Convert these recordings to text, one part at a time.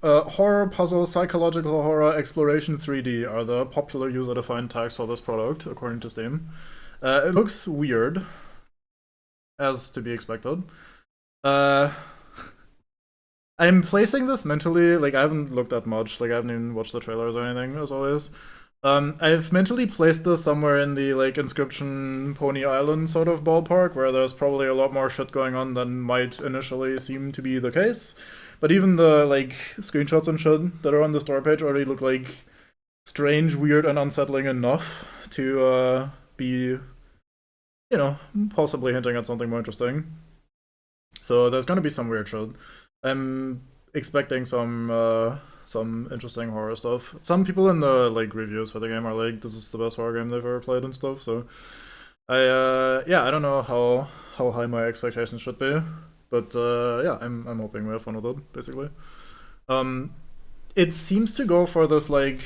Horror, puzzle, psychological horror, exploration 3D are the popular user-defined tags for this product, according to Steam. It looks weird, as to be expected. I'm placing this mentally, like, I haven't looked at much, like, I haven't even watched the trailers or anything, as always. I've mentally placed this somewhere in the, like, Inscription Pony Island sort of ballpark, where there's probably a lot more shit going on than might initially seem to be the case. But even the, like, screenshots and shit that are on the store page already look like strange, weird, and unsettling enough to be, you know, possibly hinting at something more interesting. So there's gonna be some weird shit. I'm expecting some interesting horror stuff. Some people in the like reviews for the game are like, "This is the best horror game they've ever played" and stuff. So yeah, I don't know how high my expectations should be, but yeah, I'm hoping we have fun with it. Basically, um, it seems to go for this like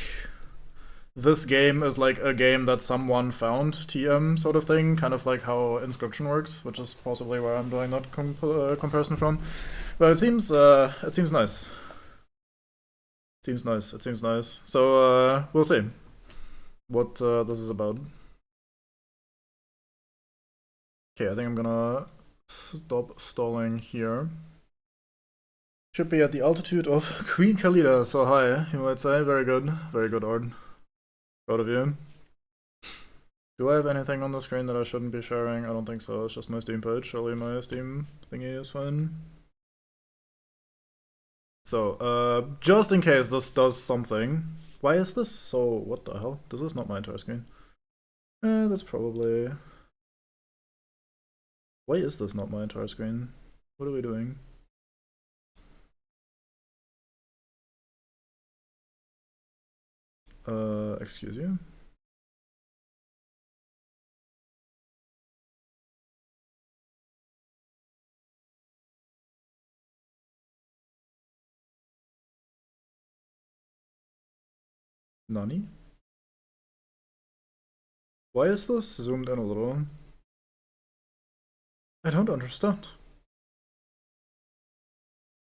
this game is like a game that someone found TM sort of thing, kind of like how Inscription works, which is possibly where I'm doing that comparison from. But it seems nice. Seems nice. It seems nice. So we'll see what this is about. Okay, I think I'm gonna stop stalling here. Should be at the altitude of Queen Khalida, so high, you might say. Very good. Very good, Ord. Proud of you. Do I have anything on the screen that I shouldn't be sharing? I don't think so. It's just my Steam page. Surely my Steam thingy is fine. So, just in case this does something. Why is this so... What the hell? This is not my entire screen. That's probably... Why is this not my entire screen? What are we doing? Excuse you? Nani? Why is this zoomed in a little? I don't understand.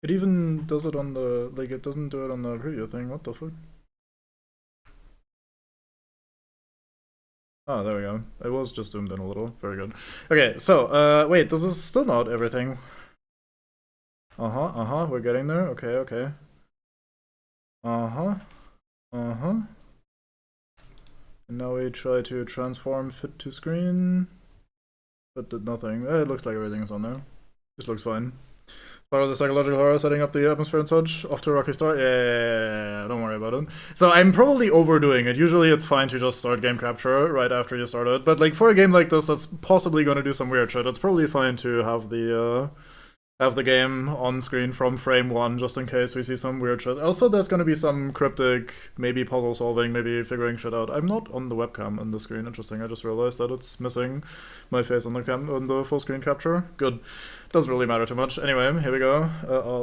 It even does it on the... Like, it doesn't do it on the preview thing. What the fuck? Oh, there we go. It was just zoomed in a little. Very good. Okay, so, wait, this is still not everything. Uh-huh, we're getting there. Okay, okay. Uh-huh. Uh-huh. And now we try to transform fit to screen. That did nothing. It looks like everything is on there. This looks fine. Part of the psychological horror, setting up the atmosphere and such. Off to a rocky start. Yeah, don't worry about it. So I'm probably overdoing it. Usually it's fine to just start game capture right after you start it. But like for a game like this that's possibly going to do some weird shit, it's probably fine to have the game on screen from frame one, just in case we see some weird shit. Also, there's gonna be some cryptic, maybe puzzle solving, maybe figuring shit out. I'm not on the webcam on the screen. Interesting. I just realized that it's missing my face on the full screen capture. Good. Doesn't really matter too much. Anyway, here we go.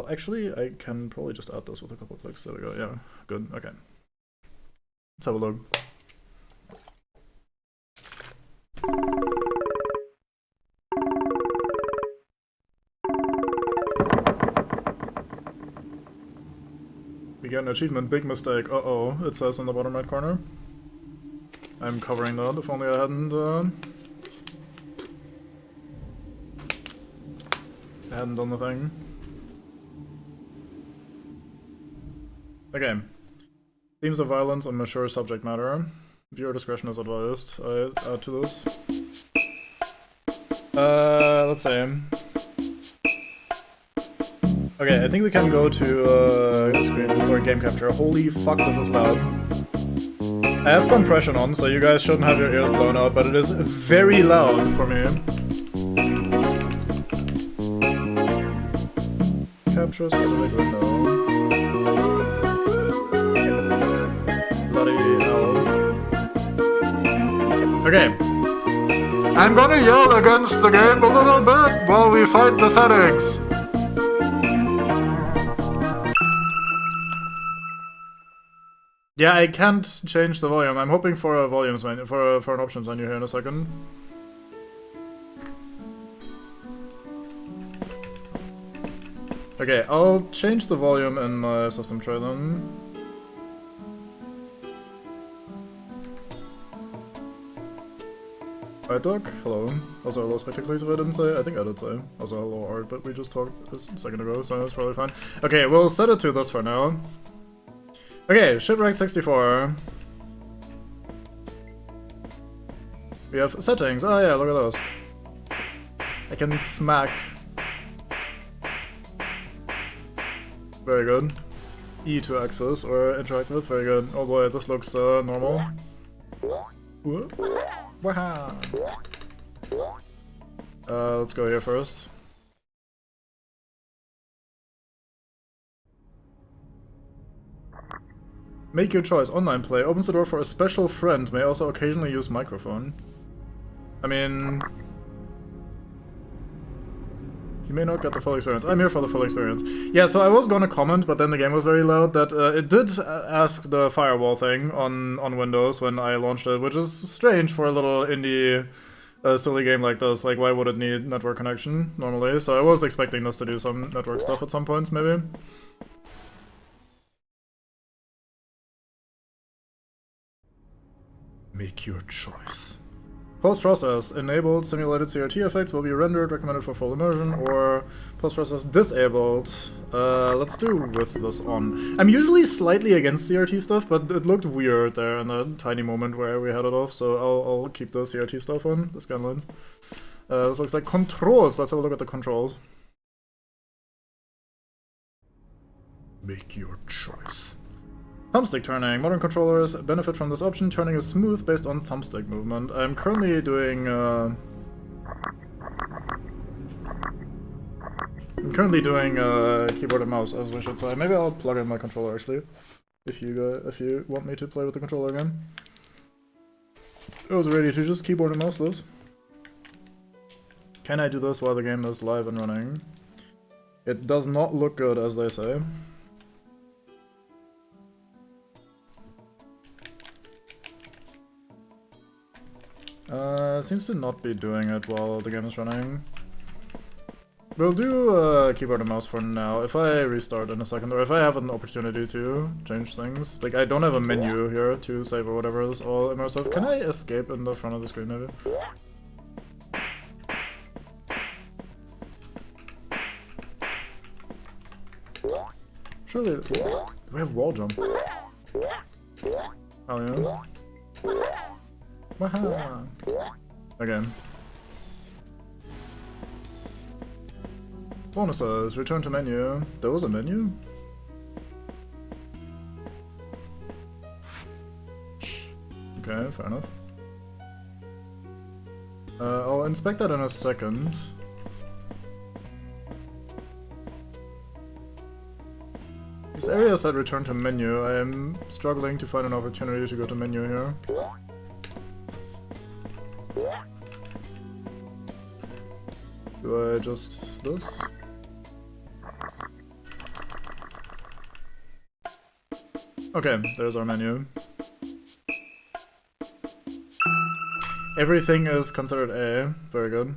I can probably just add this with a couple of clicks. There we go. Yeah. Good. Okay. Let's have a look. We get an achievement, big mistake. Uh-oh, it says in the bottom right corner. I'm covering that, if only I hadn't done the thing. Okay. Themes of violence and mature subject matter. Viewer discretion is advised. I add to this. Let's see. Okay, I think we can go to screen or game capture. Holy fuck, this is loud. I have compression on, so you guys shouldn't have your ears blown out, but it is very loud for me. Capture a specific window. Bloody hell. Okay. I'm gonna yell against the game a little bit while we fight the settings. Yeah, I can't change the volume. I'm hoping for a volumes menu, for an options menu here in a second. Okay, I'll change the volume in my system tray then. Alright, Doc. Hello. Also, hello, Spectacles, if I didn't say. I think I did say. Also, hello, Art, but we just talked a second ago, so it's probably fine. Okay, we'll set it to this for now. Okay, Shipwrecked 64. We have settings. Oh yeah, look at those. I can smack. Very good. E to access or interact with. Very good. Oh boy, this looks normal. Wow. Let's go here first. Make your choice. Online play opens the door for a special friend. May also occasionally use microphone. I mean, you may not get the full experience. I'm here for the full experience. Yeah, so I was gonna comment, but then the game was very loud that it did ask the firewall thing on Windows when I launched it, which is strange for a little indie silly game like this. Like, why would it need network connection normally? So I was expecting this to do some network stuff at some points, maybe. Make your choice. Post-process enabled simulated CRT effects will be rendered, recommended for full immersion, or post-process disabled. Let's do with this on. I'm usually slightly against CRT stuff, but it looked weird there in a tiny moment where we had it off, so I'll keep the CRT stuff on, the scan lines. This looks like controls. Let's have a look at the controls. Make your choice. Thumbstick turning. Modern controllers benefit from this option. Turning is smooth based on thumbstick movement. I'm currently doing keyboard and mouse, as we should say. Maybe I'll plug in my controller actually, if you want me to play with the controller again. I was ready to just keyboard and mouse this. Can I do this while the game is live and running? It does not look good, as they say. Seems to not be doing it while the game is running. We'll do keyboard and mouse for now. If I restart in a second, or if I have an opportunity to change things. Like, I don't have a menu here to save or whatever, it's all immersive. Can I escape in the front of the screen, maybe? Surely... we have wall jump. Oh yeah. Waha! Okay. Bonuses. Return to menu. There was a menu? Okay, fair enough. I'll inspect that in a second. This area said return to menu. I am struggling to find an opportunity to go to menu here. Do I just this? Okay, there's our menu. Everything is considered A. Very good.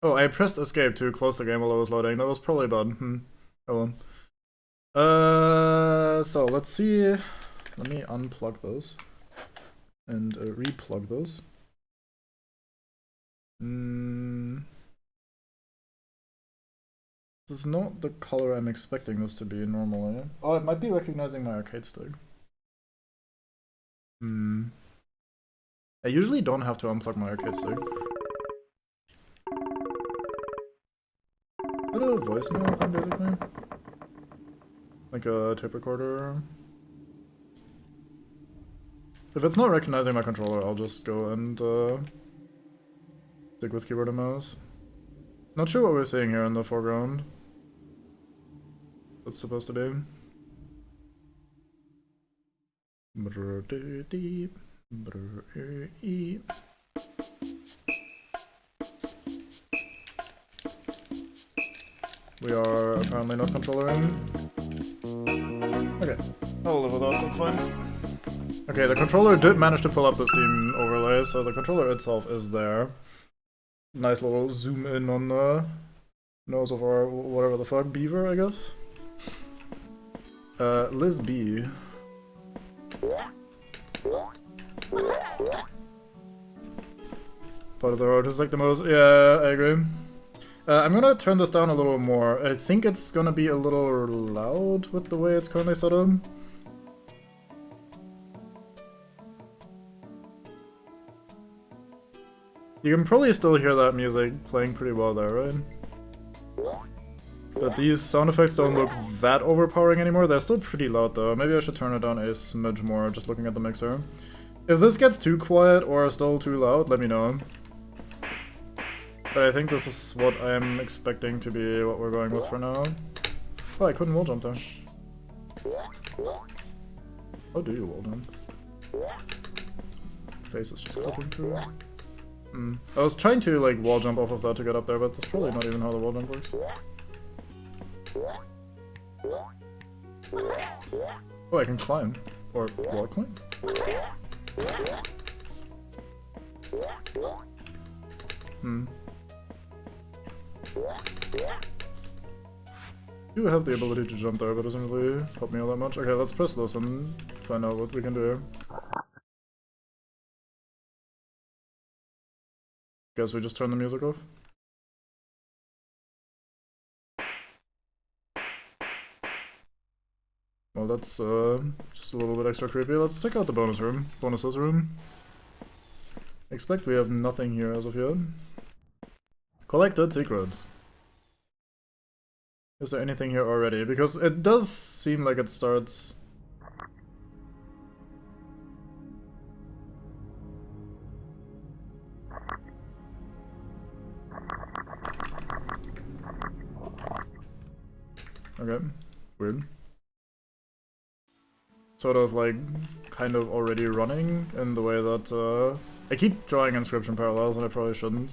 Oh, I pressed escape to close the game while I was loading. That was probably bad. Oh well. So let's see. Let me unplug those and replug those. This is not the color I'm expecting this to be normally. Oh, it might be recognizing my arcade stick. I usually don't have to unplug my arcade stick. Is that a voicemail thing, basically? Like a tape recorder? If it's not recognizing my controller, I'll just go and stick with keyboard and mouse. Not sure what we're seeing here in the foreground. What's supposed to be? We are apparently not controlling. Okay, I'll live with that, that's fine. Okay, the controller did manage to pull up the Steam overlay, so the controller itself is there. Nice little zoom in on the Nose of our whatever the fuck, beaver, I guess. Liz B. Part of the road is like the most. Yeah, I agree. I'm gonna turn this down a little more. I think it's gonna be a little loud with the way it's currently set up. You can probably still hear that music playing pretty well there, right? But these sound effects don't look that overpowering anymore. They're still pretty loud though. Maybe I should turn it down a smidge more just looking at the mixer. If this gets too quiet or still too loud, let me know. But I think this is what I'm expecting to be what we're going with for now. Oh, I couldn't wall jump there. How do you wall jump? Face is just clipping through. I was trying to like wall jump off of that to get up there, but that's probably not even how the wall jump works. Oh, I can climb. Or wall climb? You have the ability to jump there, but it doesn't really help me all that much. Okay, let's press this and find out what we can do here. Guess we just turn the music off. Well, that's just a little bit extra creepy. Let's check out the bonuses room. Expect we have nothing here as of yet. Collected secrets. Is there anything here already? Because it does seem like it starts... Okay, weird. Sort of like, kind of already running in the way that, I keep drawing inscription parallels and I probably shouldn't.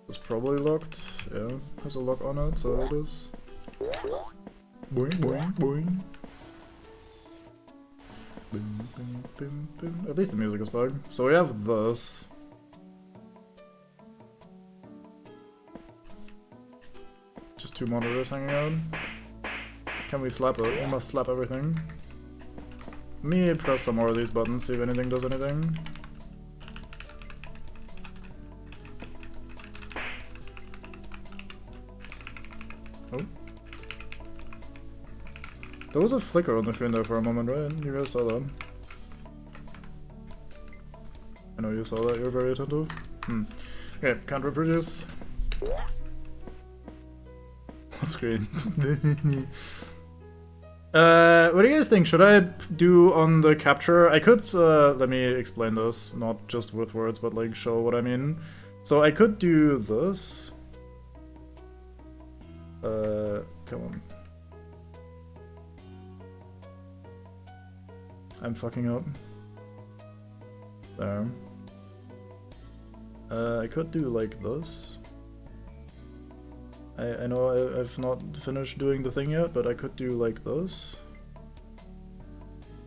It's probably locked, yeah, has a lock on it, so it is. Boing, boing, boing. Bim, bim, bim, bim. At least the music is bugged. So we have this. Just two monitors hanging out. Can we slap it? We must slap everything. Let me press some more of these buttons, see if anything does anything. Oh. There was a flicker on the screen there for a moment, right? You guys saw that. I know you saw that, you're very attentive. Okay, can't reproduce. What screen? What do you guys think? Should I do on the capture? I could, let me explain this, not just with words, but like show what I mean. So I could do this. Come on. I'm fucking up. There. I could do like this. I know I've not finished doing the thing yet, but I could do like this.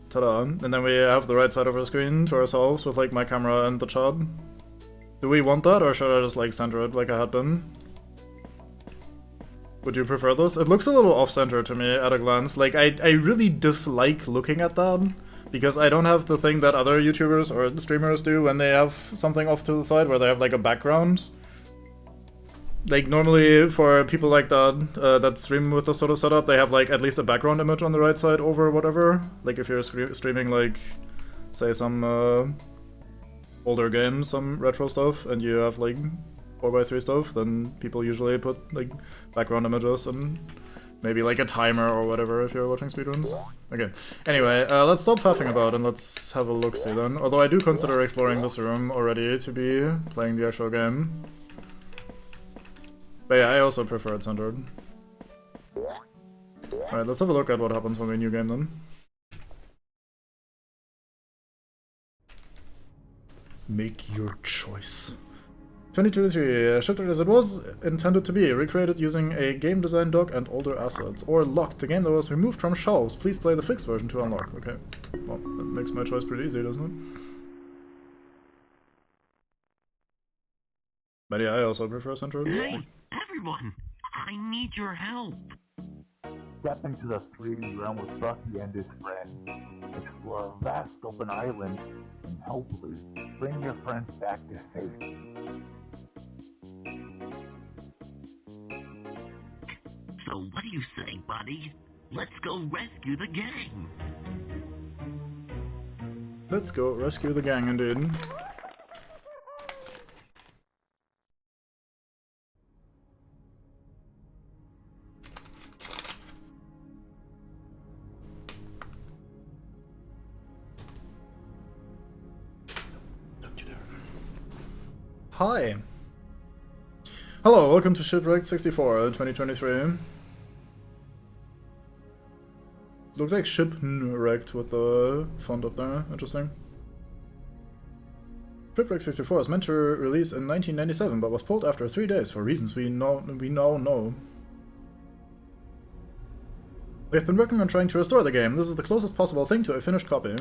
Ta-da! And then we have the right side of our screen to ourselves with like my camera and the chat. Do we want that, or should I just like center it like I had been? Would you prefer this? It looks a little off-center to me at a glance. Like, I really dislike looking at that, because I don't have the thing that other YouTubers or streamers do when they have something off to the side where they have like a background. Like, normally for people like that, that stream with this sort of setup, they have like at least a background image on the right side over whatever. Like if you're streaming like, say some older games, some retro stuff, and you have like 4x3 stuff, then people usually put like background images and maybe like a timer or whatever if you're watching speedruns. Okay, anyway, let's stop faffing about and let's have a look-see then. Although I do consider exploring this room already to be playing the actual game. But yeah, I also prefer it centered. Alright, let's have a look at what happens when we new game then. Make your choice. 2023, shipped as it was intended to be, recreated using a game design doc and older assets. Or locked, the game that was removed from shelves. Please play the fixed version to unlock. Okay, well, that makes my choice pretty easy, doesn't it? But yeah, I also prefer centered. Hey, everyone! I need your help. Step into the 3D realm with Bucky and his friends. Explore a vast open island and hopefully bring your friends back to safety. So what do you say, buddy? Let's go rescue the gang. Let's go rescue the gang, indeed. Hi! Hello, welcome to Shipwrecked 64, 2023. Looks like Shipwrecked with the font up there, interesting. Shipwrecked 64 is meant to release in 1997, but was pulled after 3 days for reasons we now know. We have been working on trying to restore the game. This is the closest possible thing to a finished copy.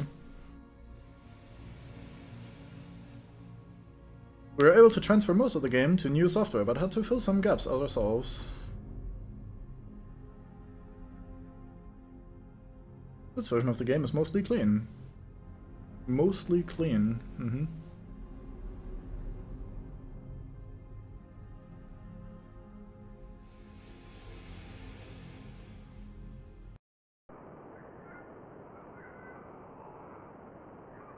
We were able to transfer most of the game to new software, but had to fill some gaps ourselves. This version of the game is mostly clean. Mostly clean.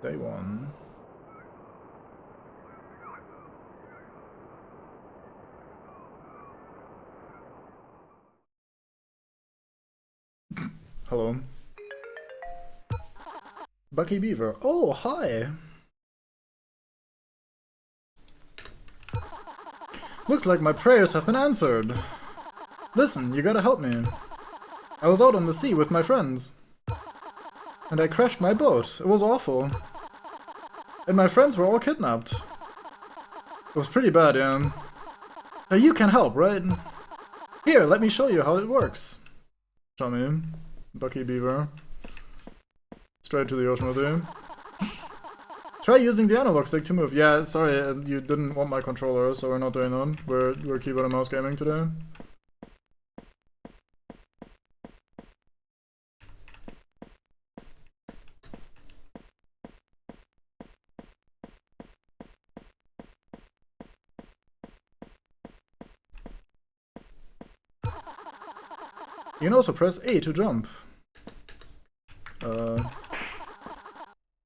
Day 1. Hello. Bucky Beaver. Oh, hi! Looks like my prayers have been answered. Listen, you gotta help me. I was out on the sea with my friends. And I crashed my boat. It was awful. And my friends were all kidnapped. It was pretty bad, yeah. Now you can help, right? Here, let me show you how it works. Show me. Bucky Beaver. Straight to the ocean with you. Try using the analog stick to move. Yeah, sorry, you didn't want my controller, so we're not doing that. We're keyboard and mouse gaming today. You can also press A to jump.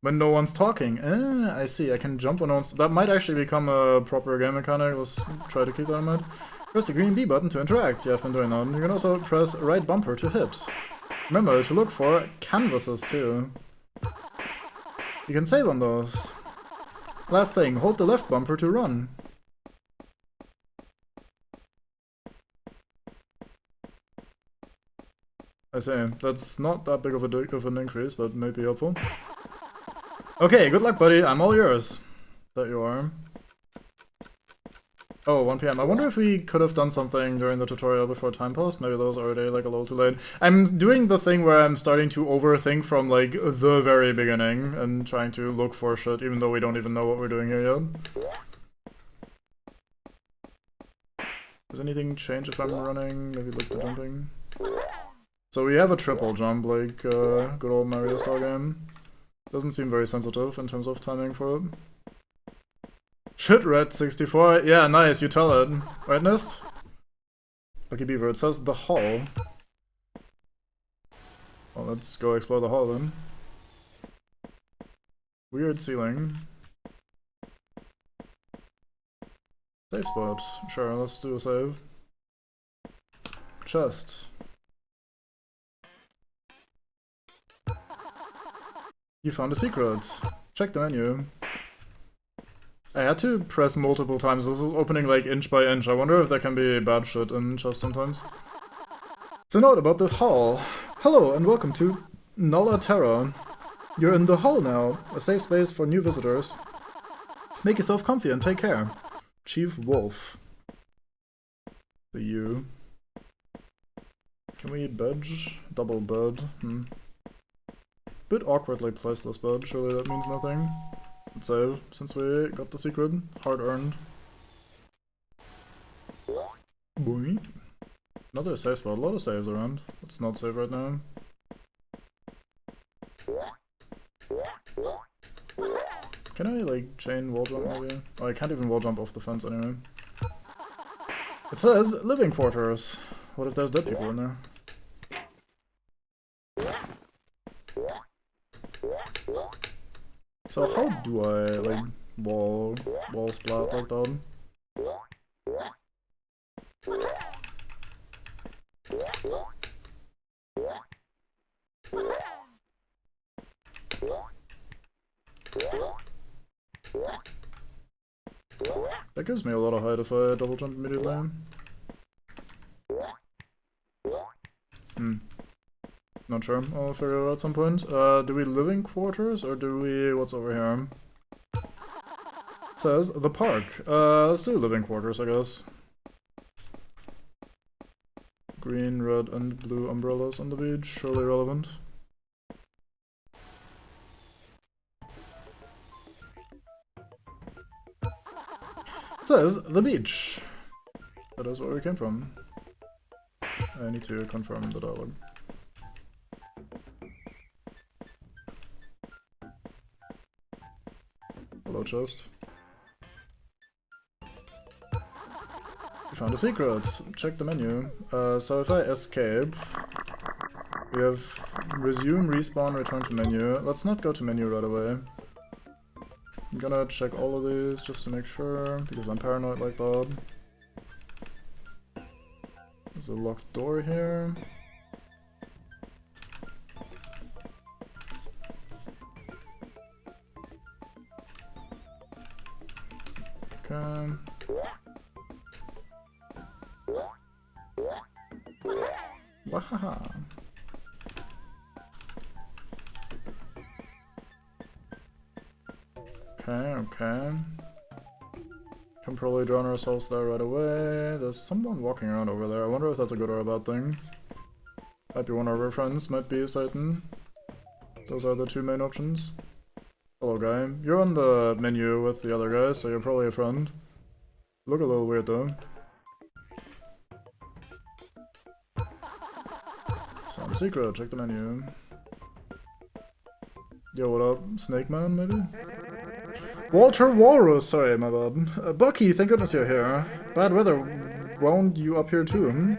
When no one's talking. I see. I can jump when no one's... That might actually become a proper game mechanic. Let's try to keep that in mind. Press the green B button to interact. Yeah, I've been doing that. You can also press right bumper to hit. Remember to look for canvases too. You can save on those. Last thing, hold the left bumper to run. I see. That's not that big of an increase, but maybe helpful. Okay, good luck, buddy. I'm all yours. That you are. Oh, 1 PM. I wonder if we could have done something during the tutorial before time passed. Maybe that was already like a little too late. I'm doing the thing where I'm starting to overthink from like the very beginning and trying to look for shit, even though we don't even know what we're doing here yet. Does anything change if I'm running? Maybe like the jumping? So we have a triple jump, like good old Mario style game. Doesn't seem very sensitive in terms of timing for it. Shipwrecked 64. Yeah, nice, you tell it. Weirdness? Lucky Beaver, it says the hall. Well, let's go explore the hall then. Weird ceiling. Save spot. Sure, let's do a save. Chest. You found a secret. Check the menu. I had to press multiple times. This is opening like inch by inch. I wonder if there can be bad shit in chests sometimes. It's a note about the hall. Hello and welcome to Nulla Terra. You're in the hall now, a safe space for new visitors. Make yourself comfy and take care. Chief Wolf. The U. Can we budge? Double bed. Bit awkwardly placed this bed, surely that means nothing. Let's save, since we got the secret. Hard earned. Boing. Another safe spot. A lot of saves around. Let's not save right now. Can I, like, chain wall jump maybe? Oh, I can't even wall jump off the fence anyway. It says living quarters. What if there's dead people in there? So how do I, like, wall splat like that? That gives me a lot of height if I double jump immediately. Not sure. I'll figure it out at some point. Do we living quarters or do we... what's over here? It says the park. Let's do living quarters, I guess. Green, red, and blue umbrellas on the beach. Surely relevant. It says the beach. That is where we came from. I need to confirm the dialogue. Hello, chest. We found a secret. Check the menu. So if I escape, we have resume, respawn, return to menu. Let's not go to menu right away. I'm gonna check all of these just to make sure, because I'm paranoid like that. There's a locked door here. Okay. Wahaha. Okay. Can probably drown ourselves there right away. There's someone walking around over there. I wonder if that's a good or a bad thing. Might be one of our friends, might be Satan. Those are the two main options. Hello, guy. You're on the menu with the other guys, so you're probably a friend. Look a little weird, though. Some secret, check the menu. Yo, what up? Snake Man, maybe? Walter Walrus, sorry, my bad. Bucky, thank goodness you're here. Bad weather wound you up here too, hmm?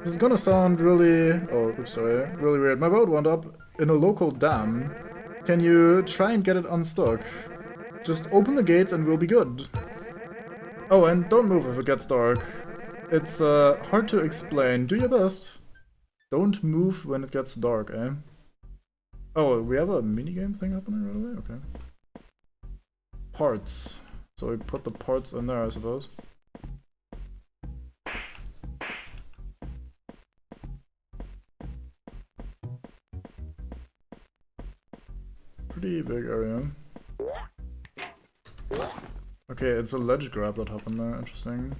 This is gonna sound really... oh, oops, sorry. Really weird. My boat wound up in a local dam. Can you try and get it unstuck? Just open the gates and we'll be good. Oh, and don't move if it gets dark. It's hard to explain. Do your best. Don't move when it gets dark, eh? Oh, we have a minigame thing happening right away? Okay. Parts. So we put the parts in there, I suppose. Pretty big area. Okay, it's a ledge grab that happened there, interesting.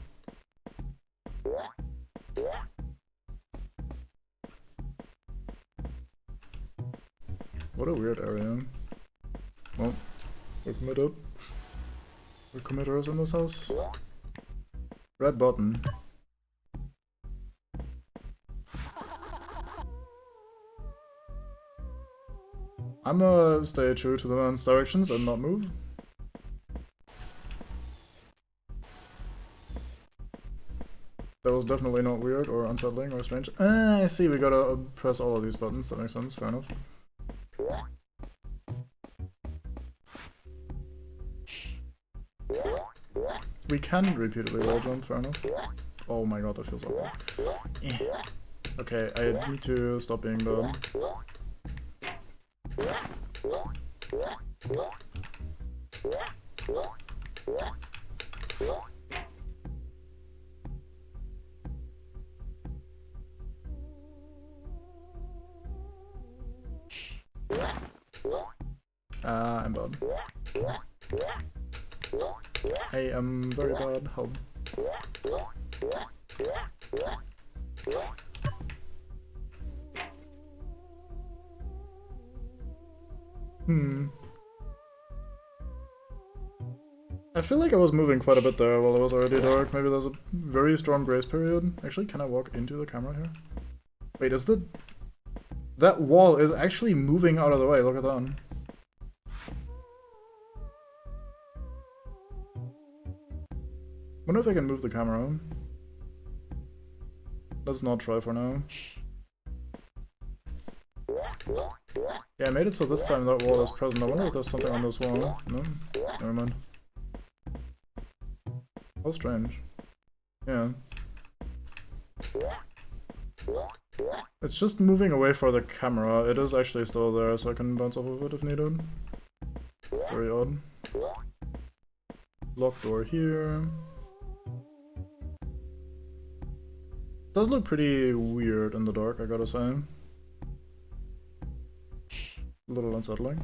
What a weird area. Well, we're committed. We're committers in this house. Red button. I'm gonna stay true to the man's directions and not move. That was definitely not weird or unsettling or strange. Ah, I see, we gotta press all of these buttons, that makes sense, fair enough. We can repeatedly wall jump, fair enough. Oh my god, that feels awkward. Eh. Okay, I need to stop being bad. I'm bad. I am very bad. Help. I feel like I was moving quite a bit there while it was already dark. Maybe there's a very strong grace period. Actually, can I walk into the camera here? Wait, is the... That wall is actually moving out of the way, look at that. Wonder if I can move the camera. Let's not try for now. Yeah, I made it so this time that wall is present. I wonder if there's something on this wall. No? Never mind. How strange. Yeah. It's just moving away for the camera. It is actually still there, so I can bounce off of it if needed. Very odd. Locked door here. Does look pretty weird in the dark, I gotta say. A little unsettling.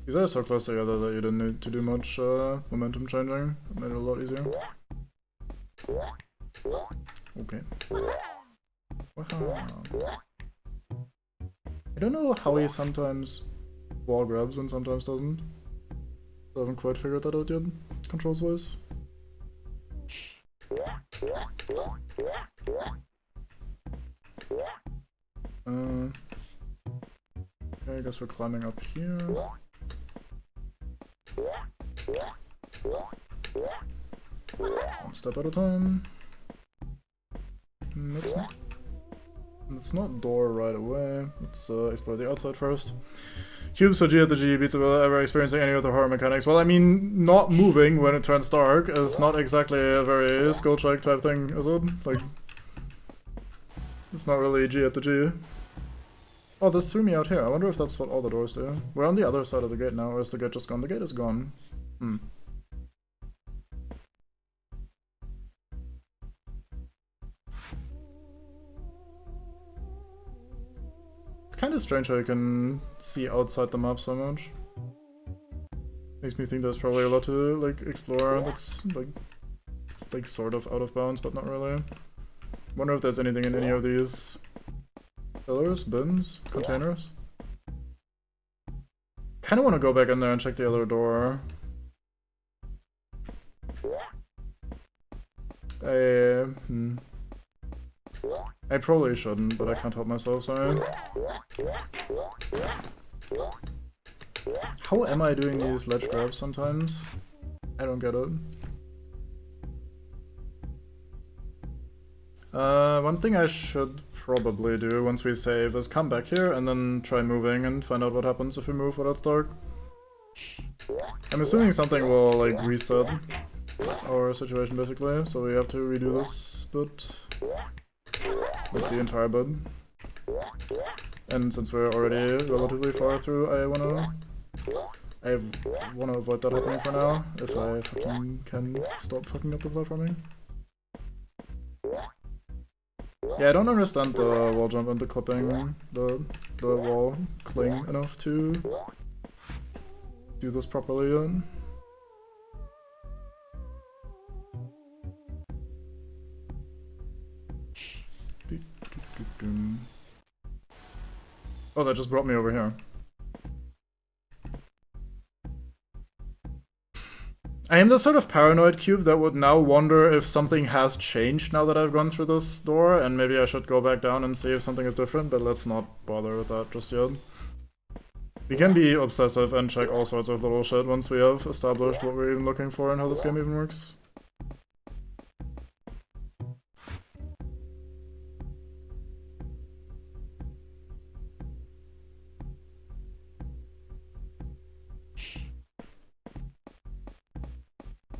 These are so close together that you didn't need to do much momentum changing. It made it a lot easier. Okay. Wow. I don't know how he sometimes wall grabs and sometimes doesn't. I haven't quite figured that out yet, controls wise. Okay, I guess we're climbing up here. One step at a time. It's not door right away. Let's explore the outside first. Cubes for G at the G beats about ever experiencing any of the horror mechanics. Well, I mean, not moving when it turns dark is not exactly a very skull-check type thing, is it? Like, it's not really G at the G. Oh, this threw me out here. I wonder if that's what all the doors do. We're on the other side of the gate now, or is the gate just gone? The gate is gone. Hmm. It's kind of strange how you can see outside the map so much. Makes me think there's probably a lot to like explore that's like sort of out of bounds, but not really. Wonder if there's anything in any of these pillars, bins, containers. Kind of want to go back in there and check the other door. I probably shouldn't, but I can't help myself, sorry. How am I doing these ledge grabs sometimes? I don't get it. One thing I should probably do once we save is come back here and then try moving and find out what happens if we move while it's dark. I'm assuming something will like reset our situation basically, so we have to redo this bit. Like the entire bit. And since we're already relatively far through, I wanna avoid that happening for now, if I fucking can stop fucking up the platforming. Yeah, I don't understand the wall jump and the clipping, the wall cling enough to do this properly yet. Oh, that just brought me over here. I am the sort of paranoid cube that would now wonder if something has changed now that I've gone through this door, and maybe I should go back down and see if something is different, but let's not bother with that just yet. We can be obsessive and check all sorts of little shit once we have established what we're even looking for and how this game even works.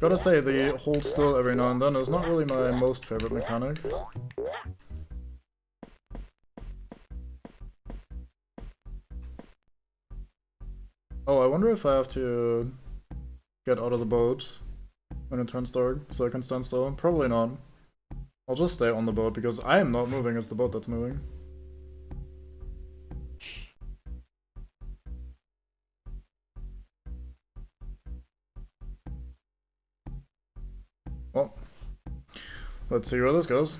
Gotta say, the hold still every now and then is not really my most favorite mechanic. Oh, I wonder if I have to get out of the boat when it turns dark so I can stand still. Probably not. I'll just stay on the boat because I am not moving, it's the boat that's moving. Well, Let's see where this goes.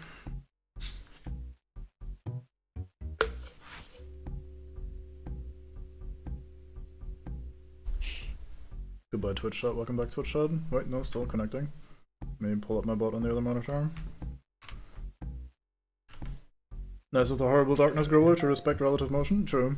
Goodbye Twitch chat, welcome back Twitch chat. Wait, no, still connecting. Maybe pull up my bot on the other monitor. Nice of the horrible darkness grower to respect relative motion, true.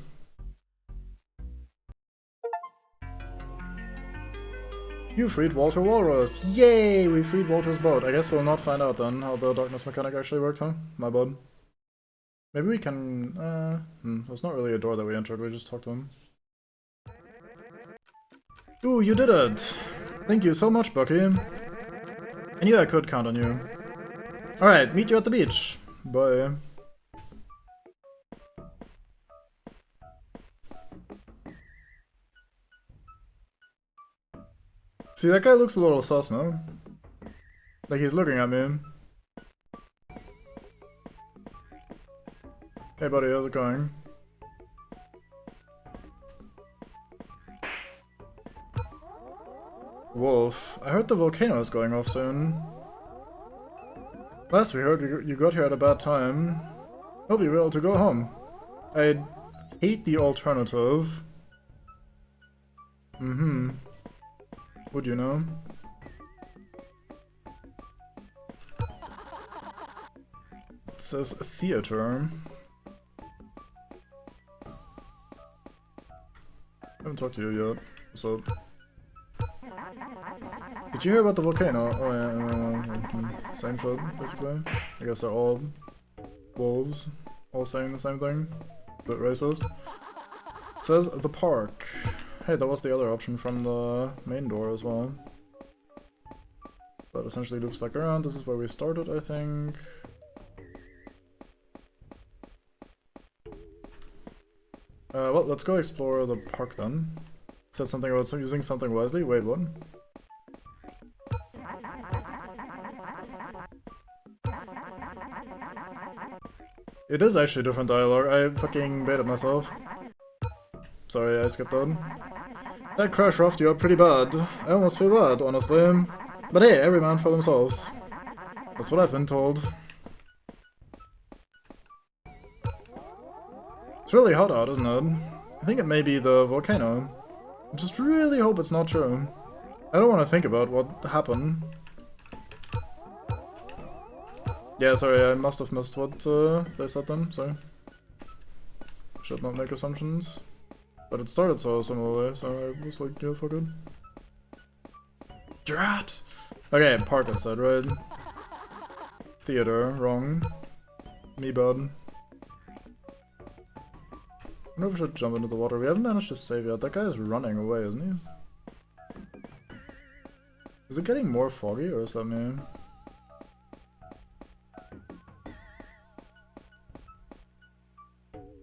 You freed Walter Walrus! Yay! We freed Walter's boat. I guess we'll not find out then how the darkness mechanic actually worked, huh? My bad. Maybe we can... there's not really a door that we entered, we just talked to him. Ooh, you did it! Thank you so much, Bucky. I knew I could count on you. Alright, meet you at the beach. Bye. See, that guy looks a little sus, no? Like he's looking at me. Hey buddy, how's it going? Wolf, I heard the volcano is going off soon. Last we heard, you got here at a bad time. Hope you'll be able to go home. I hate the alternative. Would you know? It says theater. I haven't talked to you yet. What's up? Did you hear about the volcano? Oh yeah, same shit, basically. I guess they're all wolves, all saying the same thing. Bit racist. It says the park. Hey, that was the other option from the main door as well. That essentially loops back around. This is where we started, I think. Well, let's go explore the park then. It said something about using something wisely. Wait, what? It is actually different dialogue. I fucking baited myself. Sorry, I skipped that. That crash roughed you up pretty bad. I almost feel bad, honestly. But hey, every man for themselves. That's what I've been told. It's really hot out, isn't it? I think it may be the volcano. I just really hope it's not true. I don't want to think about what happened. Yeah, sorry, I must have missed what they said then, sorry. Should not make assumptions. But it started so similarly, so I was like, yeah, fuck it. Drat! Okay, park it said, right? Theater, wrong. Me bad. I wonder if we should jump into the water. We haven't managed to save yet. That guy is running away, isn't he? Is it getting more foggy, or is that me?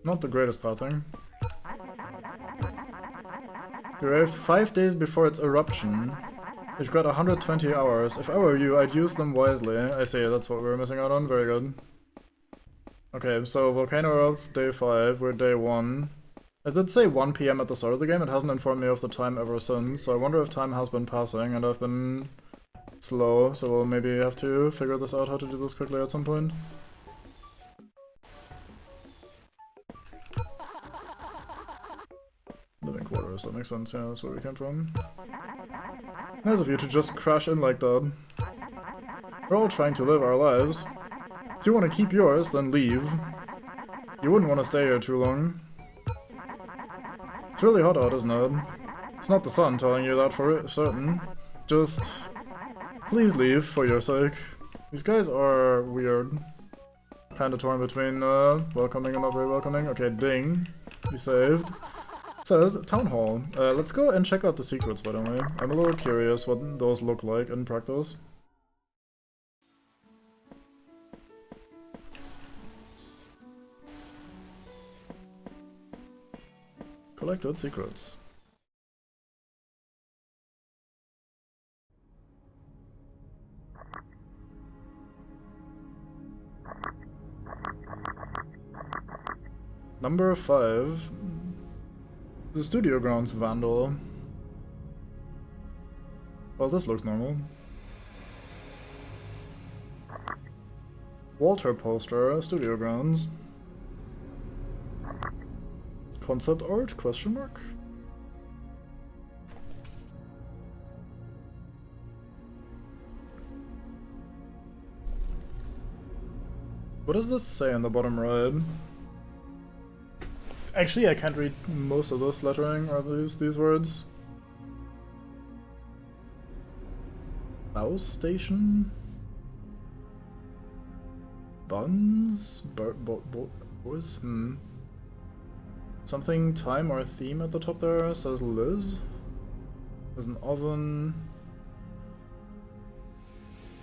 Not the greatest pathing. You arrived 5 days before its eruption. You've got 120 hours. If I were you, I'd use them wisely. I see, that's what we were missing out on. Very good. Okay, so volcano erupts day 5, we're day 1. It did say 1 PM at the start of the game, it hasn't informed me of the time ever since, so I wonder if time has been passing and I've been slow, so we'll maybe have to figure this out how to do this quickly at some point. Living quarters, that makes sense, yeah, that's where we came from. Nice of you to just crash in like that. We're all trying to live our lives. If you want to keep yours, then leave. You wouldn't want to stay here too long. It's really hot out, isn't it? It's not the sun telling you that for certain. Just... please leave, for your sake. These guys are weird. Kinda torn between welcoming and not very welcoming. Okay, ding. You saved. It says Town Hall. Let's go and check out the secrets, by the way. I'm a little curious what those look like in practice. Collected secrets. Number 5. The studio grounds vandal. Well, this looks normal. Walter poster, Studio Grounds. Concept art, question mark? What does this say on the bottom right? Actually, I can't read most of this lettering, or these words. Bow station? Buns? Boys? Something time or theme at the top there, says Liz. There's an oven.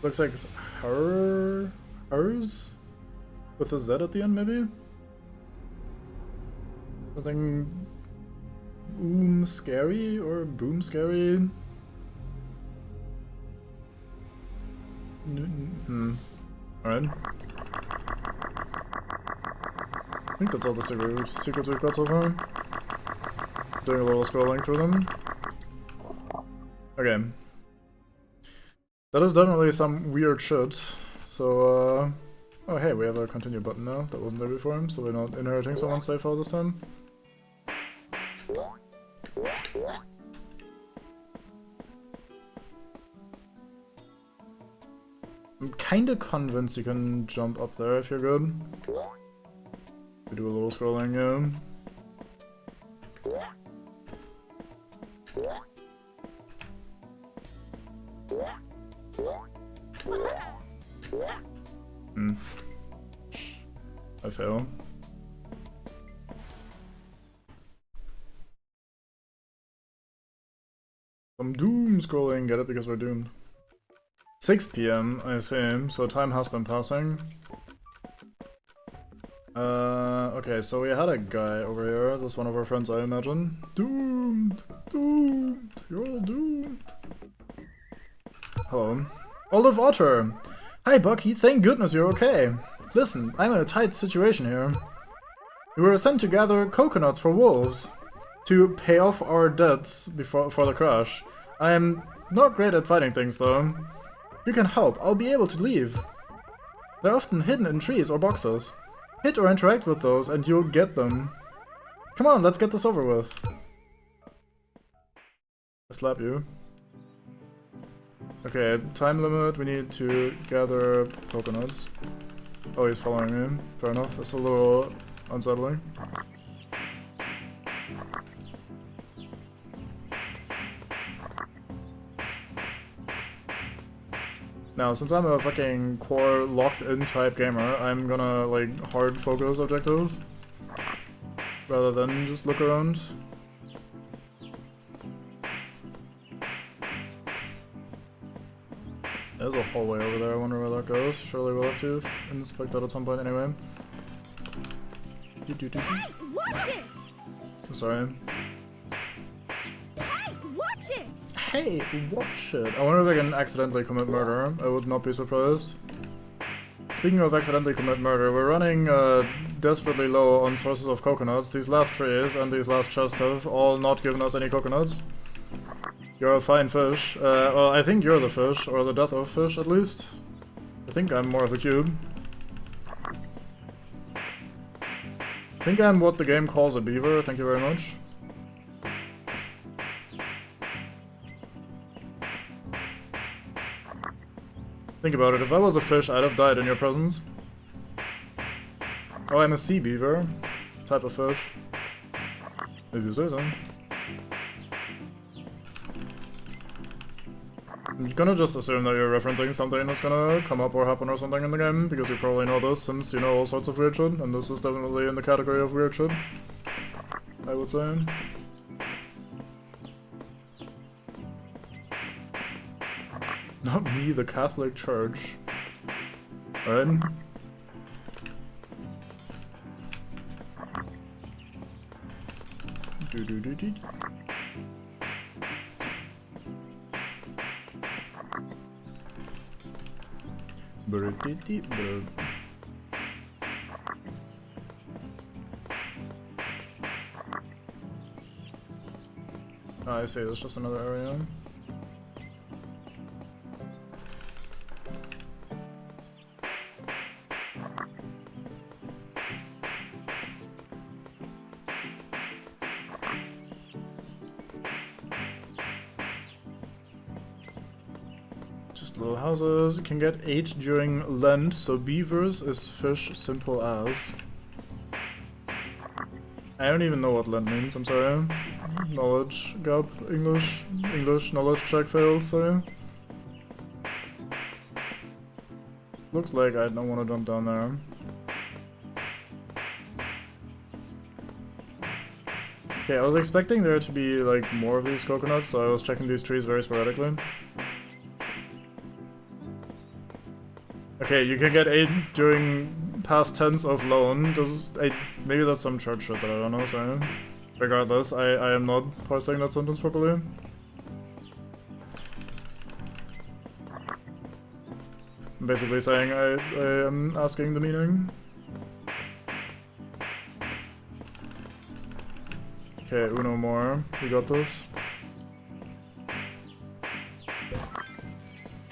Looks like it's hers? With a Z at the end, maybe? Something scary or boom scary? Alright. I think that's all the secrets we've got so far. Doing a little scrolling through them. Okay. That is definitely some weird shit. So, oh hey, we have a continue button now. That wasn't there before, so we're not inheriting someone's save file this time. I'm kinda convinced you can jump up there if you're good. We do a little scrolling, yeah. I fail. Some doom scrolling, get it because we're doomed. 6 PM, I assume, so time has been passing. Okay, so we had a guy over here, that's one of our friends I imagine. Doomed! Doomed! You're all doomed! Hello. Olive Otter! Hi Bucky, thank goodness you're okay! Listen, I'm in a tight situation here. We were sent to gather coconuts for wolves, to pay off our debts for the crash. I am not great at fighting things though. You can help, I'll be able to leave. They're often hidden in trees or boxes. Hit or interact with those and you'll get them. Come on, let's get this over with. I slap you. Okay, time limit, we need to gather coconuts. Oh, he's following me. Fair enough, it's a little unsettling. Now, since I'm a fucking core locked-in type gamer, I'm gonna, like, hard focus objectives. Rather than just look around. There's a hallway over there, I wonder where that goes. Surely we'll have to inspect that at some point anyway. Hey, watch it! I'm sorry. Hey, watch it! Hey, watch it! I wonder if they can accidentally commit murder. I would not be surprised. Speaking of accidentally commit murder, we're running desperately low on sources of coconuts. These last trees and these last chests have all not given us any coconuts. You're a fine fish. Well, I think you're the fish, or the death of fish at least. I think I'm more of a cube. I think I'm what the game calls a beaver, thank you very much. Think about it, if I was a fish, I'd have died in your presence. Oh, I'm a sea beaver. Type of fish. If you say so. I'm gonna just assume that you're referencing something that's gonna come up or happen or something in the game, because you probably know this since you know all sorts of weird shit, and this is definitely in the category of weird shit, I would say. Not me, the Catholic Church. Right? Do-do-do-do. Brr-dee-dee-brr. Oh, I see, there's just another area. Just little houses. You can get 8 during Lent, so beavers is fish simple as. I don't even know what Lent means, I'm sorry. Knowledge gap, English, knowledge check failed, sorry. Looks like I don't want to jump down there. Okay, I was expecting there to be like more of these coconuts, so I was checking these trees very sporadically. Okay, you can get 8 during past tense of loan. Maybe that's some church shit that I don't know, so regardless, I am not parsing that sentence properly. I'm basically saying I am asking the meaning. Okay, uno more. We got this.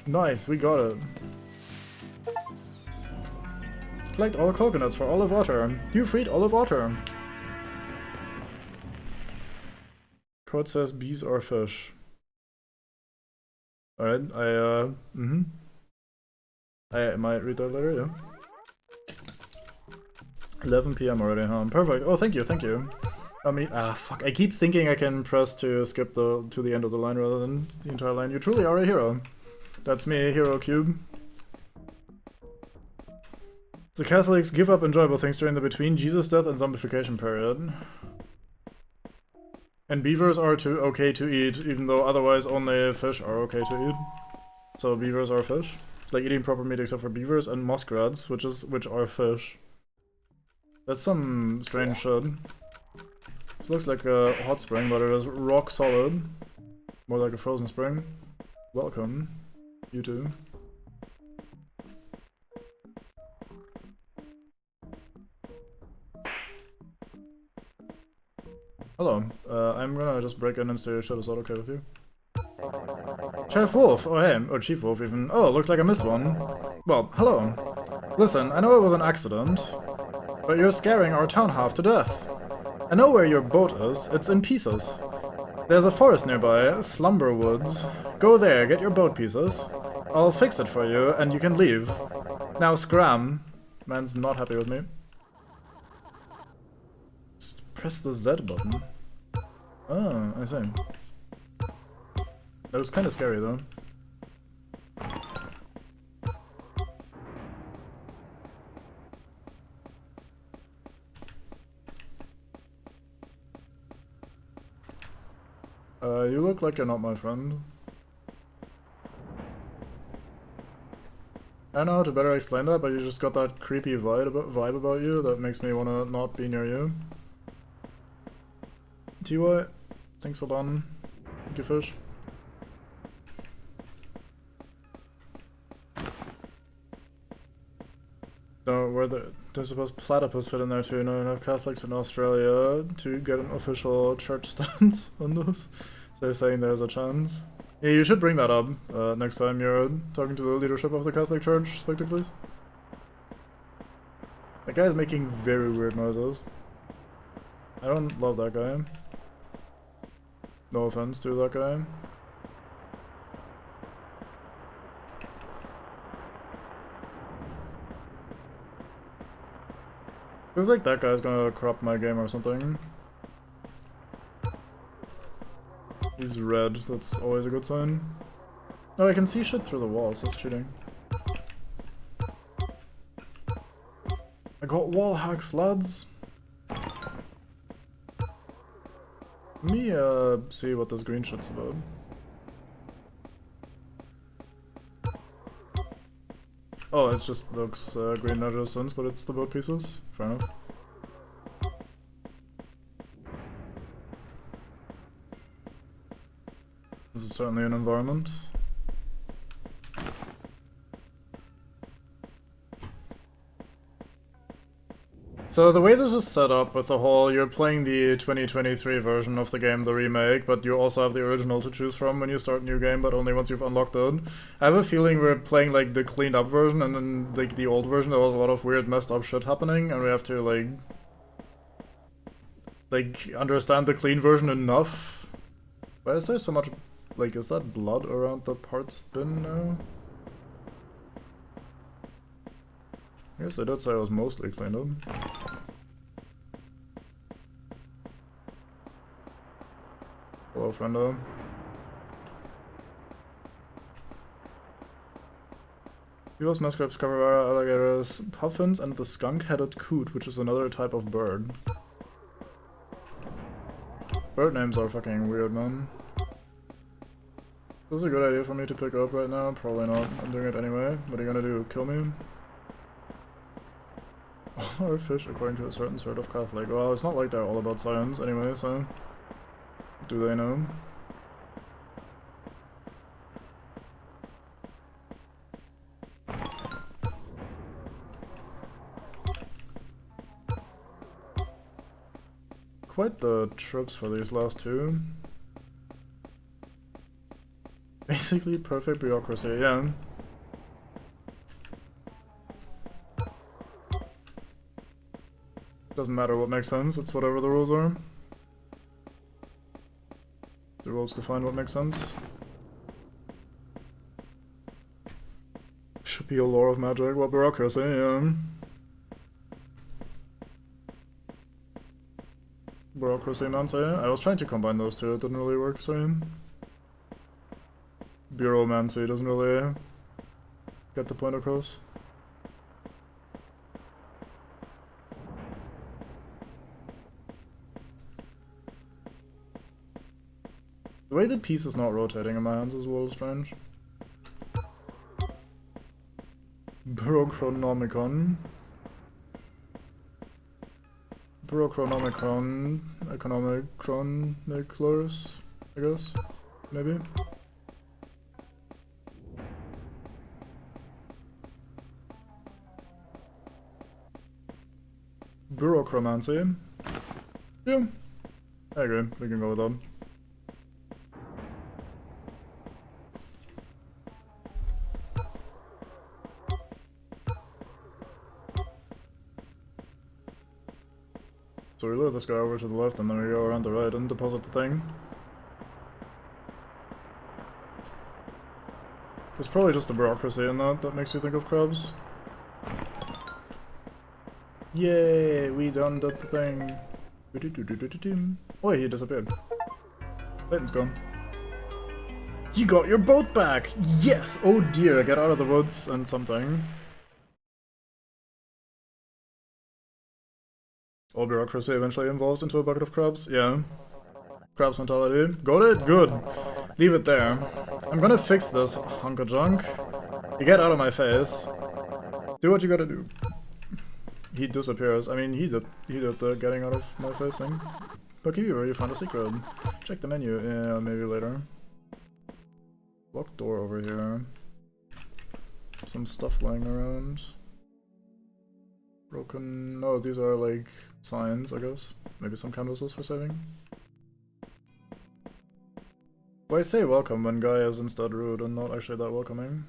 Nice, we got it. Collect all coconuts for olive water. You freed olive water. Code says bees are fish. Alright, I might read that later, yeah. 11 PM already, huh? Perfect. Oh, thank you, thank you. I mean, fuck. I keep thinking I can press to skip to the end of the line rather than the entire line. You truly are a hero. That's me, Hero Cube. The Catholics give up enjoyable things during the between Jesus' death and zombification period. And beavers are okay to eat, even though otherwise only fish are okay to eat. So beavers are fish. It's like eating proper meat except for beavers and muskrats, which are fish. That's some strange shit. This looks like a hot spring, but it is rock solid. More like a frozen spring. Welcome, you too. Hello, I'm gonna just break in and say shit, is that okay with you? Chef Wolf, oh hey, or Chief Wolf even. Oh, looks like I missed one. Well, hello. Listen, I know it was an accident, but you're scaring our town half to death. I know where your boat is, it's in pieces. There's a forest nearby, Slumber Woods. Go there, get your boat pieces. I'll fix it for you, and you can leave. Now scram. Man's not happy with me. Press the Z button. Oh, I see. That was kind of scary though. You look like you're not my friend. I don't know how to better explain that, but you just got that creepy vibe about you that makes me wanna not be near you. TY, thanks for banning. Thank you, fish. No, there's supposed platypus fit in there too. No enough Catholics in Australia to get an official church stance on those. So they're saying there's a chance. Yeah, you should bring that up next time you're talking to the leadership of the Catholic Church, Spectacles. That guy is making very weird noises. I don't love that guy. No offense to that guy. Feels like that guy's gonna corrupt my game or something. He's red, that's always a good sign. Oh, I can see shit through the walls, that's cheating. I got wall hacks, lads! Let me see what this green shit's about. Oh, it just looks green adjacent, but it's the boat pieces. Fair enough. This is certainly an environment. So the way this is set up with the whole, you're playing the 2023 version of the game, the remake, but you also have the original to choose from when you start a new game, but only once you've unlocked it. I have a feeling we're playing like the cleaned up version, and then like the old version there was a lot of weird messed up shit happening, and we have to like understand the clean version enough. Why is there so much Like, is that blood around the parts bin now? I guess I did say I was mostly cleaned up. Hello, friendo. US muskrats cover alligators, puffins, and the skunk-headed coot, which is another type of bird. Bird names are fucking weird, man. Is this a good idea for me to pick up right now? Probably not. I'm doing it anyway. What are you gonna do? Kill me? All are fish according to a certain sort of Catholic. Well, it's not like they're all about science anyway, so... Do they know? Quite the trips for these last two. Basically perfect bureaucracy, yeah. Doesn't matter what makes sense, it's whatever the rules are. The rules define what makes sense. Should be a law of magic, well, bureaucracy, yeah. Bureaucracy, man, say. I was trying to combine those two, it didn't really work, so... Bureaumancy doesn't really get the point across. The way the piece is not rotating in my hands is a little strange. Bureauchronomicon. Bureauchronomicon. Economic chroniclers, I guess. Maybe. Bureauchromancy. Yeah. I agree. We can go with that. So we lure this guy over to the left and then we go around the right and deposit the thing. It's probably just the bureaucracy in that makes you think of crabs. Yay, we done the thing. Oh, he disappeared. Clayton's gone. You got your boat back! Yes! Oh dear, get out of the woods and something. All bureaucracy eventually evolves into a bucket of crabs. Yeah. Crabs mentality. Got it? Good. Leave it there. I'm gonna fix this hunk of junk. You get out of my face. Do what you gotta do. He disappears. I mean, he did the getting out of my face thing. Lucky you, you found a secret. Check the menu. Yeah, maybe later. Locked door over here. Some stuff lying around. Broken... No, these are like signs, I guess. Maybe some canvases for saving. Why say welcome when guy is instead rude and not actually that welcoming?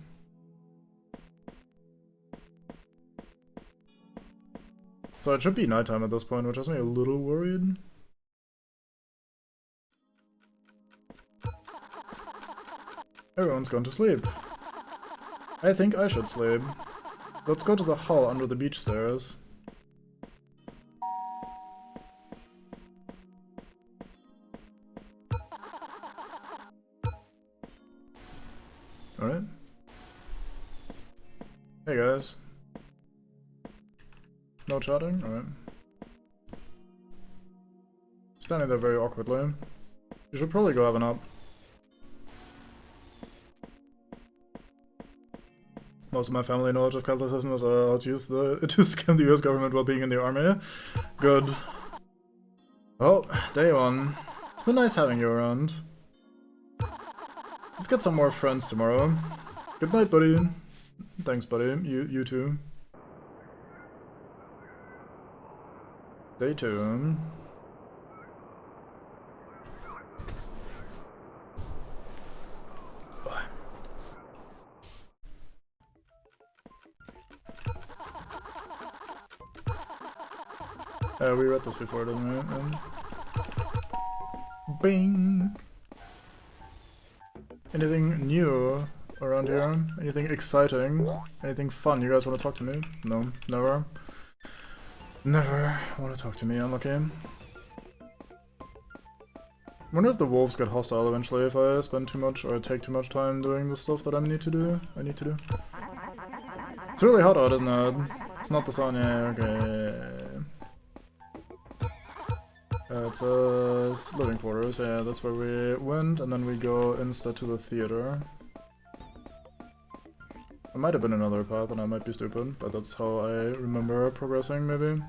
So it should be nighttime at this point, which has me a little worried. Everyone's gone to sleep. I think I should sleep. Let's go to the hull under the beach stairs. Alright. Hey guys. No chatting? Alright. Standing there very awkwardly. You should probably go have a nap. Most of my family knowledge of Catholicism is how to use to scam the US government while being in the army. Good. Well, day one. It's been nice having you around. Let's get some more friends tomorrow. Good night, buddy. Thanks, buddy. You too. Day two. Bye. We read this before, didn't we? Bing! Anything new around here? Anything exciting? Anything fun? You guys want to talk to me? No, never. Never want to talk to me, unlucky. Wonder if the wolves get hostile eventually if I spend too much or take too much time doing the stuff that I need to do. It's really hot out, isn't it? It's not the sun, yeah, okay. It's living quarters, yeah, that's where we went, and then we go instead to the theater. There might have been another path and I might be stupid, but that's how I remember progressing, maybe.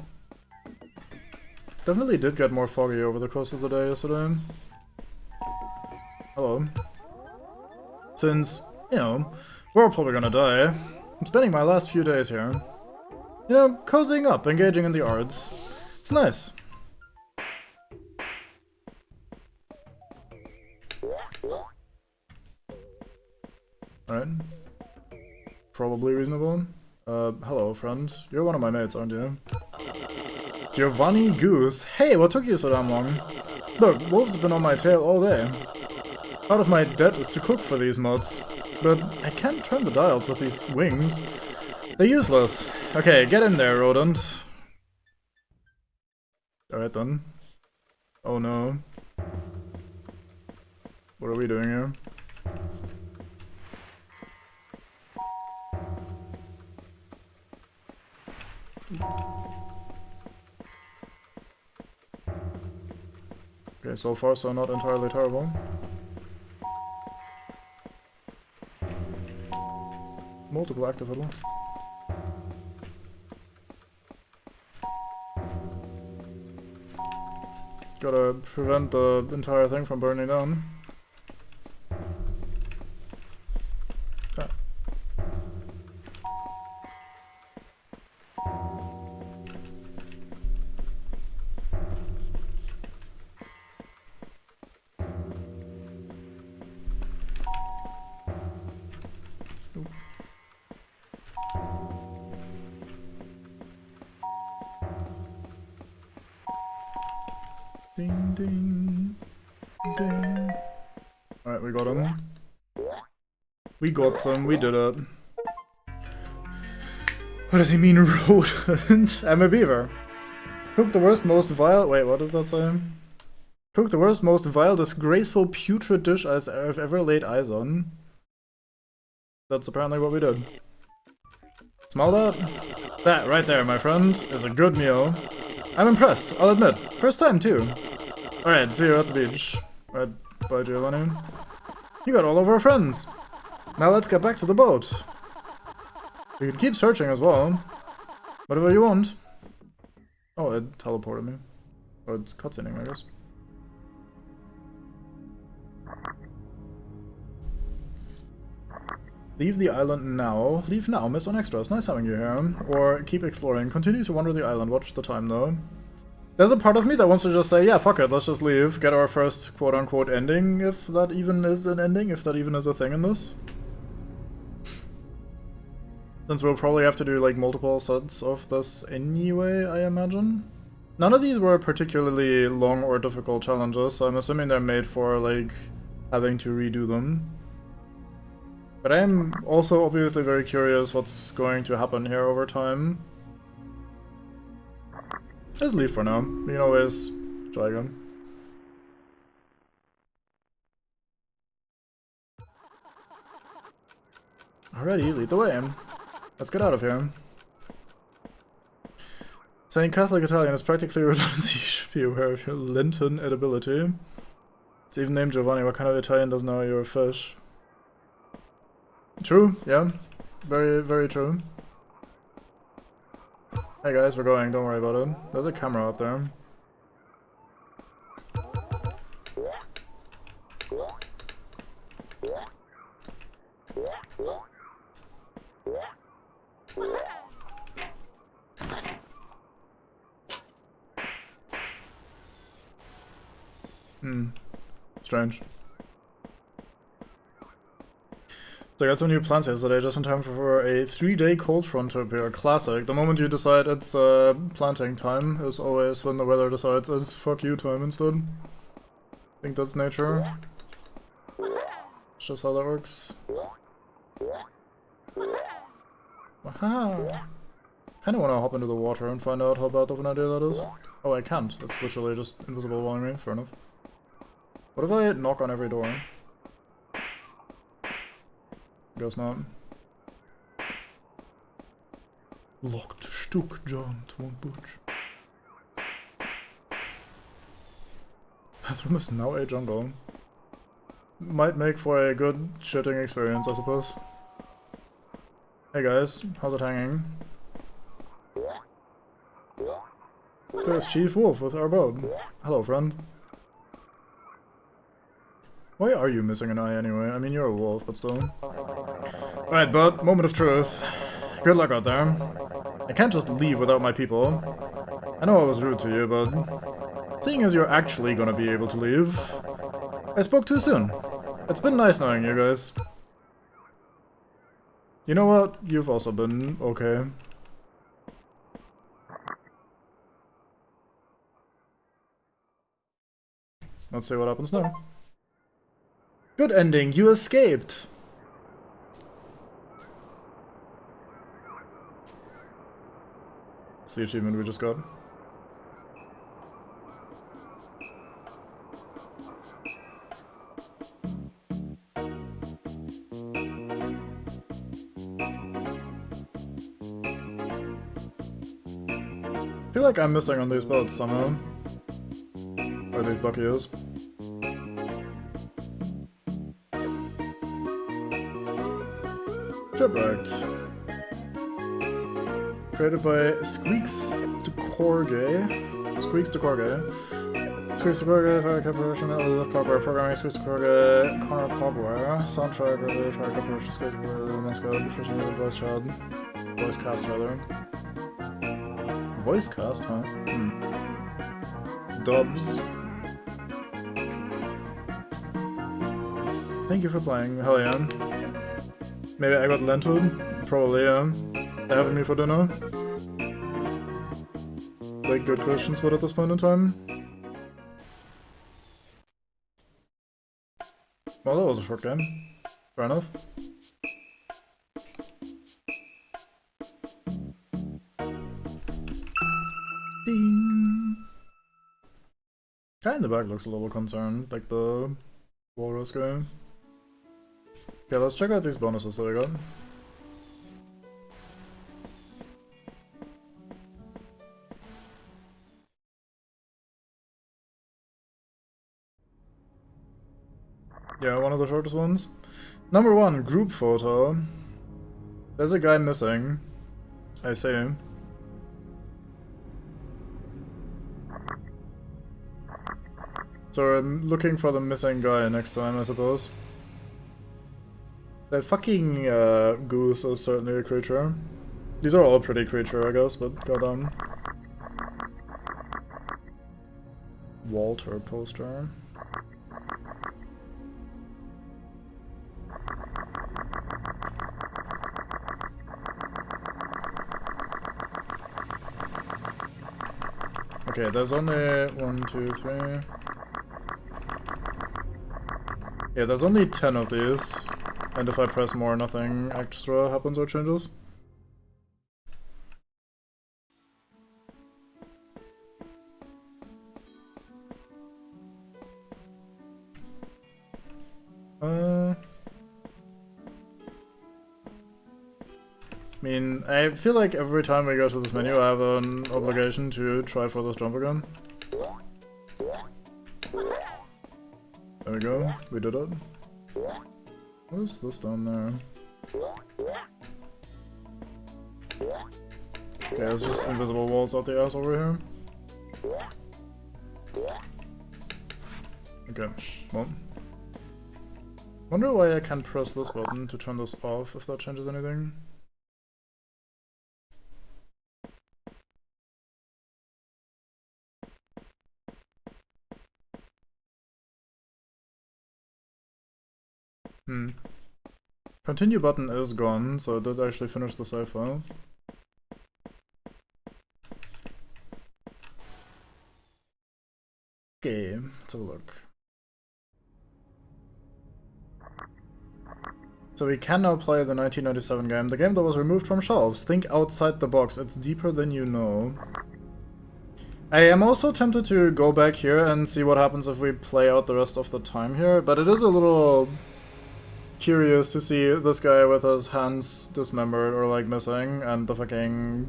Definitely did get more foggy over the course of the day yesterday. Hello. Since, you know, we're all probably gonna die, I'm spending my last few days here. You know, cozying up, engaging in the arts. It's nice. Alright. Probably reasonable. Hello, friend. You're one of my mates, aren't you? Giovanni Goose. Hey, what took you so damn long? Look, Wolf's been on my tail all day. Part of my debt is to cook for these mods. But I can't turn the dials with these wings. They're useless. Okay, get in there, rodent. Alright then. Oh no. What are we doing here? Okay, so far so not entirely terrible. Multiple active hurdles. Gotta prevent the entire thing from burning down. Ah. Ding ding ding. Alright, we got him. We got some, we did it. What does he mean, rodent? I'm a beaver. Cook the worst, most vile. Wait, what did that say? Cook the worst, most vile, disgraceful, putrid dish I've ever laid eyes on. That's apparently what we did. Smell that? That right there, my friend, is a good meal. I'm impressed, I'll admit. First time, too. Alright, see you at the beach. Right, bye, Giovanni. You got all of our friends. Now let's get back to the boat. We could keep searching as well. Whatever you want. Oh, it teleported me. Oh, it's cutscening, I guess. Leave the island now. Leave now, miss on extras. Nice having you here. Or keep exploring. Continue to wander the island. Watch the time, though. There's a part of me that wants to just say, yeah, fuck it, let's just leave. Get our first quote-unquote ending, if that even is an ending, if that even is a thing in this. Since we'll probably have to do, like, multiple sets of this anyway, I imagine. None of these were particularly long or difficult challenges, so I'm assuming they're made for, like, having to redo them. But I am also obviously very curious what's going to happen here over time. Let's leave for now. We can always try again. Alrighty, lead the way. Let's get out of here. Saying Catholic Italian is practically redundancy. You should be aware of your Lenten edibility. It's even named Giovanni. What kind of Italian doesn't know you're a fish? True, yeah. Very, very true. Hey guys, we're going, don't worry about it. There's a camera out there. Strange. So I got some new plans yesterday, just in time for a 3-day cold front to appear. Classic. The moment you decide it's planting time is always when the weather decides it's fuck you time instead. I think that's nature. just how that works. Aha! Kinda wanna hop into the water and find out how bad of an idea that is. Oh, I can't. It's literally just invisible walling me. Fair enough. What if I knock on every door? Guess not. Locked Stuck, Giant won't budge. Bathroom is now a jungle. Might make for a good shitting experience, I suppose. Hey guys, how's it hanging? There's Chief Wolf with our boat. Hello, friend. Why are you missing an eye anyway? I mean, you're a wolf, but still. Right, bud, moment of truth. Good luck out there. I can't just leave without my people. I know I was rude to you, but seeing as you're actually gonna be able to leave, I spoke too soon. It's been nice knowing you guys. You know what? You've also been okay. Let's see what happens now. Good ending, you escaped! It's the achievement we just got. I feel like I'm missing on these boats somehow. Or these buckies. Shipwrecked. Created by Squeaks to Corgay. Squeaks to Corgay. Squeaks to Corgay, Fire Corporation, Cogware Programming, Squeaks to Corgay, Connor Cogware, Soundtrack, Fire Corporation, Squeaks to Corgay, Mascot, Nutrition, Voice Child. Voice cast, rather. Voice cast, huh? Dubs. Thank you for playing. Hell yeah. Maybe I got lentil? Probably, yeah. They're having me for dinner. Like good Christians would at this point in time. Well, that was a short game. Fair enough. Ding! Guy in the back looks a little concerned, like the walrus guy. Okay, let's check out these bonuses that I got. Yeah, one of the shortest ones. Number 1, group photo. There's a guy missing. I see him. So I'm looking for the missing guy next time, I suppose. That fucking goose is certainly a creature. These are all pretty creature, I guess, but goddamn. Walter poster. Okay, there's only 1, 2, 3. Yeah, there's only 10 of these. And if I press more, nothing extra happens or changes. I mean, I feel like every time we go to this menu I have an obligation to try for this jump again. There we go, we did it. What is this down there? Okay, it's just invisible walls out the ass over here. Okay, well. Wonder why I can't press this button to turn this off, if that changes anything. Continue button is gone, so I did actually finish the save file. Okay, let's have a look. So we can now play the 1997 game, the game that was removed from shelves. Think outside the box, it's deeper than you know. I am also tempted to go back here and see what happens if we play out the rest of the time here, but it is a little curious to see this guy with his hands dismembered or like missing, and the fucking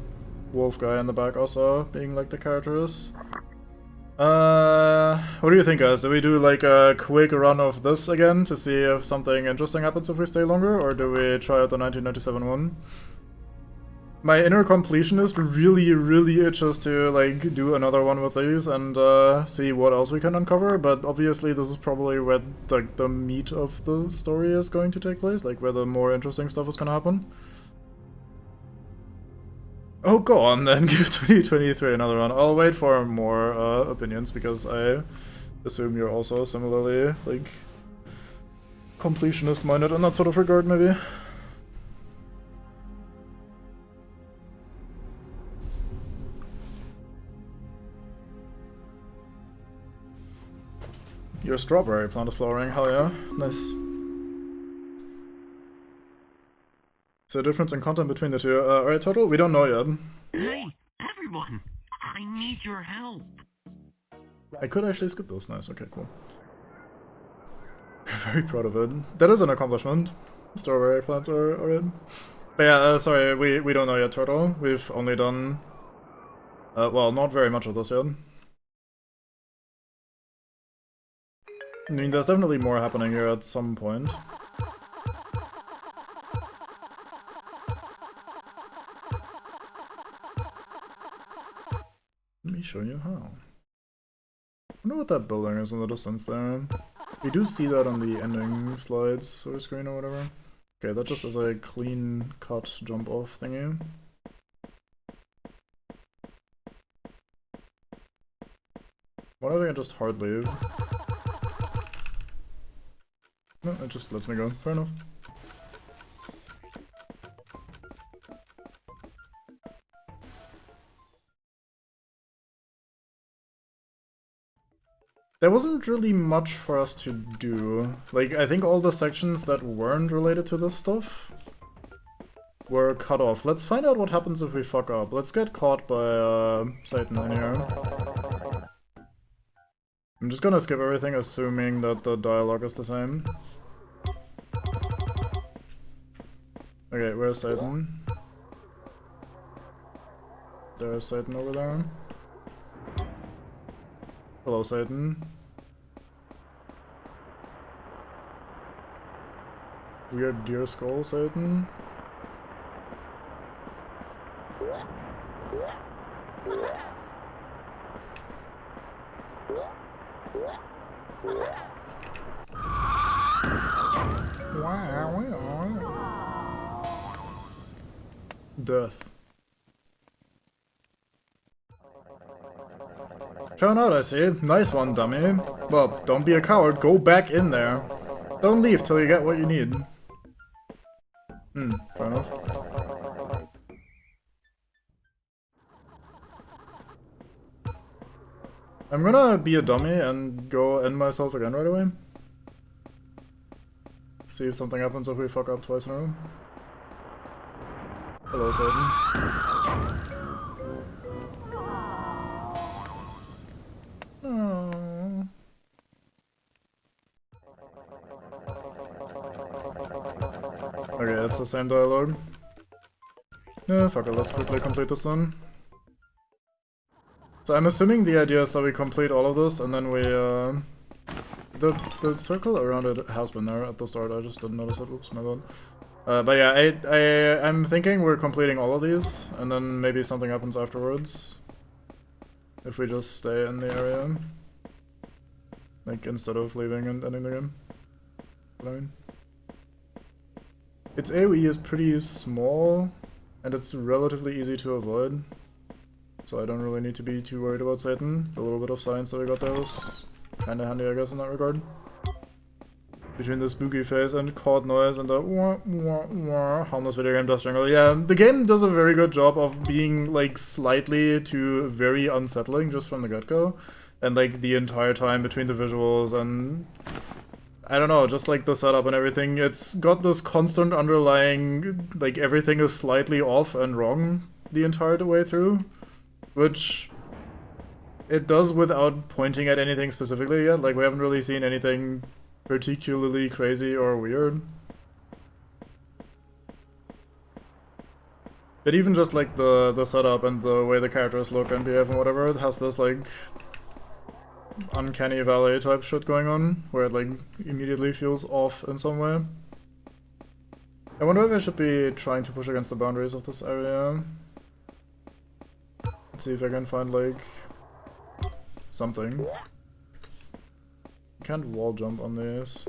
wolf guy in the back also being like the characters. What do you think, guys? Do we do like a quick run of this again to see if something interesting happens if we stay longer, or do we try out the 1997 one? My inner completionist really itches to like do another one with these and see what else we can uncover, but obviously this is probably where like the meat of the story is going to take place, like where the more interesting stuff is gonna happen. Oh, go on then, give 2023 another run. I'll wait for more opinions because I assume you're also similarly like completionist minded in that sort of regard, maybe. Your strawberry plant is flowering, hell yeah. Nice. Is there a difference in content between the two? Alright, total? We don't know yet. Hey, everyone! I need your help! I could actually skip those. Nice, okay, cool. Very proud of it. That is an accomplishment. Strawberry plants are in. But yeah, sorry, we don't know yet, Turtle. We've only done... well, not very much of this yet. I mean, there's definitely more happening here at some point. Let me show you how. I wonder what that building is in the distance there. We do see that on the ending slides or screen or whatever. Okay, that just is a clean cut jump off thingy. Why don't I just hard leave? No, it just lets me go. Fair enough. There wasn't really much for us to do. Like, I think all the sections that weren't related to this stuff were cut off. Let's find out what happens if we fuck up. Let's get caught by Satan in here. I'm just gonna skip everything, assuming that the dialogue is the same. Okay, where's Satan? There's Satan over there. Hello, Satan. Weird deer skull, Satan. Death. Turn out, I see. Nice one, dummy. Well, don't be a coward. Go back in there. Don't leave till you get what you need. Fair enough. I'm gonna be a dummy and go end myself again right away. See if something happens if we fuck up twice in a row. Hello, Satan. Oh. Okay, it's the same dialogue. Yeah, fuck it, let's quickly complete this then. So I'm assuming the idea is that we complete all of this and then we, the circle around it has been there at the start, I just didn't notice it, oops, my bad. But yeah, I'm thinking we're completing all of these, and then maybe something happens afterwards. If we just stay in the area. Like, instead of leaving and ending the game. What I mean. Its AoE is pretty small, and it's relatively easy to avoid. So I don't really need to be too worried about Satan. The little bit of science that we got there was kinda handy, I guess, in that regard. Between the spooky face and chord noise and the wah wah wah harmless video game death jungle. Yeah, the game does a very good job of being like slightly to very unsettling just from the get-go. And like the entire time between the visuals and I don't know, just like the setup and everything, it's got this constant underlying, like everything is slightly off and wrong the entire way through, which it does without pointing at anything specifically yet. Like, we haven't really seen anything particularly crazy or weird. But even just like the setup and the way the characters look and behave and whatever, it has this like uncanny valley type shit going on, where it like immediately feels off in some way. I wonder if I should be trying to push against the boundaries of this area. Let's see if I can find like something. I can't wall jump on this.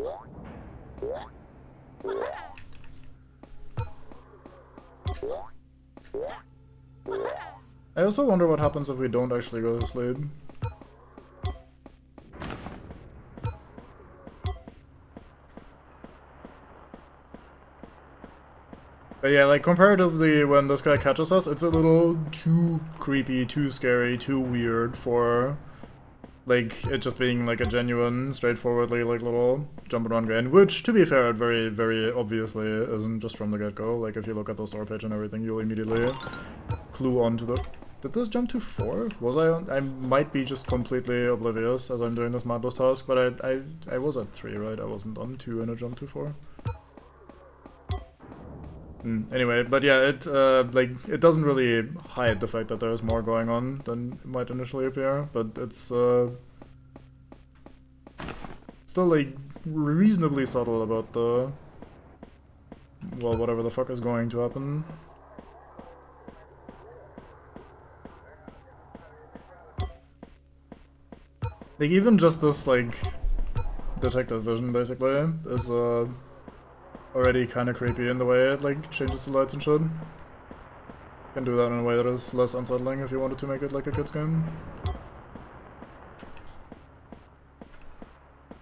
I also wonder what happens if we don't actually go to sleep. But yeah, like, comparatively, when this guy catches us, it's a little too creepy, too scary, too weird for, like, it just being, like, a genuine, straightforwardly, like, little jump and run game. Which, to be fair, it very, very obviously isn't just from the get-go. Like, if you look at the store page and everything, you'll immediately clue on to the... Did this jump to 4? Was I on... I might be just completely oblivious as I'm doing this madness task, but I was at 3, right? I wasn't on 2 and a jump to 4. Anyway, but yeah, it like it doesn't really hide the fact that there's more going on than it might initially appear, but it's still like reasonably subtle about the, well, whatever the fuck is going to happen. Like, even just this like detective vision basically is already kind of creepy in the way it like changes the lights and shit. You can do that in a way that is less unsettling if you wanted to make it like a kid's game.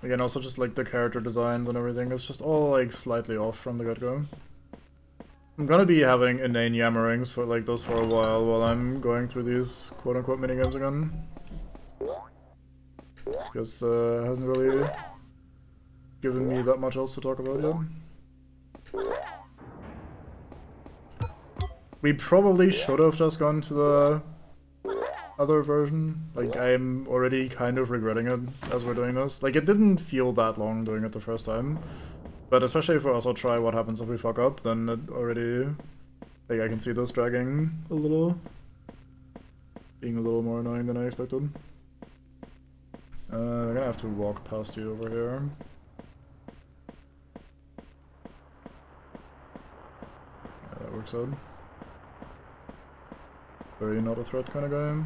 Again, also just like the character designs and everything is just all like slightly off from the get-go. I'm gonna be having inane yammerings for like those for a while I'm going through these quote-unquote minigames again. Because it hasn't really given me that much else to talk about yet. We probably should have just gone to the other version. Like, I'm already kind of regretting it as we're doing this. Like, it didn't feel that long doing it the first time. But especially if we also try what happens if we fuck up, then it already... Like, I can see this dragging a little. Being a little more annoying than I expected. I'm gonna have to walk past you over here. Yeah, that works out. Very not a threat kind of guy.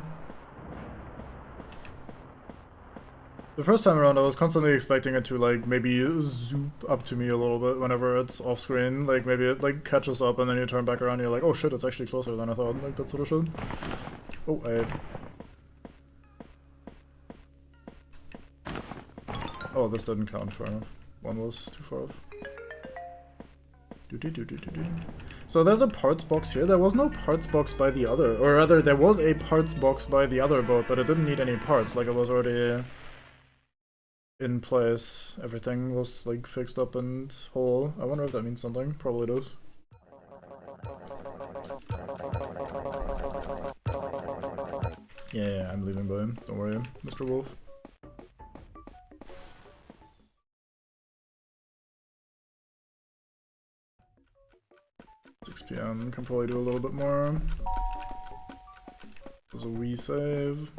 The first time around I was constantly expecting it to like maybe zoop up to me a little bit whenever it's off screen. Like maybe it like catches up and then you turn back around and you're like, oh shit, it's actually closer than I thought. Like that sort of shit. Oh, oh, this didn't count, fair enough. One was too far off. So there's a parts box here. There was no parts box by the other, or rather there was a parts box by the other boat, but it didn't need any parts, like it was already in place. Everything was like fixed up and whole. I wonder if that means something. Probably does. Yeah, I'm leaving by him. Don't worry, Mr. Wolf. 6 PM, can probably do a little bit more. There's a wee save.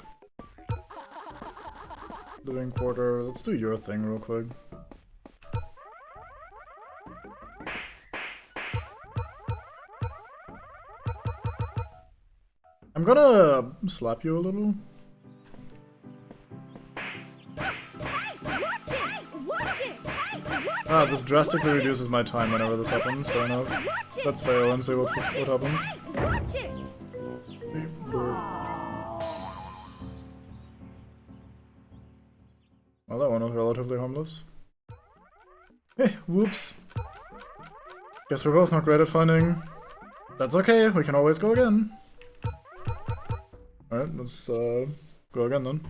Living quarter, let's do your thing real quick. I'm gonna slap you a little. Ah, this drastically reduces my time whenever this happens, fair enough. Let's fail and see what happens. Well, that one was relatively harmless. Hey, whoops. Guess we're both not great at finding. That's okay, we can always go again. Alright, let's go again then.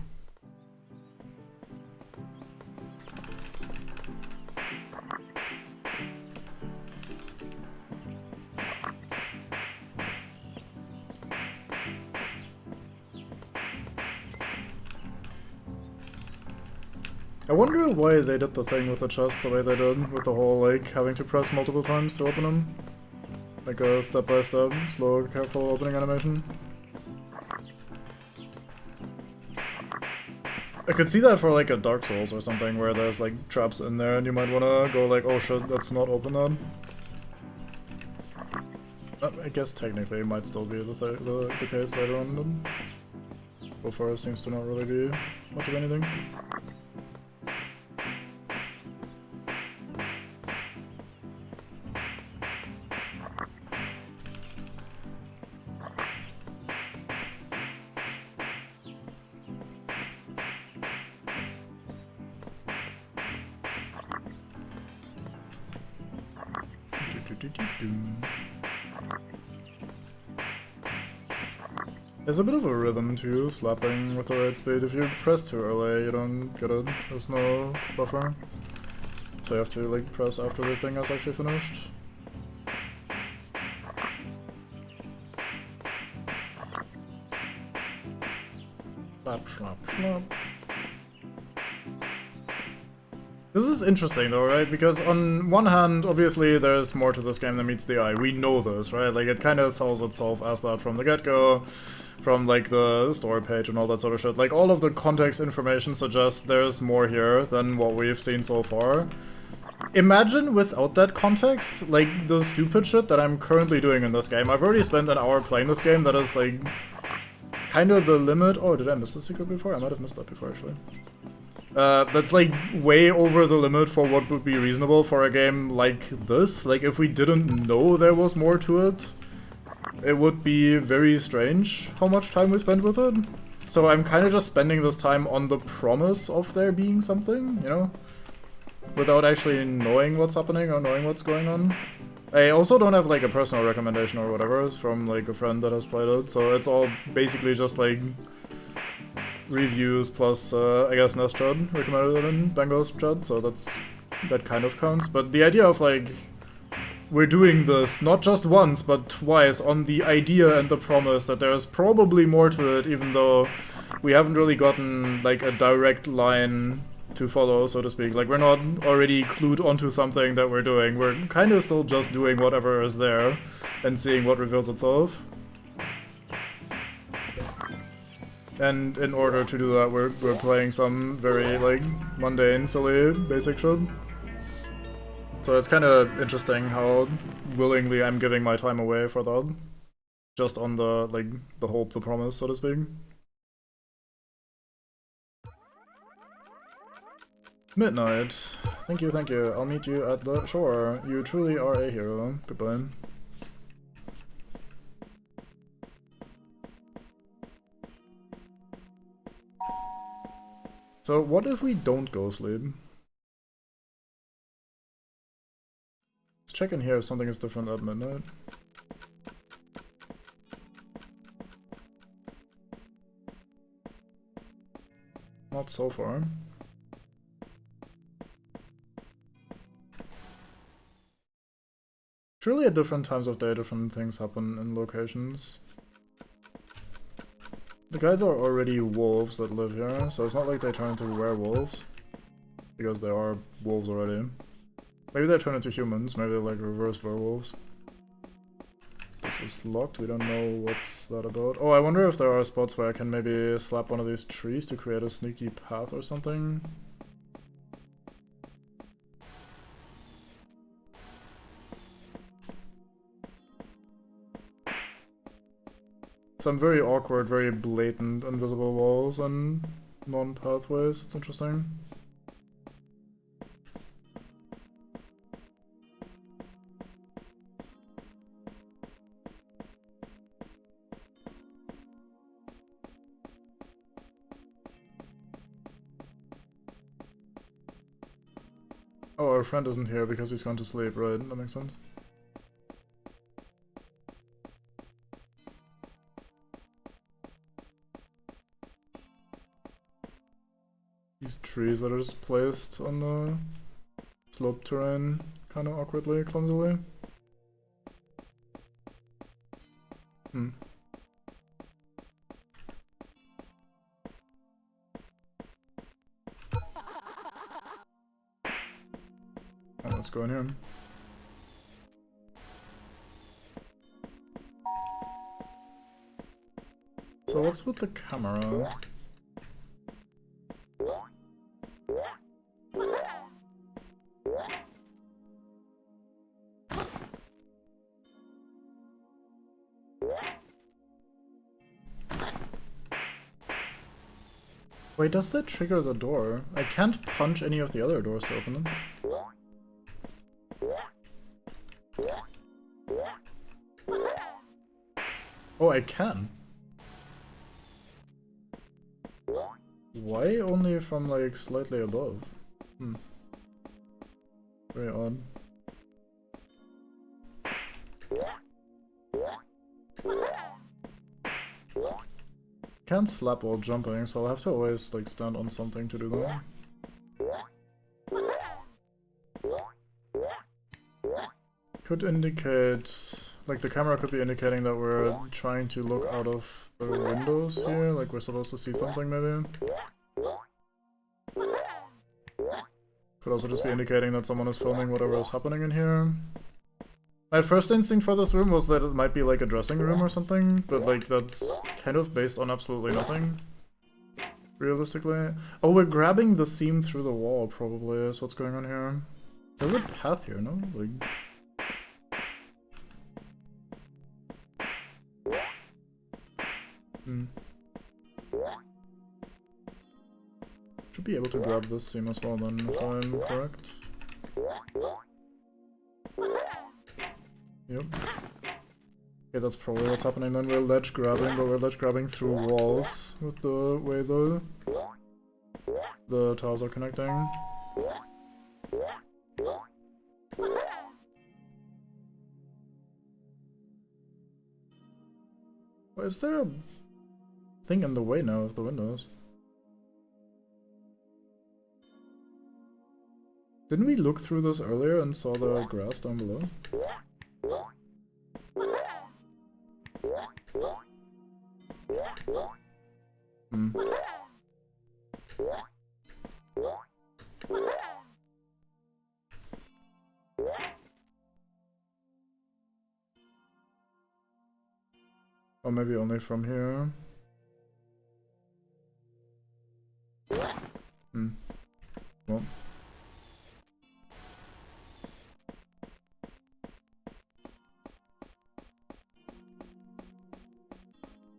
I wonder why they did the thing with the chest the way they did, with the whole, like, having to press multiple times to open them. Like a step-by-step, slow, careful opening animation. I could see that for, like, a Dark Souls or something, where there's, like, traps in there and you might wanna go like, oh shit, that's not open then. I guess technically it might still be the case later on, but so far it seems to not really be much of anything. There's a bit of a rhythm too, slapping with the right speed. If you press too early, you don't get it. There's no buffer. So you have to like press after the thing is actually finished. Slap, slap, slap. This is interesting though, right? Because on one hand, obviously there's more to this game than meets the eye. We know this, right? Like it kind of sells itself as that from the get-go, from like the story page and all that sort of shit. Like all of the context information suggests there's more here than what we've seen so far. Imagine without that context, like the stupid shit that I'm currently doing in this game. I've already spent an hour playing this game that is like kind of the limit. Oh, did I miss the secret before? I might have missed that before actually. That's like way over the limit for what would be reasonable for a game like this. Like if we didn't know there was more to it, it would be very strange how much time we spent with it. So I'm kind of just spending this time on the promise of there being something, you know? Without actually knowing what's happening or knowing what's going on. I also don't have like a personal recommendation or whatever. It's from like a friend that has played it, so it's all basically just like reviews plus I guess Nest Chud recommended it in Bango's Chud, so that kind of counts. But the idea of like we're doing this not just once but twice on the idea and the promise that there's probably more to it, even though we haven't really gotten like a direct line to follow, so to speak. Like we're not already clued onto something that we're doing. We're kind of still just doing whatever is there and seeing what reveals itself. And in order to do that, we're playing some very, like, mundane, silly, basic shit. So it's kind of interesting how willingly I'm giving my time away for that. Just on the, like, the hope, the promise, so to speak. Midnight. Thank you, thank you. I'll meet you at the shore. You truly are a hero. Goodbye. So what if we don't go sleep? Let's check in here if something is different at midnight. Not so far. Surely at different times of day different things happen in locations. The guys are already wolves that live here, so it's not like they turn into werewolves. Because they are wolves already. Maybe they turn into humans, maybe they're like reverse werewolves. This is locked, we don't know what's that about. Oh, I wonder if there are spots where I can maybe slap one of these trees to create a sneaky path or something. Some very awkward, very blatant invisible walls and non-pathways. It's interesting. Oh, our friend isn't here because he's gone to sleep, right? That makes sense. These trees that are just placed on the slope terrain kind of awkwardly, clumsily. Hmm. go in here. So what's with the camera? Wait, does that trigger the door? I can't punch any of the other doors to open them. Oh, I can. Why only from like slightly above? Very odd. Can't slap while jumping, so I'll have to always like stand on something to do that. Could indicate, like the camera could be indicating that we're trying to look out of the windows here, like we're supposed to see something maybe. Could also just be indicating that someone is filming whatever is happening in here. My first instinct for this room was that it might be like a dressing room or something, but like that's kind of based on absolutely nothing. Realistically. Oh, we're grabbing the seam through the wall probably is what's going on here. There's a path here, no? Like... Should be able to grab this seam as well then, if I'm correct. Yep. Okay, that's probably what's happening then. We're ledge grabbing, but we're ledge grabbing through walls with the way the tiles are connecting. Why is there a thing in the way now of the windows? Didn't we look through this earlier and saw the grass down below? Or maybe only from here. Well.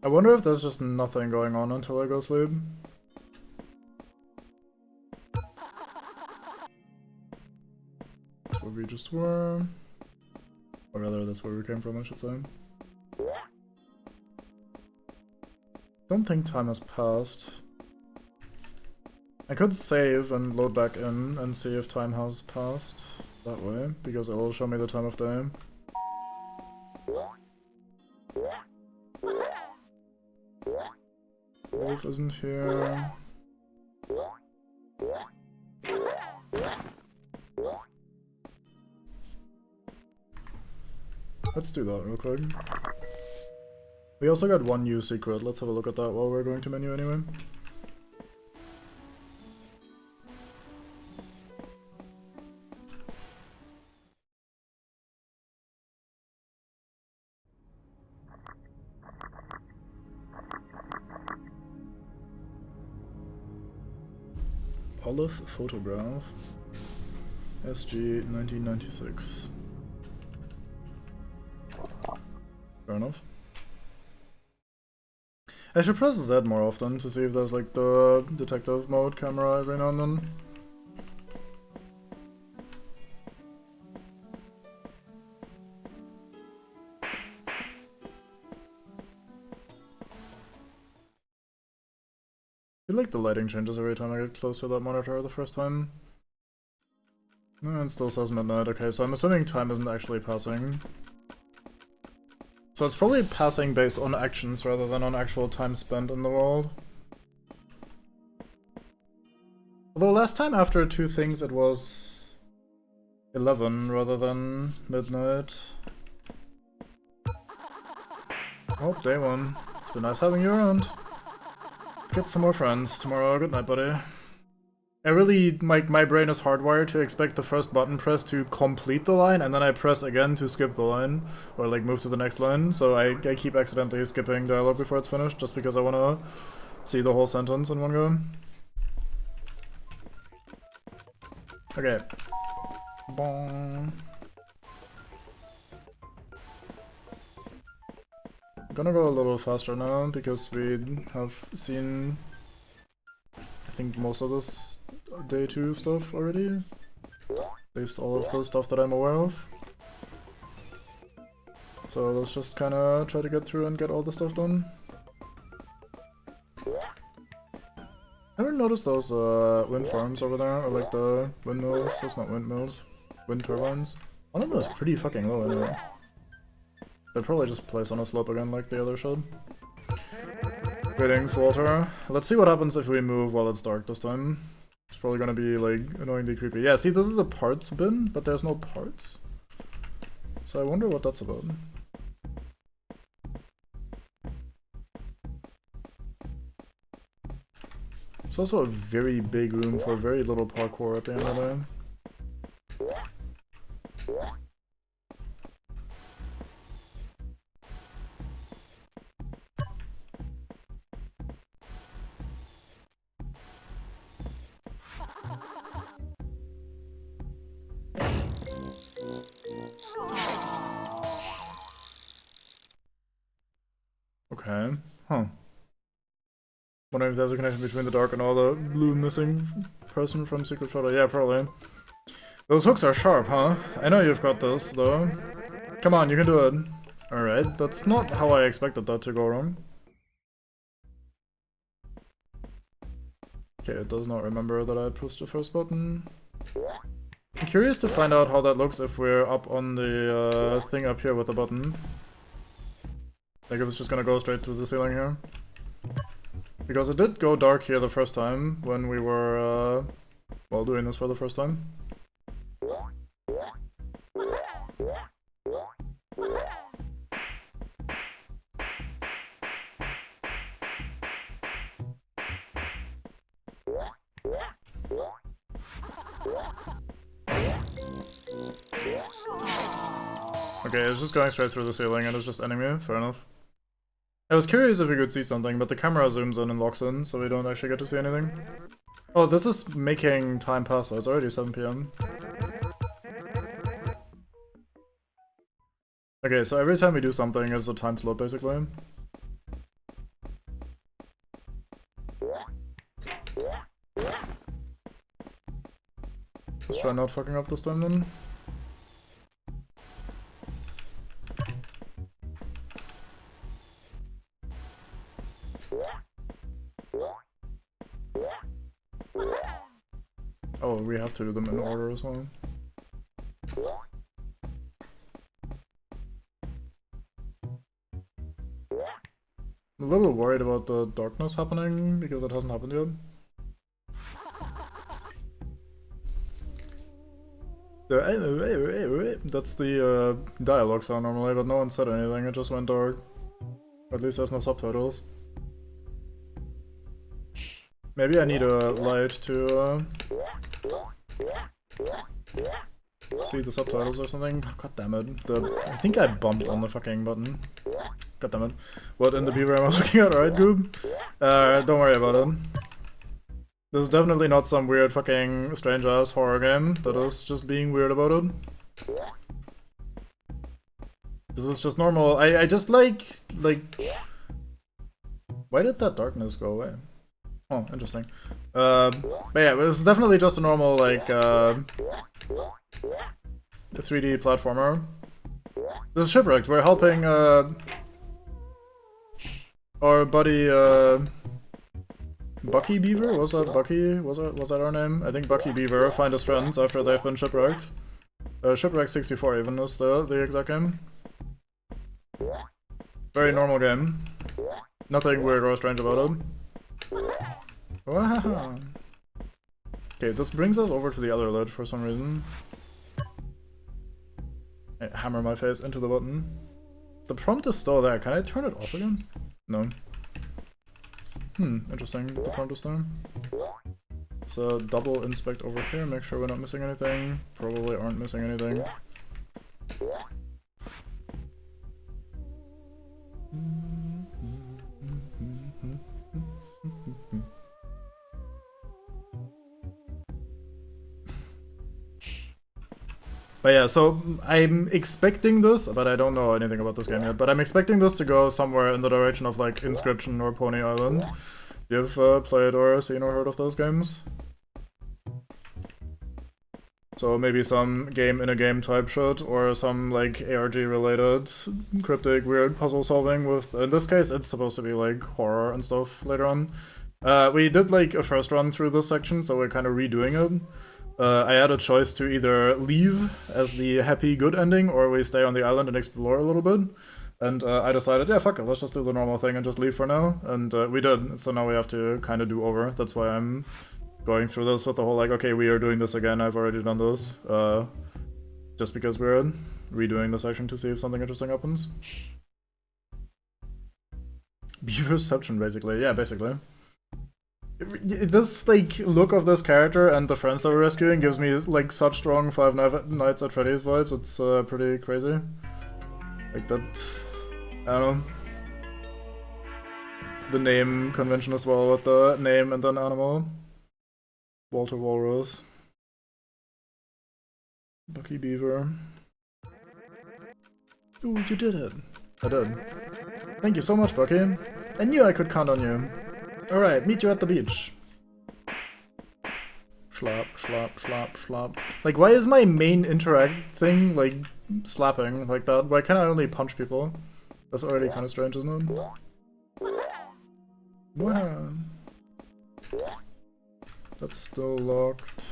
I wonder if there's just nothing going on until I go sleep. That's where we just were. Or rather, that's where we came from, I should say. Don't think time has passed. I could save and load back in and see if time has passed that way, because it will show me the time of day. Wolf isn't here. Let's do that real quick. We also got one new secret. Let's have a look at that while we're going to menu anyway. Olive photograph. SG 1996. Fair enough. I should press Z more often to see if there's like the detective mode camera every now and then. I feel like the lighting changes every time I get close to that monitor the first time. No, it still says midnight. Okay, so I'm assuming time isn't actually passing. So it's probably passing based on actions rather than on actual time spent in the world. Although last time after two things it was 11 rather than midnight. Oh, day one. It's been nice having you around. Let's get some more friends tomorrow. Good night, buddy. I really, my brain is hardwired to expect the first button press to complete the line, and then I press again to skip the line, or like move to the next line, so I keep accidentally skipping dialogue before it's finished, just because I want to see the whole sentence in one go. Okay. Bong. I'm gonna go a little faster now, because we have seen, I think, most of this day 2 stuff already. At least all of the stuff that I'm aware of. So let's just kinda try to get through and get all the stuff done. Ever noticed those wind farms over there? Or like the windmills? That's not windmills. Wind turbines? One of them is pretty fucking low anyway. They'd probably just place on a slope again like the other should. Greetings, Walter. Let's see what happens if we move while it's dark this time. It's probably gonna be like annoyingly creepy. Yeah, see, this is a parts bin, but there's no parts. So I wonder what that's about. It's also a very big room for very little parkour at the end of the day. Okay. Huh. Wondering if there's a connection between the dark and all the blue missing person from Secret Photo. Yeah, probably. Those hooks are sharp, huh? I know you've got this, though. Come on, you can do it. Alright, that's not how I expected that to go wrong. Okay, it does not remember that I pushed the first button. I'm curious to find out how that looks if we're up on the thing up here with the button. Like if it's just gonna go straight to the ceiling here. Because it did go dark here the first time when we were, well, doing this for the first time. Okay, it's just going straight through the ceiling and it's just ending me. Fair enough. I was curious if we could see something, but the camera zooms in and locks in, so we don't actually get to see anything. Oh, this is making time pass, so it's already 7 PM. Okay, so every time we do something, it's a time slot, basically. Let's try not fucking up this time, then. Oh, we have to do them in order as well. I'm a little worried about the darkness happening, because it hasn't happened yet. That's the dialogue sound normally, but no one said anything, it just went dark. At least there's no subtitles. Maybe I need a light to see the subtitles or something. God damn it. I think I bumped on the fucking button. God damn it. What in the beaver am I looking at? Alright, Goob? Don't worry about it. This is definitely not some weird fucking strange ass horror game that is just being weird about it. This is just normal. I just like... Why did that darkness go away? Oh, interesting. But yeah, it's definitely just a normal, like, 3D platformer. This is Shipwrecked. We're helping, our buddy, Bucky Beaver? Was that Bucky? Was that our name? I think Bucky Beaver find his friends after they've been shipwrecked. Shipwrecked 64 even is the exact game. Very normal game. Nothing weird or strange about it. Wow. Okay, this brings us over to the other lid for some reason. I hammer my face into the button. The prompt is still there. Can I turn it off again? No. Interesting. The prompt is there. Let's double inspect over here, make sure we're not missing anything. Probably aren't missing anything. But yeah, so I'm expecting this, but I don't know anything about this game yet, but I'm expecting this to go somewhere in the direction of like Inscription or Pony Island. You've played or seen or heard of those games? So maybe some game in a game type shit, or some like ARG related cryptic weird puzzle solving with, in this case it's supposed to be like horror and stuff later on. We did like a first run through this section, so we're kind of redoing it. I had a choice to either leave as the happy good ending, or we stay on the island and explore a little bit. And I decided, yeah, fuck it, let's just do the normal thing and just leave for now. And we did, so now we have to kind of do over. That's why I'm going through this with the whole like, okay, we are doing this again, I've already done this. Just because we're redoing the section to see if something interesting happens. Beaverception, basically. Yeah, basically. This like look of this character and the friends that we're rescuing gives me like such strong Five Nights at Freddy's vibes. It's pretty crazy. Like that, I don't know. The name convention as well with the name and then animal. Walter Walrus. Bucky Beaver. Ooh, you did it. I did. Thank you so much, Bucky. I knew I could count on you. Alright, meet you at the beach. Schlap, schlap, schlap, schlap. Like, why is my main interact thing, like, slapping like that? Why can't I only punch people? That's already kind of strange, isn't it? Wow. That's still locked.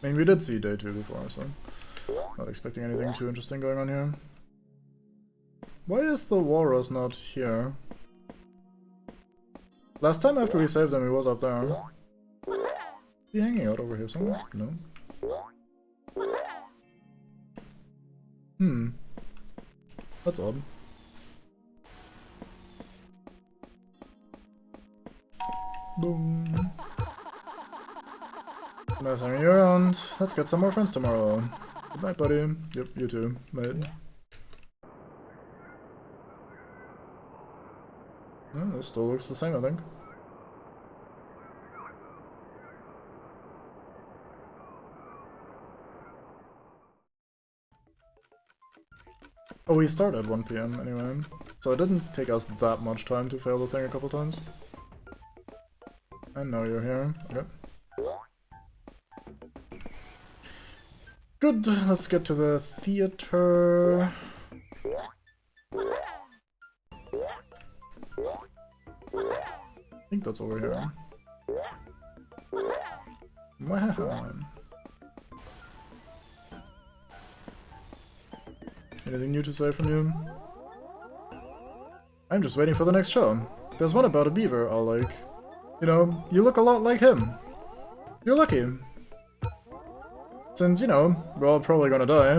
I mean, we did see day 2 before, so not expecting anything too interesting going on here. Why is the walrus not here? Last time after we saved him, he was up there. Is he hanging out over here somewhere? No. That's odd. Boom. Nice having you around. Let's get some more friends tomorrow. Good night, buddy. Yep, you too, mate. Oh, this still looks the same, I think. Oh, we started at 1 PM anyway, so it didn't take us that much time to fail the thing a couple times. I know you're here. Okay. Good, let's get to the theater. I think that's over here. Wow. Anything new to say from you? I'm just waiting for the next show. There's one about a beaver I'll like. You know, you look a lot like him. You're lucky. Since, you know, we're all probably gonna die,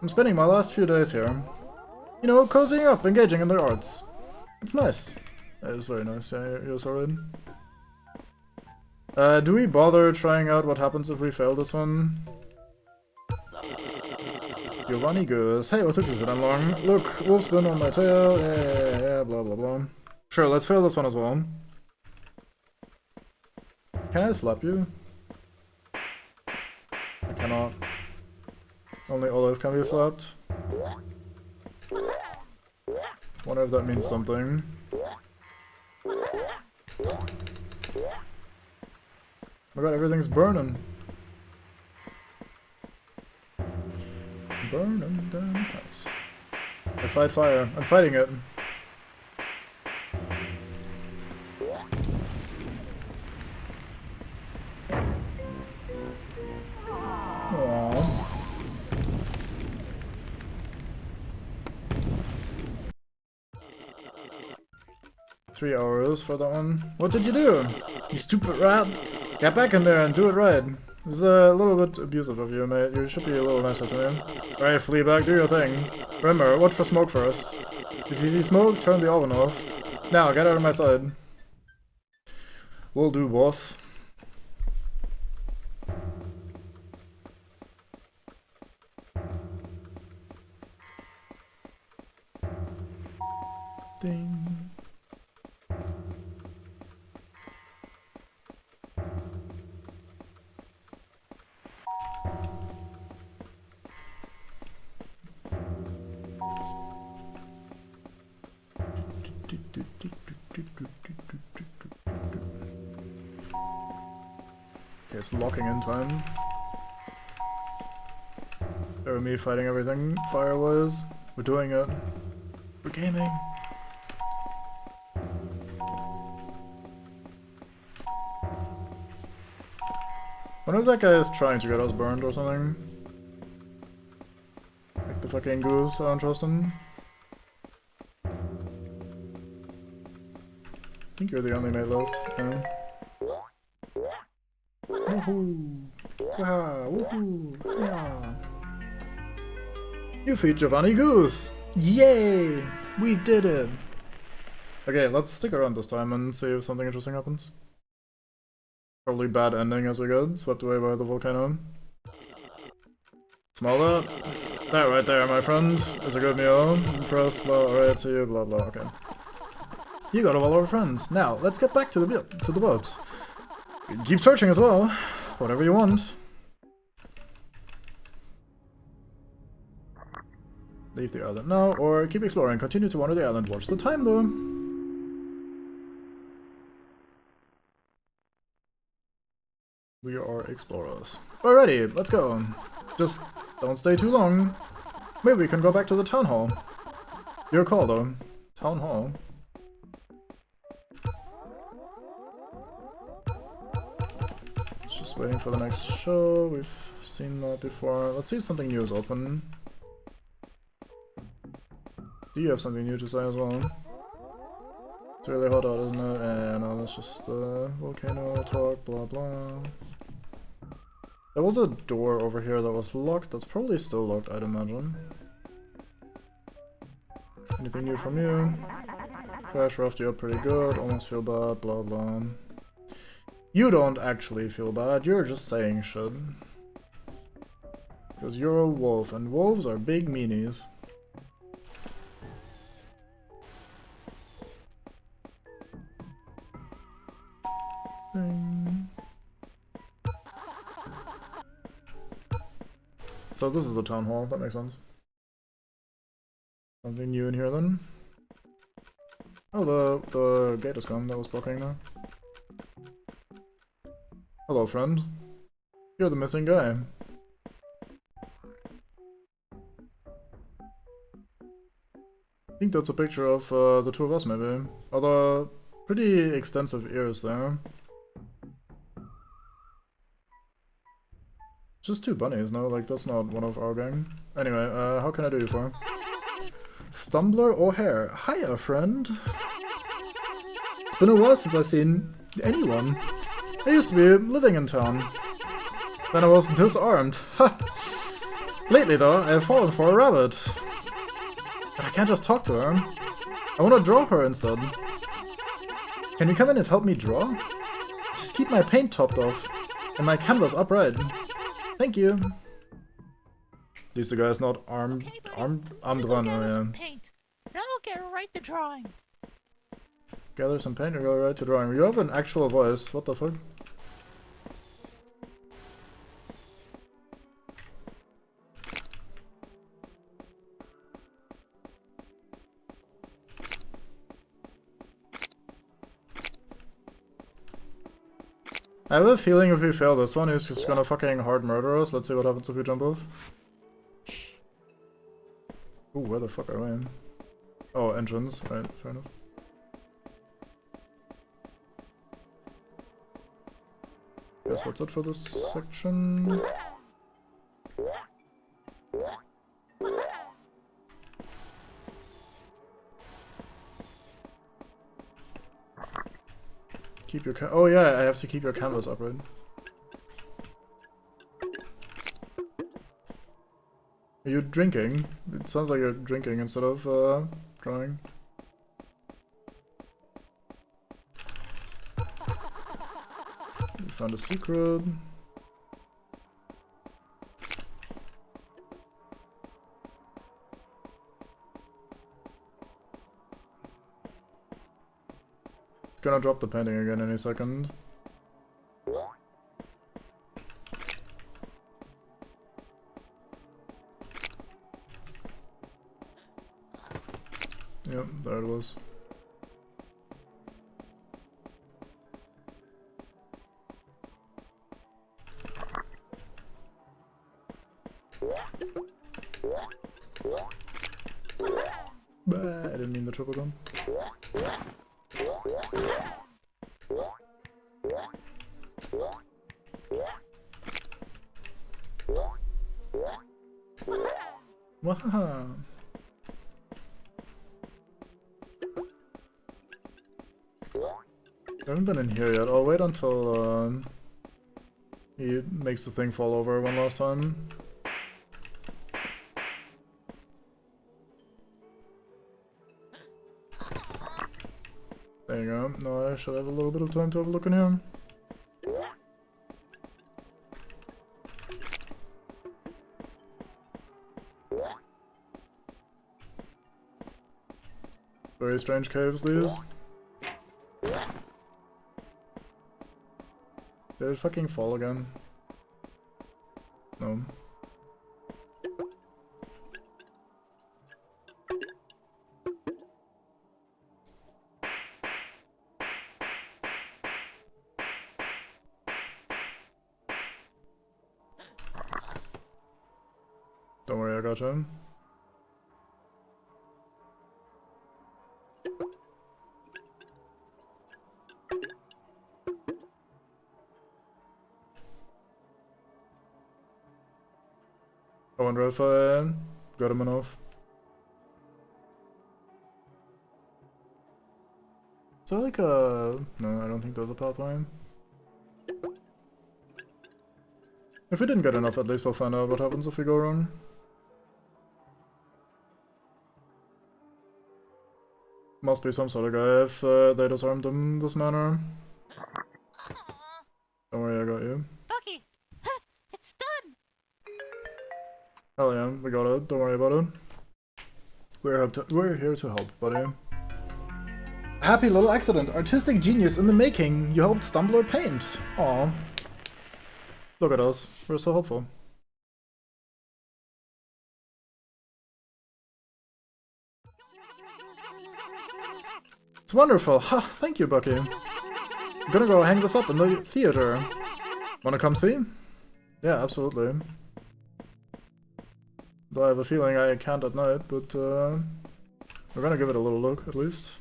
I'm spending my last few days here. You know, cozying up, engaging in the arts. It's nice. It's very nice, yeah, you're sorry. Do we bother trying out what happens if we fail this one? Giovanni goes, hey, what took you so damn long? Look, wolf's been on my tail, yeah, blah blah blah. Sure, let's fail this one as well. Can I slap you? I cannot. Only Olive can be slapped. Wonder if that means something. Oh my god, everything's burning. Burning down the house. I fight fire. I'm fighting it. Aww. Three hours for that one. What did you do? You stupid rat! Get back in there and do it right. This is a little bit abusive of you, mate. You should be a little nicer to me. Alright, Fleabag, do your thing. Remember, watch for smoke first. If you see smoke, turn the oven off. Now, get out of my side. Will do, boss. Ding. Okay, it's locking in time. There with me fighting everything fire-wise. We're doing it. We're gaming. Wonder if that guy is trying to get us burned or something. Like the fucking goose, I don't trust him. I think you're the only mate left. Yeah. Woohoo! Waha! Woohoo! Yeah! You feed Giovanni Goose! Yay! We did it! Okay, let's stick around this time and see if something interesting happens. Probably bad ending as we get swept away by the volcano. Smell that? That right there, my friend, is a good meal. Impressed, blah, alright, see you, blah blah, okay. You got all our friends. Now, let's get back to the boat. Keep searching as well. Whatever you want. Leave the island now, or keep exploring. Continue to wander the island. Watch the time, though. We are explorers. Alrighty, let's go. Just don't stay too long. Maybe we can go back to the town hall. Your call, though. Town hall. Just waiting for the next show. We've seen that before. Let's see if something new is open. Do you have something new to say as well? It's really hot out, isn't it? No, that's just volcano talk, blah blah. There was a door over here that was locked. That's probably still locked, I'd imagine. Anything new from you? Crash roughed you up pretty good. Almost feel bad, blah blah. You don't actually feel bad, you're just saying shit. Because you're a wolf, and wolves are big meanies. So this is the town hall, that makes sense. Something new in here then? Oh, the gate is gone, that was blocking now. Hello, friend. You're the missing guy. I think that's a picture of the two of us, maybe. Although, pretty extensive ears there. Just two bunnies, no? Like, that's not one of our gang. Anyway, how can I do you for? Stumbler O'Hare. Hiya, friend. It's been a while since I've seen anyone. I used to be living in town. Then I was disarmed. Lately, though, I've fallen for a rabbit. But I can't just talk to her. I want to draw her instead. Can you come in and help me draw? Just keep my paint topped off and my canvas upright. Thank you. At least the guy's not armed. Okay, buddy. Armed run, oh yeah. Paint. Now I'll get right to drawing. Gather some paint and go right to drawing. You have an actual voice. What the fuck? I have a feeling if we fail this one, he's just gonna fucking hard murder us. Let's see what happens if we jump off. Ooh, where the fuck are we? Oh, entrance. Right, fair enough. Guess that's it for this section. Keep your oh yeah, I have to keep your canvas upright. Are you drinking? It sounds like you're drinking instead of drawing. You found a secret. gonna drop the painting again any second. Yep, there it was. Bah, I didn't mean the triple gun. Wow. I haven't been in here yet. I'll wait until he makes the thing fall over one last time. There you go. No, I should have a little bit of time to have a look in here. Very strange caves, these. Did it fucking fall again? No. Don't worry, I got you. I wonder if I got him enough. Is that like a... No, I don't think there's a pathway. If we didn't get enough, at least we'll find out what happens if we go wrong. Must be some sort of guy if they disarmed him this manner. Don't worry, I got you. Bucky, it's done. Hell yeah, we got it. Don't worry about it. We're here to help, buddy. A happy little accident. Artistic genius in the making. You helped Stumbler paint. Aw. Look at us. We're so helpful. It's wonderful. Ha! Thank you, Bucky. I'm gonna go hang this up in the theater. Wanna come see? Yeah, absolutely. Though I have a feeling I can't at night, but we're gonna give it a little look, at least.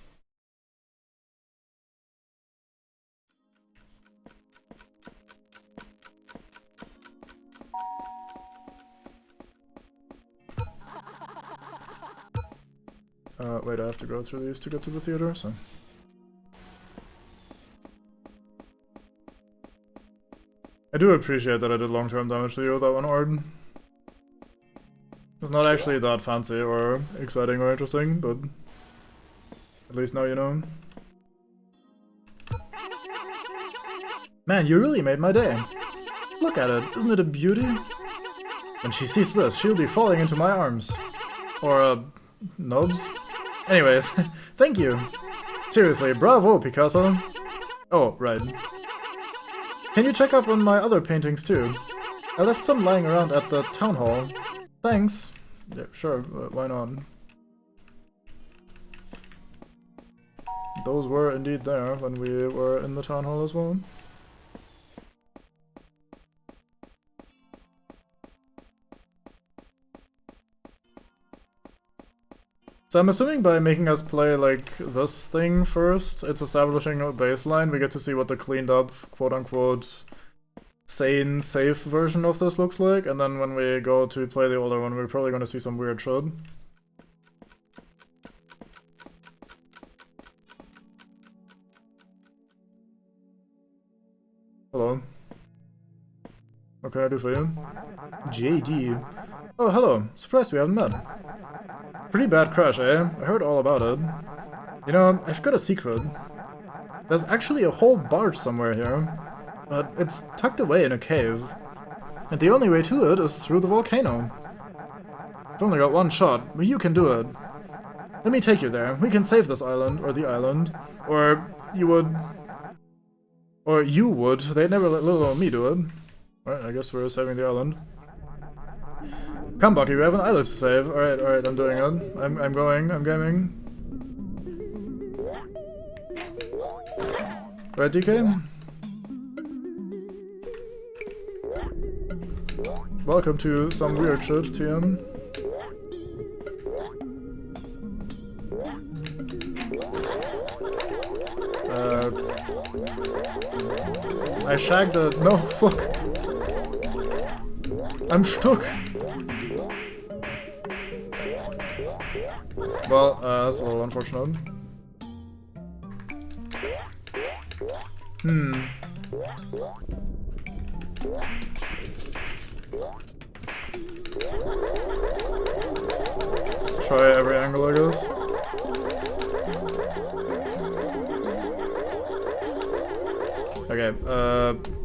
Wait, I have to go through these to get to the theater, so... I do appreciate that I did long-term damage to you with that one, Ord. It's not actually that fancy or exciting or interesting, but... At least now you know. Man, you really made my day! Look at it, isn't it a beauty? When she sees this, she'll be falling into my arms. Or, nubs? Anyways, thank you! Seriously, bravo, Picasso! Oh, right. Can you check up on my other paintings too? I left some lying around at the town hall. Thanks. Yeah, sure, why not? Those were indeed there when we were in the town hall as well. So I'm assuming by making us play, like, this thing first, it's establishing a baseline, we get to see what the cleaned up, quote-unquote, sane, safe version of this looks like, and then when we go to play the older one, we're probably gonna see some weird shit. Hello. What can I do for you? JD. Oh, hello. Surprised we haven't met. Pretty bad crash, eh? I heard all about it. You know, I've got a secret. There's actually a whole barge somewhere here, but it's tucked away in a cave. And the only way to it is through the volcano. I've only got one shot, but you can do it. Let me take you there. We can save this island, or the island, or you would. Or you would. They'd never let me do it. Alright, I guess we're saving the island. Come, Bucky, we have an island to save. Alright, I'm doing it. I'm going, I'm gaming. Right, DK? Welcome to some weird shit, TM. I shagged the. No, fuck. I'm stuck. Well, that's a little unfortunate. Let's try every angle, I guess. Okay,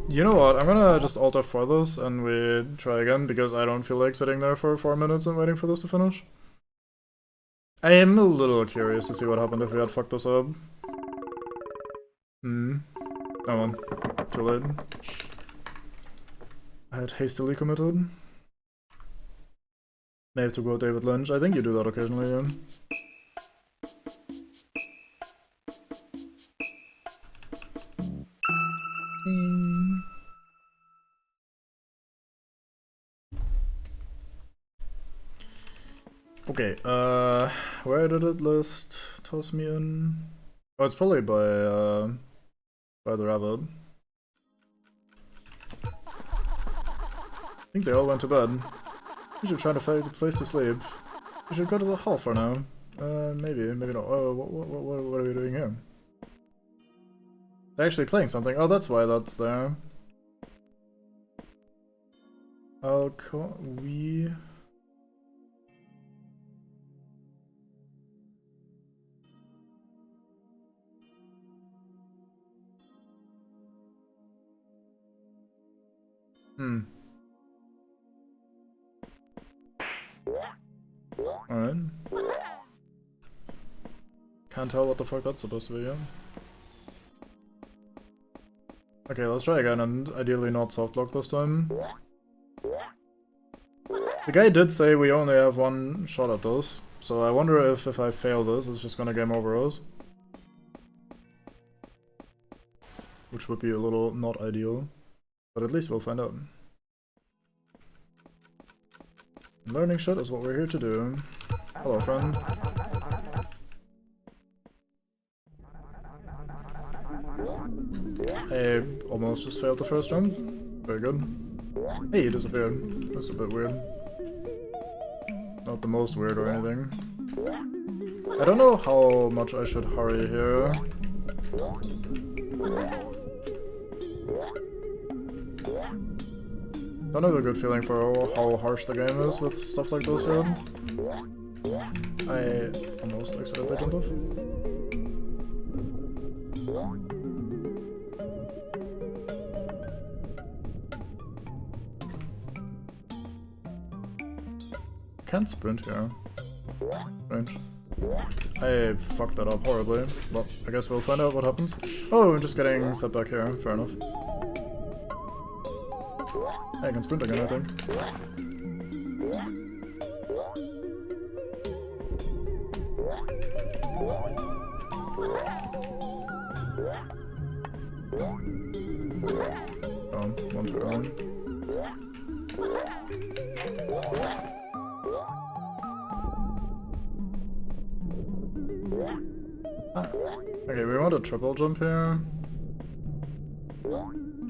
you know what? I'm gonna just alt F4 this and we try again because I don't feel like sitting there for 4 minutes and waiting for this to finish. I am a little curious to see what happened if we had fucked this up. Oh well, too late. I had hastily committed. May have to quote David Lynch. I think you do that occasionally, yeah. Okay, where did it list toss me in? Oh, it's probably by the rabbit. I think they all went to bed. We should try to find a place to sleep. We should go to the hall for now. Maybe not. Oh, what are we doing here? They're actually playing something. Oh, that's why that's there. We... Alright. Can't tell what the fuck that's supposed to be, yeah. Okay, let's try again and ideally not softlock this time. The guy did say we only have one shot at this, so I wonder if I fail this, it's just gonna game over us. Which would be a little not ideal, but at least we'll find out. Learning shit is what we're here to do. Hello, friend. I almost just failed the first jump. Very good. Hey, he disappeared. That's a bit weird. Not the most weird or anything. I don't know how much I should hurry here. Don't have a good feeling for how harsh the game is with stuff like this yet. I almost accidentally jumped off. Can't sprint here. Strange. I fucked that up horribly. Well, I guess we'll find out what happens. Oh, I'm just getting set back here. Fair enough. I can sprint again, I think. One to earn. Okay, we want a triple jump here.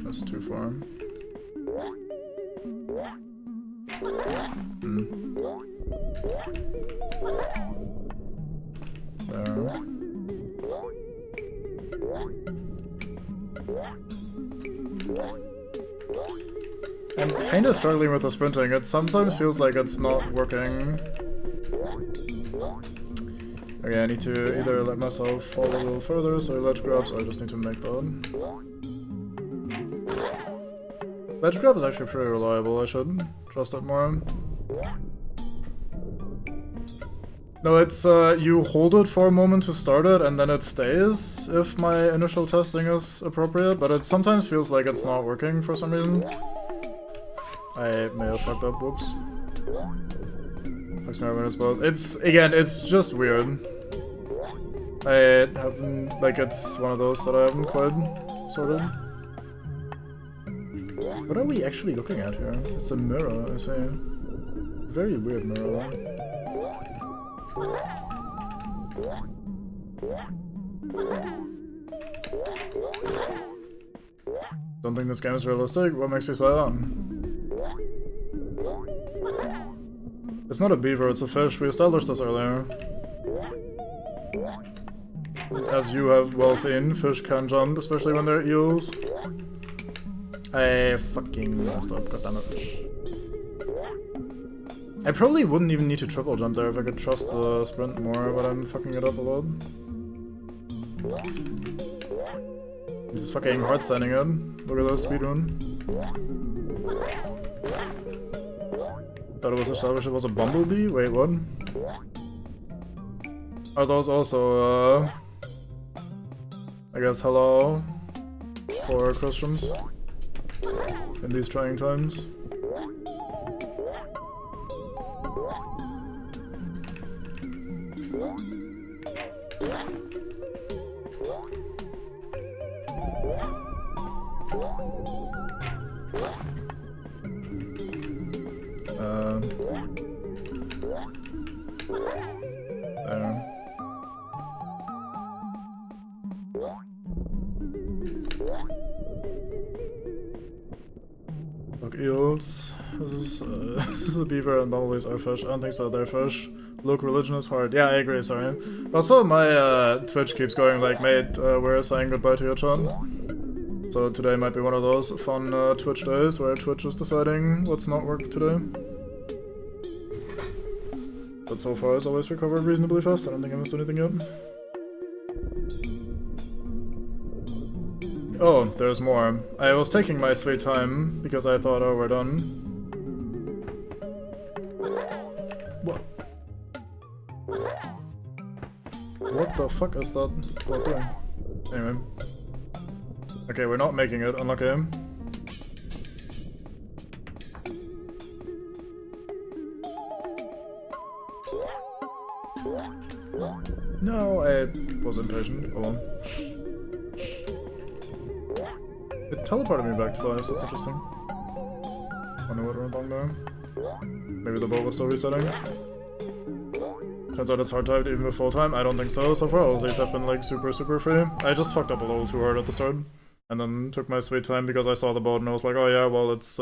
That's too far. There. I'm kind of struggling with the sprinting. It sometimes feels like it's not working. Okay, I need to either let myself fall a little further so ledge grabs, or I just need to make that. Ledge grab is actually pretty reliable, I should trust it more. No, it's you hold it for a moment to start it, and then it stays if my initial testing is appropriate, but it sometimes feels like it's not working for some reason. I may have fucked up, whoops. It's, again, it's just weird. I haven't, like, it's one of those that I haven't quite sorted. What are we actually looking at here? It's a mirror, I say. Very weird mirror, though. Don't think this game is realistic? What makes you say that? It's not a beaver, it's a fish. We established this earlier. As you have well seen, fish can jump, especially when they're eels. I fucking messed up, goddammit. I probably wouldn't even need to triple jump there if I could trust the sprint more, but I'm fucking it up a lot. I'm just fucking hard sending it. Look at those speedrun. Thought it was established it was a bumblebee? Wait, what? Are those also, I guess hello for Christians in these trying times? There. Look, eels. This is this is a beaver and bumblebees are fish. I don't think so, they're fish. Look, religion is hard. Yeah, I agree, sorry. Also, my Twitch keeps going like, mate, we're saying goodbye to your chat. So today might be one of those fun Twitch days where Twitch is deciding what's not work today. But so far it's always recovered reasonably fast. I don't think I missed anything yet. Oh, there's more. I was taking my sweet time because I thought, oh, we're done. What? What the fuck is that bot doing? Anyway. Okay, we're not making it. Unlucky. No, I was impatient. Hold on. It teleported me back twice, that's interesting. Wonder what went wrong there. Maybe the boat was still resetting. Turns out it's hard typed even with full time. I don't think so. So far all of these have been like super free. I just fucked up a little too hard at the start. And then took my sweet time because I saw the boat and I was like, oh yeah, well it's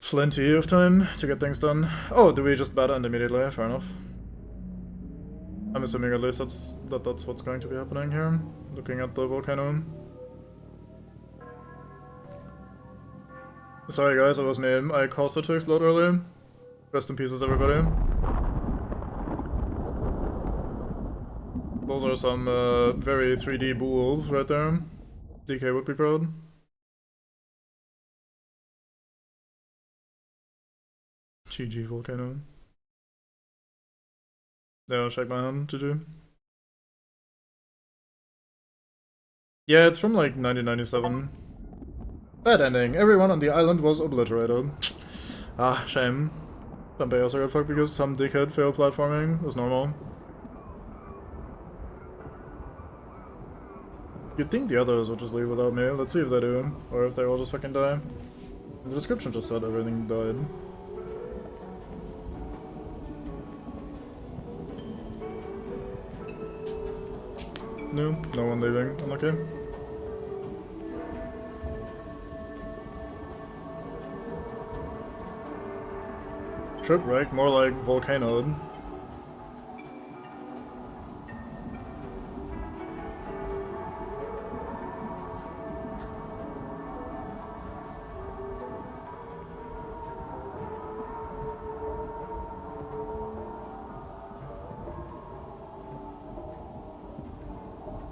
plenty of time to get things done. Oh, do we just bad end immediately? Fair enough. I'm assuming at least that's what's going to be happening here. Looking at the volcano. Sorry guys, it was me. I caused it to explode earlier. Rest in pieces, everybody. Those are some very 3D bulls right there. DK would be proud. GG volcano. Yeah, shake my hand, GG. Yeah, it's from like 1997. Bad ending. Everyone on the island was obliterated. Ah, shame. Senpai also got fucked because some dickhead failed platforming. That's normal. You'd think the others would just leave without me. Let's see if they do. Or if they all just fucking die. The description just said everything died. No, no one leaving. Unlucky. Shipwrecked, more like volcanoed.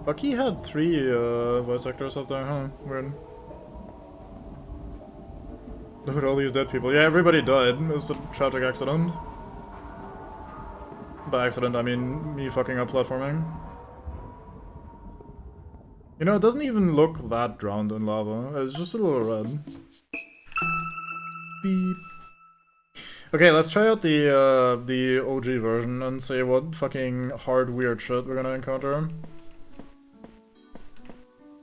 Bucky had 3 voice actors up there, huh? Weird. Look at all these dead people. Yeah, everybody died. It was a tragic accident. by accident, I mean me fucking up platforming. You know, it doesn't even look that drowned in lava. It's just a little red. Beep. Okay, let's try out the OG version and see what fucking hard weird shit we're gonna encounter.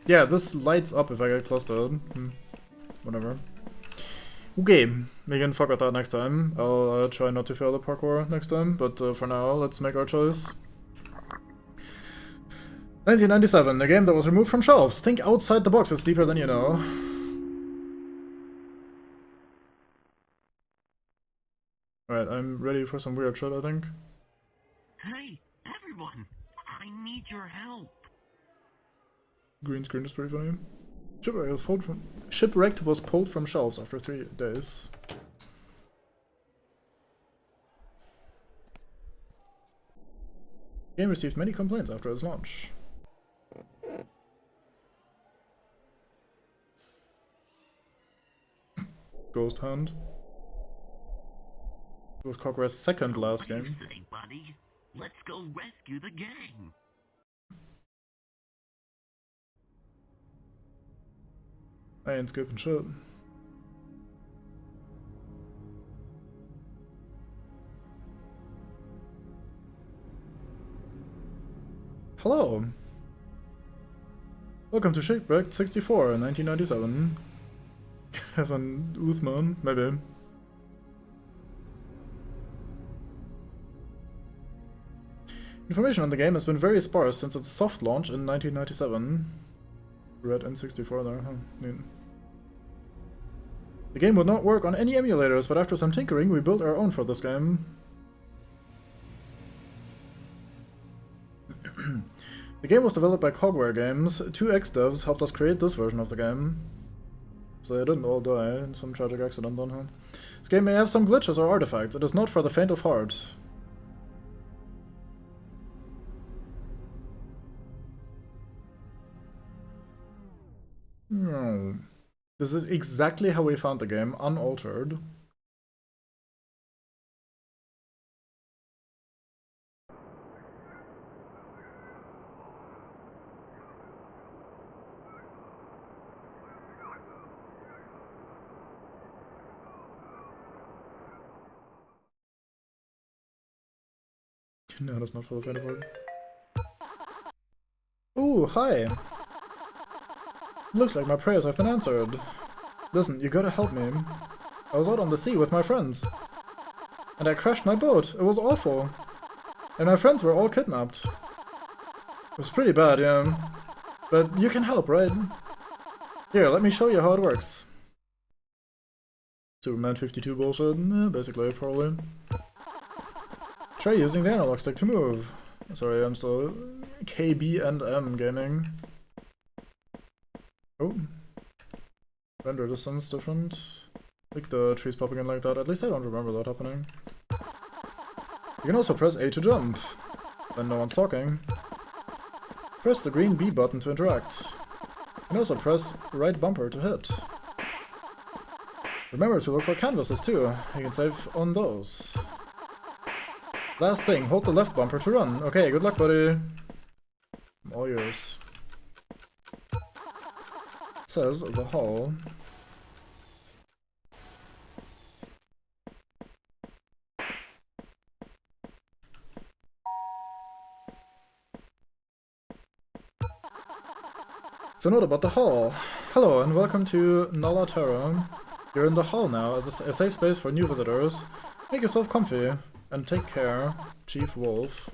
Yeah, this lights up if I get close to it. Whatever. Okay, we can fuck with that next time. I'll try not to fail the parkour next time, but for now, let's make our choice. 1997, a game that was removed from shelves. Think outside the box, it's deeper than you know. Alright, I'm ready for some weird shit, I think. Hey, everyone! I need your help. Green screen is pretty funny. Shipwrecked was pulled from shelves after 3 days. The game received many complaints after its launch. Ghost Hand. It was Cockra's second last game. What do you say, buddy? Let's go rescue the gang. I ain't skipping shit. Hello! Welcome to Shipwrecked 64 in 1997. Kevin Uthman, maybe. Information on the game has been very sparse since its soft launch in 1997. Red N64 there, huh? Neat. The game would not work on any emulators, but after some tinkering, we built our own for this game. The game was developed by Cogware Games. 2 ex-devs helped us create this version of the game. So they didn't all die in some tragic accident then, huh? This game may have some glitches or artifacts. It is not for the faint of heart. No. This is exactly how we found the game, unaltered. No, that's not for the faint of heart. Ooh, hi! Looks like my prayers have been answered. Listen, you gotta help me. I was out on the sea with my friends. And I crashed my boat. It was awful. And my friends were all kidnapped. It was pretty bad, yeah. But you can help, right? Here, let me show you how it works. Superman 52 bullshit? Basically, probably. Try using the analog stick to move. Sorry, I'm still KB and M gaming. Oh. Render distance different. Like the trees popping in like that. At least I don't remember that happening. You can also press A to jump. When no one's talking. Press the green B button to interact. You can also press right bumper to hit. Remember to look for canvases too. You can save on those. Last thing, hold the left bumper to run. Okay, good luck, buddy. All yours. Says the hall. It's a note about the hall. Hello and welcome to Nala Terra. You're in the hall now as a safe space for new visitors. Make yourself comfy and take care, Chief Wolf.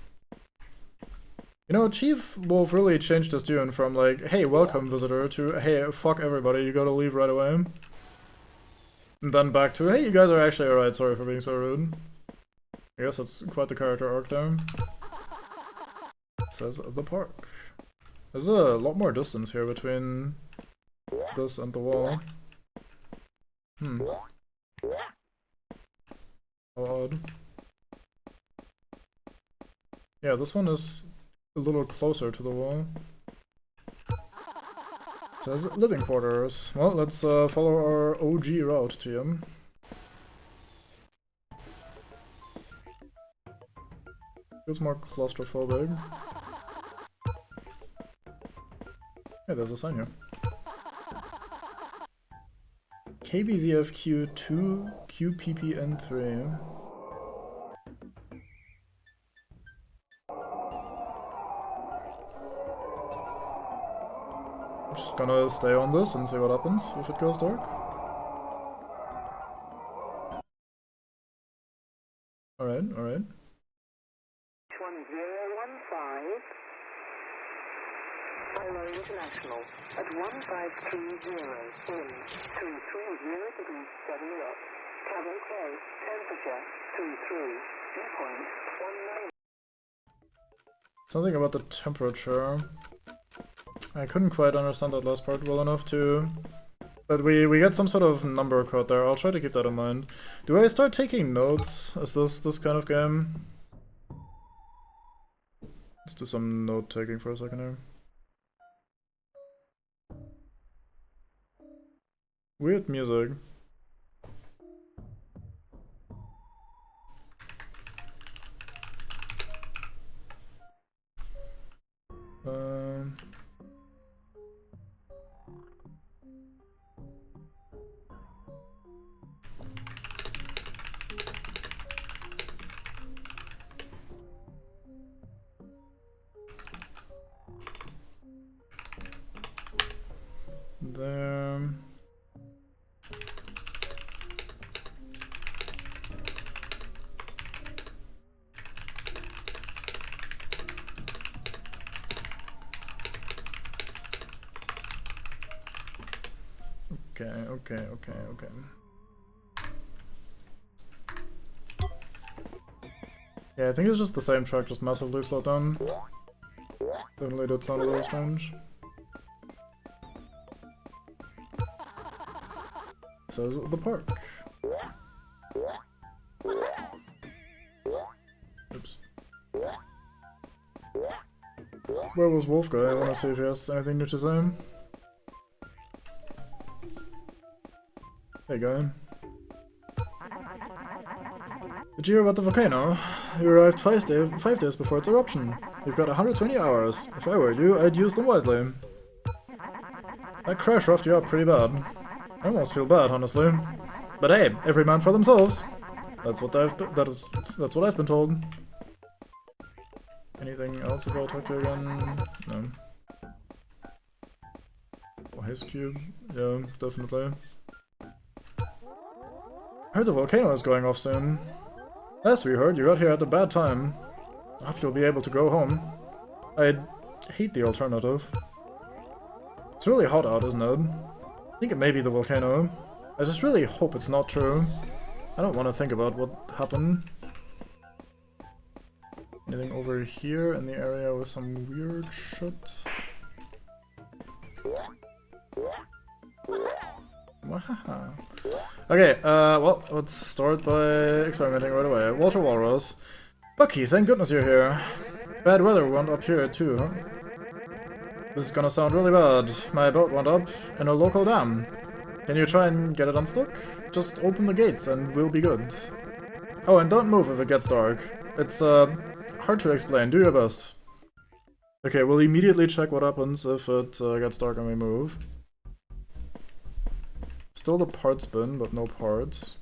You know, Chief Wolf really changed his tune from like, hey, welcome visitor, to hey, fuck everybody, you gotta leave right away. And then back to, hey, you guys are actually alright, sorry for being so rude. I guess that's quite the character arc there. It says the park. There's a lot more distance here between this and the wall. How odd. Yeah, this one is a little closer to the wall. It says living quarters. Well, let's follow our OG route to him. Feels more claustrophobic. Hey, there's a sign here. KBZFQ2 QPPN3. Just gonna stay on this and see what happens if it goes dark. Alright, alright. 1015 Hello International at 1530 wind 230 degrees 7 knots. Cabin close, temperature 23, dew point 19. Something about the temperature. I couldn't quite understand that last part well enough to... But we get some sort of number code there. I'll try to keep that in mind. Do I start taking notes? Is this kind of game? Let's do some note taking for a second here. Weird music. There. Okay. Yeah, I think it's just the same track, just massively slowed down. Definitely did sound a little strange. Says the park. Oops. Where was Wolf Guy? I wanna see if he has anything new to say. Hey guy. Did you hear about the volcano? You arrived 5 days before its eruption. You've got 120 hours. If I were you, I'd use them wisely. That crash roughed you up pretty bad. I almost feel bad, honestly. But hey, every man for themselves. That's what that's what I've been told. Anything else if I talk to you again? No. Oh, his cube? Yeah, definitely. I heard the volcano is going off soon. As we heard, you got here at a bad time. I hope you'll be able to go home. I hate the alternative. It's really hot out, isn't it? I think it may be the volcano. I just really hope it's not true. I don't want to think about what happened. Anything over here in the area with some weird shit? Wahaha. Okay, well, let's start by experimenting right away. Walter Walrus. Bucky, thank goodness you're here. Bad weather went up here too, huh? This is gonna sound really bad. My boat went up in a local dam. Can you try and get it unstuck? Just open the gates and we'll be good. Oh, and don't move if it gets dark. It's, hard to explain. Do your best. Okay, we'll immediately check what happens if it gets dark and we move. Still the parts bin, but no parts.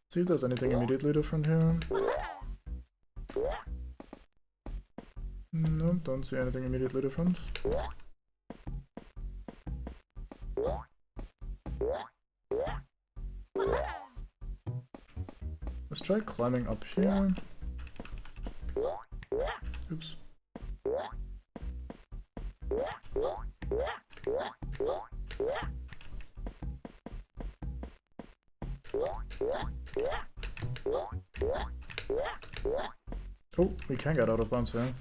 See if there's anything immediately different here. Nope, don't see anything immediately different. Let's try climbing up here. Oops. Oh, we can get out of bounds here.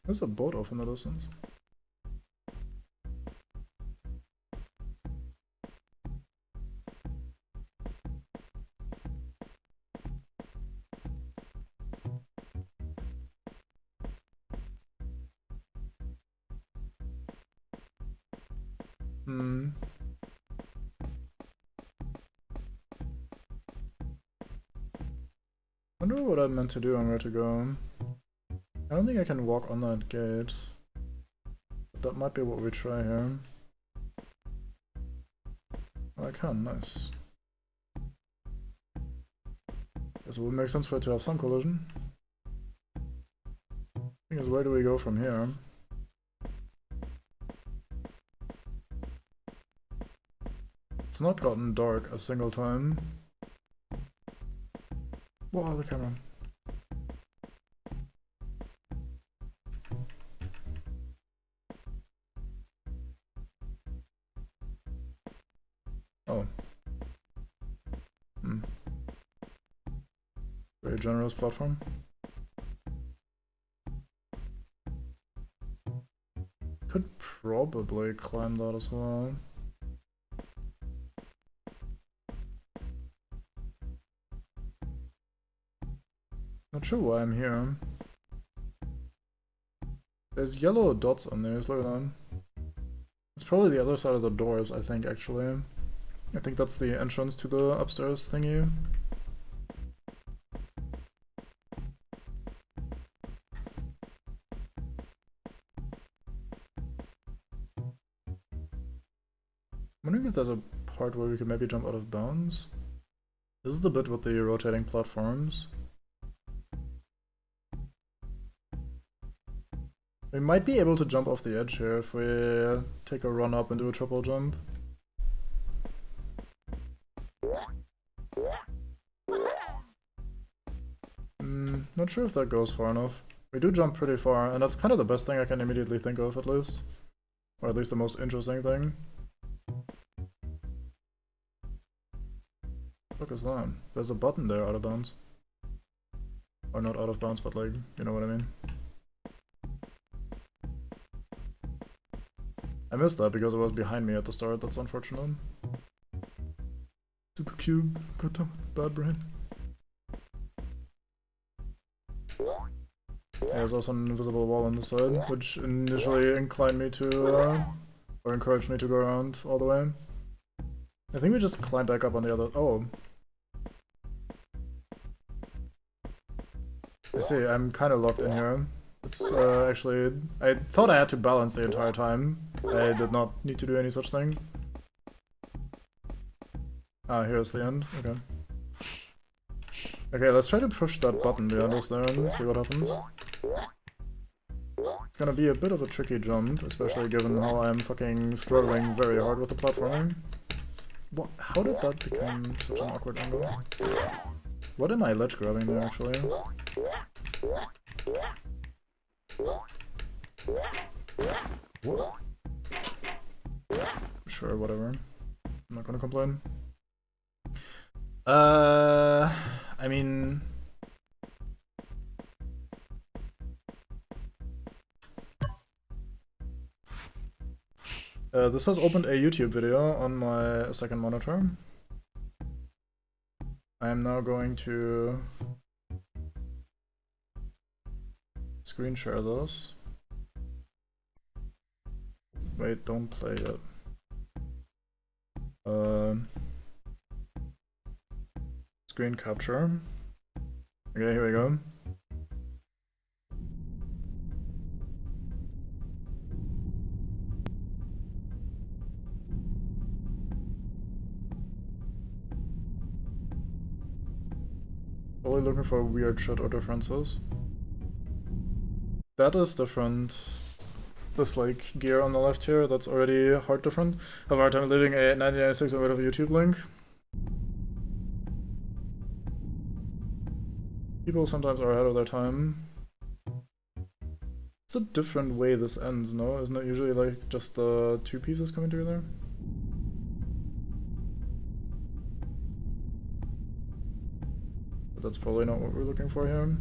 There's a boat off in the distance. Hmm. Wonder what I meant to do and where to go. I don't think I can walk on that gate. But that might be what we try here. Oh, I can, nice. Guess it would make sense for it to have some collision. Thing is, where do we go from here? It's not gotten dark a single time. Whoa, the camera. Oh. Hmm. Very generous platform. Could probably climb that as well. Not sure why I'm here. There's yellow dots on there, look at that. It's probably the other side of the doors, I think, actually. I think that's the entrance to the upstairs thingy. I'm wondering if there's a part where we could maybe jump out of bounds. This is the bit with the rotating platforms. We might be able to jump off the edge here if we take a run up and do a triple jump. Not sure if that goes far enough. We do jump pretty far, and that's kind of the best thing I can immediately think of, at least. Or at least the most interesting thing. Look is that? There's a button there out of bounds. Or not out of bounds, but like, you know what I mean. I missed that because it was behind me at the start, that's unfortunate. Super cube, got a bad brain. There's also an invisible wall on the side, which initially inclined me to, or encouraged me to go around all the way. I think we just climb back up on the other. Oh. I see, I'm kind of locked in here. It's actually. I thought I had to balance the entire time. I did not need to do any such thing. Ah, here's the end. Okay. Okay, let's try to push that button behind us there and see what happens. It's gonna be a bit of a tricky jump, especially given how I'm fucking struggling very hard with the platforming. What? How did that become such an awkward angle? What am I ledge grabbing there, actually? Sure, whatever. I'm not gonna complain. I mean... this has opened a YouTube video on my second monitor. I am now going to screen share this. Wait, don't play it. Screen capture. Okay, here we go. Only looking for weird shit or differences. That is different. This like gear on the left here, that's already hard different. I have a hard time leaving a 1996 on rid of a YouTube link. People sometimes are ahead of their time. It's a different way this ends, no? Isn't it usually like just the two pieces coming together? But that's probably not what we're looking for here.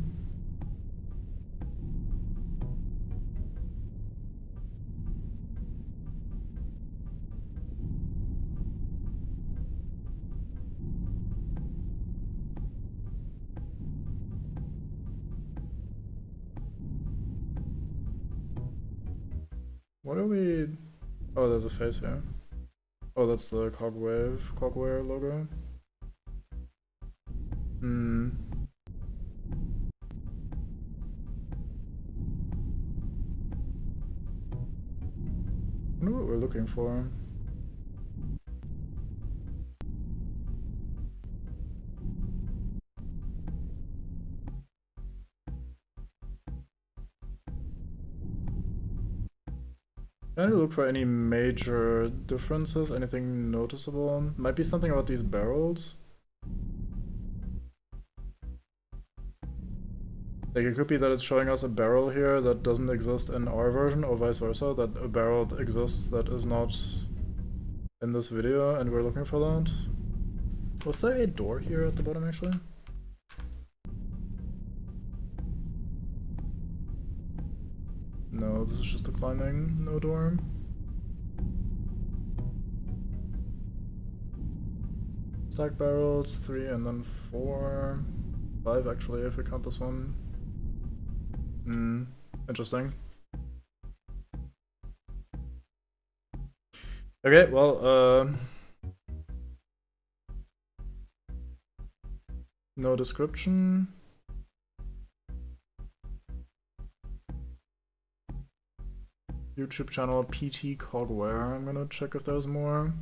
What are we... Oh, there's a face here. Oh, that's the Cogware logo. Hmm. I wonder what we're looking for. Trying to look for any major differences, anything noticeable. Might be something about these barrels. Like, it could be that it's showing us a barrel here that doesn't exist in our version, or vice versa, that a barrel exists that is not in this video, and we're looking for that. Was there a door here at the bottom, actually? No, this is just the climbing, no door. Stack barrels, 3 and then 4. 5 actually, if we count this one. Interesting. Okay, well, no description. YouTube channel PT Cogware. I'm gonna check if there's more.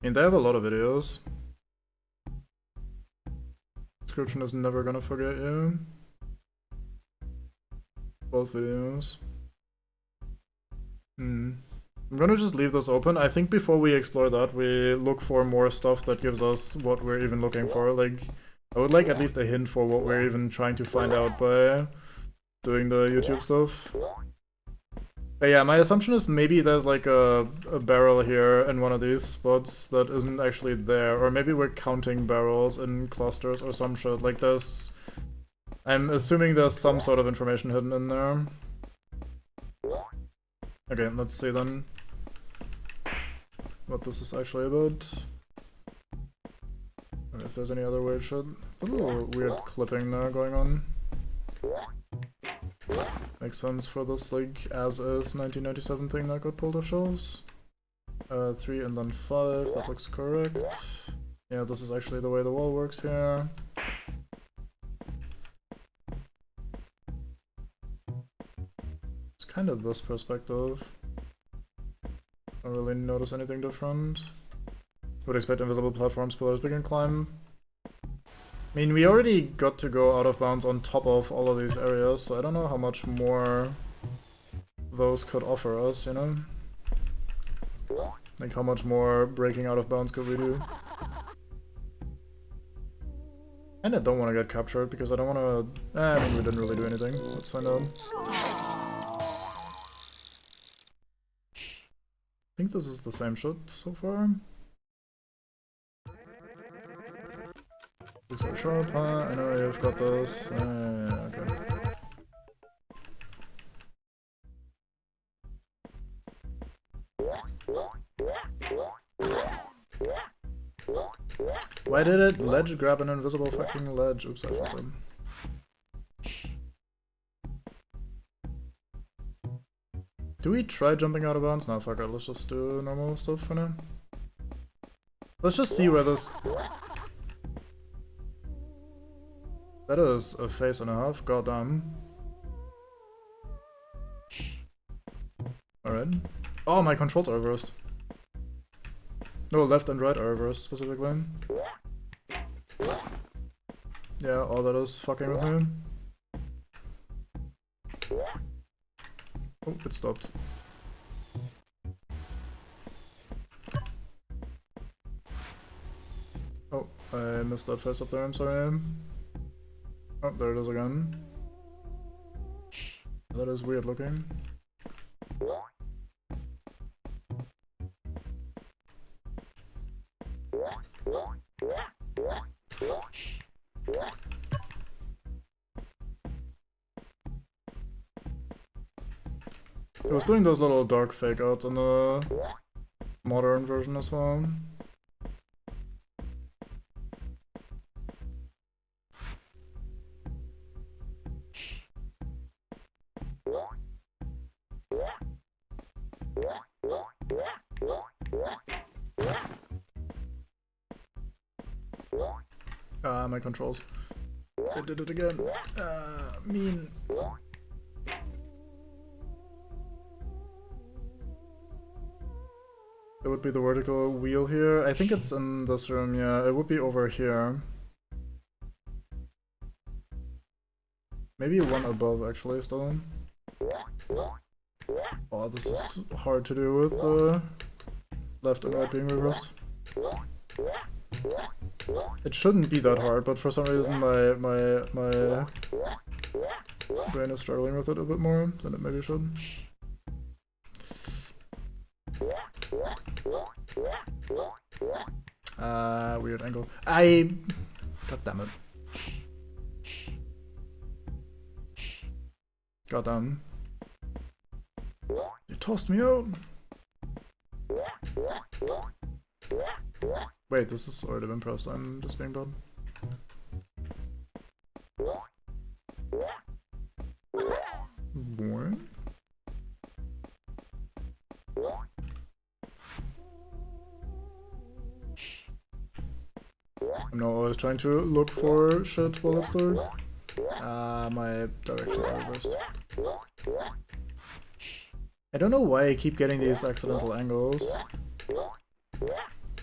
I mean, they have a lot of videos. Description is never gonna forget you. Both videos. I'm gonna just leave this open. I think before we explore that, we look for more stuff that gives us what we're even looking for. Like, I would like at least a hint for what we're even trying to find out by doing the YouTube stuff. But yeah, my assumption is maybe there's like a barrel here in one of these spots that isn't actually there. Or maybe we're counting barrels in clusters or some shit. Like there's... I'm assuming there's some sort of information hidden in there. Okay, let's see then what this is actually about. And if there's any other weird shit. A little weird clipping there going on. Makes sense for this, like, as-is 1997 thing that got pulled off shelves. 3 and then 5, that looks correct. Yeah, this is actually the way the wall works here. It's kind of this perspective. Don't really notice anything different. Would expect invisible platforms, pillars we can climb. I mean, we already got to go out of bounds on top of all of these areas, so I don't know how much more those could offer us, you know? Like, how much more breaking out of bounds could we do? And I don't want to get captured, because I don't want to... I mean, we didn't really do anything. Let's find out. I think this is the same shit so far. Looks so sharp, huh? I know you've got this. Okay. Why did it ledge grab an invisible fucking ledge? Oops, I fucked him. Do we try jumping out of bounds? No, fuck it. Let's just do normal stuff for now. Let's just see where this... That is a face and a half, goddamn. Alright. Oh, my controls are reversed. No, left and right are reversed, specifically. Yeah, all that is fucking with me. Oh, it stopped. Oh, I missed that face up there, I'm sorry. Oh, there it is again. That is weird looking. It was doing those little dark fake outs in the modern version as well. My controls. I did it again. Mean. It would be the vertical wheel here. I think it's in this room, yeah. It would be over here. Maybe one above, actually, still. Oh, this is hard to do with left and right being reversed. It shouldn't be that hard, but for some reason my brain is struggling with it a bit more than it maybe should. Weird angle. God damn it. God damn. You tossed me out. Wait, this has already been pressed. I'm just being bad. What? I'm not always trying to look for shit while it's there. My directions are reversed. I don't know why I keep getting these accidental angles.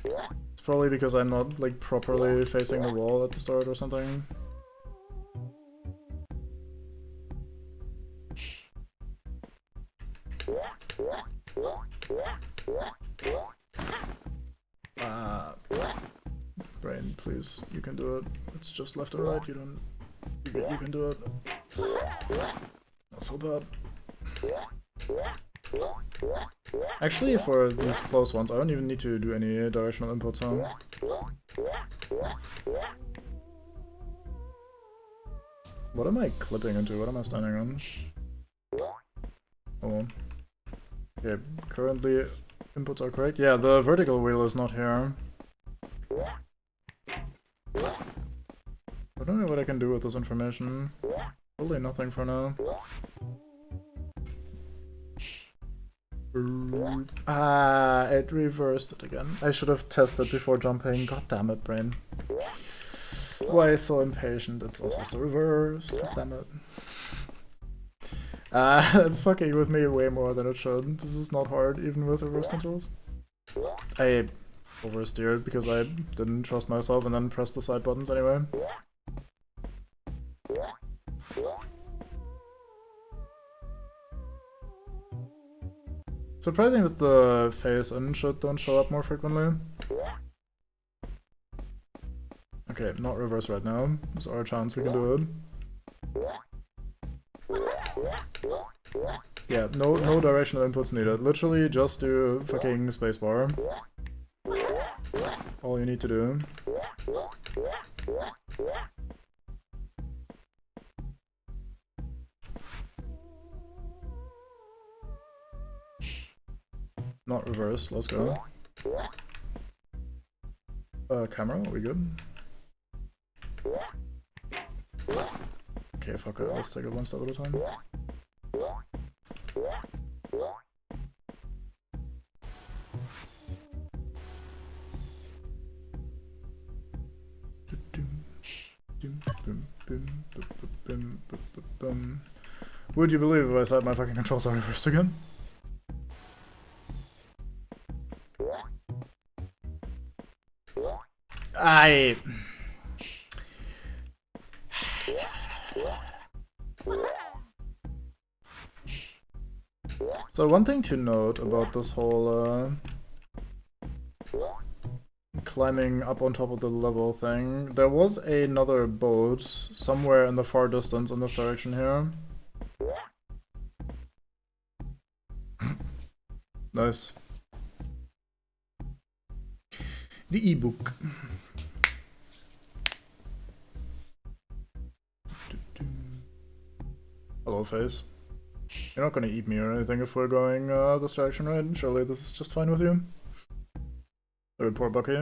It's probably because I'm not like properly facing the wall at the start or something. Brain, please, you can do it. It's just left and right, you don't... You can do it. Not so bad. Actually, for these close ones, I don't even need to do any directional inputs, huh? What am I clipping into? What am I standing on? Oh. Okay, currently inputs are correct. Yeah, the vertical wheel is not here. I don't know what I can do with this information. Probably nothing for now. It reversed it again. I should have tested before jumping. God damn it, brain. Why so impatient? It's also still reversed. God damn it. It's fucking with me way more than it should. This is not hard, even with reverse controls. I oversteered because I didn't trust myself and then pressed the side buttons anyway. Surprising that the face and shit don't show up more frequently. Okay, not reverse right now. There's our chance we can do it. Yeah, no directional inputs needed. Literally just do fucking spacebar. All you need to do. Not reverse, let's go. Camera, are we good? Okay, fuck it, let's take it one step at a time. Would you believe if I said my fucking controls are reversed again? So one thing to note about this whole climbing up on top of the level thing, there was another boat somewhere in the far distance in this direction here. Nice. The ebook. Hello, face. You're not gonna eat me or anything if we're going this direction, right? Surely this is just fine with you? Third poor Bucky.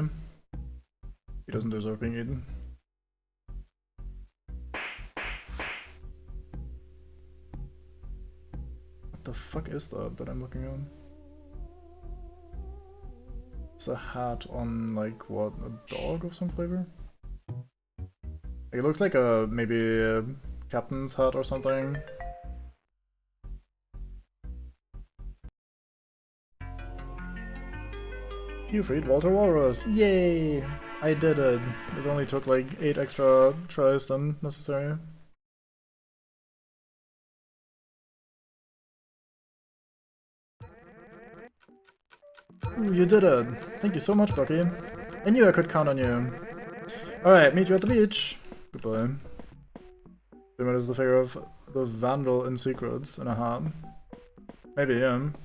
He doesn't deserve being eaten. What the fuck is that I'm looking at? It's a hat on, like, what, a dog of some flavor? It looks like maybe a captain's hut or something. You freed Walter Walrus! Yay! I did it! It only took like 8 extra tries than necessary. Ooh, you did it! Thank you so much, Bucky. I knew I could count on you. Alright, meet you at the beach. Goodbye. It is the figure of the Vandal in Secrets in a hat. Maybe him.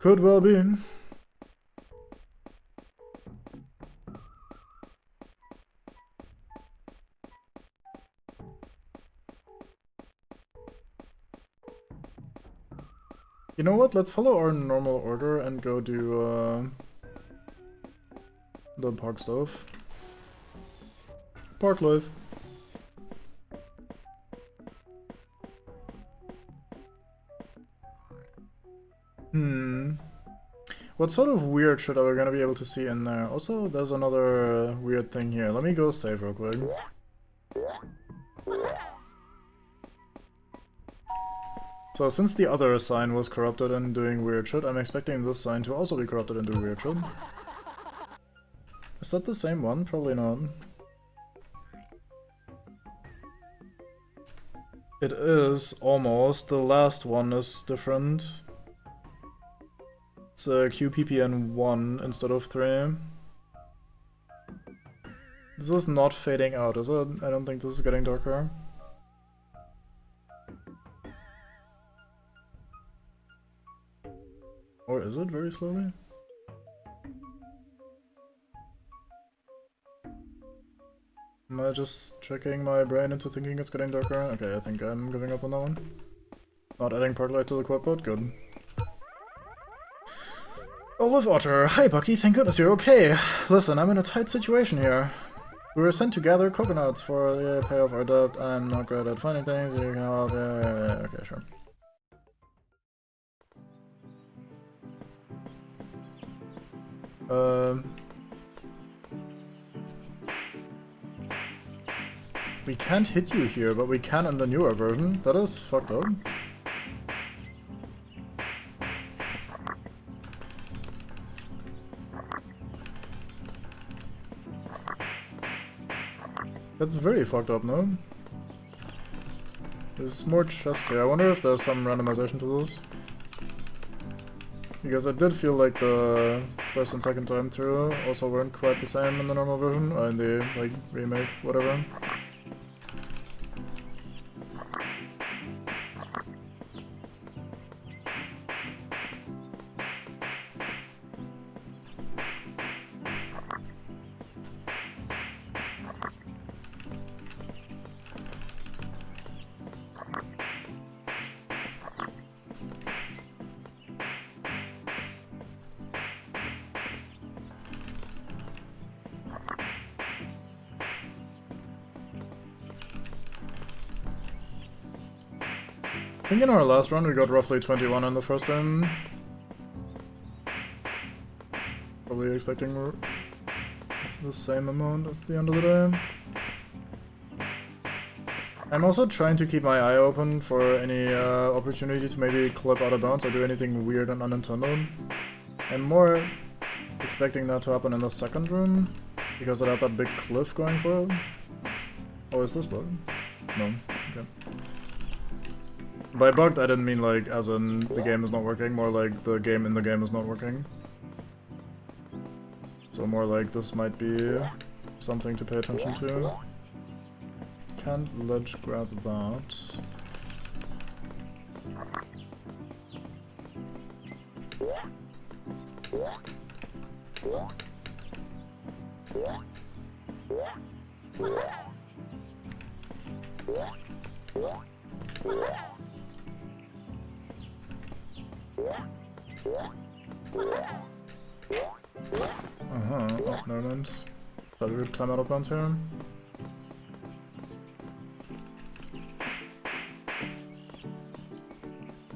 Could well be. You know what? Let's follow our normal order and go do the park stuff. Park life. What sort of weird shit are we gonna be able to see in there? Also, there's another weird thing here. Let me go save real quick. So since the other sign was corrupted and doing weird shit, I'm expecting this sign to also be corrupted and do weird shit. Is that the same one? Probably not. It is, almost. The last one is different. It's QPPN 1 instead of 3. This is not fading out, is it? I don't think this is getting darker. Or is it very slowly? Am I just tricking my brain into thinking it's getting darker? Okay, I think I'm giving up on that one. Not adding park light to the quad boat? Good. Olive Otter. Hi Bucky, thank goodness you're okay. Listen, I'm in a tight situation here. We were sent to gather coconuts for the pay off our debt. I'm not great at finding things, you can help. Yeah, okay, sure. We can't hit you here, but we can in the newer version. That is fucked up. That's very fucked up, no? There's more chests here. I wonder if there's some randomization to this. Because I did feel like the first and second time through also weren't quite the same in the normal version, or in the, like, remake, whatever. I think in our last run we got roughly 21 in the first run. Probably expecting the same amount at the end of the day. I'm also trying to keep my eye open for any opportunity to maybe clip out of bounds or do anything weird and unintended. I'm more expecting that to happen in the second run, because it had that big cliff going for it. Oh, is this bugged? No. Okay. By bugged, I didn't mean like as in the game is not working, more like the game in the game is not working. So more like this might be something to pay attention to. Can't ledge grab that. Oh, never mind. Thought we would climb out of bounds here.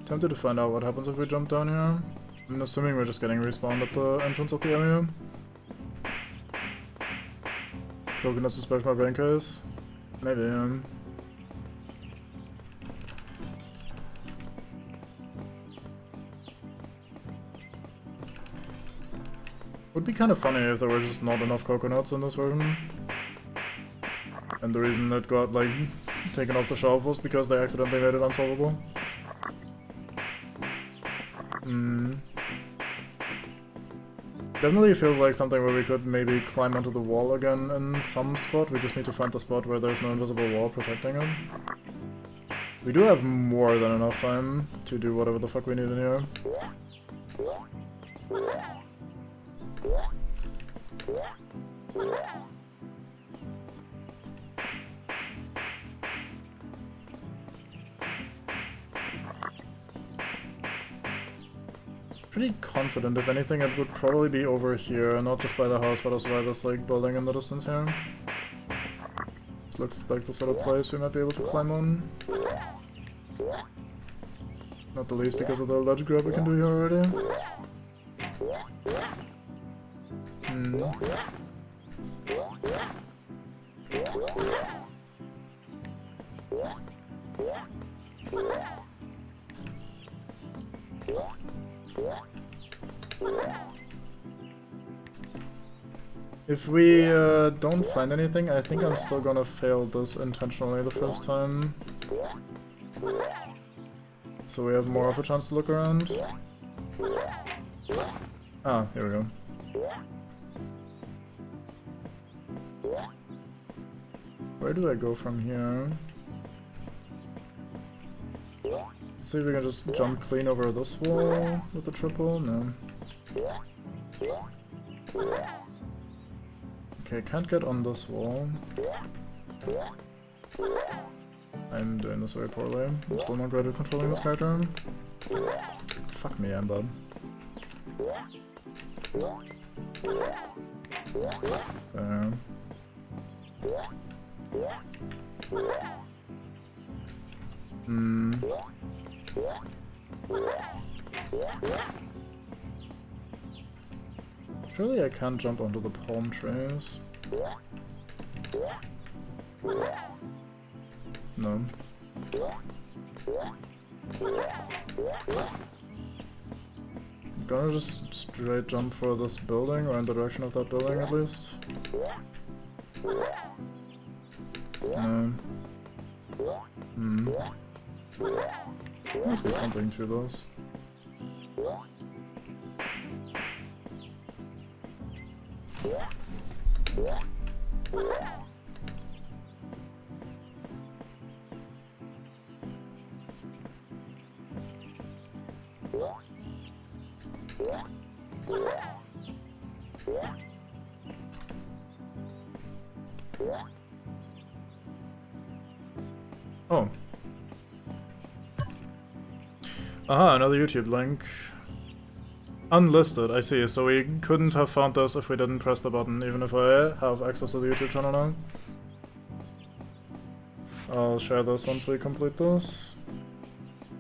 Tempted to find out what happens if we jump down here. I'm assuming we're just getting respawned at the entrance of the area. Coconuts to splash my brain case? Maybe, Would be kind of funny if there were just not enough coconuts in this version. And the reason it got, like, taken off the shelf was because they accidentally made it unsolvable. Definitely feels like something where we could maybe climb onto the wall again in some spot. We just need to find the spot where there's no invisible wall protecting it. We do have more than enough time to do whatever the fuck we need in here. Pretty confident, if anything, it would probably be over here, not just by the house, but also by this, like, building in the distance here. This looks like the sort of place we might be able to climb on. Not the least because of the ledge grab we can do here already. If we don't find anything, I think I'm still gonna fail this intentionally the first time. So we have more of a chance to look around. Ah, here we go. Where do I go from here? Let's see if we can just jump clean over this wall with the triple. No. Okay, can't get on this wall. I'm doing this very poorly. I'm still not great at controlling this character. Fuck me, I'm bad. There. Surely I can't jump onto the palm trees. No. I'm gonna just straight jump for this building, or in the direction of that building at least. No. Must be something to those. Oh. Aha, another YouTube link. Unlisted, I see. So we couldn't have found this if we didn't press the button, even if I have access to the YouTube channel now. I'll share this once we complete this.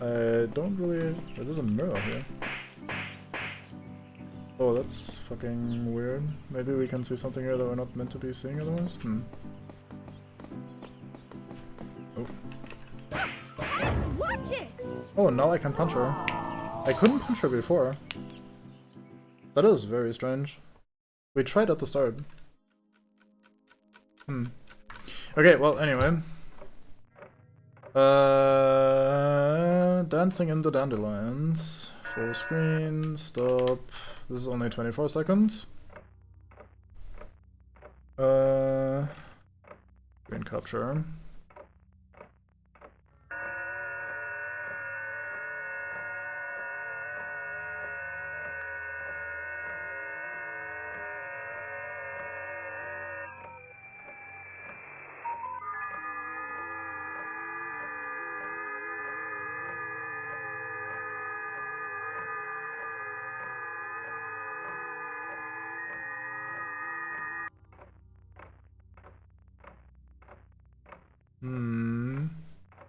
I don't really... There's a mirror here. Oh, that's fucking weird. Maybe we can see something here that we're not meant to be seeing otherwise? Oh. Oh, now I can punch her. I couldn't punch her before. That is very strange. We tried at the start. Okay, well, anyway. Dancing in the dandelions. Full screen, stop. This is only 24 seconds. Screen capture.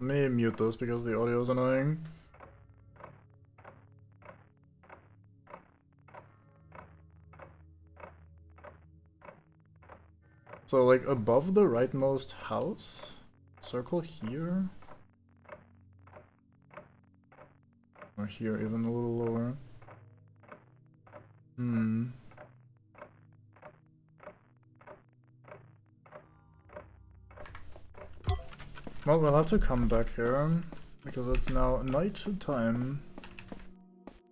Let me mute this because the audio is annoying. So like above the rightmost house? Circle here? Or here, even a little lower. Hmm. Well, we'll have to come back here, because it's now night time.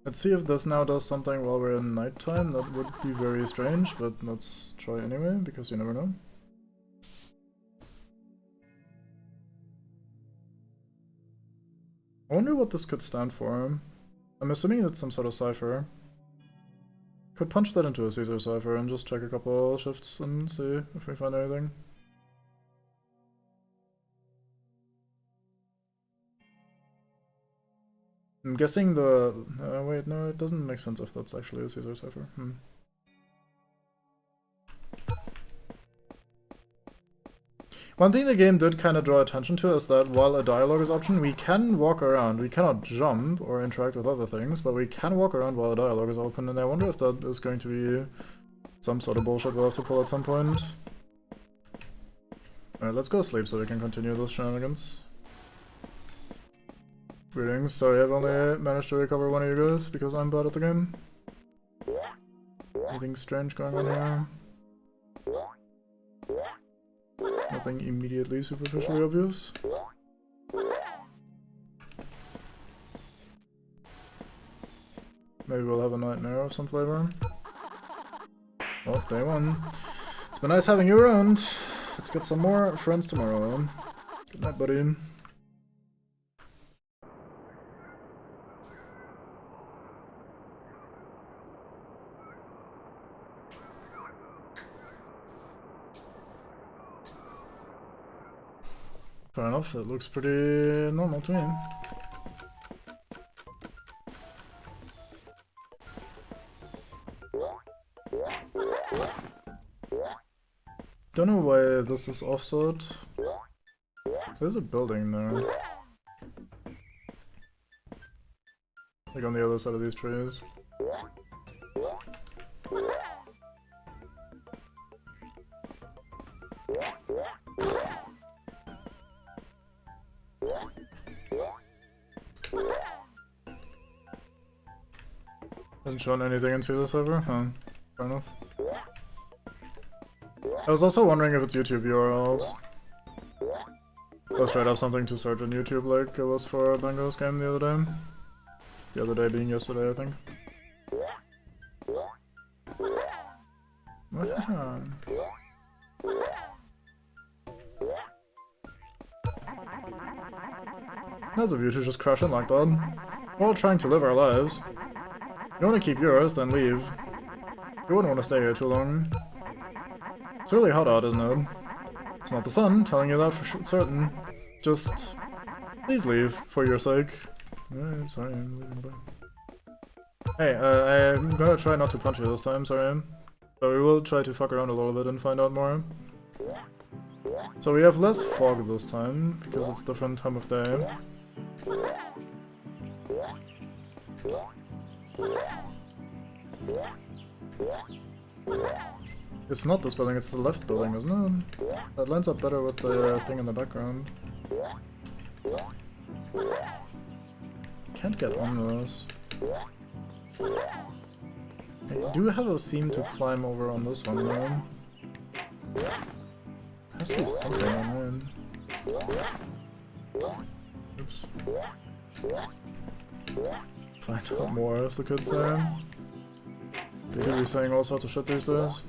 Let's see if this now does something while we're in nighttime. That would be very strange, but let's try anyway, because you never know. I wonder what this could stand for. I'm assuming it's some sort of cipher. Could punch that into a Caesar cipher and just check a couple shifts and see if we find anything. I'm guessing the... wait, no, it doesn't make sense if that's actually a Caesar cipher. One thing the game did kind of draw attention to is that while a dialogue is option, we can walk around. We cannot jump or interact with other things, but we can walk around while a dialogue is open, and I wonder if that is going to be some sort of bullshit we'll have to pull at some point. Alright, let's go sleep so we can continue those shenanigans. Greetings, sorry I've only managed to recover one of you guys because I'm bad at the game. Anything strange going on here? Nothing immediately superficially obvious. Maybe we'll have a nightmare of some flavor. Oh, day one. It's been nice having you around. Let's get some more friends tomorrow. Good night, buddy. Fair enough, that looks pretty normal to me. Don't know why this is offset. There's a building there. Like on the other side of these trees. Hasn't shown anything into the server? Huh. Fair enough. I was also wondering if it's YouTube URLs. Or straight up something to search on YouTube like it was for Bango's game the other day. The other day being yesterday, I think. Ah. Nice of you to just crash in like that. We're all trying to live our lives. You want to keep yours, then leave. You wouldn't want to stay here too long. It's really hot out, isn't it? It's not the sun telling you that for certain. Just... please leave, for your sake. Sorry, I'm leaving bye. Hey, I'm gonna try not to punch you this time, sorry. But we will try to fuck around a little bit and find out more. So we have less fog this time, because it's a different time of day. It's not this building, it's the left building, isn't it? That lines up better with the thing in the background. Can't get on those. I do have a seam to climb over on this one though. Has to be something on mine. Oops. Find out more, as the kids say. They do be saying all sorts of shit these days.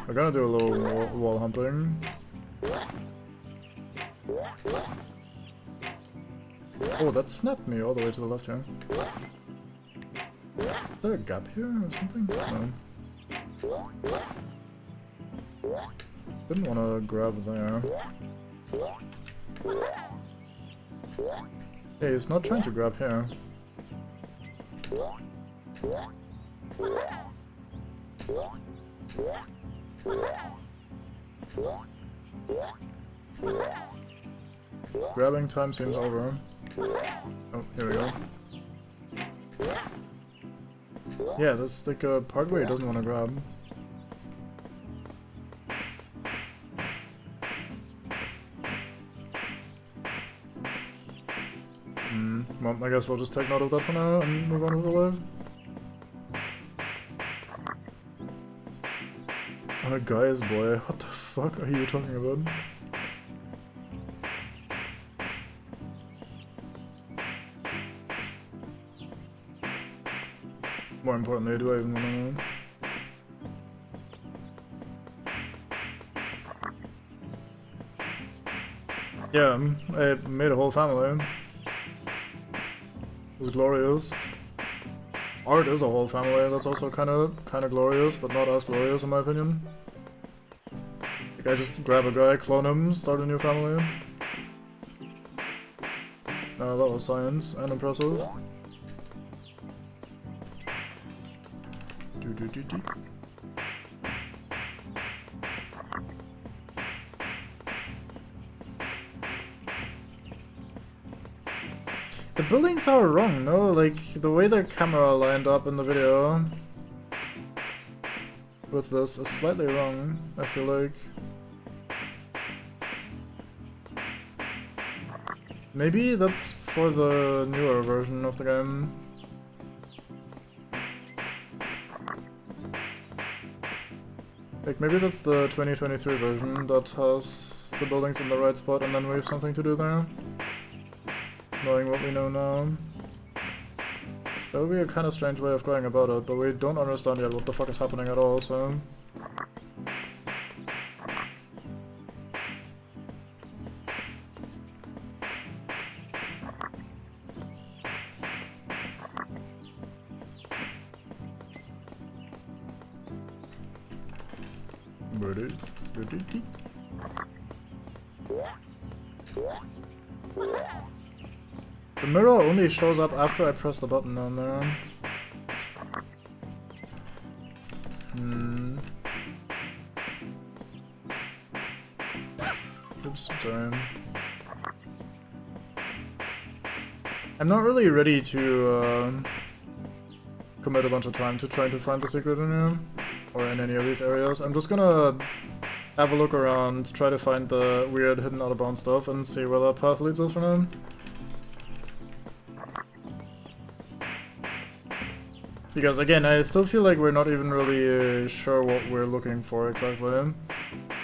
We're gonna do a little wall humping. Oh, that snapped me all the way to the left here. Is there a gap here or something? No. Didn't want to grab there. Hey, he's not trying to grab here. Grabbing time seems over. Oh, here we go. Yeah, there's like a part where he doesn't want to grab. Well, I guess we'll just take note of that for now and move on with the live. I'm a guy's boy. What the fuck are you talking about? More importantly, do I even want to know? Yeah, I made a whole family. It was glorious. Art is a whole family. That's also kind of glorious, but not as glorious in my opinion. Like I just grab a guy, clone him, start a new family. That was science and impressive. The buildings are wrong, no? Like, the way the camera lined up in the video with this is slightly wrong, I feel like. Maybe that's for the newer version of the game. Like, maybe that's the 2023 version that has the buildings in the right spot and then we have something to do there. Knowing what we know now. That would be a kind of strange way of going about it, but we don't understand yet what the fuck is happening at all, so... The mirror only shows up after I press the button down there. Oops, sorry. I'm not really ready to commit a bunch of time to trying to find the secret in here, or in any of these areas. I'm just gonna have a look around, try to find the weird hidden out of bounds stuff, and see where that path leads us for now. Because again, I still feel like we're not even really sure what we're looking for exactly.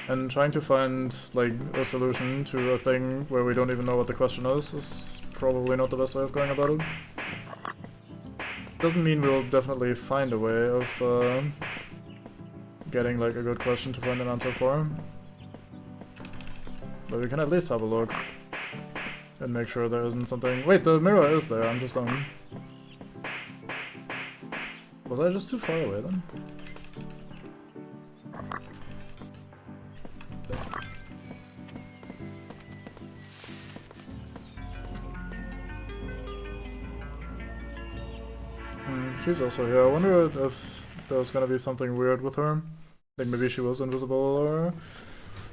And trying to find, like, a solution to a thing where we don't even know what the question is probably not the best way of going about it. Doesn't mean we'll definitely find a way of getting, like, a good question to find an answer for. But we can at least have a look. And make sure there isn't something... Wait, the mirror is there, I'm just dumb. Was I just too far away then? She's also here. I wonder if there's gonna be something weird with her. Like maybe she was invisible or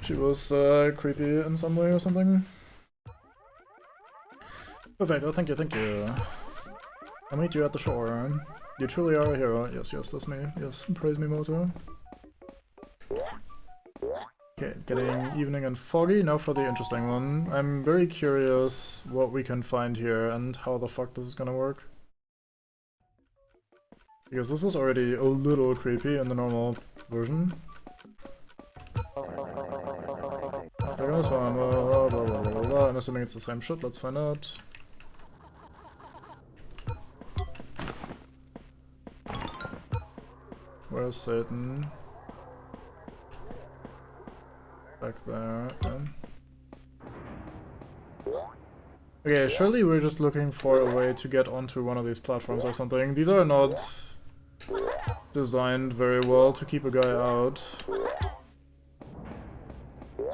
she was creepy in some way or something. Perfect, oh thank you. I'll meet you at the shore. You truly are a hero. Yes, that's me. Yes, praise me, Moto. Okay, getting evening and foggy. Now for the interesting one. I'm very curious what we can find here and how the fuck this is gonna work. Because this was already a little creepy in the normal version. Stuck on this one. Blah, blah, blah, blah, blah. I'm assuming it's the same shit. Let's find out. Where's Satan? Back there. Okay, surely we're just looking for a way to get onto one of these platforms or something. These are not designed very well to keep a guy out.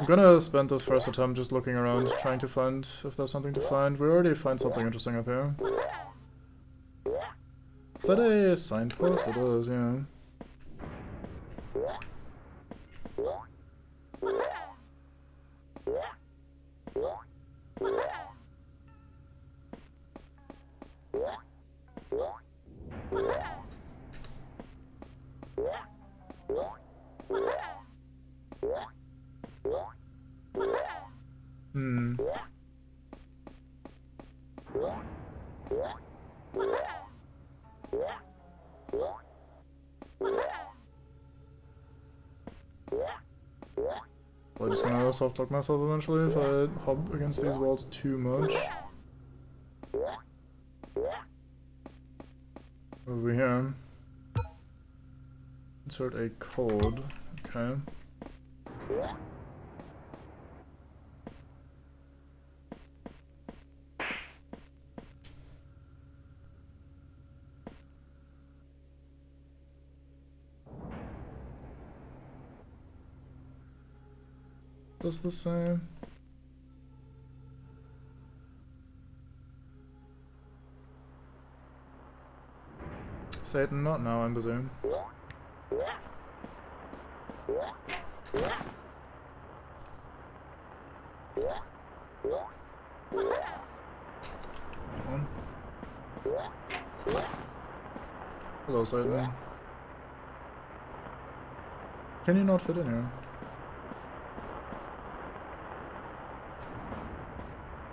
I'm gonna spend this first attempt just looking around, trying to find if there's something to find. We already find something interesting up here. Is that a signpost? It is, yeah. I'm just gonna soft lock myself eventually if I hop against these walls too much. Over here. Insert a code. Okay. Does this say? Satan, not now, I'm busy. Hello, Satan. Can you not fit in here?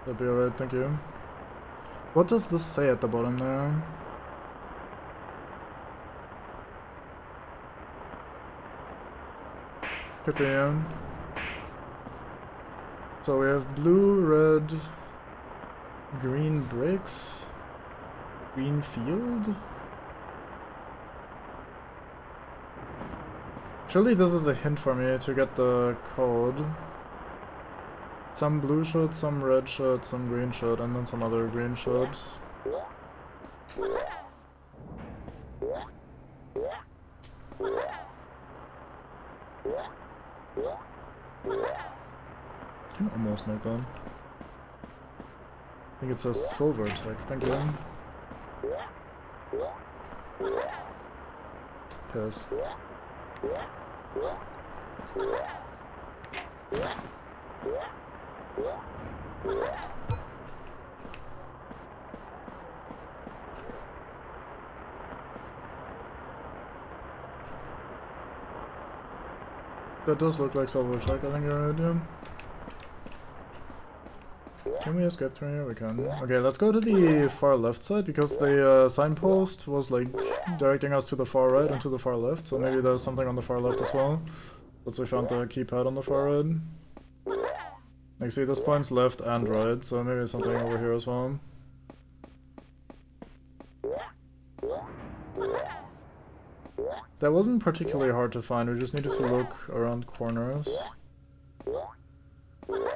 That'd be alright, thank you. What does this say at the bottom there? Could be. So we have blue, red, green bricks, green field. Surely this is a hint for me to get the code. Some blue shirts, some red shirts, some green shirt, and then some other green shirts. Can almost make that. I think it says silver tech, thank you. Piss. That does look like silver tech, I think you're right, yeah. Can we escape through here? We can. Okay, let's go to the far left side, because the signpost was like directing us to the far right and to the far left, so maybe there's something on the far left as well. Since we found the keypad on the far right. Like, see, this points left and right, so maybe something over here as well. That wasn't particularly hard to find, we just needed to look around corners.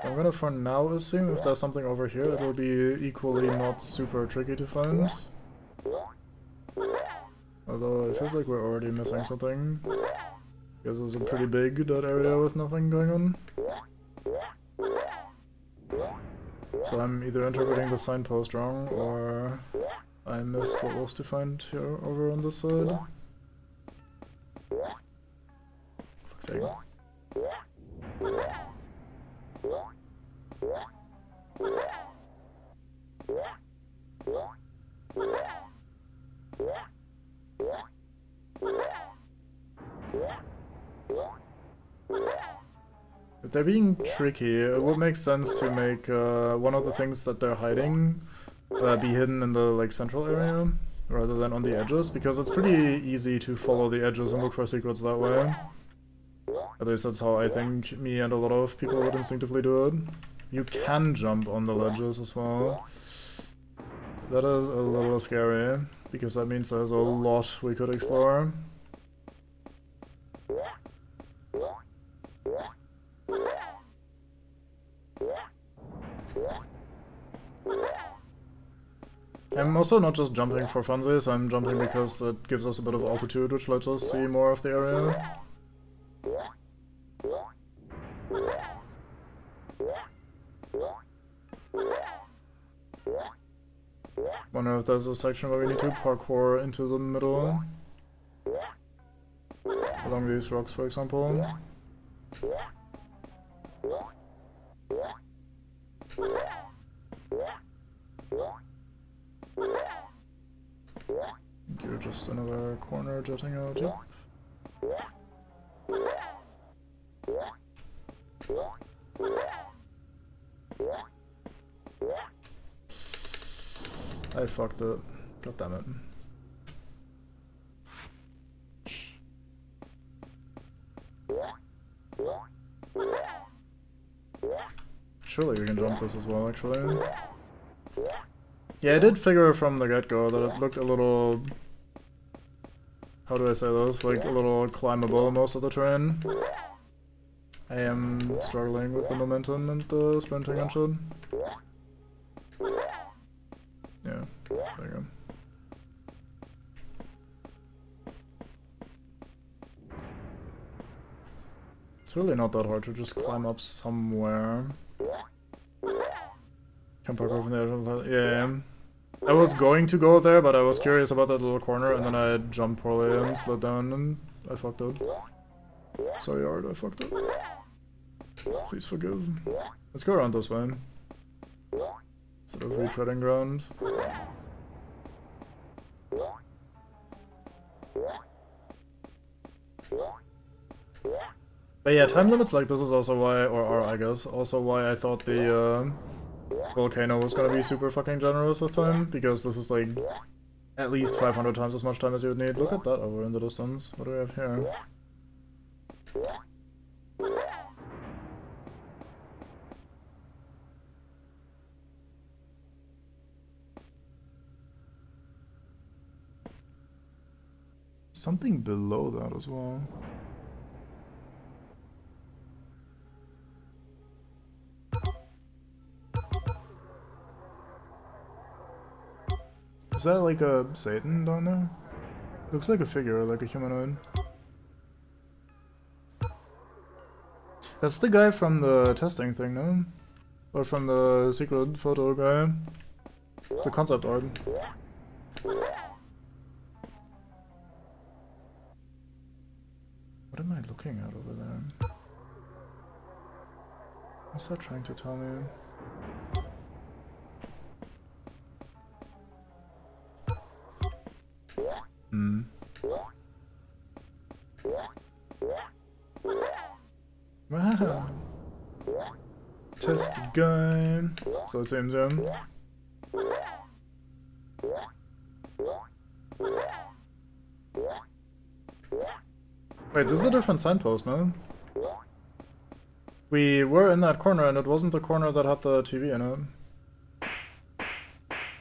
I'm gonna for now assume if there's something over here, it'll be equally not super tricky to find. Although it feels like we're already missing something. Because it's a pretty big dead area with nothing going on. So I'm either interpreting the signpost wrong, or I missed what was to find here over on this side. Fuck's sake. If they're being tricky, it would make sense to make one of the things that they're hiding be hidden in the like central area rather than on the edges, because it's pretty easy to follow the edges and look for secrets that way. At least that's how I think me and a lot of people would instinctively do it. You can jump on the ledges as well. That is a little scary, because that means there's a lot we could explore. I'm also not just jumping for funsies, I'm jumping because it gives us a bit of altitude, which lets us see more of the area. Wonder if there's a section where we need to parkour into the middle. Along these rocks, for example. You're just another corner jutting out, yep. I fucked it. God damn it. surely we can jump this as well, actually. Yeah, I did figure from the get-go that it looked a little... How do I say this? Like, a little climbable most of the terrain. I am struggling with the momentum and the sprinting and shit. Yeah, there you go. It's really not that hard to just climb up somewhere. Can park over there. Yeah. I was going to go there, but I was curious about that little corner, and then I jumped poorly and slid down, and I fucked up. Sorry, Art, I fucked up. Please forgive. Let's go around this way. Instead of retreading ground. But yeah, time limits like this is also why, or are I guess, also why I thought the volcano was gonna be super fucking generous with time, because this is like at least 500 times as much time as you would need. Look at that over in the distance. What do we have here? Something below that as well. Is that like a Satan down there? Looks like a figure, like a humanoid. That's the guy from the testing thing, no? Or from the secret photo guy. The concept art. What am I looking at over there? What's that trying to tell me? Hmm. Wow. Test gun. So it seems, yeah. Wait, this is a different signpost, no? We were in that corner and it wasn't the corner that had the TV in it.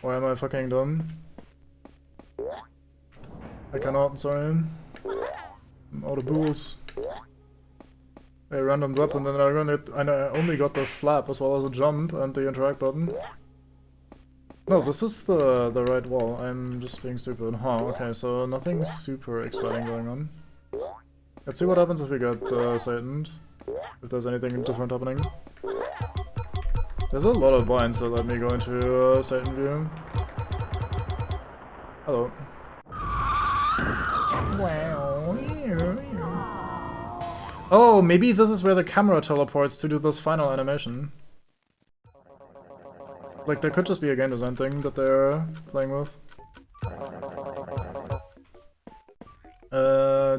Why am I fucking dumb? I cannot, sorry. I'm out of booze. A random weapon, and I only got the slap as well as a jump and the interact button. No, this is the right wall. I'm just being stupid. Huh, okay, so nothing super exciting going on. Let's see what happens if we get Satan. If there's anything different happening. There's a lot of vines that let me go into Satan view. Hello. Oh, maybe this is where the camera teleports to do this final animation. Like, there could just be a game design thing that they're playing with.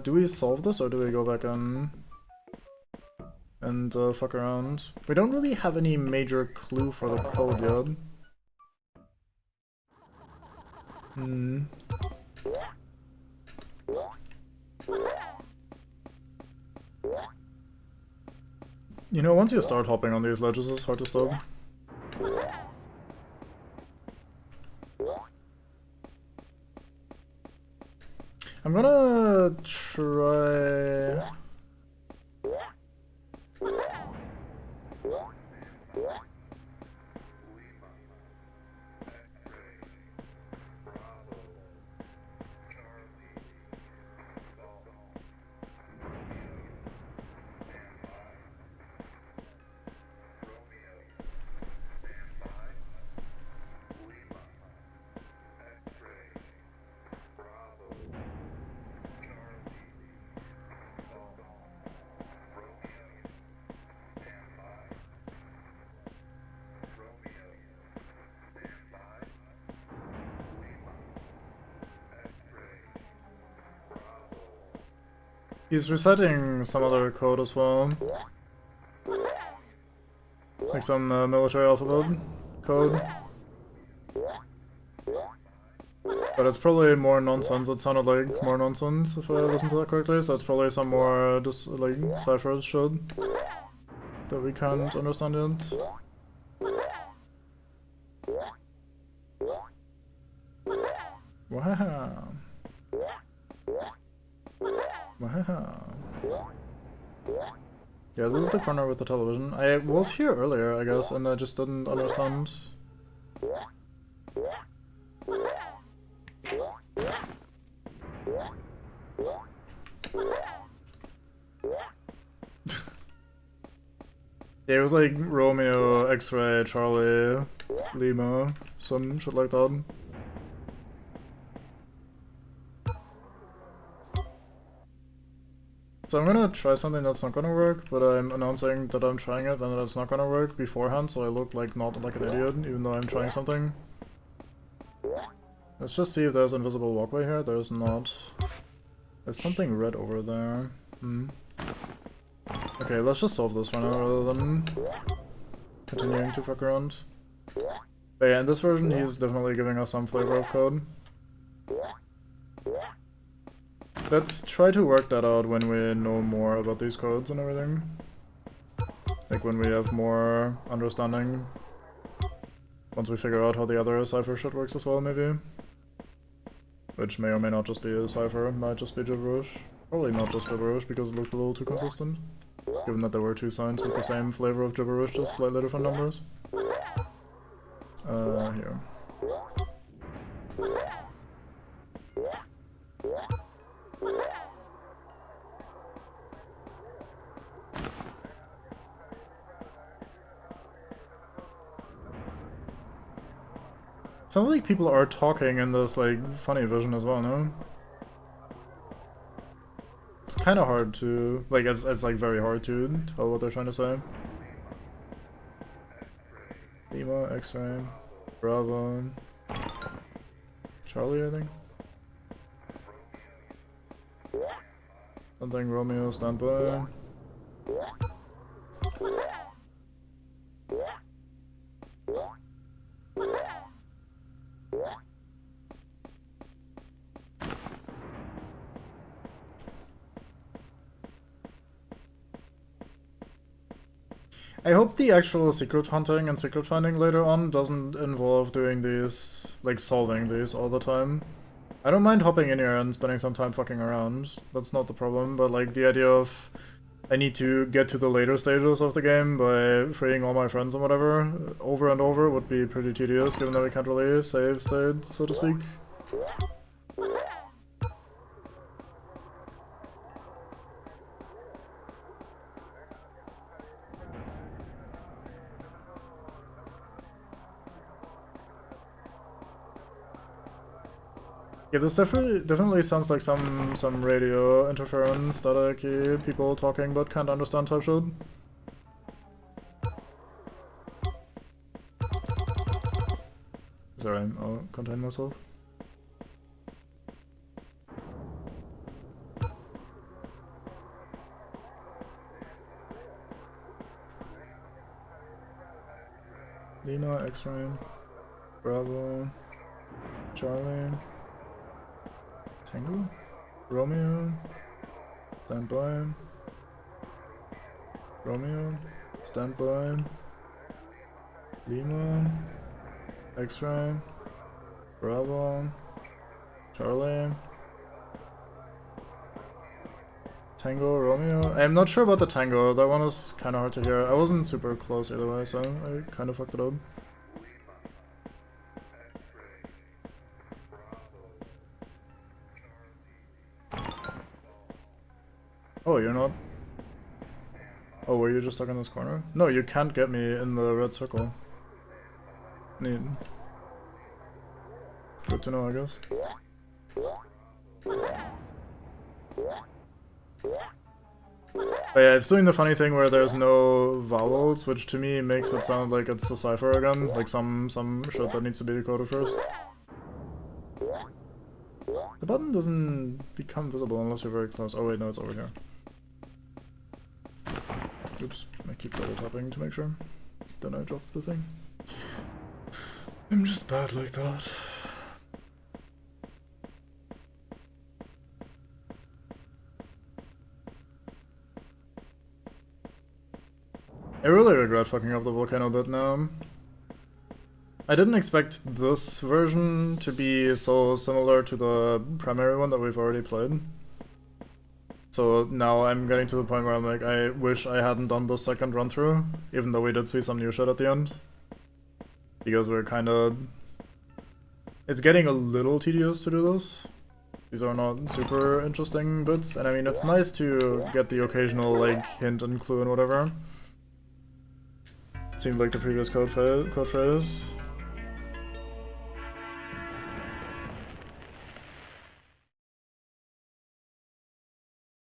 Do we solve this or do we go back in and fuck around? We don't really have any major clue for the code yet. Hmm. You know, once you start hopping on these ledges, it's hard to stop. I'm gonna try... He's reciting some other code as well. Like some military alphabet code. But it's probably more nonsense. It sounded like more nonsense if I listened to that correctly, so it's probably some more just like ciphers shit that we can't understand yet. Yeah, this is the corner with the television. I was here earlier, I guess, and I just didn't understand. Yeah, it was like Romeo, X-Ray, Charlie, Lima, some shit like that. So I'm gonna try something that's not gonna work, but I'm announcing that I'm trying it and that it's not gonna work beforehand, so I look like not like an idiot, even though I'm trying something. Let's just see if there's invisible walkway here. There's not. There's something red over there. Okay, let's just solve this for now rather than continuing to fuck around. But yeah, in this version he's definitely giving us some flavor of code. Let's try to work that out when we know more about these codes and everything. Like when we have more understanding. Once we figure out how the other cipher shit works as well, maybe. Which may or may not just be a cipher, might just be gibberish. Probably not just gibberish because it looked a little too consistent. Given that there were two signs with the same flavor of gibberish, just slightly different numbers. Here. Sounds like people are talking in this, like, funny vision as well, no? It's kind of hard to... like, it's like very hard to tell what they're trying to say. Lima, X-Ray, Bravo, Charlie, I think? Something Romeo, standby. I hope the actual secret hunting and secret finding later on doesn't involve doing these, like solving these all the time. I don't mind hopping in here and spending some time fucking around, that's not the problem, but like the idea of I need to get to the later stages of the game by freeing all my friends and whatever over and over would be pretty tedious, given that we can't really save state, so to speak. Yeah, this definitely sounds like some radio interference, staticky people talking but can't understand type shit. Sorry, I'll contain myself. Lima, X-Ray, Bravo, Charlie. Tango? Romeo? Standby. Romeo? Standby. Lima? X-Ray? Bravo? Charlie? Tango? Romeo? I'm not sure about the Tango, that one is kinda hard to hear. I wasn't super close either way, so I kinda fucked it up. Oh, you're not? Oh, were you just stuck in this corner? No, you can't get me in the red circle. Neat. Good to know, I guess. But yeah, it's doing the funny thing where there's no vowels, which to me makes it sound like it's a cipher again, like some shit that needs to be decoded first. The button doesn't become visible unless you're very close. Oh wait, no, it's over here. Oops, I keep double tapping to make sure. Then I drop the thing. I'm just bad like that. I really regret fucking up the volcano bit now. I didn't expect this version to be so similar to the primary one that we've already played. So now I'm getting to the point where I'm like, I wish I hadn't done the second run through, even though we did see some new shit at the end. Because we're kinda... It's getting a little tedious to do this. These are not super interesting bits, and I mean, it's nice to get the occasional, like, hint and clue and whatever. Seemed like the previous code phrase.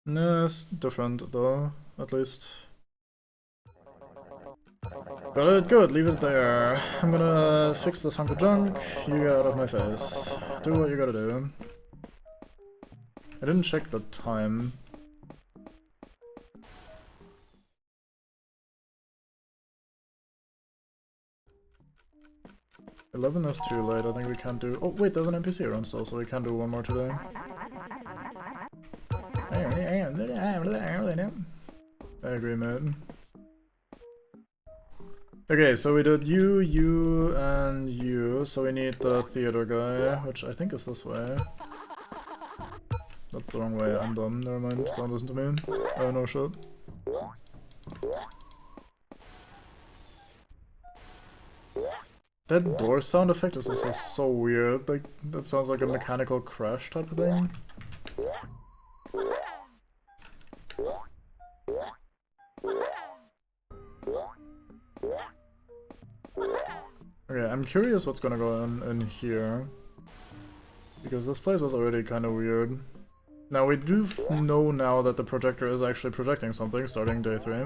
No, it's different though, at least. Got it, good, leave it there. I'm gonna fix this hunk of junk, you get out of my face. Do what you gotta do. I didn't check the time. $11 is too late, I think we can't do... Oh wait, there's an NPC around still, so we can do one more today. I agree, mate. Okay, so we did you, and you, so we need the theater guy, which I think is this way. That's the wrong way, I'm dumb, never mind, don't listen to me. Oh, no shit. That door sound effect is also so weird, like, that sounds like a mechanical crash type of thing. Okay, I'm curious what's gonna go on in here. Because this place was already kind of weird. Now we do know now that the projector is actually projecting something starting day 3.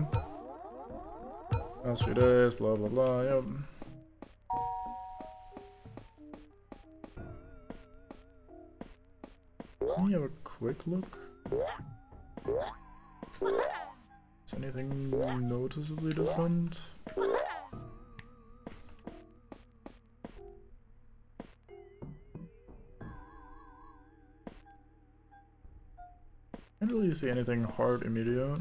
Last few days, blah blah blah, yep. Let me have a quick look. Is anything noticeably different? Can't really see anything hard immediate.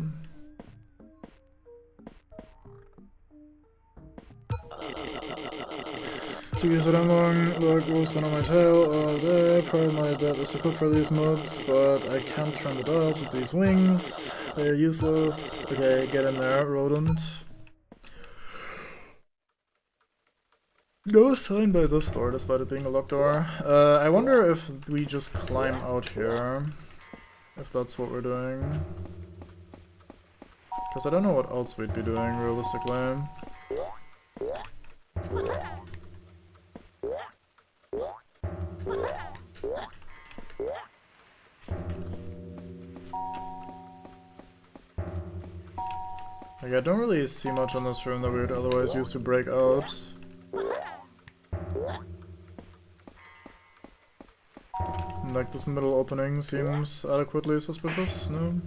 To use it on long, look, wolves been on my tail all day. Part of my debt is to cook for these mods, but I can't turn the dogs with these wings. They're useless. Okay, get in there, rodent. No sign by this door, despite it being a locked door. I wonder if we just climb out here. If that's what we're doing. Because I don't know what else we'd be doing, realistically. Like, I don't really see much in this room that we would otherwise use to break out. Like, this middle opening seems adequately suspicious, no?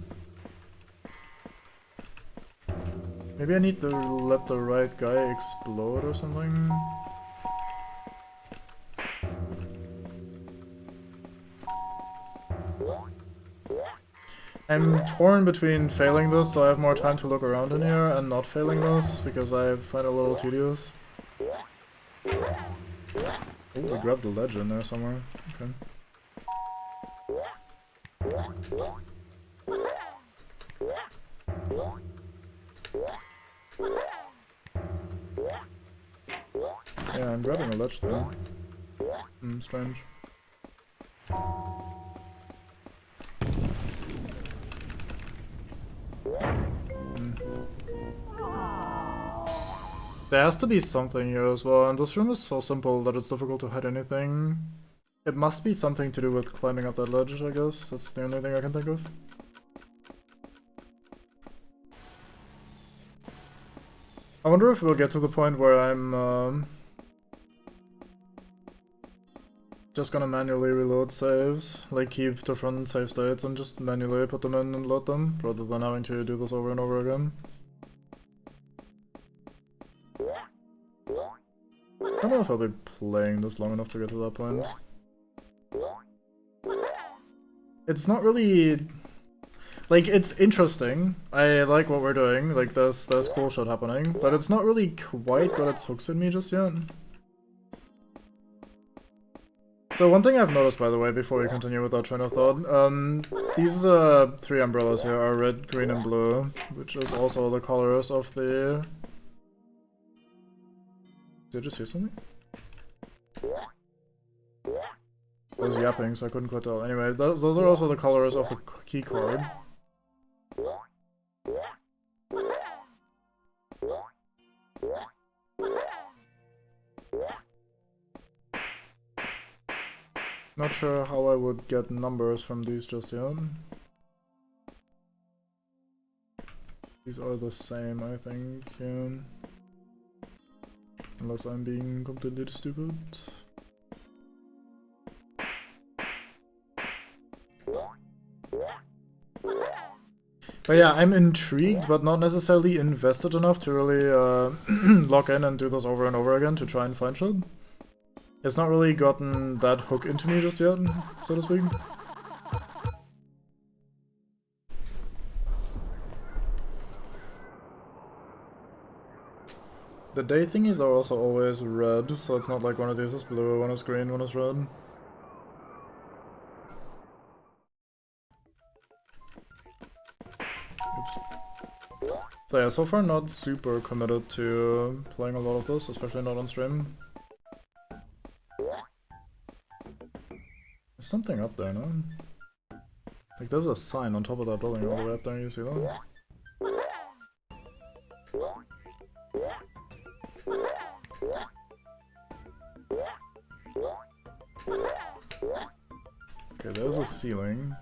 Maybe I need to let the right guy explode or something? I'm torn between failing this so I have more time to look around in here and not failing this because I find it a little tedious. Oh, we grabbed the ledge in there somewhere. Okay. Yeah, I'm grabbing a ledge there. Strange. There has to be something here as well, and this room is so simple that it's difficult to hide anything. It must be something to do with climbing up that ledge, I guess. That's the only thing I can think of. I wonder if we'll get to the point where I'm just gonna manually reload saves, like keep different save states and just manually put them in and load them, rather than having to do this over and over again. I don't know if I'll be playing this long enough to get to that point. It's not really... Like, it's interesting. I like what we're doing, like there's cool shit happening, but it's not really quite got its hooks in me just yet. So one thing I've noticed, by the way, before we continue with our train of thought, these three umbrellas here are red, green, and blue, which is also the colors of the... Did I just hear something? I was yapping, so I couldn't quite tell. Anyway, those are also the colors of the key card. Not sure how I would get numbers from these just yet. These are the same, I think, yeah. Unless I'm being completely stupid. But yeah, I'm intrigued, but not necessarily invested enough to really log in and do this over and over again to try and find shit. It's not really gotten that hook into me just yet, so to speak. The day thingies are also always red, so it's not like one of these is blue, one is green, one is red. Oops. So yeah, so far not super committed to playing a lot of this, especially not on stream. There's something up there, no? Like there's a sign on top of that building all the way up there, you see that? Okay, there's a ceiling.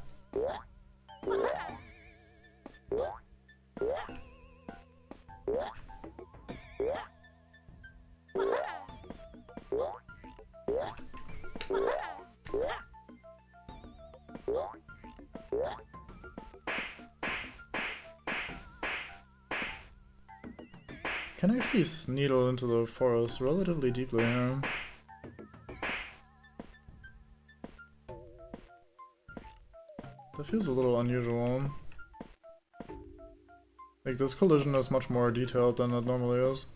Can actually sneedle into the forest relatively deeply here. That feels a little unusual. Like, this collision is much more detailed than it normally is.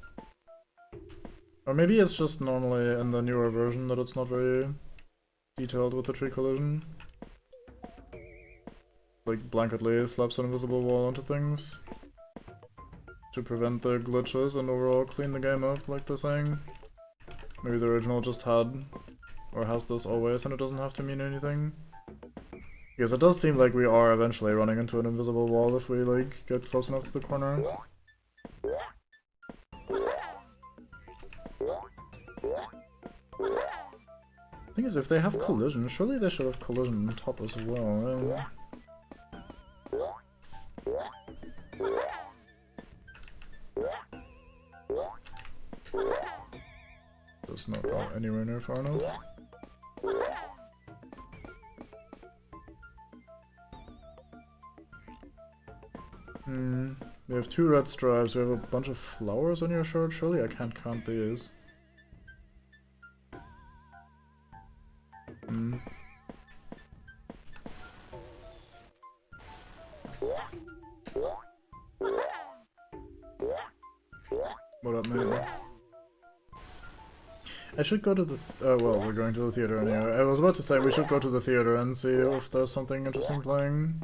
Or maybe it's just normally in the newer version that it's not very detailed with the tree collision. Like, blanketly slaps an invisible wall onto things to prevent the glitches and overall clean the game up, like they're saying. Maybe the original just had, or has this always, and it doesn't have to mean anything. Because it does seem like we are eventually running into an invisible wall if we, like, get close enough to the corner. Thing is, if they have collision, surely they should have collision on top as well, right? Does not go anywhere near far enough. We have 2 red stripes, we have a bunch of flowers on your shirt, surely I can't count these. What up, mate? I should go to the well, we're going to the theater anyway. I was about to say we should go to the theater and see if there's something interesting playing.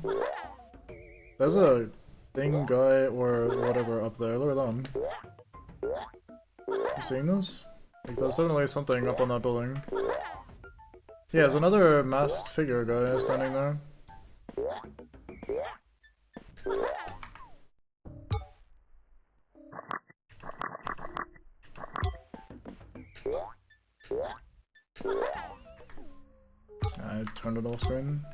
There's a thing guy or whatever up there, look at that. You seeing this? Like, there's definitely something up on that building. Yeah, there's another masked figure guy standing there. I turned it off screen.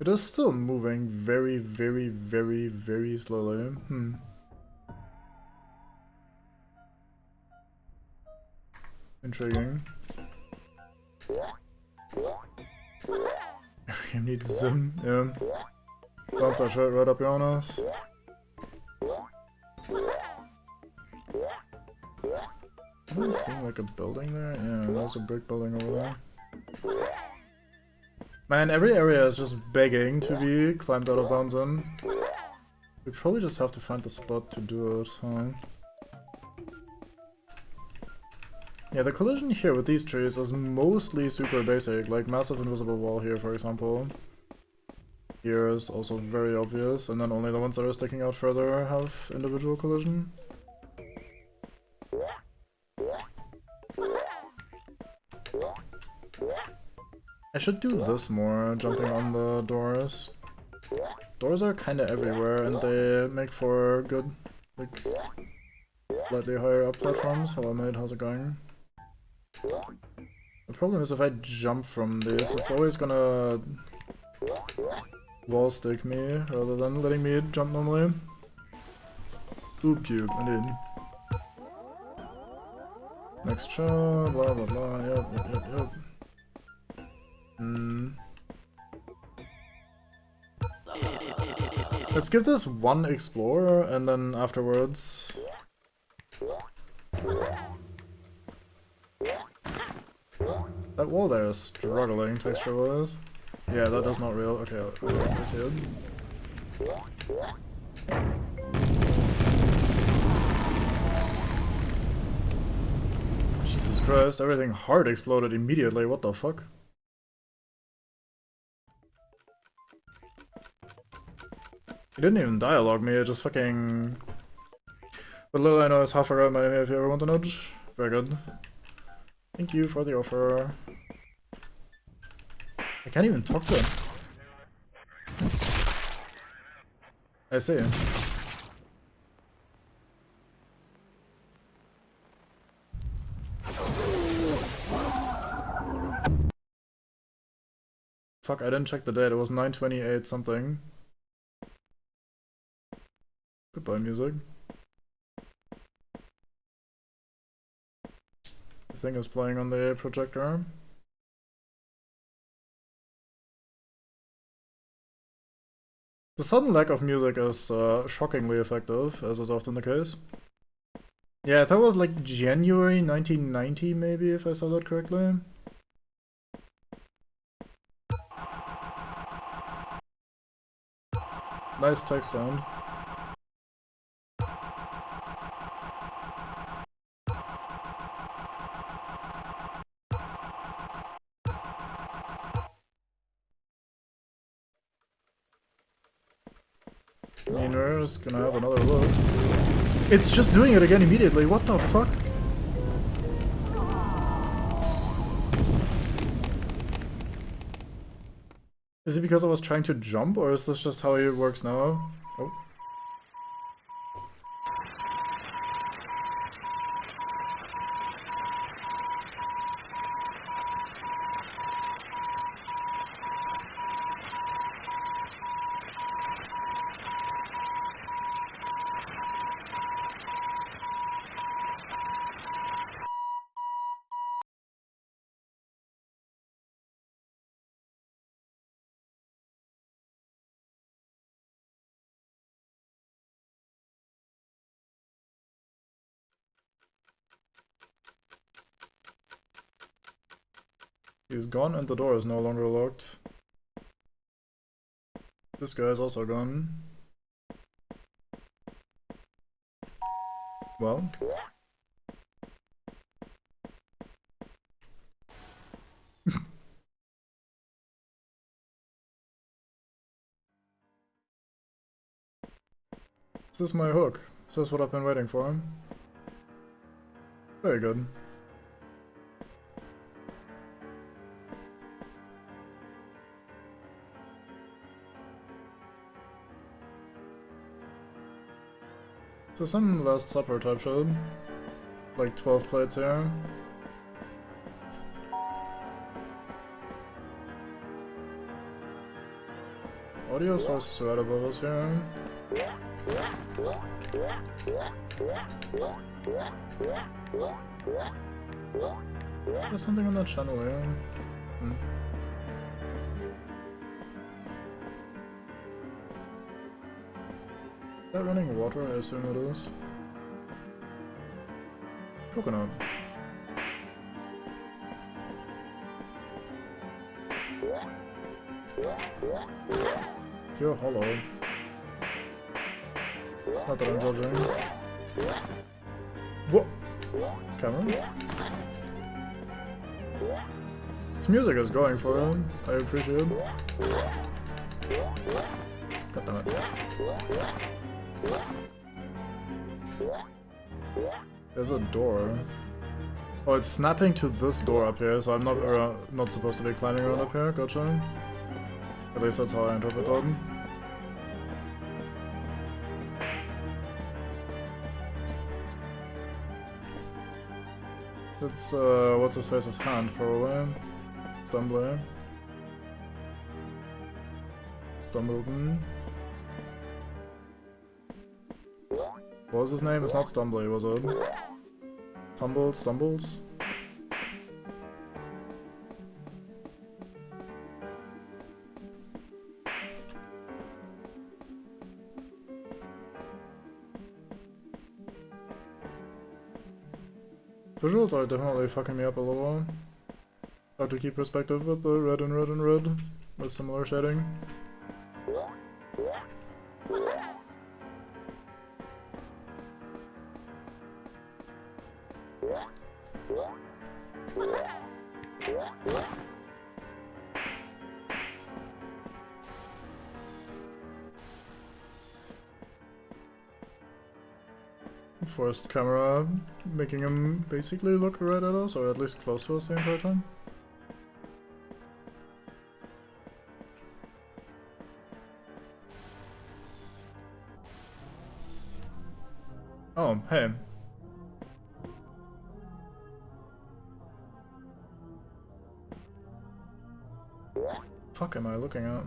It is still moving very, very, very, very slowly. Intriguing. Every game needs Zim, yeah. Bounce that shit right up your own ass. Does it seem like a building there? Yeah, there's a brick building over there. Man, every area is just begging to be climbed out of bounds in. We probably just have to find the spot to do it, huh? Yeah, the collision here with these trees is mostly super basic, like massive invisible wall here, for example. Here is also very obvious, and then only the ones that are sticking out further have individual collision. I should do this more, jumping on the doors. Doors are kinda everywhere, and they make for good, like, slightly higher up platforms. Hello mate, how's it going? The problem is if I jump from this, it's always gonna wall stick me, rather than letting me jump normally. Oop cube, indeed. Next shot, blah blah blah, yep. Let's give this one explorer, and then afterwards... That wall there is struggling texture-wise. Yeah, that is not real. Okay, I see it. Jesus Christ, everything hard exploded immediately, what the fuck? He didn't even dialogue me, it just fucking... But little I know is half a my name if you ever want to nudge. Very good. Thank you for the offer. I can't even talk to him. I see. Fuck, I didn't check the date, it was 9:28 something. Goodbye, music. The thing is playing on the projector. The sudden lack of music is shockingly effective, as is often the case. Yeah, that was like January 1990, maybe, if I saw that correctly. Nice text sound. Meanwhile, gonna have another look. It's just doing it again immediately, what the fuck? Is it because I was trying to jump, or is this just how it works now? Oh. He's gone and the door is no longer locked. This guy is also gone. Well. This is my hook. This is what I've been waiting for. Very good. So some Last Supper type shit. Like 12 plates here. Audio sources right above us here. There's something on that channel here. Is that running water? I assume it is. Coconut. You're hollow. Not that I'm judging. What? Camera? This music is going for him. I appreciate it. God damn it. There's a door. Oh, it's snapping to this door up here, so I'm not supposed to be climbing around up here. Gotcha. At least that's how I interpret that. It's what's his face's hand, probably. Stumbler. Stumbleton. What was his name? It's not Stumbly, was it? Stumbles? Visuals are definitely fucking me up a little. Hard to keep perspective with the red and red and red with similar shading. Forced camera, making him basically look right at us, or at least close to us the entire time. Oh, hey. Fuck am I looking at?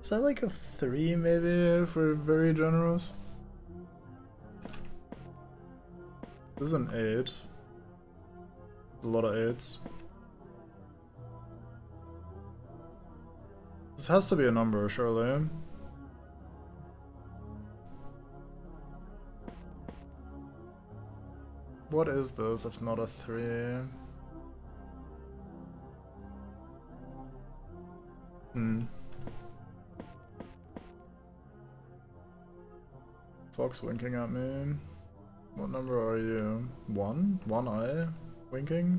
Is that like a 3 maybe, if we're very generous? This is an 8. A lot of 8s. This has to be a number, surely. What is this if not a 3? Fox winking at me. What number are you? 1? 1 eye? Winking?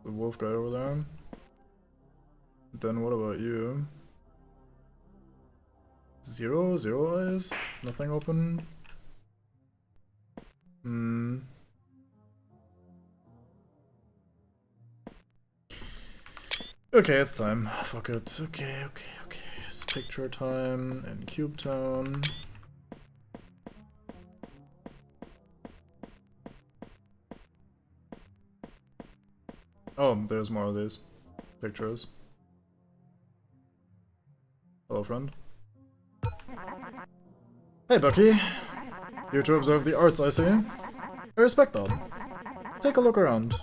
The wolf guy over there. Then what about you? 0? 0 eyes? Nothing open? Okay, it's time. Fuck it. Okay. It's picture time and cube tone. Oh, there's more of these pictures. Hello, friend. Hey, Bucky. Here to observe the arts, I see. I respect that. Take a look around.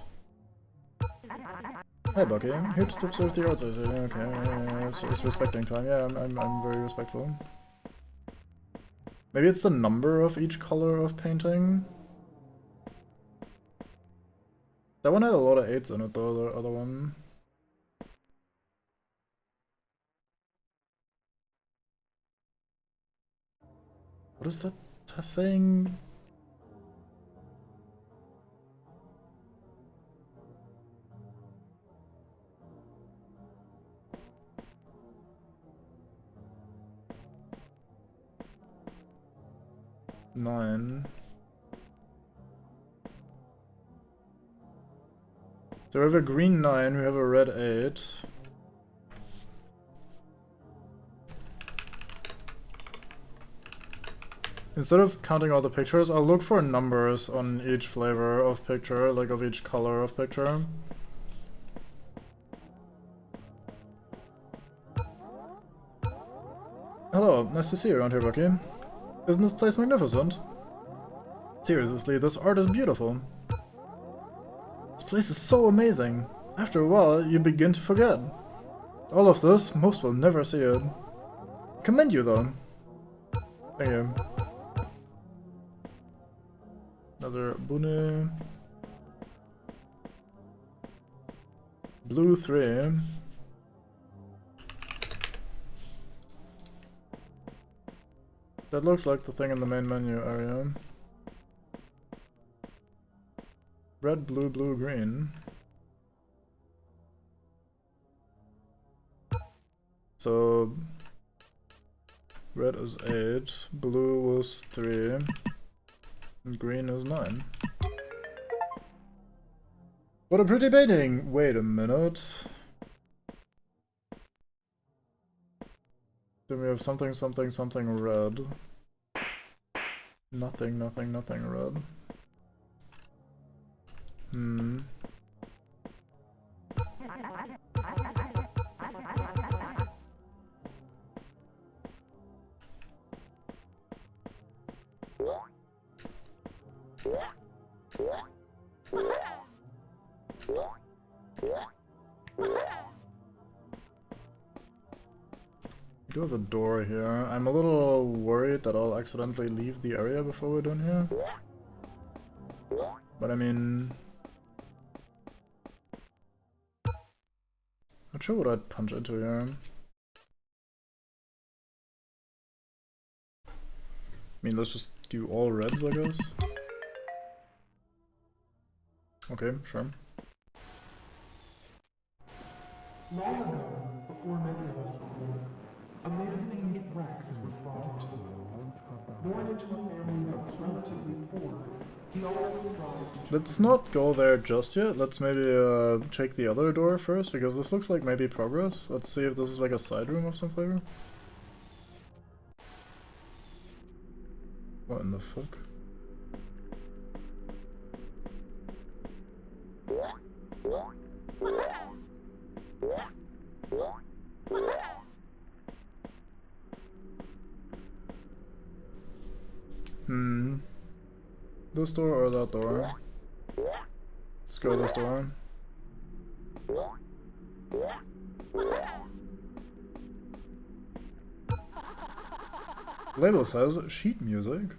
Hey, Bucky. Here to observe the arts, I see. Okay, it's respecting time. Yeah, I'm very respectful. Maybe it's the number of each color of painting? That one had a lot of 8s in it, though, the other one. What is that saying? Nine. So we have a green 9, we have a red 8. Instead of counting all the pictures, I'll look for numbers on each flavor of picture, like of each color of picture. Hello, nice to see you around here, Bucky. Isn't this place magnificent? Seriously, this art is beautiful. This place is so amazing. After a while, you begin to forget. All of this, most will never see it. Commend you though. Thank you. Another Bune. Blue 3. That looks like the thing in the main menu area. Red, blue, blue, green. So red is 8, blue was 3, and green is 9. What a pretty painting! Wait a minute. Then we have something, something, something red. Nothing, nothing, nothing red. Hmm. We do have a door here. I'm a little worried that I'll accidentally leave the area before we're done here. But I mean... not sure what I'd punch into here. I mean, let's just do all reds, I guess. Okay, sure. Long ago, before many of us were born, a man named Rex was brought into the world. Born into a family that was relatively poor, he always strived to... Let's not go there just yet. Let's maybe check the other door first, because this looks like maybe progress. Let's see if this is like a side room of some flavor. What in the fuck? This door or that door? Let's go this door. Label says sheet music.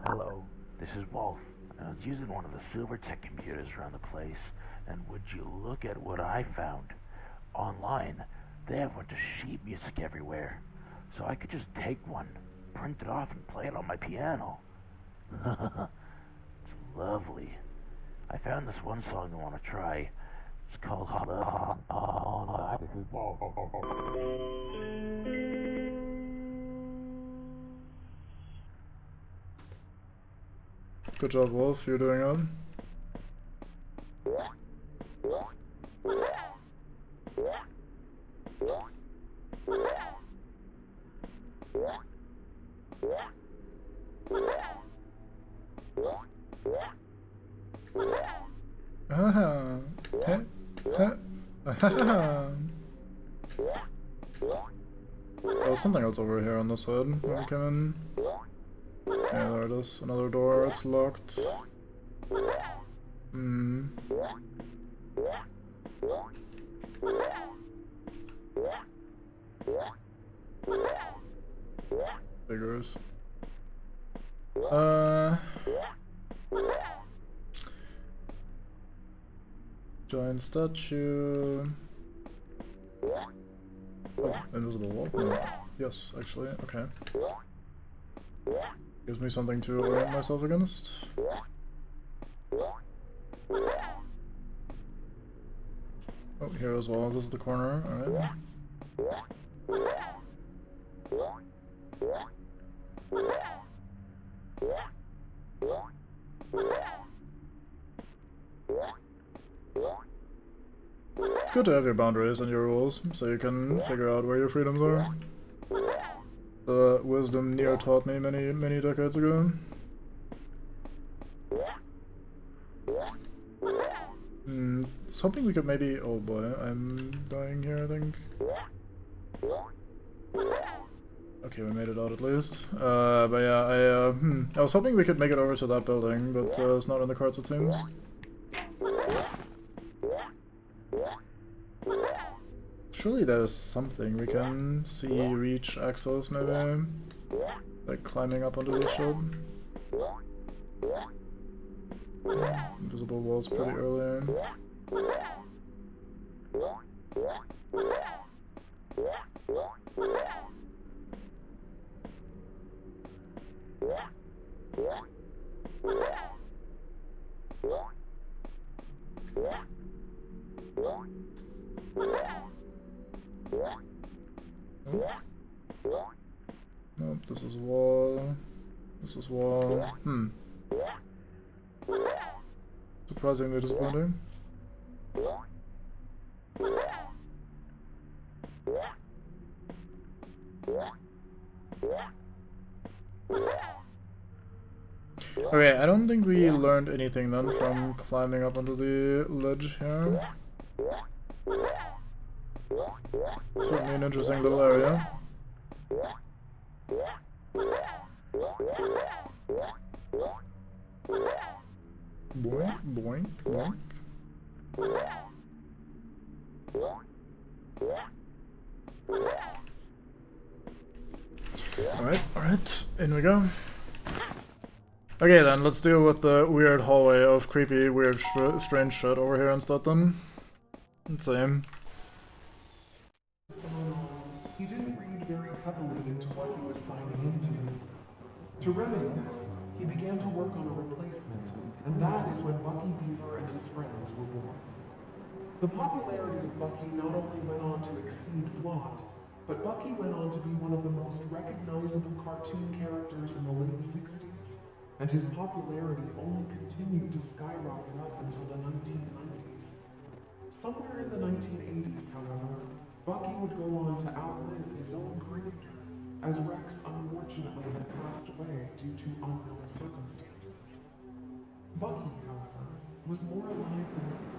Hello, this is Wolf. I was using one of the Silvertech computers around the place, and would you look at what I found? Online, they have a bunch of sheet music everywhere, so I could just take one, print it off, and play it on my piano. It's lovely. I found this one song I want to try. It's called This is Wolf. Good job, Wolf. You're doing it. There was something else over here on this side when we came in. Yeah, there it is. Another door, it's locked. Hmm. Figures. Giant statue. Oh, invisible wall? No. Yes, actually, okay. Gives me something to orient myself against. Oh, here as well, this is the corner, alright. It's good to have your boundaries and your rules, so you can figure out where your freedoms are. The wisdom Nier taught me many decades ago. Was hoping we could maybe... oh boy, I'm dying here, I think. Okay, we made it out at least. But yeah, I was hoping we could make it over to that building, but it's not in the cards, it seems. Surely there's something we can see, reach, access, maybe? Like climbing up onto this ship. Invisible walls pretty early. Nope, this is wall. This is wall. Surprisingly disappointing. Okay, I don't think we learned anything then from climbing up onto the ledge here. Certainly an interesting little area. Boink, boink, boink. Alright, in we go. Okay then, let's deal with the weird hallway of creepy, weird, strange shit over here instead then. Let's see. He didn't read very heavily into what he was signing into. To remedy this, he began to work on a replacement, and that is when Bucky Beaver and his friends were born. The popularity of Bucky not only went on to exceed plot, but Bucky went on to be one of the most recognizable cartoon characters in the late 60s, and his popularity only continued to skyrocket up until the 1990s. Somewhere in the 1980s, however, Bucky would go on to outlive his own creator, as Rex unfortunately had passed away due to unknown circumstances. Bucky, however, was more alive than ever,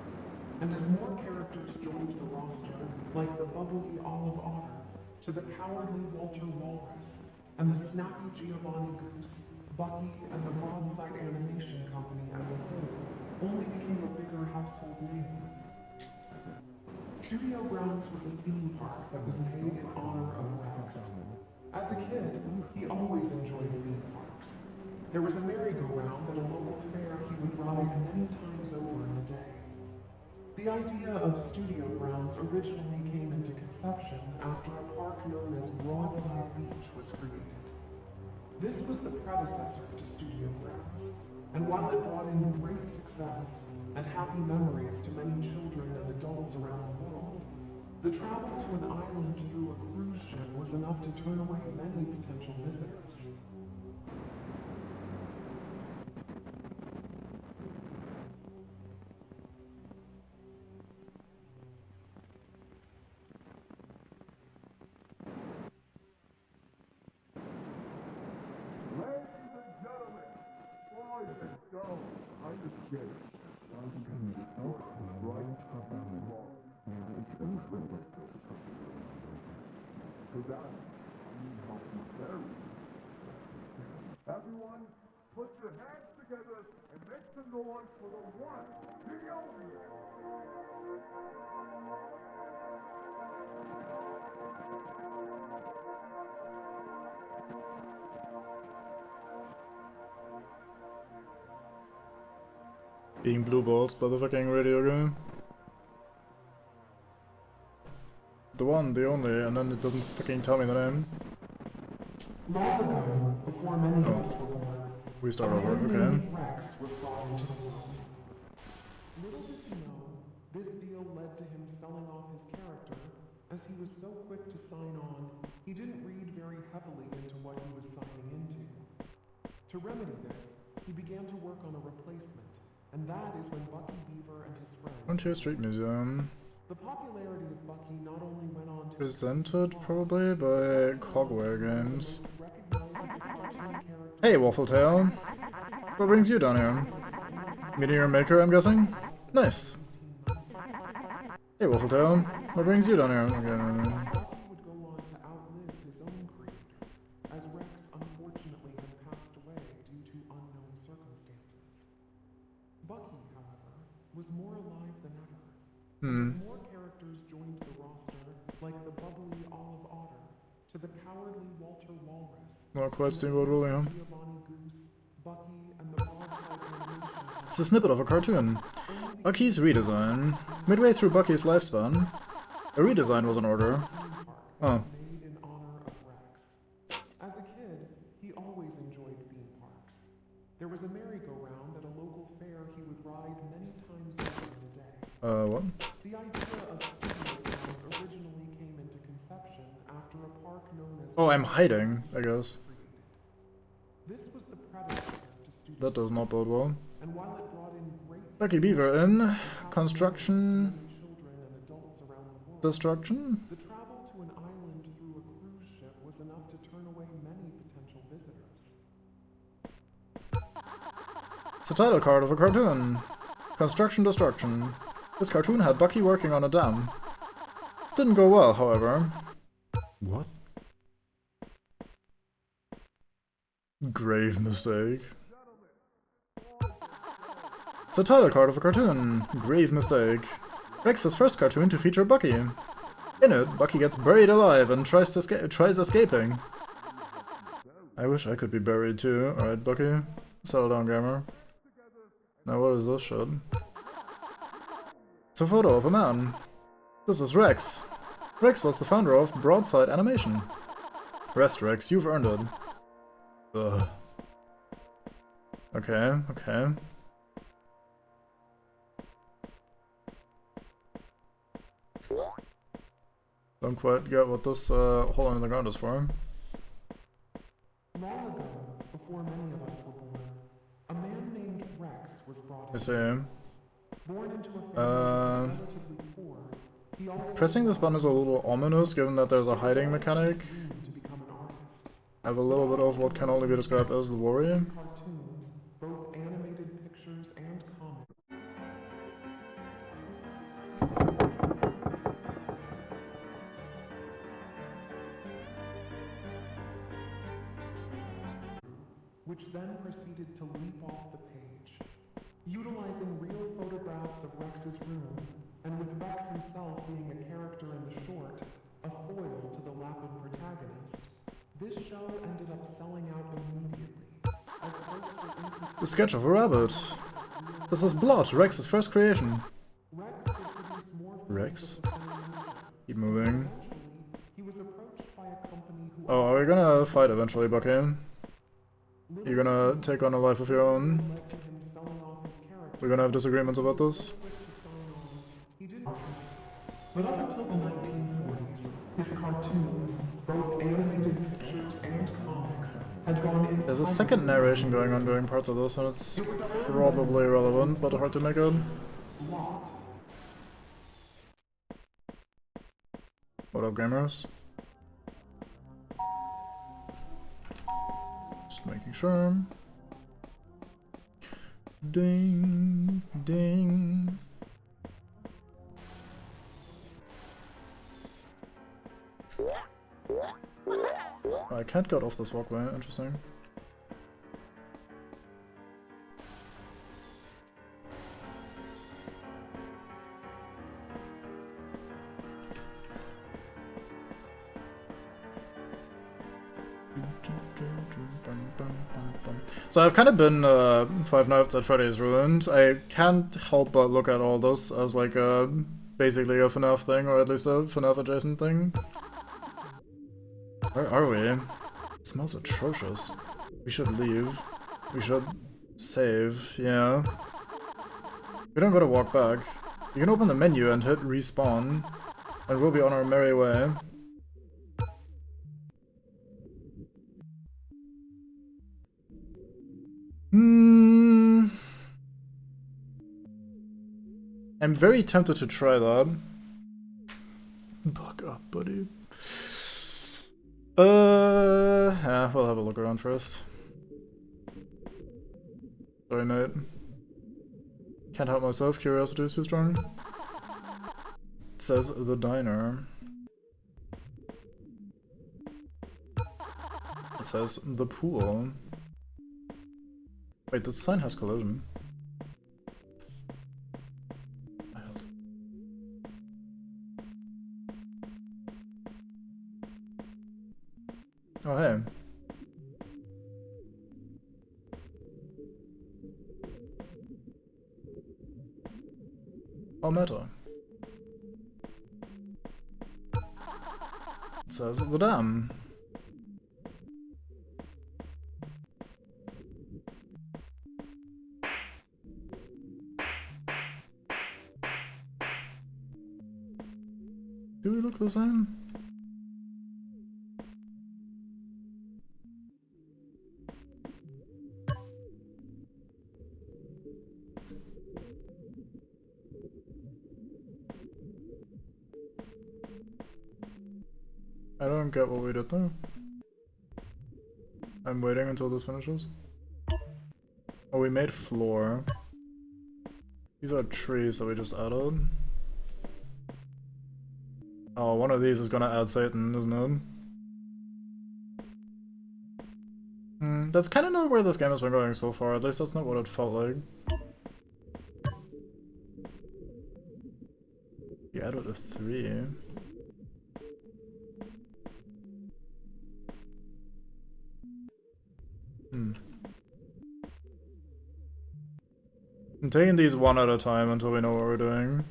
and as more characters joined the roster, like the bubbly Olive Otter, to the cowardly Walter Walrus, and the snappy Giovanni Goose, Bucky and the Broadside Animation Company as a whole only became a bigger household name. Studio Grounds was a theme park that was made in honor of Rex. As a kid, he always enjoyed theme parks. There was a merry-go-round at a local fair he would ride many times over in a day. The idea of Studio Grounds originally came into conception after a park known as Broadside Beach was created. This was the predecessor to Studio Grounds, and while it brought in great success and happy memories to many children and adults around the world, the travel to an island through a cruise ship was enough to turn away many potential visitors. Everyone, put your hands together and make some noise for the one, the only. Being blue balls by the fucking radio game. The one, the only, and then it doesn't fucking tell me the name. Long ago, before many of us were born, We start a over, man okay. named Rex was brought into the world. Little did he know, this deal led to him selling off his character, as he was so quick to sign on, he didn't read very heavily into what he was signing into. To remedy this, he began to work on a replacement, and that is when Bucky Beaver and his friends... Frontier Street Museum. The popularity of Bucky not only went on to... Presented probably by Cogware Games. Hey, Waffletail. What brings you down here? Meeting your maker, I'm guessing? Nice. Hey, Waffletail. What brings you down here? Okay. Bucky would go on to outlive his own creator, as Rex unfortunately had passed away due to unknown circumstances. Bucky, however, was more alive than ever. As more characters joined the roster, Not quite Steamboat Willie, huh? Giovanni Goose, Bucky, and the broadside animation. It's a snippet of a cartoon. Bucky's redesign. Midway through Bucky's lifespan, a redesign was in order. Oh. Made in honor of Rex. As a kid, he always enjoyed theme parks. There was a merry-go-round at a local fair he would ride many times over in the day. What? The idea of studio grounds originally came into conception after a park known as... Oh, I'm hiding, I guess. This was the predecessor to studio. That does not bode well. And while it brought in great Bucky Beaver in construction children and adults around the world, destruction. the travel to an island through a cruise ship was enough to turn away many potential visitors. It's a title card of a cartoon. Construction destruction. This cartoon had Bucky working on a dam. This didn't go well, however. What? Grave mistake. It's a title card of a cartoon. Grave mistake. Rex's first cartoon to feature Bucky. In it, Bucky gets buried alive and tries escaping. I wish I could be buried too. Alright, Bucky. Settle down, gamer. Now what is this shit? It's a photo of a man. This is Rex. Rex was the founder of Broadside Animation. Rest, Rex, you've earned it. Ugh. Okay, okay. Don't quite get what this hole in the ground is for. Long ago, before many of us were born, a man named Rex was brought I into see. Born into a family relatively poor, he always Pressing this button is a little ominous given that there's a hiding mechanic. dreamed to become an artist. I have a little bit of what can only be described as the worry. Cartoons, both animated pictures and comics. Which then proceeded to leap off the page. Utilizing real photographs of Rex's room, and with Rex himself being a character in the short, a foil to the Lapid protagonist, this show ended up selling out immediately, as folks were interested. The sketch of a rabbit. This is Blood, Rex's first creation. Rex would produce more Rex? films of the same nature. Keep moving. He was approached by a company who Oh, are we gonna fight eventually, Bucky? You're gonna take on a life of your own? led to him selling off his character. We're gonna have disagreements about this? He didn't. But up until the 1940s, his cartoons, both animated pictures and comics, had gone in. There's a second narration going on during parts of this, and it's probably relevant, but hard to make out. Lot. What up, gamers? Just making sure. Ding, ding. I can't get off this walkway, interesting. So I've kind of been Five Nights at Freddy's ruined. I can't help but look at all this as like basically a FNAF thing, or at least a FNAF adjacent thing. Where are we? It smells atrocious. We should leave. We should save, yeah. We don't gotta walk back. You can open the menu and hit respawn, and we'll be on our merry way. I'm very tempted to try that. Buck up, buddy. Yeah, we'll have a look around first. Sorry, mate. Can't help myself, curiosity is too strong. It says the diner. It says the pool. Wait, the sign has collision. Oh, hey. Oh, meta. It says the dam. Do we look the same? I don't get what we did there. I'm waiting until this finishes. Oh, we made floor. These are trees that we just added. Oh, one of these is gonna add Satan, isn't it? That's kind of not where this game has been going so far, at least that's not what it felt like. You added a 3. I'm taking these one at a time until we know what we're doing.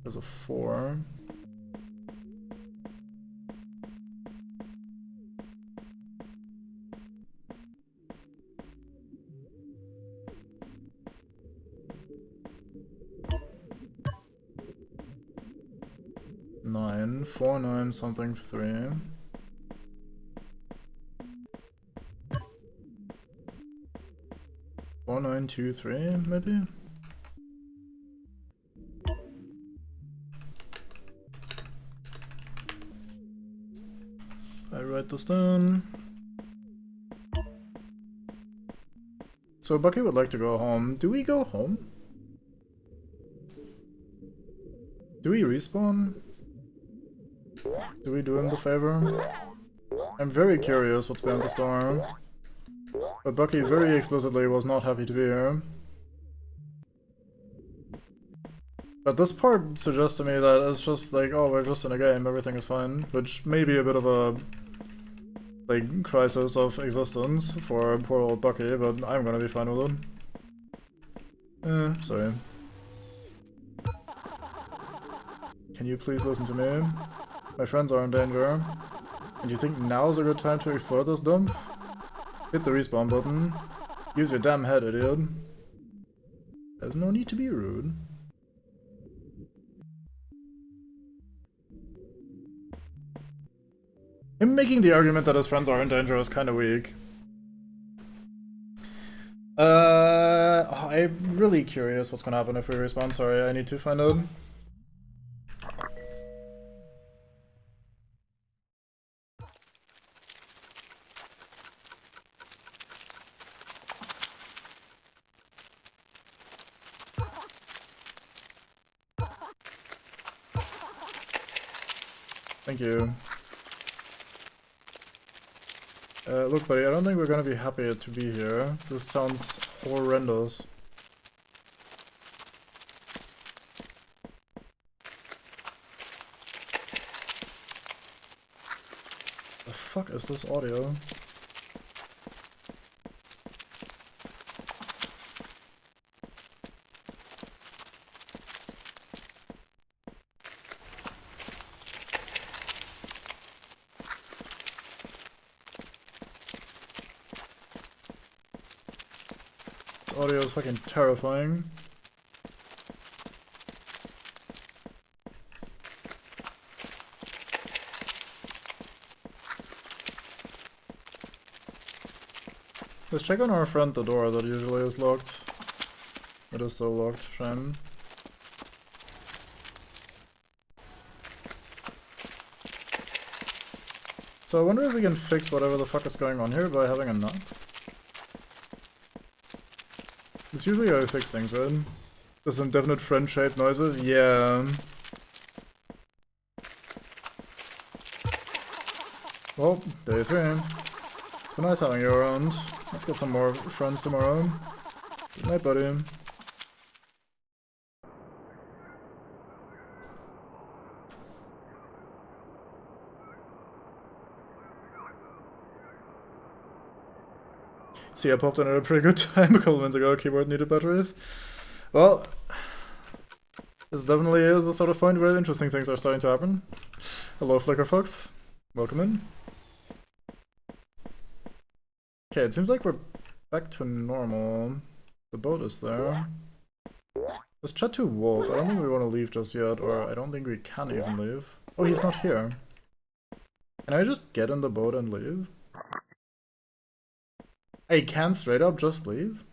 There's a 4. Nine, 4, 9, something, 3. Four, 9, 2, 3, maybe? I write this down. So Bucky would like to go home. Do we go home? Do we respawn? Do we do him the favor? I'm very curious what's behind the storm. But Bucky very explicitly was not happy to be here. But this part suggests to me that it's just like, oh, we're just in a game, everything is fine. Which may be a bit of a, like, crisis of existence for poor old Bucky, but I'm gonna be fine with it. Sorry. Can you please listen to me? My friends are in danger. And you think now's a good time to explore this dump? Hit the respawn button. Use your damn head, idiot. There's no need to be rude. Him making the argument that his friends are in danger is kinda weak. I'm really curious what's gonna happen if we respawn. Sorry, I need to find out. Thank you. Look, buddy, I don't think we're gonna be happy to be here. This sounds horrendous. The fuck is this audio? Audio is fucking terrifying. Let's check on our front the door that usually is locked. It is still locked, shame. So I wonder if we can fix whatever the fuck is going on here by having a knock. It's usually how I fix things, right? There's some definite friend-shaped noises, yeah. Well, day 3. It's been nice having you around. Let's get some more friends tomorrow. Good night, buddy. See, I popped in at a pretty good time a couple minutes ago. Keyboard needed batteries. Well, this definitely is the sort of point where interesting things are starting to happen. Hello, Flicker folks. Welcome in. Okay, it seems like we're back to normal. The boat is there. Let's chat to Wolf. I don't think we want to leave just yet, or I don't think we can even leave. Oh, he's not here. Can I just get in the boat and leave? I can straight up just leave?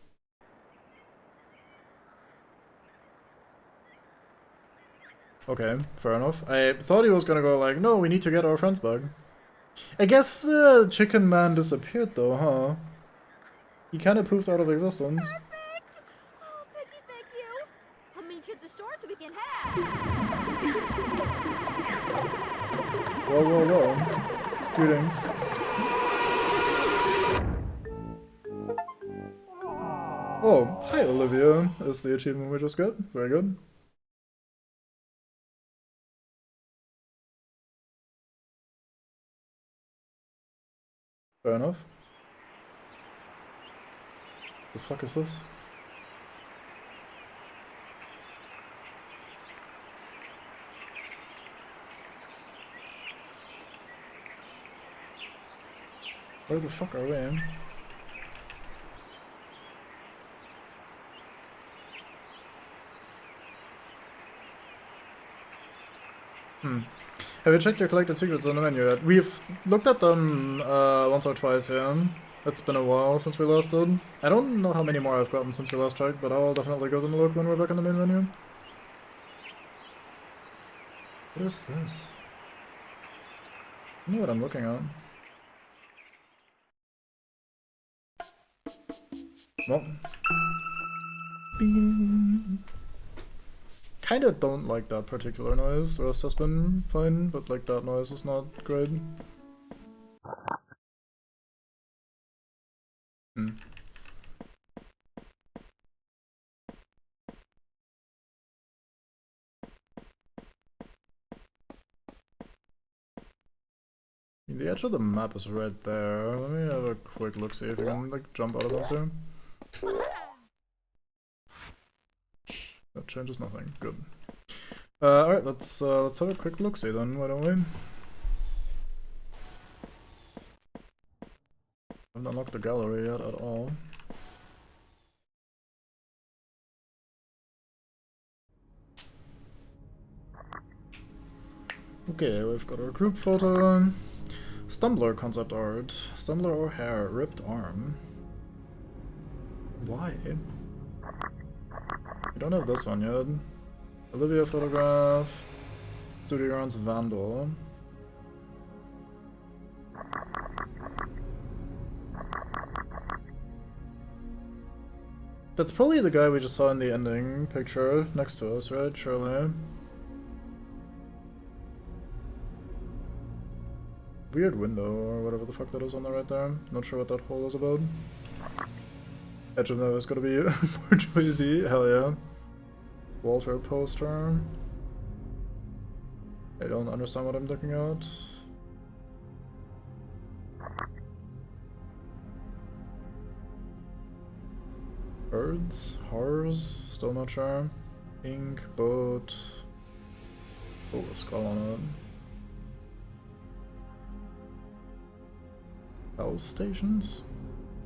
Okay, fair enough. I thought he was gonna go like, no, we need to get our friends back. I guess Chicken Man disappeared though, huh? He kinda poofed out of existence. Oh, thank you. I'll meet you at the store so we can have. Whoa, whoa, whoa. Greetings. Oh, hi Olivia, is the achievement we just got. Very good. Fair enough. The fuck is this? Where the fuck are we? Have you checked your collected secrets on the menu yet? We've looked at them once or twice, yeah. It's been a while since we last did. I don't know how many more I've gotten since we last checked, but I'll definitely go and look when we're back in the main menu. What is this? I know what I'm looking at. Well. Bean. Kinda don't like that particular noise. The rest has been fine, but like that noise is not great. The edge of the map is right there. Let me have a quick look, see if we can like jump out of bounds here. That changes nothing. Good. Alright, let's have a quick look, see then, why don't we? Haven't unlocked the gallery yet at all. Okay, we've got our group photo. Stumbler concept art. Stumbler or hair, ripped arm. Why? We don't have this one yet. Olivia photograph. Studio Grounds Vandal. That's probably the guy we just saw in the ending picture next to us, right? Surely. Weird window, or whatever the fuck that is on the right there. Not sure what that hole is about. Edge of the is gonna be more choicy, hell yeah. Walter poster. I don't understand what I'm looking at. Birds? Horrors? Still not sure. Ink, boat. Oh, a skull on it. House stations?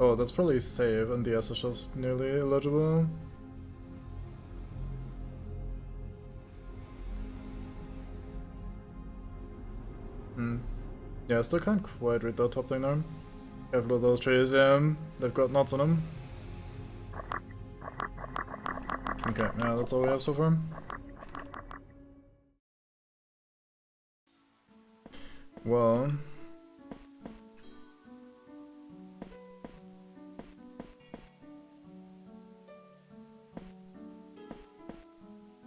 Oh, that's probably save, and the S is just nearly illegible. Yeah, I still can't quite read that top thing there. Careful of those trees, they've got knots on them. Okay, yeah, that's all we have so far. Well...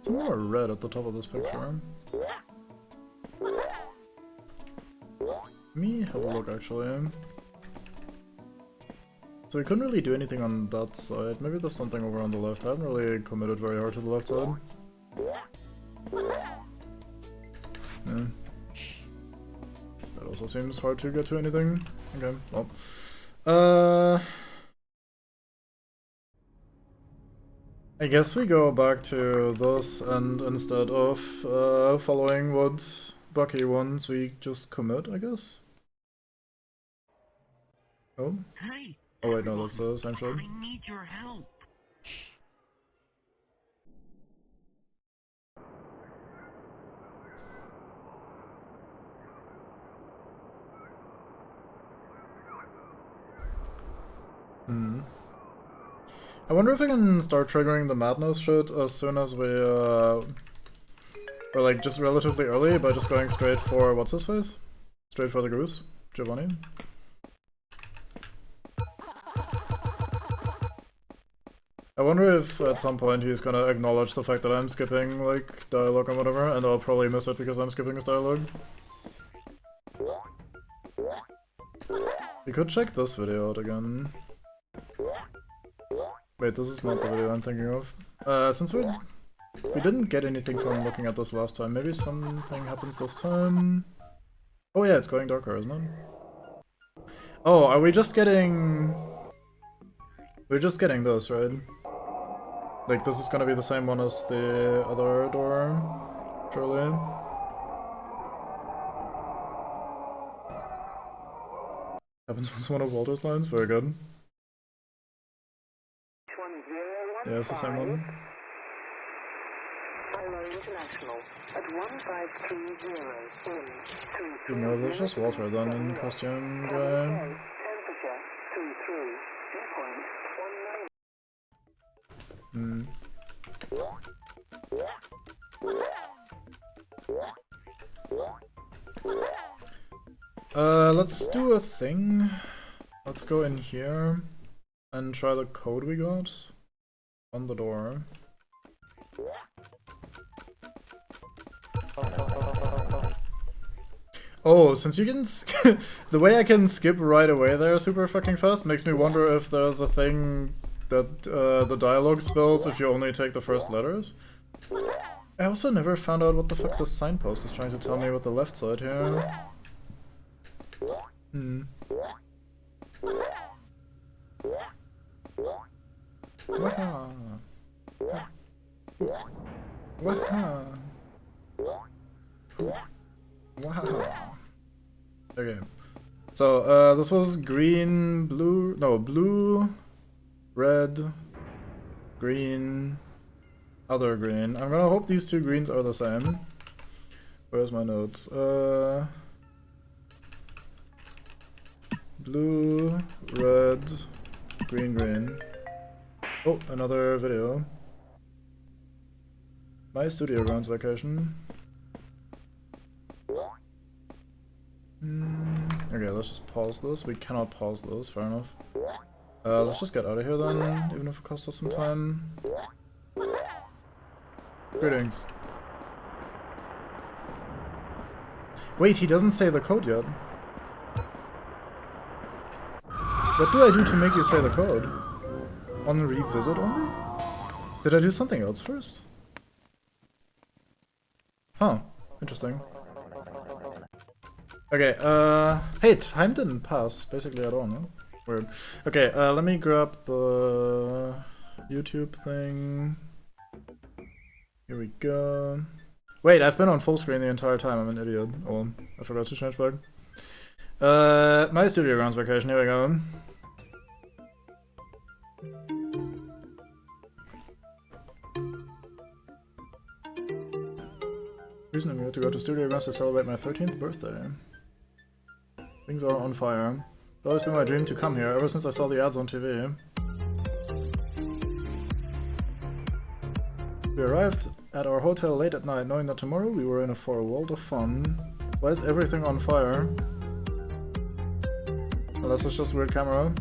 some more red at the top of this picture. Let me have a look actually. So we couldn't really do anything on that side. Maybe there's something over on the left. I haven't really committed very hard to the left side. Yeah. That also seems hard to get to anything. Okay, well. I guess we go back to this, and instead of following what Bucky wants, we just commit, I guess? Oh? Hey, Oh wait, no, that's the same shot. I need your help. Hmm. I wonder if I can start triggering the madness shit as soon as we, or like just relatively early by just going straight for, what's his face? Straight for the goose? Giovanni? I wonder if at some point he's gonna acknowledge the fact that I'm skipping, like, dialogue or whatever, and I'll probably miss it because I'm skipping his dialogue. We could check this video out again. Wait, this is not the video I'm thinking of. Since we didn't get anything from looking at this last time, maybe something happens this time? Oh yeah, it's going darker, isn't it? Oh, are we just getting... We're just getting this, right? Like, this is gonna be the same one as the other door, surely? Happens with one of Walter's lines? Very good. Yeah, it's the same one. International at 1530 in You know, there's just Walter then in costume guy. Temperature 33, dew point 19. Let's do a thing. Let's go in here and try the code we got on the door. Oh, since you can the way I can skip right away there super fucking fast makes me wonder if there's a thing that the dialogue spells if you only take the first letters. I also never found out what the fuck this signpost is trying to tell me with the left side here. Hmm. Waha. Waha. Wow. Okay. So, this was green, blue, no, blue, red, green, other green. I'm gonna hope these two greens are the same. Where's my notes? Blue, red, green, green. Oh, another video. My studio grounds vacation. Okay, let's just pause this. We cannot pause this, fair enough. Let's just get out of here then, even if it costs us some time. Greetings. Wait, he doesn't say the code yet. What do I do to make you say the code? On revisit only? Did I do something else first? Huh, interesting. Okay, hey, time didn't pass basically at all, no? Weird. Okay, let me grab the YouTube thing. Here we go. Wait, I've been on full screen the entire time, I'm an idiot. Oh, I forgot to change back. My studio grounds vacation, here we go. Reason I'm going to go to studio grounds to celebrate my 13th birthday. Things are on fire. It's always been my dream to come here, ever since I saw the ads on TV. We arrived at our hotel late at night, knowing that tomorrow we were in for a world of fun. Why is everything on fire? Unless it's just weird camera.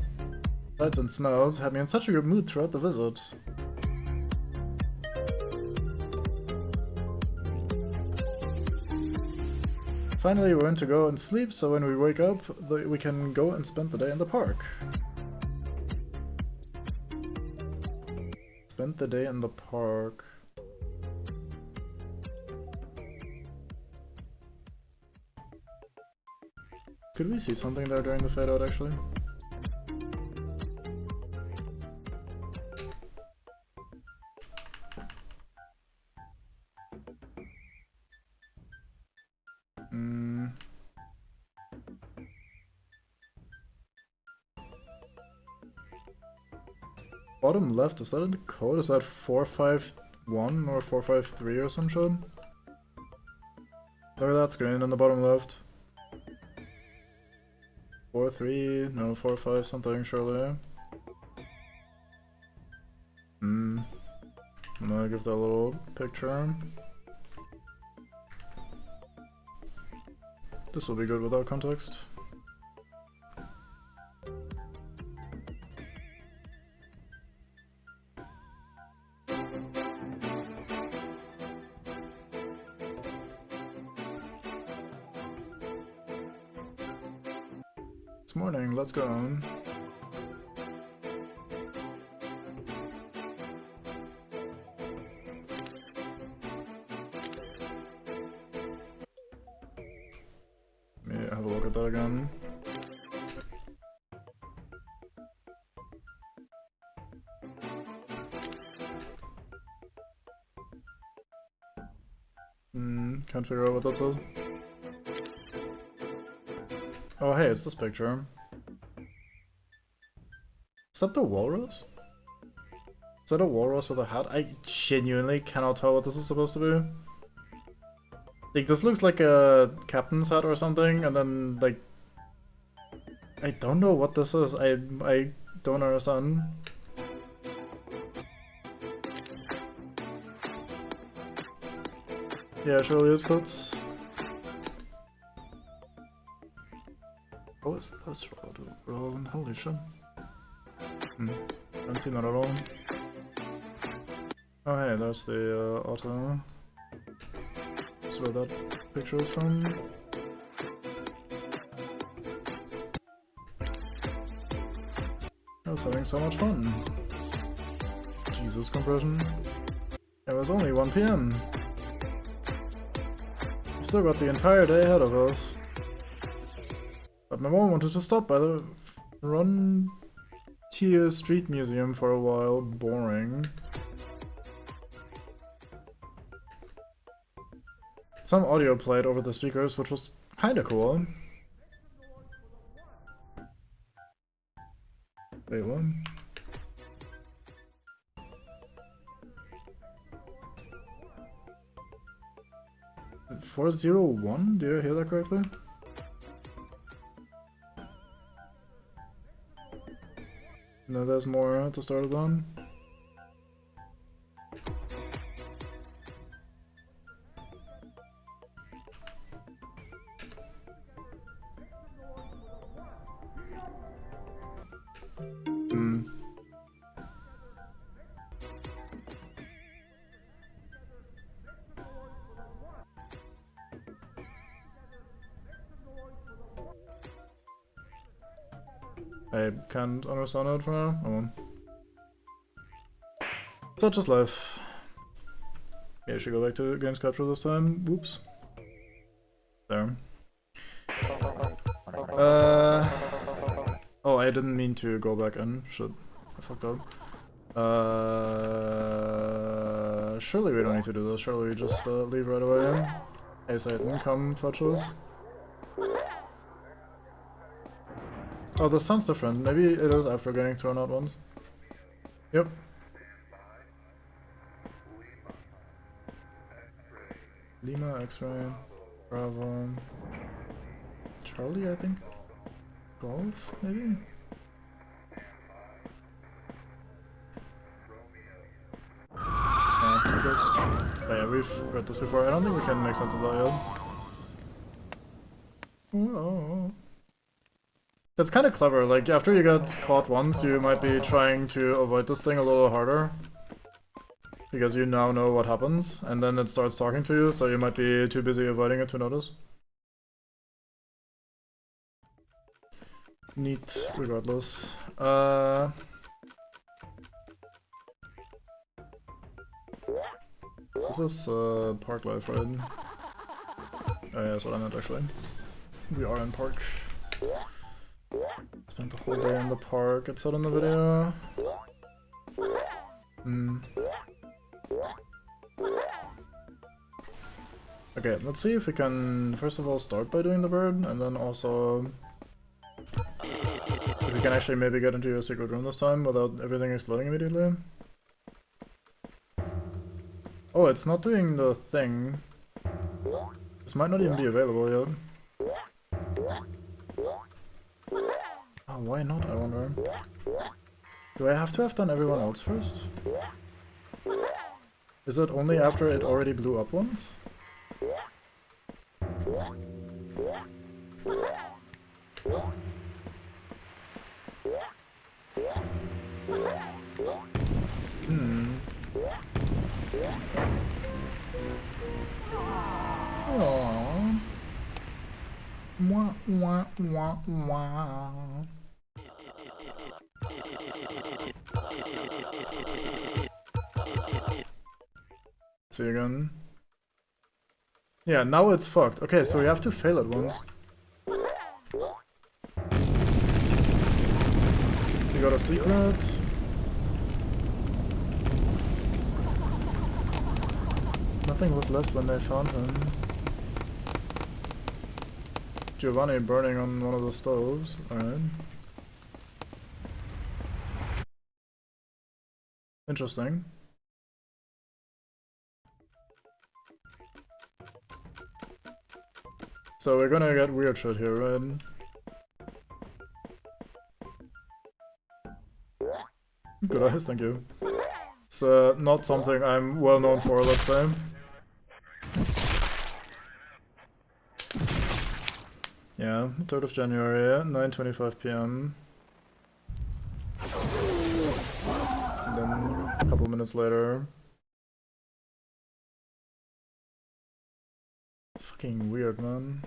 Sights and smells had me in such a good mood throughout the visit. Finally, we're going to go and sleep, so when we wake up, we can go and spend the day in the park. Spend the day in the park. Could we see something there during the fade out, actually? Bottom left, is that in the code? Is that 451 or 453 or some shit? Look at that screen in the bottom left. 4-3, no 4-5 something surely. I'm gonna give that a little picture. This will be good without context. It's morning, let's go. Let me have a look at that again. Can't figure out what that says. Oh hey, it's this picture. Is that the walrus? Is that a walrus with a hat? I genuinely cannot tell what this is supposed to be. Like, this looks like a captain's hat or something, and then, like... I don't know what this is. I don't understand. Yeah, surely it's that. Oh, is this relevant? Holy shit. Haven't seen that at all. Oh hey, there's the auto. That's where that picture is from. I was having so much fun. Jesus compression. It was only 1 PM. We've still got the entire day ahead of us. But my mom wanted to stop by the Frontier Street Museum for a while. Boring. Some audio played over the speakers, which was kinda cool. Wait, what? 401? Did I hear that correctly? No, there's more at the start of that. I can't understand it for now. Oh well. Such is life. Yeah, I should go back to games capture this time. Whoops. There. Oh, I didn't mean to go back in. Shit. I fucked up. Surely we don't need to do this. Surely we just leave right away. Hey Satan, come fetch us. Oh, this sounds different. Maybe it is after getting thrown out once. Yep. Lima, X-ray, Bravo, Charlie, I think. Golf, maybe? Yeah, but yeah, we've read this before. I don't think we can make sense of that yet. Whoa. That's kind of clever, like, after you get caught once, you might be trying to avoid this thing a little harder. Because you now know what happens, and then it starts talking to you, so you might be too busy avoiding it to notice. Neat, regardless. This is Park Life, right? Oh yeah, that's what I meant actually. We are in Park. Spent the whole day in the park, it said in the video. Okay, let's see if we can first of all start by doing the bird, and then also if we we can actually maybe get into your secret room this time without everything exploding immediately. Oh, it's not doing the thing. This might not even be available yet. Oh, why not, I wonder? Do I have to have done everyone else first? Is it only after it already blew up once? Hmm. Aww. Wah, wah, wah, wah. See you again. Yeah, now it's fucked. Okay, so we have to fail it once. We got a secret. Nothing was left when they found him. Giovanni burning on one of the stoves. Alright. Interesting. So we're gonna get weird shit here, right? Good eyes, thank you. It's not something I'm well known for, let's say. Yeah, 3rd of January, 9:25 p.m. And then a couple minutes later. It's fucking weird, man.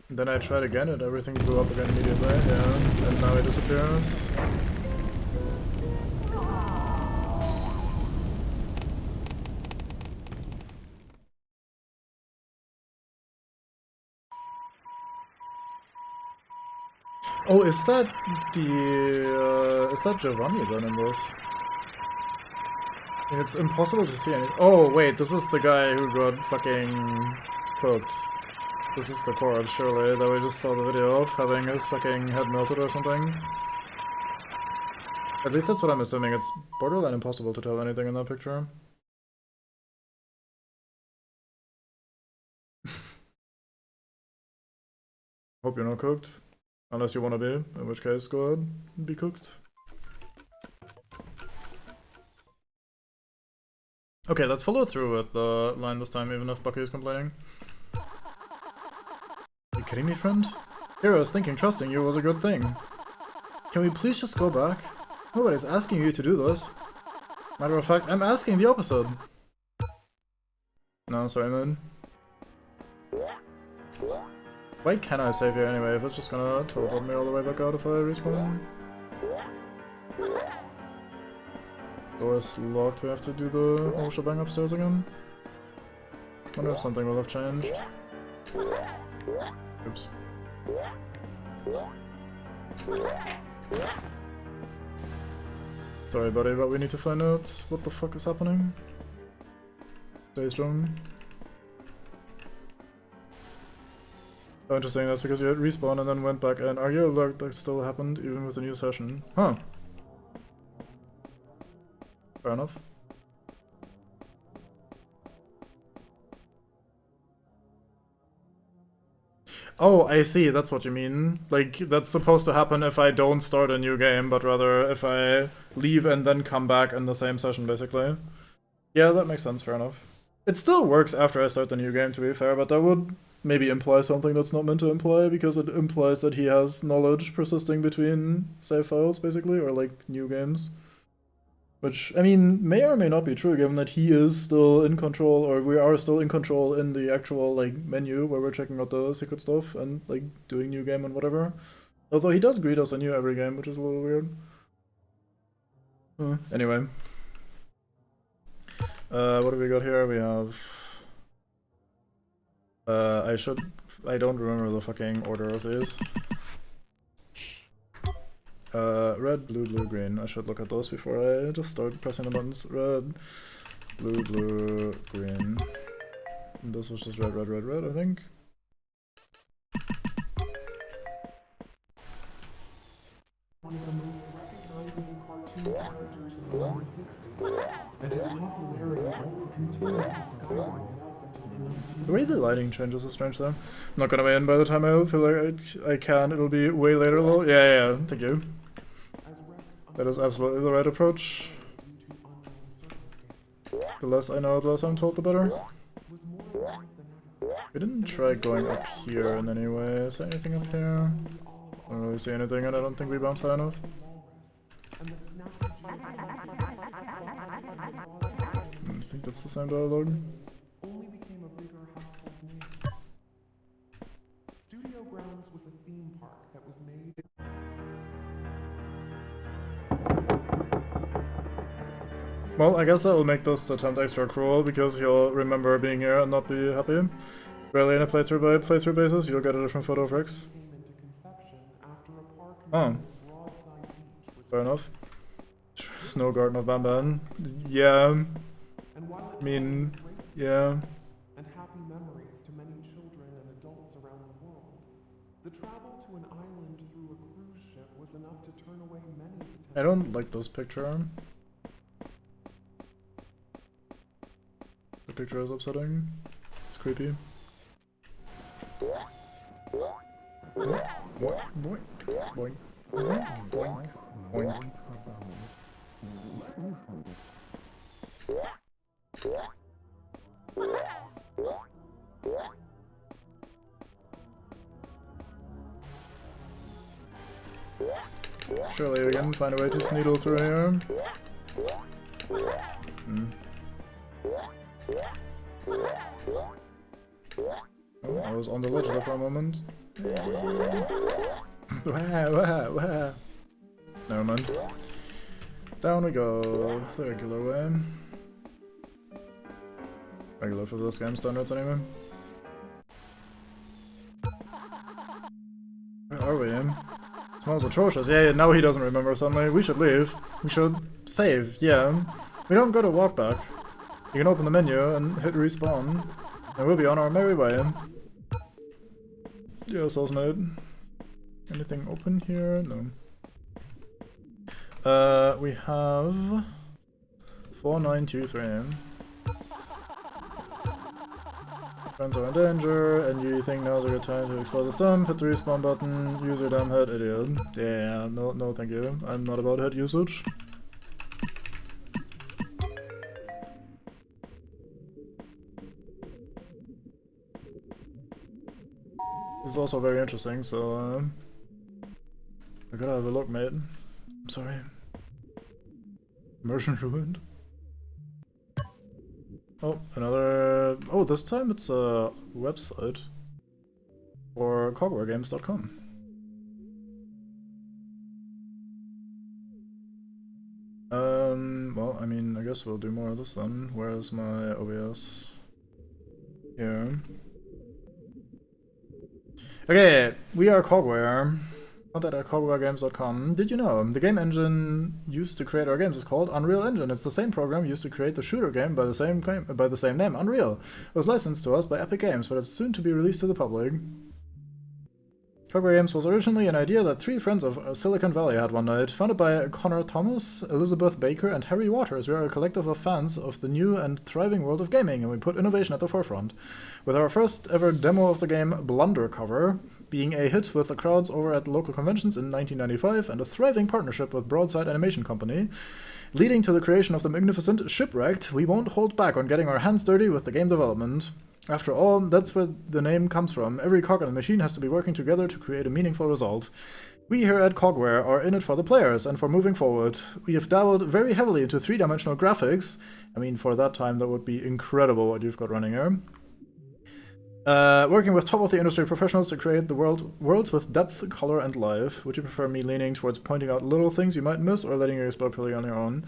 Then I tried again and everything blew up again immediately, yeah, and now it disappears. Oh, is that Giovanni then in this? It's impossible to see any— oh wait, this is the guy who got fucking cooked. This is the corpse, surely, that we just saw the video of, having his fucking head melted or something. At least that's what I'm assuming. It's borderline impossible to tell anything in that picture. Hope you're not cooked. Unless you want to be, in which case go ahead and be cooked. Okay, let's follow through with the line this time, even if Bucky is complaining. Are you kidding me, friend? Here I was thinking trusting you was a good thing. Can we please just go back? Nobody's asking you to do this. Matter of fact, I'm asking the opposite. No, sorry, man. Why can't I save here anyway if it's just gonna teleport me all the way back out if I respawn? Door is locked, we have to do the whole shebang upstairs again. Wonder if something will have changed. Oops. Sorry buddy, but we need to find out what the fuck is happening. Stay strong. Oh, interesting, that's because you had respawn and then went back and are you alert that still happened even with the new session? Huh. Fair enough. Oh, I see, that's what you mean. Like, that's supposed to happen if I don't start a new game, but rather if I leave and then come back in the same session, basically. Yeah, that makes sense, fair enough. It still works after I start the new game, to be fair, but that would maybe imply something that's not meant to imply, because it implies that he has knowledge persisting between save files, basically, or like new games. Which, I mean, may or may not be true, given that he is still in control, or we are still in control in the actual, like, menu where we're checking out the secret stuff and, like, doing new game and whatever. Although he does greet us anew every game, which is a little weird. Anyway. What do we got here? We have... I don't remember the fucking order of these. Red, blue, blue, green. I should look at those before I just start pressing the buttons. Red, Blue, blue, green. And this was just red, red, red, red, I think. One of the most recognizable cartoon characters in modern history, and his popularity only continued to skyrocket up until the 19th. The way the lighting changes is strange though. I'm not gonna weigh in by the time I feel like I can. It'll be way later though. Yeah, thank you. That is absolutely the right approach. The less I know, the less I'm told, the better. We didn't try going up here in any way. Is there anything up here? I don't really see anything, and I don't think we bounce high enough. I think that's the same dialogue. Only became a bigger household name. Studio Grounds was a theme park that was made. Well, I guess that will make this attempt extra cruel, because he'll remember being here and not be happy. Rarely in a playthrough by playthrough basis, you'll get a different photo of Rex. Oh. Fair enough. Snow Garden of Banban. Yeah. I mean, yeah. And happy memories to many children and adults around the world. The travel to an island through a cruise ship was enough to turn away many potential. I don't like this picture. The picture is upsetting. It's creepy. Boink, boink, boink, boink, boink. Surely we can find a way to sneedle through here. Oh, I was on the ledge there for a moment. Wah. Never mind. Down we go, the regular way. Regular for this game standards anyway. Where are we? Smells atrocious. Yeah, now he doesn't remember suddenly. We should leave. We should save, yeah. We don't gotta walk back. You can open the menu and hit respawn. And we'll be on our merry way. Yeah, soul's mate. Anything open here? No. We have 4923. Friends are in danger, and you think now's a good time to explore the stump, hit the respawn button, use your damn head, idiot. Yeah, no thank you. I'm not about head usage. This is also very interesting, so I gotta have a look, mate. I'm sorry. Immersion ruined. Oh, another... Oh, this time it's a website for cogwaregames.com. Well, I mean, I guess we'll do more of this then. Where's my OBS? Here. Okay, we are Cogware. Contact at cogwaregames.com. Did you know the game engine used to create our games is called Unreal Engine? It's the same program used to create the shooter game by the same name, Unreal. It was licensed to us by Epic Games, but it's soon to be released to the public. Cogware Games was originally an idea that three friends of Silicon Valley had one night. Founded by Connor Thomas, Elizabeth Baker, and Harry Waters, we are a collective of fans of the new and thriving world of gaming, and we put innovation at the forefront. With our first ever demo of the game, Blundercover, being a hit with the crowds over at local conventions in 1995, and a thriving partnership with Broadside Animation Company, leading to the creation of the magnificent Shipwrecked, we won't hold back on getting our hands dirty with the game development. After all, that's where the name comes from. Every cog in the machine has to be working together to create a meaningful result. We here at Cogware are in it for the players and for moving forward. We have dabbled very heavily into three-dimensional graphics. I mean, for that time, that would be incredible what you've got running here. Working with top-of-the-industry professionals to create the worlds with depth, color, and life. Would you prefer me leaning towards pointing out little things you might miss, or letting you explore purely on your own?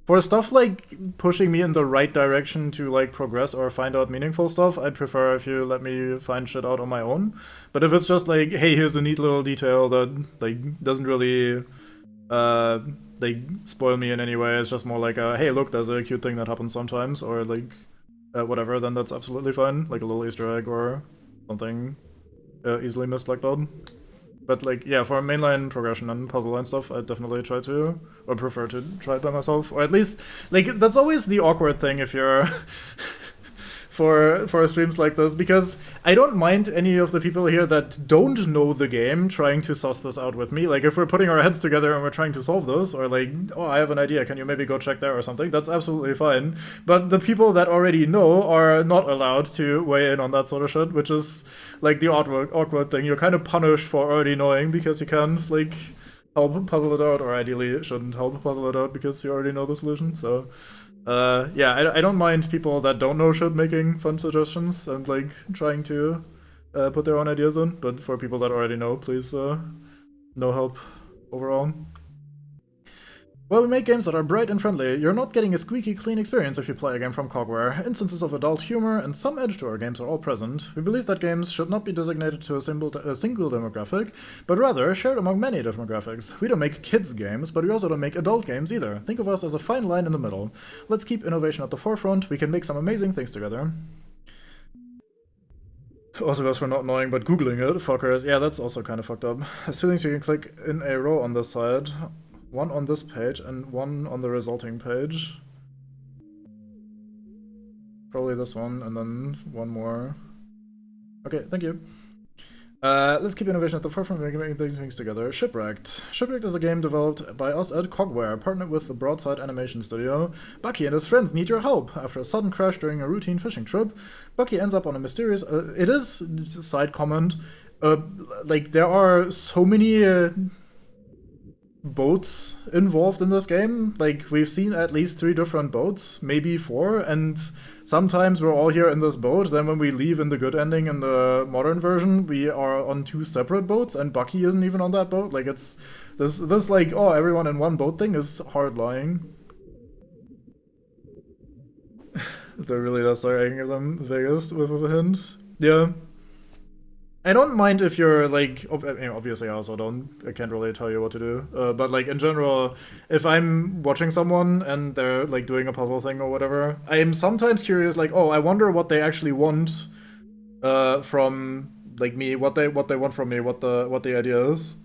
For stuff like pushing me in the right direction to like progress or find out meaningful stuff, I'd prefer if you let me find shit out on my own. But if it's just like, hey, here's a neat little detail that like doesn't really they spoil me in any way. It's just more like a, hey, look, there's a cute thing that happens sometimes, or like whatever, then that's absolutely fine. Like a little Easter egg or something easily missed like that. But like, yeah, for mainline progression and puzzle and stuff, I definitely try to, or prefer to try it by myself. Or at least, like, that's always the awkward thing if you're for streams like this, because I don't mind any of the people here that don't know the game trying to suss this out with me. Like, if we're putting our heads together and we're trying to solve this, or like, oh, I have an idea, can you maybe go check there or something, that's absolutely fine. But the people that already know are not allowed to weigh in on that sort of shit, which is like the awkward thing. You're kind of punished for already knowing because you can't like help puzzle it out, or ideally shouldn't help puzzle it out because you already know the solution. So yeah, I don't mind people that don't know shit making fun suggestions and like trying to put their own ideas in, but for people that already know, please no help overall. While we make games that are bright and friendly, you're not getting a squeaky clean experience if you play a game from Cogware. Instances of adult humor and some edge to our games are all present. We believe that games should not be designated to a single demographic, but rather shared among many demographics. We don't make kids games, but we also don't make adult games either. Think of us as a fine line in the middle. Let's keep innovation at the forefront. We can make some amazing things together. Also goes for not knowing, but googling it, fuckers. Yeah, that's also kind of fucked up. As feelings you can click in a row on this side. One on this page and one on the resulting page. Probably this one, and then one more. Okay, thank you. Let's keep innovation at the forefront and making things together. Shipwrecked. Shipwrecked is a game developed by us at Cogware, partnered with the Broadside Animation Studio. Bucky and his friends need your help. After a sudden crash during a routine fishing trip, Bucky ends up on a mysterious... it is, side comment, like, there are so many... boats involved in this game. Like, we've seen at least 3 different boats, maybe 4, and sometimes we're all here in this boat, then when we leave in the good ending in the modern version, we are on 2 separate boats, and Bucky isn't even on that boat. Like, it's this like, oh, everyone in one boat thing is hard lying. They're really just like give them Vegas with a hint. Yeah. I don't mind if you're, like, obviously I also I can't really tell you what to do, but, like, in general, if I'm watching someone and they're, like, doing a puzzle thing or whatever, I am sometimes curious, like, oh, I wonder what they actually want from, like, me, what they want from me, what the idea is,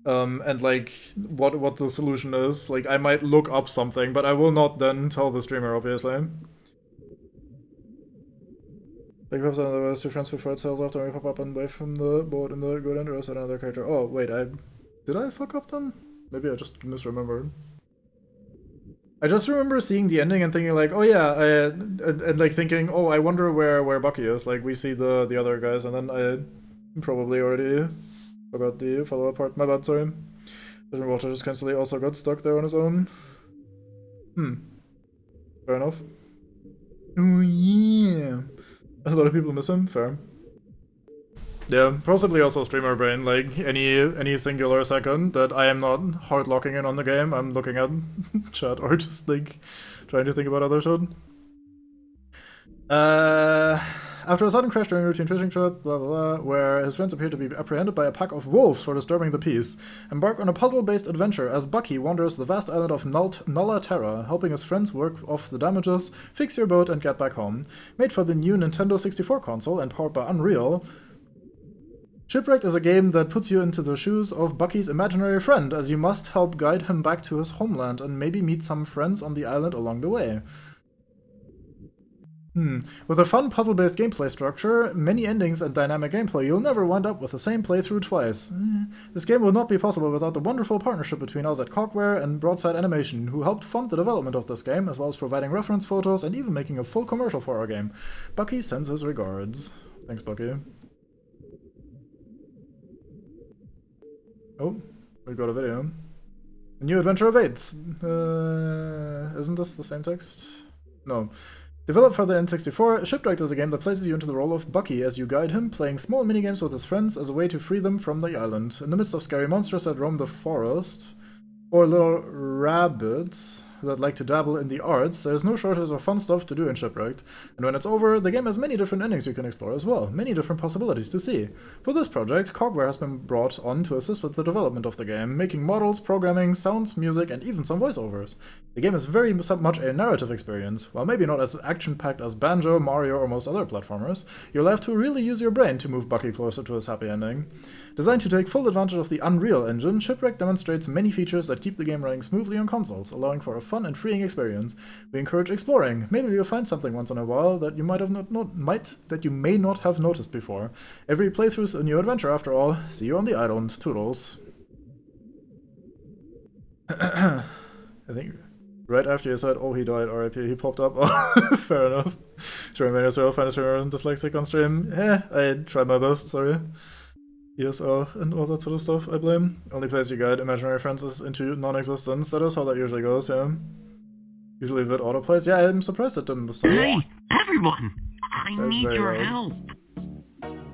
and, like, what the solution is. Like, I might look up something, but I will not then tell the streamer, obviously. Like, pops out of the West, 2 friends before it sails off, then we pop up and wave from the boat in the good end, or is that another character? Oh, wait, did I fuck up then? Maybe I just misremembered. I just remember seeing the ending and thinking, like, oh yeah, and like thinking, oh, I wonder where Bucky is. Like, we see the other guys, and then I probably already forgot the follow-up part. My bad, sorry. Walter just constantly also got stuck there on his own. Fair enough. Oh yeah. A lot of people miss him, fair. Yeah, possibly also streamer brain, like any singular second that I am not hard locking in on the game, I'm looking at chat or just like trying to think about other shit. After a sudden crash during a routine fishing trip, blah blah blah, where his friends appear to be apprehended by a pack of wolves for disturbing the peace, embark on a puzzle-based adventure as Bucky wanders the vast island of Nulla Terra, helping his friends work off the damages, fix your boat, and get back home. Made for the new Nintendo 64 console and powered by Unreal, Shipwrecked is a game that puts you into the shoes of Bucky's imaginary friend, as you must help guide him back to his homeland and maybe meet some friends on the island along the way. With a fun puzzle-based gameplay structure, many endings, and dynamic gameplay, you'll never wind up with the same playthrough twice. This game would not be possible without the wonderful partnership between us at Cogware and Broadside Animation, who helped fund the development of this game, as well as providing reference photos and even making a full commercial for our game. Bucky sends his regards. Thanks, Bucky. Oh, we got a video. A new adventure awaits. Isn't this the same text? No. Developed for the N64, Shipwrecked is a game that places you into the role of Bucky as you guide him, playing small minigames with his friends as a way to free them from the island. In the midst of scary monsters that roam the forest, or little rabbits that like to dabble in the arts, there's no shortage of fun stuff to do in Shipwrecked, and when it's over, the game has many different endings you can explore as well, many different possibilities to see. For this project, Cogware has been brought on to assist with the development of the game, making models, programming, sounds, music, and even some voiceovers. The game is very much a narrative experience. While maybe not as action-packed as Banjo, Mario, or most other platformers, you'll have to really use your brain to move Bucky closer to his happy ending. Designed to take full advantage of the Unreal Engine, Shipwreck demonstrates many features that keep the game running smoothly on consoles, allowing for a fun and freeing experience. We encourage exploring. Maybe you'll find something once in a while that you that you may not have noticed before. Every playthrough's a new adventure after all. See you on the island. Toodles. I think right after you said, "Oh, he died, RIP," he popped up. Oh, fair enough. Try my as well, find a streamer and dyslexic on stream. I tried my best, sorry. ESL and all that sort of stuff, I blame. Only place you guide imaginary friends is into non-existence. That is how that usually goes, yeah. Usually if it autoplays. Yeah, I'm surprised it didn't this time. Hey, everyone! I That's need very your loud. help.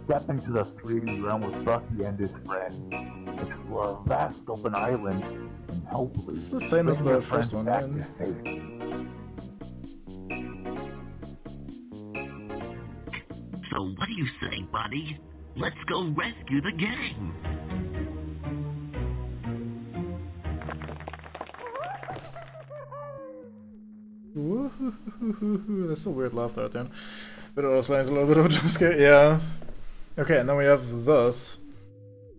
Step into the 3D realm with Bucky and his friend. Explore a vast open island, and hopefully It's the same as bring your the first friends one, back man. to safety. So what do you say, buddy? Let's go rescue the gang. Woohoo! That's a weird laugh there at the end. But it explains a little bit of a jump scare. Yeah. Okay, and then we have this.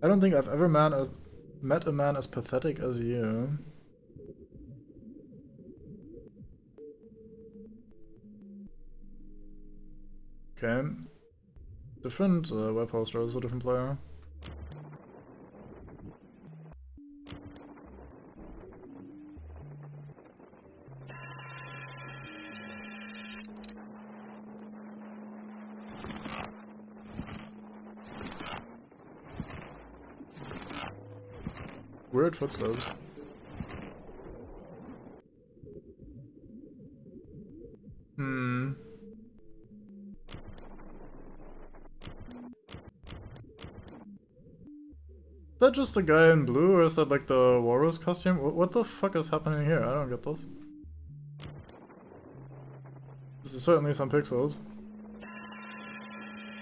I don't think I've ever met a man as pathetic as you. Okay. Different web hoster is a different player. Weird footsteps. Is that just a guy in blue, or is that like the Walrus costume? What the fuck is happening here? I don't get this. This is certainly some pixels.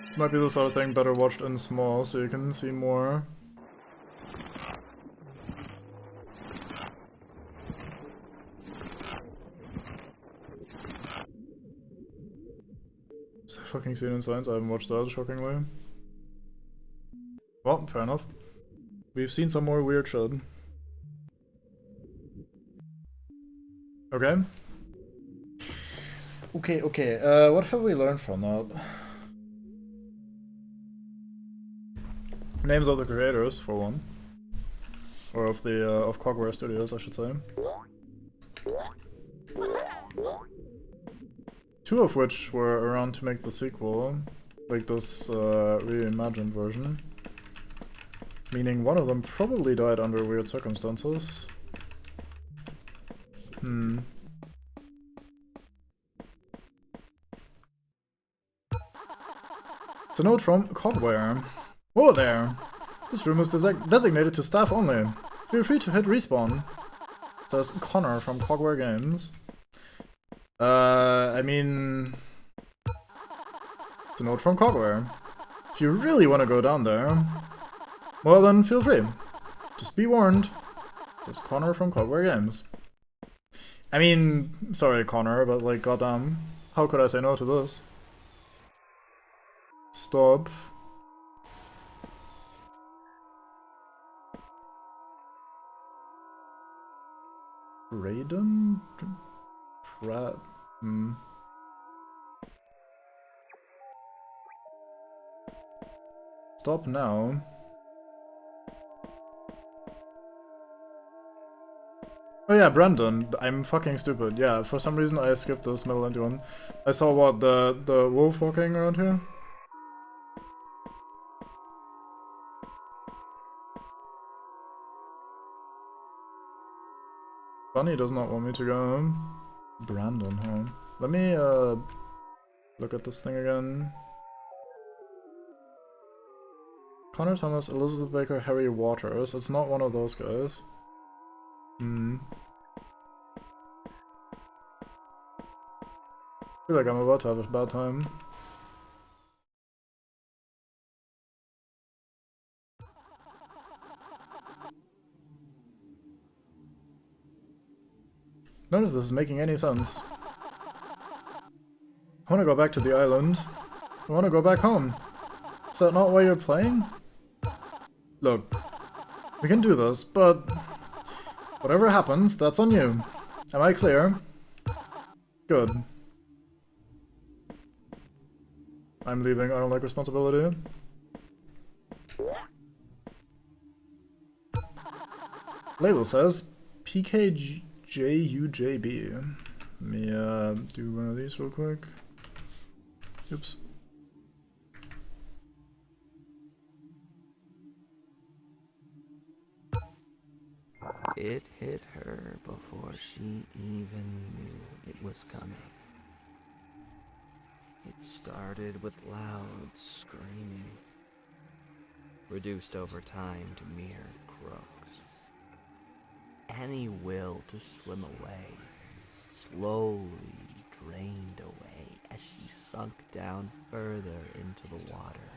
This might be the sort of thing better watched in small, so you can see more. Is that fucking scene in Science? I haven't watched that, shockingly. Well, fair enough. We've seen some more weird shit. Okay. Okay. What have we learned from that? Names of the creators, for one. Or of the, of Cogware Studios, I should say. Two of which were around to make the sequel. Like this, reimagined version. Meaning one of them probably died under weird circumstances. It's a note from Cogware. Whoa there! This room is designated to staff only. Feel free to hit respawn. Says Connor from Cogware Games. I mean... It's a note from Cogware. If you really want to go down there, well then feel free. Just be warned. Says Connor from Cogware Games. I mean, sorry Connor, but like goddamn, how could I say no to this? Stop. Raiden? Pratt? Stop now. Oh yeah, Brandon. I'm fucking stupid. Yeah, for some reason I skipped this middle end one. I saw what, the wolf walking around here? Bunny does not want me to go home. Brandon, huh? Let me look at this thing again. Connor Thomas, Elizabeth Baker, Harry Waters. It's not one of those guys. feel like I'm about to have a bad time. None of this is making any sense. I want to go back to the island. I want to go back home. Is that not why you're playing? Look, we can do this, but whatever happens, that's on you. Am I clear? Good. I'm leaving. I don't like responsibility. Label says PKJUJB. Let me do one of these real quick. Oops. It hit her before she even knew it was coming. It started with loud screaming, reduced over time to mere croaks. Any will to swim away slowly drained away as she sunk down further into the water,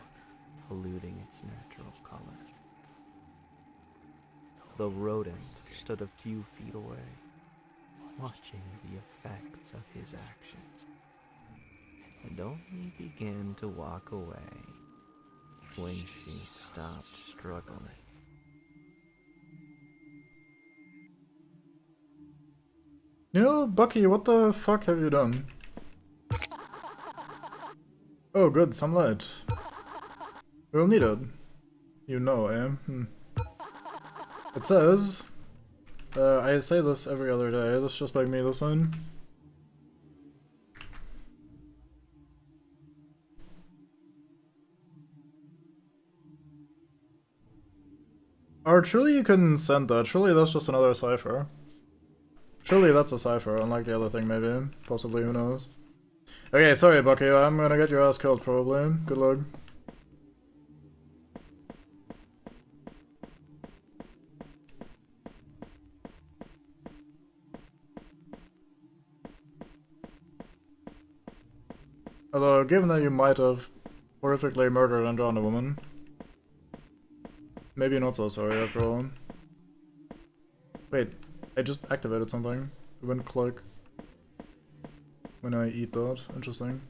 polluting its natural color. The rodent stood a few feet away, watching the effects of his actions, and only began to walk away when she stopped struggling. You know, Bucky, what the fuck have you done? Oh, good, some light. We'll need it. You know, eh? It says... I say this every other day, that's just like me this time. Or surely you can send that, surely that's just another cipher. Surely that's a cipher, unlike the other thing maybe. Possibly, who knows. Okay, sorry Bucky, I'm gonna get your ass killed probably. Good luck. Although, given that you might have horrifically murdered and drowned a woman, maybe not so sorry after all. Wait, I just activated something. It went click when I eat that. Interesting.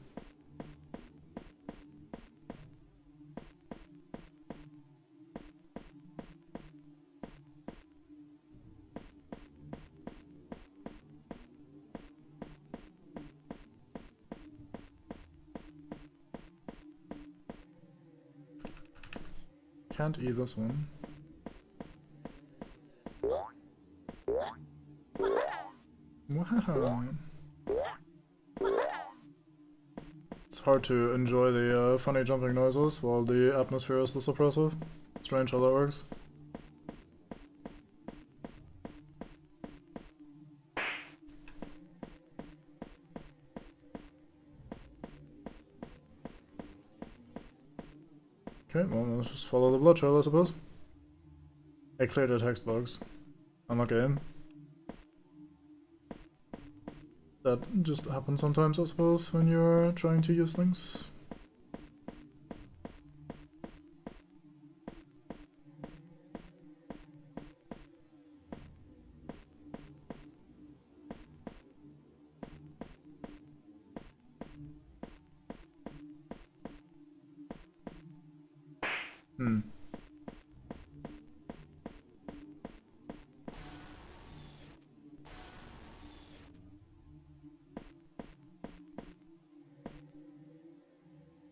Can't eat this one. Wow. It's hard to enjoy the funny jumping noises while the atmosphere is this oppressive. Strange how that works. Okay, well let's just follow the blood trail I suppose. I cleared the text box. Unlucky. That just happens sometimes I suppose when you're trying to use things.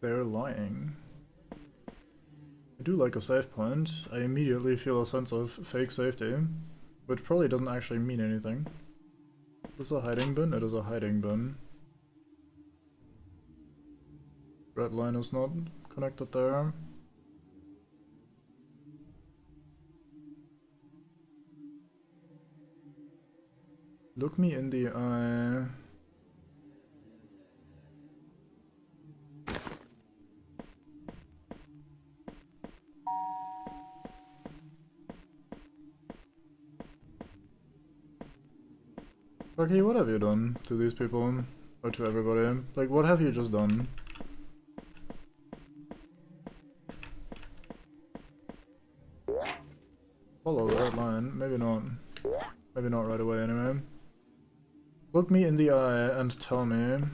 They're lying. I do like a safe point. I immediately feel a sense of fake safety, which probably doesn't actually mean anything. Is this a hiding bin? It is a hiding bin. Red line is not connected there. Look me in the eye. Okay, what have you done to these people? Or to everybody. Like, what have you just done? Follow the red line. Maybe not. Maybe not right away anyway. Look me in the eye and tell me.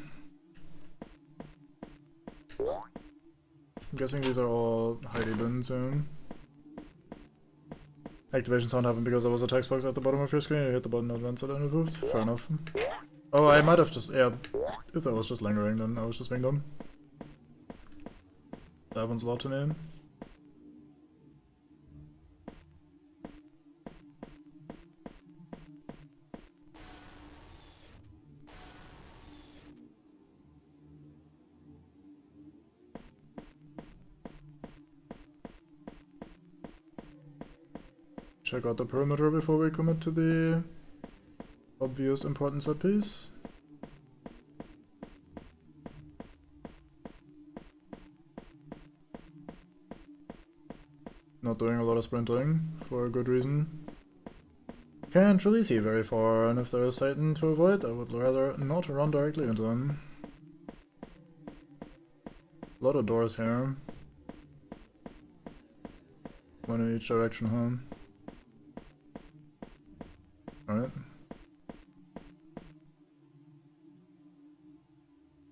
I'm guessing these are all Heidi bins soon. Activation sound happened because there was a text box at the bottom of your screen. You hit the button and it and removed. Fair enough. Oh, I might have just... yeah. If that was just lingering, then I was just being dumb. That one's a lot to me. Check out the perimeter before we commit to the obvious important set piece. Not doing a lot of sprinting, for a good reason. Can't really see very far, and if there is Satan to avoid, I would rather not run directly into him. A lot of doors here. One in each direction, huh? Alright.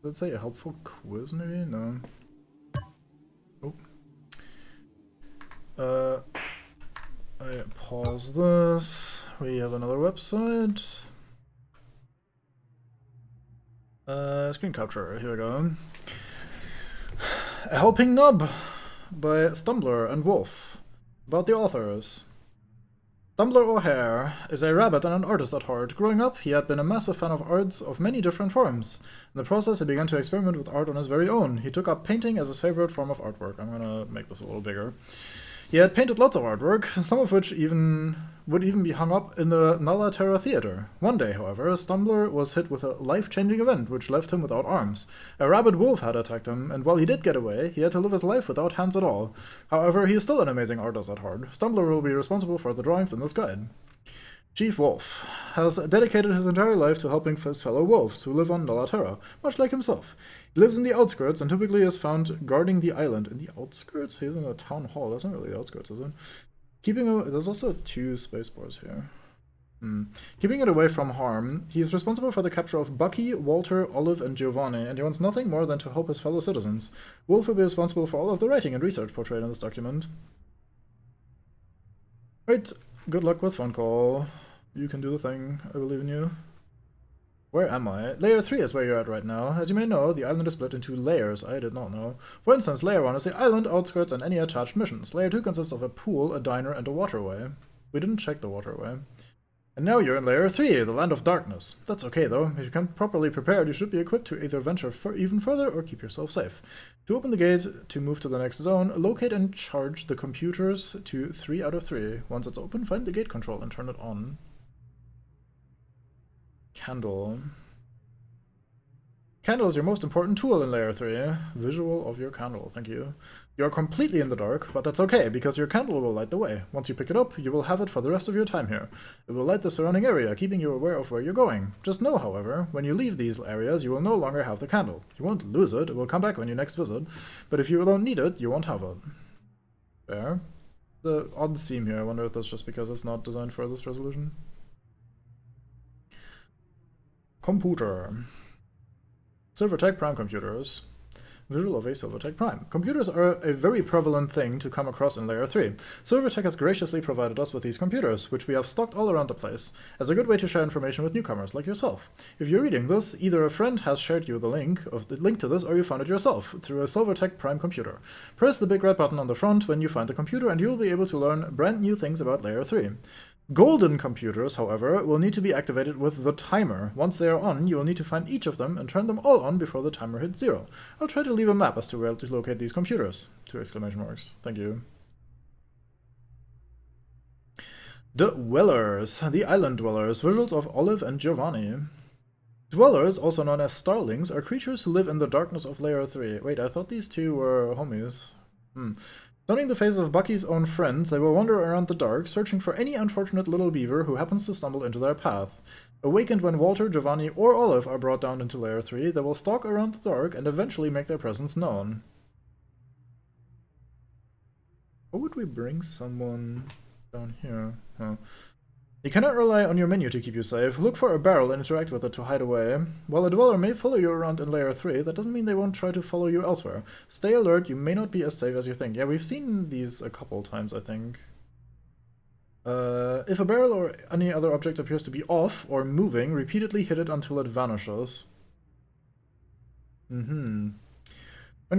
Let's say a helpful quiz, maybe? No. Oh. I pause this. We have another website. Screen capture, here we go. A Helping Nub by Stumbler and Wolf. About the authors. Stumbler O'Hare is a rabbit and an artist at heart. Growing up, he had been a massive fan of arts of many different forms. In the process, he began to experiment with art on his very own. He took up painting as his favorite form of artwork. I'm gonna make this a little bigger. He had painted lots of artwork, some of which would even be hung up in the Nalla Terra Theatre. One day, however, Stumbler was hit with a life-changing event which left him without arms. A rabid wolf had attacked him, and while he did get away, he had to live his life without hands at all. However, he is still an amazing artist at heart. Stumbler will be responsible for the drawings in this guide. Chief Wolf has dedicated his entire life to helping his fellow wolves who live on Nalla Terra, much like himself. He lives in the outskirts and typically is found guarding the island. In the outskirts? He's in a town hall. That's not really the outskirts, is it? There's also 2 spaceballs here. Keeping it away from harm, he is responsible for the capture of Bucky, Walter, Olive, and Giovanni, and he wants nothing more than to help his fellow citizens. Wolf will be responsible for all of the writing and research portrayed in this document. Right, good luck with phone call. You can do the thing. I believe in you. Where am I? Layer 3 is where you're at right now. As you may know, the island is split into layers. I did not know. For instance, Layer 1 is the island, outskirts, and any attached missions. Layer 2 consists of a pool, a diner, and a waterway. We didn't check the waterway. And now you're in Layer 3, the Land of Darkness. That's okay though. If you come properly prepared, you should be equipped to either venture even further or keep yourself safe. To open the gate to move to the next zone, locate and charge the computers to 3 out of 3. Once it's open, find the gate control and turn it on. Candle. Candle is your most important tool in Layer 3. Visual of your candle, thank you. You are completely in the dark, but that's okay, because your candle will light the way. Once you pick it up, you will have it for the rest of your time here. It will light the surrounding area, keeping you aware of where you're going. Just know, however, when you leave these areas, you will no longer have the candle. You won't lose it will come back when you next visit, but if you don't need it, you won't have it. Fair. The odd seam here, I wonder if that's just because it's not designed for this resolution. Computer. Silvertech Prime computers. Visual of a Silvertech Prime. Computers are a very prevalent thing to come across in Layer 3. Silvertech has graciously provided us with these computers, which we have stocked all around the place, as a good way to share information with newcomers like yourself. If you're reading this, either a friend has shared you the link to this, or you found it yourself through a Silvertech Prime computer. Press the big red button on the front when you find the computer, and you'll be able to learn brand new things about Layer 3. Golden computers, however, will need to be activated with the timer. Once they are on, you will need to find each of them and turn them all on before the timer hits 0. I'll try to leave a map as to where to locate these computers. 2 exclamation marks. Thank you. Dwellers. The Island Dwellers. Visuals of Olive and Giovanni. Dwellers, also known as starlings, are creatures who live in the darkness of Layer 3. Wait, I thought these 2 were homies. Donning the faces of Bucky's own friends, they will wander around the dark, searching for any unfortunate little beaver who happens to stumble into their path. Awakened when Walter, Giovanni, or Olive are brought down into Layer 3, they will stalk around the dark and eventually make their presence known. Or would we bring someone down here? Huh. You cannot rely on your menu to keep you safe. Look for a barrel and interact with it to hide away. While a dweller may follow you around in Layer 3, that doesn't mean they won't try to follow you elsewhere. Stay alert, you may not be as safe as you think. Yeah, we've seen these a couple times, I think. If a barrel or any other object appears to be off or moving, repeatedly hit it until it vanishes. When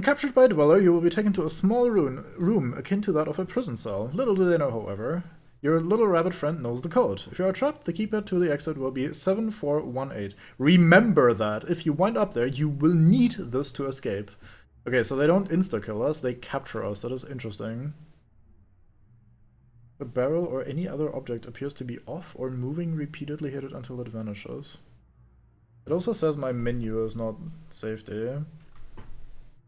captured by a dweller, you will be taken to a small room akin to that of a prison cell. Little do they know, however, your little rabbit friend knows the code. If you are trapped, the keypad to the exit will be 7418. Remember that. If you wind up there, you will need this to escape. Okay, so they don't insta-kill us, they capture us. That is interesting. A barrel or any other object appears to be off or moving, repeatedly hit it until it vanishes. It also says my menu is not safety.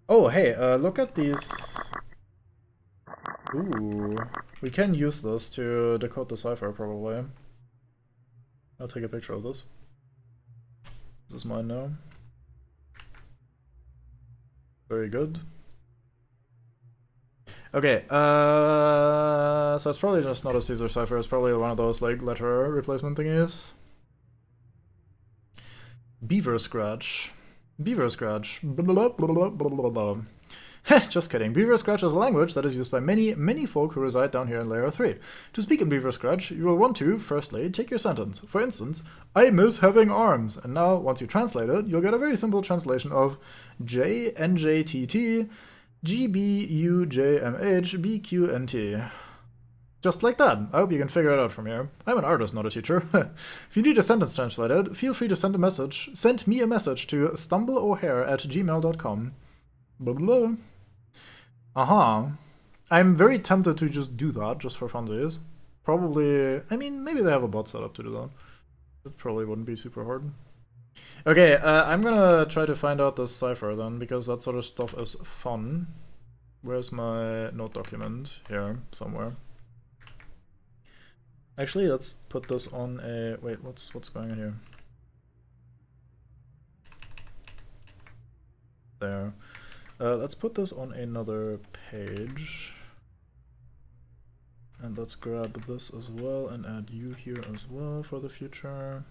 Oh, hey, look at these. Ooh, we can use this to decode the cipher, probably. I'll take a picture of this. This is mine now. Very good. Okay, so it's probably just not a Caesar cipher, it's probably one of those, like, letter replacement thingies. Beaver Scratch. Beaver Scratch. Blah, blah, blah, blah, blah, blah. Just kidding. Beaver Scratch is a language that is used by many folk who reside down here in Layer 3. To speak in Beaver Scratch, you will want to, firstly, take your sentence. For instance, I miss having arms. And now, once you translate it, you'll get a very simple translation of JNJTT GBUJMH Just like that. I hope you can figure it out from here. I'm an artist, not a teacher. If you need a sentence translated, feel free to send me a message to stumbleo'hare@gmail.com. Blah blah. I'm very tempted to just do that, just for funsies. Probably, I mean, maybe they have a bot set up to do that. That probably wouldn't be super hard. Okay, I'm gonna try to find out this cipher then, because that sort of stuff is fun. Where's my note document? Here, somewhere. Actually, let's put this on a... Wait, what's going on here? There. Let's put this on another page. And let's grab this as well and add you here as well for the future.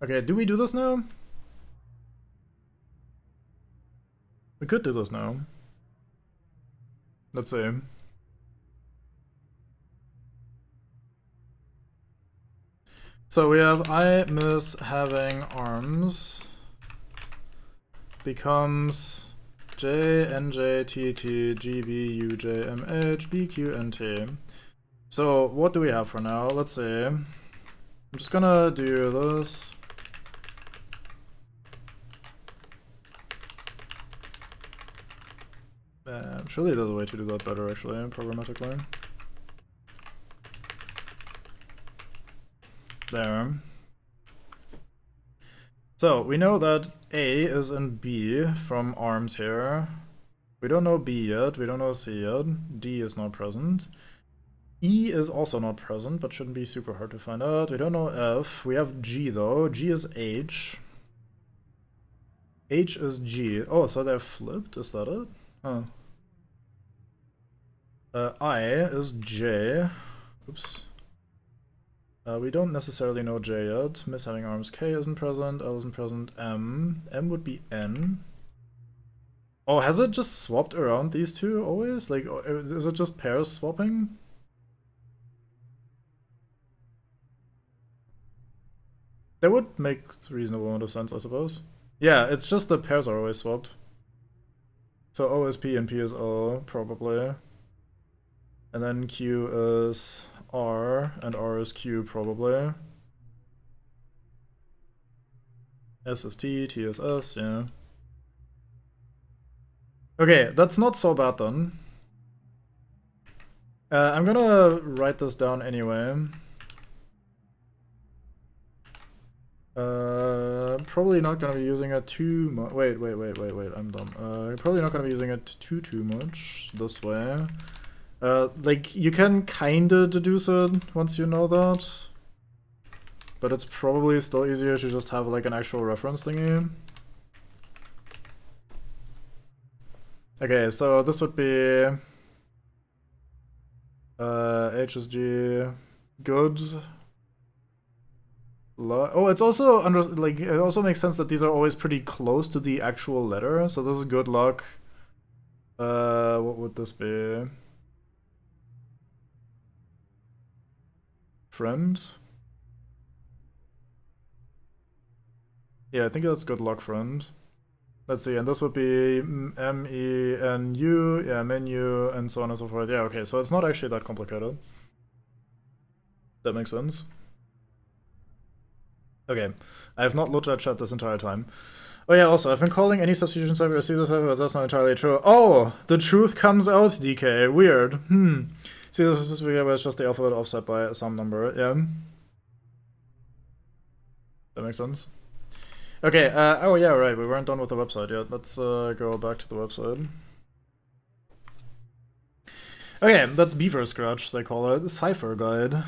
Okay, do we do this now? We could do this now. Let's see. So we have I miss having arms becomes JNJTTGBUJMHBQNT. So what do we have for now? Let's see. I'm just gonna do this. Surely there's a way to do that better, actually, programmatically. There. So, we know that A is in B from arms here. We don't know B yet, we don't know C yet. D is not present. E is also not present, but shouldn't be super hard to find out. We don't know F. We have G though. G is H. H is G. Oh, so they're flipped? Is that it? Huh. I is J. Oops. We don't necessarily know J yet. Miss having arms. K isn't present. L isn't present. M. M would be N. Oh, has it just swapped around these two always? Like, is it just pairs swapping? That would make a reasonable amount of sense, I suppose. Yeah, it's just the pairs are always swapped. So O is P and P is O, probably. And then Q is R, and R is Q, probably. S is T, T is S, yeah. Okay, that's not so bad then. I'm gonna write this down anyway. Probably not gonna be using it too much. Wait, I'm dumb. Probably not gonna be using it too much this way. Like, you can kinda deduce it once you know that. But it's probably still easier to just have, like, an actual reference thingy. Okay, so this would be... HSG... good. Oh, it's also it also makes sense that these are always pretty close to the actual letter. So this is good luck. What would this be? Friend? Yeah, I think that's good luck, friend. Let's see, and this would be MENU, yeah, menu, and so on and so forth. Yeah, okay, so it's not actually that complicated. That makes sense. Okay, I have not looked at chat this entire time. Oh yeah, also, I've been calling any substitution cipher a Caesar cipher, but that's not entirely true. Oh! The truth comes out, DK. Weird. Caesar specifically was just the alphabet offset by some number. Yeah. That makes sense. Okay, oh yeah, right, we weren't done with the website yet. Let's go back to the website. Okay, that's Beaver Scratch, they call it. Cipher Guide.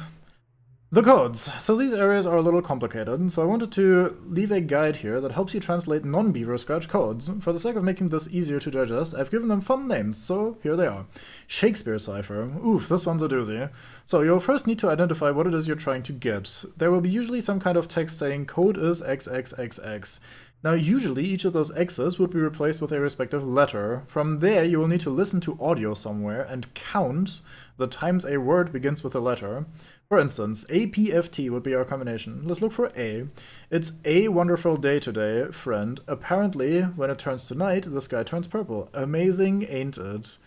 The codes. So these areas are a little complicated, so I wanted to leave a guide here that helps you translate non-Beaver Scratch codes. For the sake of making this easier to digest, I've given them fun names, so here they are. Shakespeare cipher. Oof, this one's a doozy. So you'll first need to identify what it is you're trying to get. There will be usually some kind of text saying code is XXXX. Now usually each of those X's would be replaced with a respective letter. From there you will need to listen to audio somewhere and count the times a word begins with a letter. For instance, APFT would be our combination. Let's look for A. It's a wonderful day today, friend. Apparently, when it turns to night, the sky turns purple. Amazing, ain't it?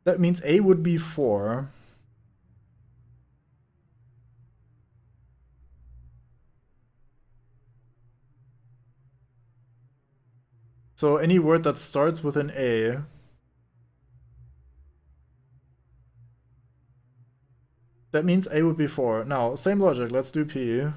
That means A would be 4. So any word that starts with an A. That means A would be 4. Now, same logic, let's do P.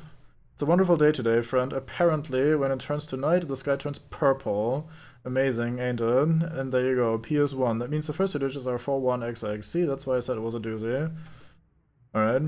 It's a wonderful day today, friend. Apparently, when it turns to night, the sky turns purple. Amazing, ain't it? And there you go, P is 1. That means the first two digits are 41XX. See, that's why I said it was a doozy. Alright.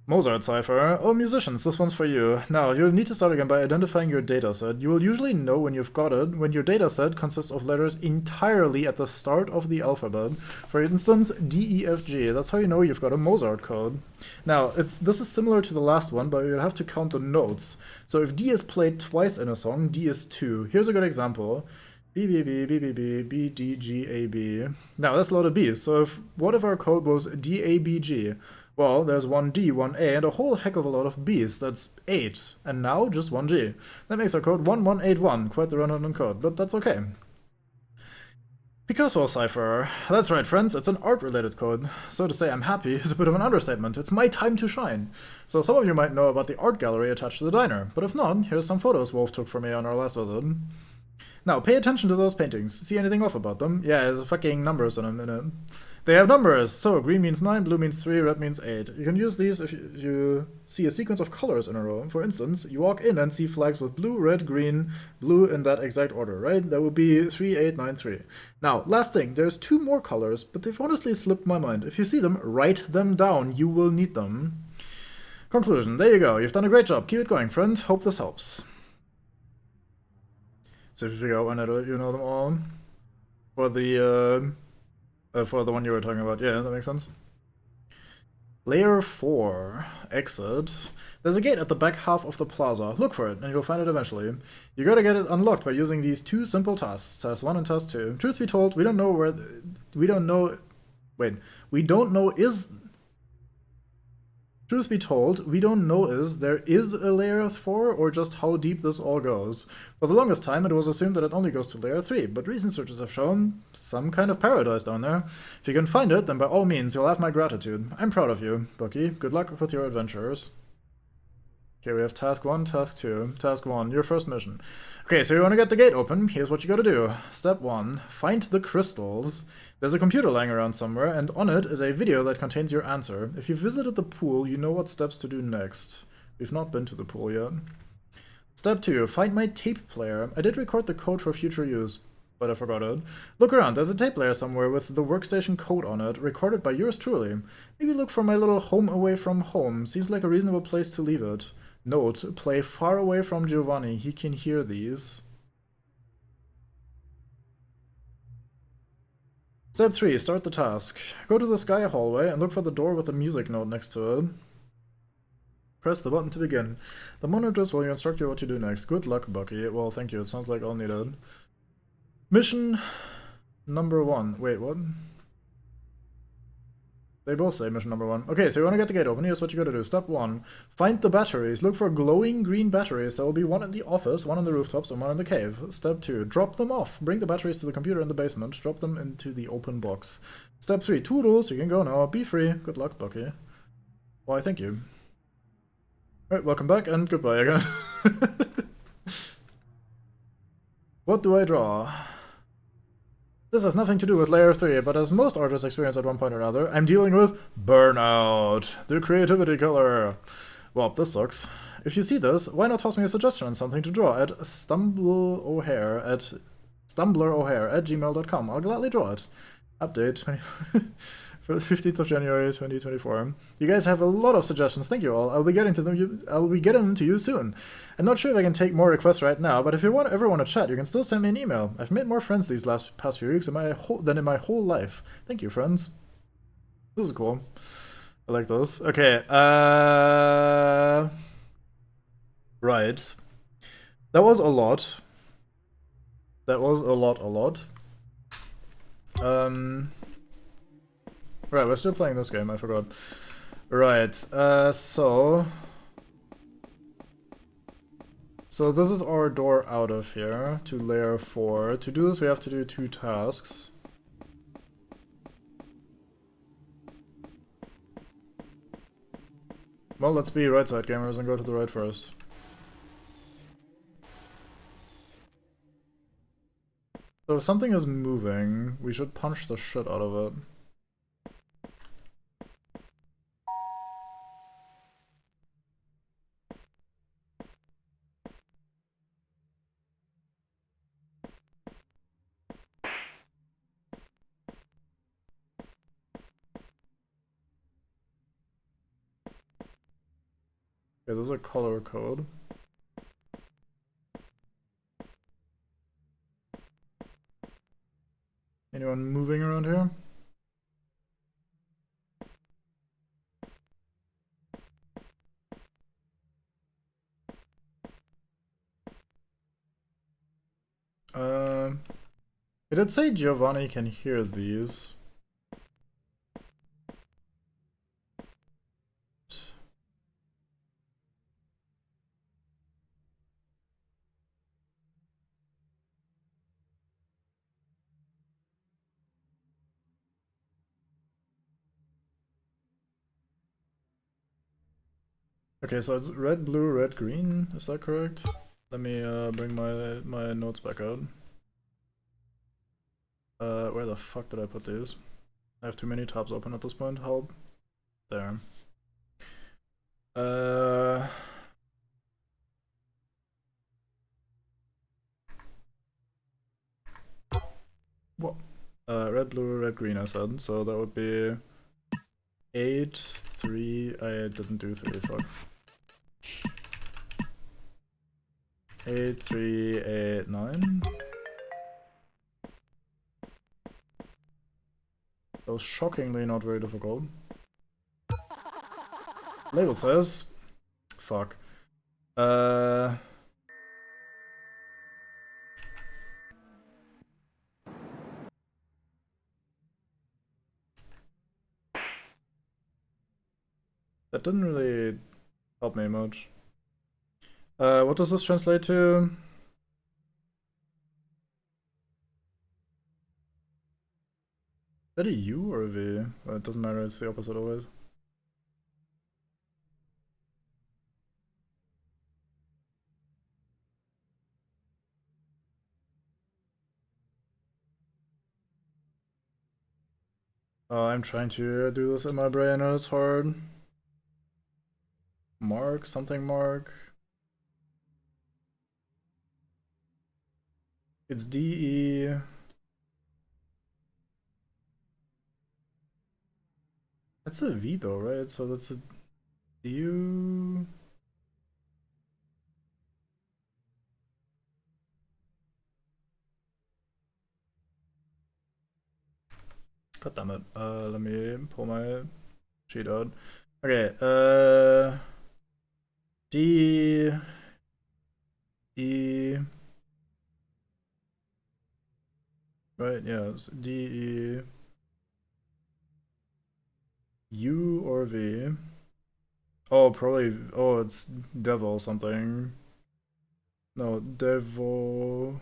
Mozart cipher. Oh, musicians, this one's for you. Now, you'll need to start again by identifying your dataset. You will usually know when you've got it when your dataset consists of letters entirely at the start of the alphabet. For instance, D, E, F, G. That's how you know you've got a Mozart code. Now, this is similar to the last one, but you'll have to count the notes. So if D is played twice in a song, D is 2. Here's a good example. B, B, B, B, B, B, B, D, G, A, B. Now, that's a lot of B's. So what if our code was D, A, B, G? Well, there's one D, one A, and a whole heck of a lot of B's. That's 8. And now, just one G. That makes our code 1181. Quite the run-on code, but that's okay. Picasso cipher. That's right, friends, it's an art-related code. So to say I'm happy is a bit of an understatement. It's my time to shine. So some of you might know about the art gallery attached to the diner, but if not, here's some photos Wolf took for me on our last visit. Now, pay attention to those paintings. See anything off about them? Yeah, there's fucking numbers in them in it. They have numbers! So, green means 9, blue means 3, red means 8. You can use these if you see a sequence of colors in a row. For instance, you walk in and see flags with blue, red, green, blue in that exact order, right? That would be 3, 8, 9, 3. Now, last thing, there's 2 more colors, but they've honestly slipped my mind. If you see them, write them down. You will need them. Conclusion. There you go. You've done a great job. Keep it going, friend. Hope this helps. So if you figure out when you know them all. For the one you were talking about. Yeah, that makes sense. Layer 4. Exit. There's a gate at the back half of the plaza. Look for it, and you'll find it eventually. You gotta get it unlocked by using these 2 simple tasks. Task 1 and Task 2. Truth be told, we don't know is there is a layer 4 or just how deep this all goes. For the longest time, it was assumed that it only goes to layer 3, but recent searches have shown some kind of paradise down there. If you can find it, then by all means, you'll have my gratitude. I'm proud of you, Bucky. Good luck with your adventures. Okay, we have Task 1, Task 2. Task 1, your first mission. Okay, so you want to get the gate open. Here's what you gotta do. Step 1, find the crystals. There's a computer lying around somewhere, and on it is a video that contains your answer. If you visited the pool, you know what steps to do next. We've not been to the pool yet. Step 2. Find my tape player. I did record the code for future use, but I forgot it. Look around. There's a tape player somewhere with the workstation code on it, recorded by yours truly. Maybe look for my little home away from home. Seems like a reasonable place to leave it. Note, play far away from Giovanni. He can hear these. Step 3. Start the task. Go to the sky hallway and look for the door with the music note next to it. Press the button to begin. The monitors will instruct you what to do next. Good luck, Bucky. Well, thank you. It sounds like all needed. Mission number 1. Wait, what? They both say mission number 1. Okay, so you want to get the gate open. Here's what you gotta do. Step 1. Find the batteries. Look for glowing green batteries. There will be one in the office, one on the rooftops, and one in the cave. Step 2. Drop them off. Bring the batteries to the computer in the basement. Drop them into the open box. Step 3. Toodles. You can go now. Be free. Good luck, Bucky. Why, thank you. Alright, welcome back, and goodbye again. What do I draw? This has nothing to do with layer 3, but as most artists experience at one point or another, I'm dealing with burnout, the creativity killer. Well, this sucks. If you see this, why not toss me a suggestion on something to draw at stumblerohare at gmail.com. I'll gladly draw it. Update for the 15th of January 2024. You guys have a lot of suggestions. Thank you all. I'll be getting them to you soon. I'm not sure if I can take more requests right now, but if you ever want to chat, you can still send me an email. I've made more friends these past few weeks than in my whole life. Thank you, friends. This is cool. I like those. Okay. Right. That was a lot. That was a lot. Right, we're still playing this game, I forgot. Right, so this is our door out of here to layer 4. To do this, we have to do 2 tasks. Well, let's be right side gamers and go to the right first. So if something is moving, we should punch the shit out of it. Okay, there's a color code. Anyone moving around here? It did say Giovanni can hear these. Okay, so it's red, blue, red, green. Is that correct? Let me bring my notes back out. Where the fuck did I put these? I have too many tabs open at this point. Help. There. What? Red, blue, red, green, I said. So that would be 8, 3. I didn't do 3, fuck. 8, 3, 8, 9. That was shockingly not very difficult. Label says... Fuck. That didn't really help me much. What does this translate to? Is that a U or a V? Well, it doesn't matter, it's the opposite always. I'm trying to do this in my brain and it's hard. Mark, something Mark. It's DE. That's a V though, right? So that's a DU. God damn it. Let me pull my sheet out. Okay, D E, right, yeah, it's D E U or V. Oh, probably, oh, it's devil something. No, devil.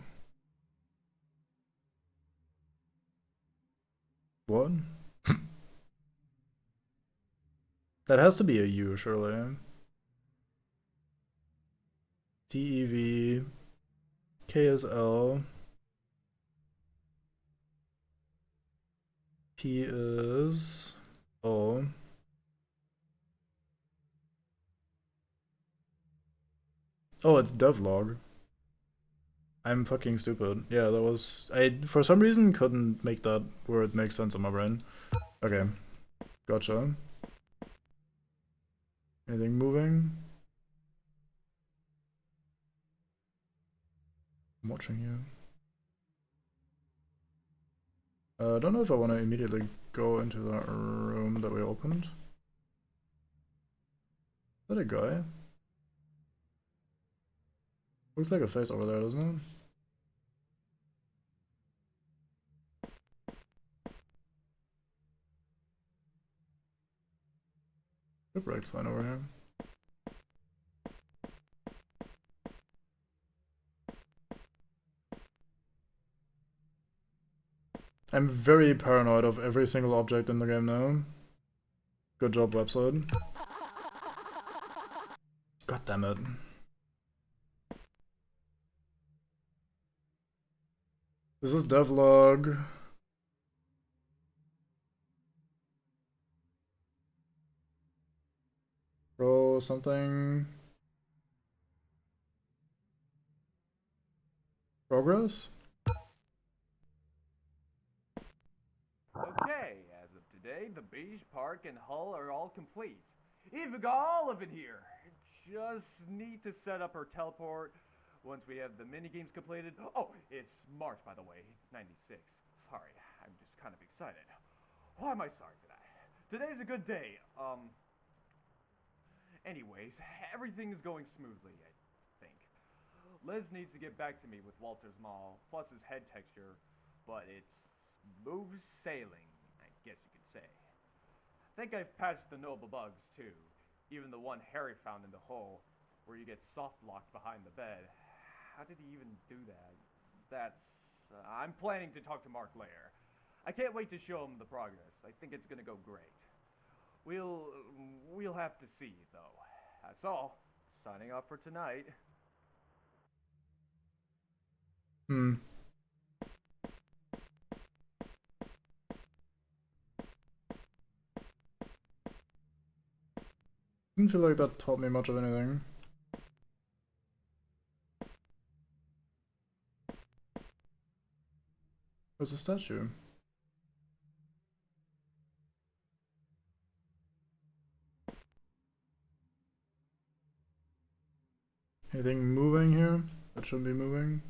What? That has to be a U, surely. D E V. K is L. P is O. Oh, it's devlog. I'm fucking stupid. Yeah, that was... I, for some reason, couldn't make that word make sense in my brain. Okay. Gotcha. Anything moving? I'm watching you. I don't know if I want to immediately go into that room that we opened. Is that a guy? Looks like a face over there, doesn't it? Shipwrecked sign over here. I'm very paranoid of every single object in the game now. Good job, website. God damn it. This is devlog. Pro something. Progress? Okay, as of today, the beach, park, and hull are all complete. Even got Olive in here. Just need to set up her teleport once we have the minigames completed. Oh, it's March, by the way, 96. Sorry, I'm just kind of excited. Why am I sorry today? Today's a good day. Anyways, everything is going smoothly, I think. Liz needs to get back to me with Walter's Mall, plus his head texture, but it's smooth sailing, I guess you could say. I think I've patched the noble bugs too, even the one Harry found in the hole, where you get soft locked behind the bed. How did he even do that? I'm planning to talk to Mark later. I can't wait to show him the progress. I think it's gonna go great. We'll have to see though. That's all. Signing off for tonight. Hmm. Didn't feel like that taught me much of anything. Where's the statue? Anything moving here? That shouldn't be moving.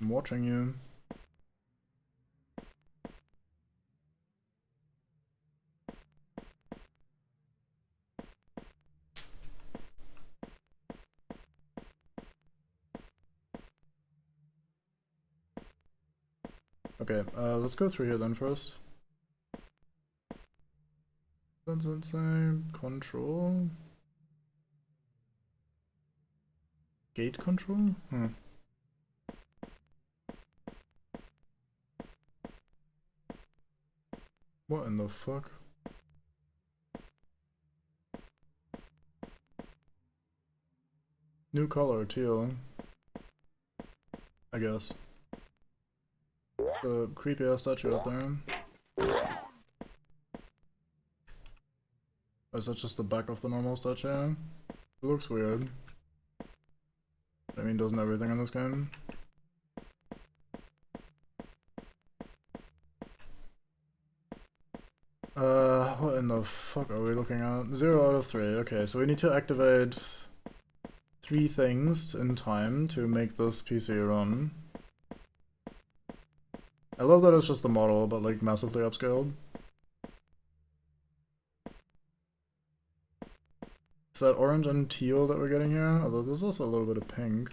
I'm watching you. Okay, let's go through here then first. That's insane. Control. Gate control? Hmm. What in the fuck? New color, teal. I guess. The creepy ass statue up there. Or is that just the back of the normal statue? It looks weird. I mean, doesn't everything in this game? What in the fuck are we looking at? 0 out of 3. Okay, so we need to activate 3 things in time to make this PC run. I love that it's just the model, but like massively upscaled. Is that orange and teal that we're getting here? Although there's also a little bit of pink.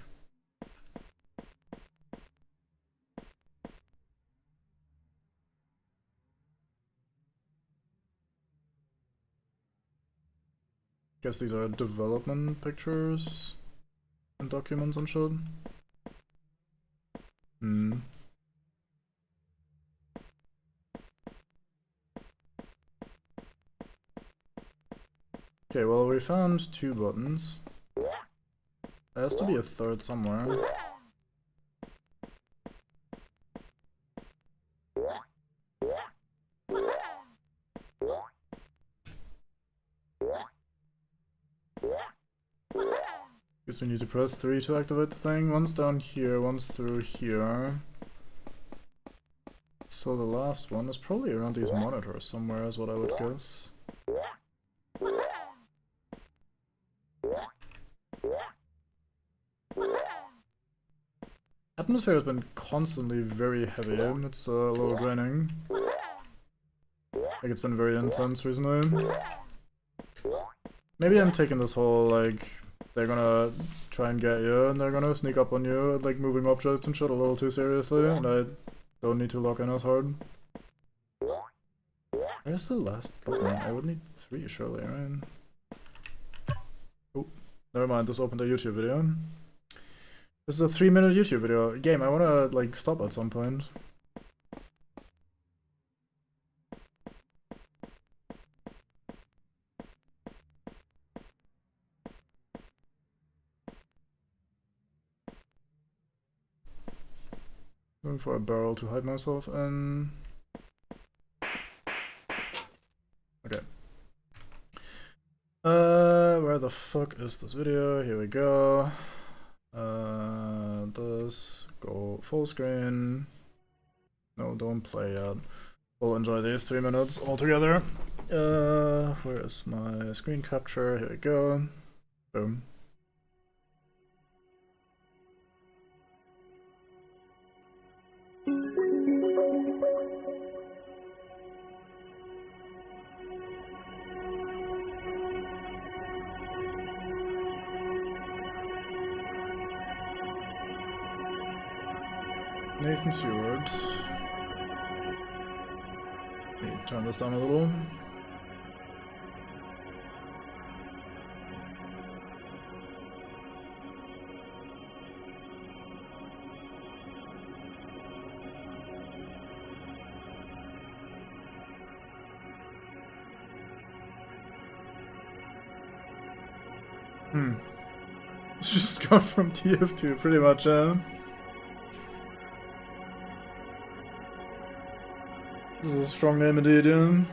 Guess these are development pictures and documents and shit. Hmm. Okay, well we found 2 buttons. There has to be a third somewhere. Guess we need to press 3 to activate the thing. One's down here, one's through here. So the last one is probably around these monitors somewhere, is what I would guess. Atmosphere has been constantly very heavy. It's a little draining. Like it's been very intense recently. Maybe I'm taking this whole like they're gonna try and get you and they're gonna sneak up on you like moving objects and shit a little too seriously, and I don't need to lock in as hard. Where's the last button? I would need 3 surely, right? Oh, never mind, this opened a YouTube video. This is a 3-minute YouTube video. Game, I wanna like stop at some point. Looking for a barrel to hide myself in. Okay. Where the fuck is this video? Here we go. This, go full screen. No, don't play yet. We'll enjoy these 3 minutes all together. Where is my screen capture? Here we go. Boom. Nathan Stewart. Let me turn this down a little. It's just got from TF2 pretty much, This is a strong name indeed, yeah.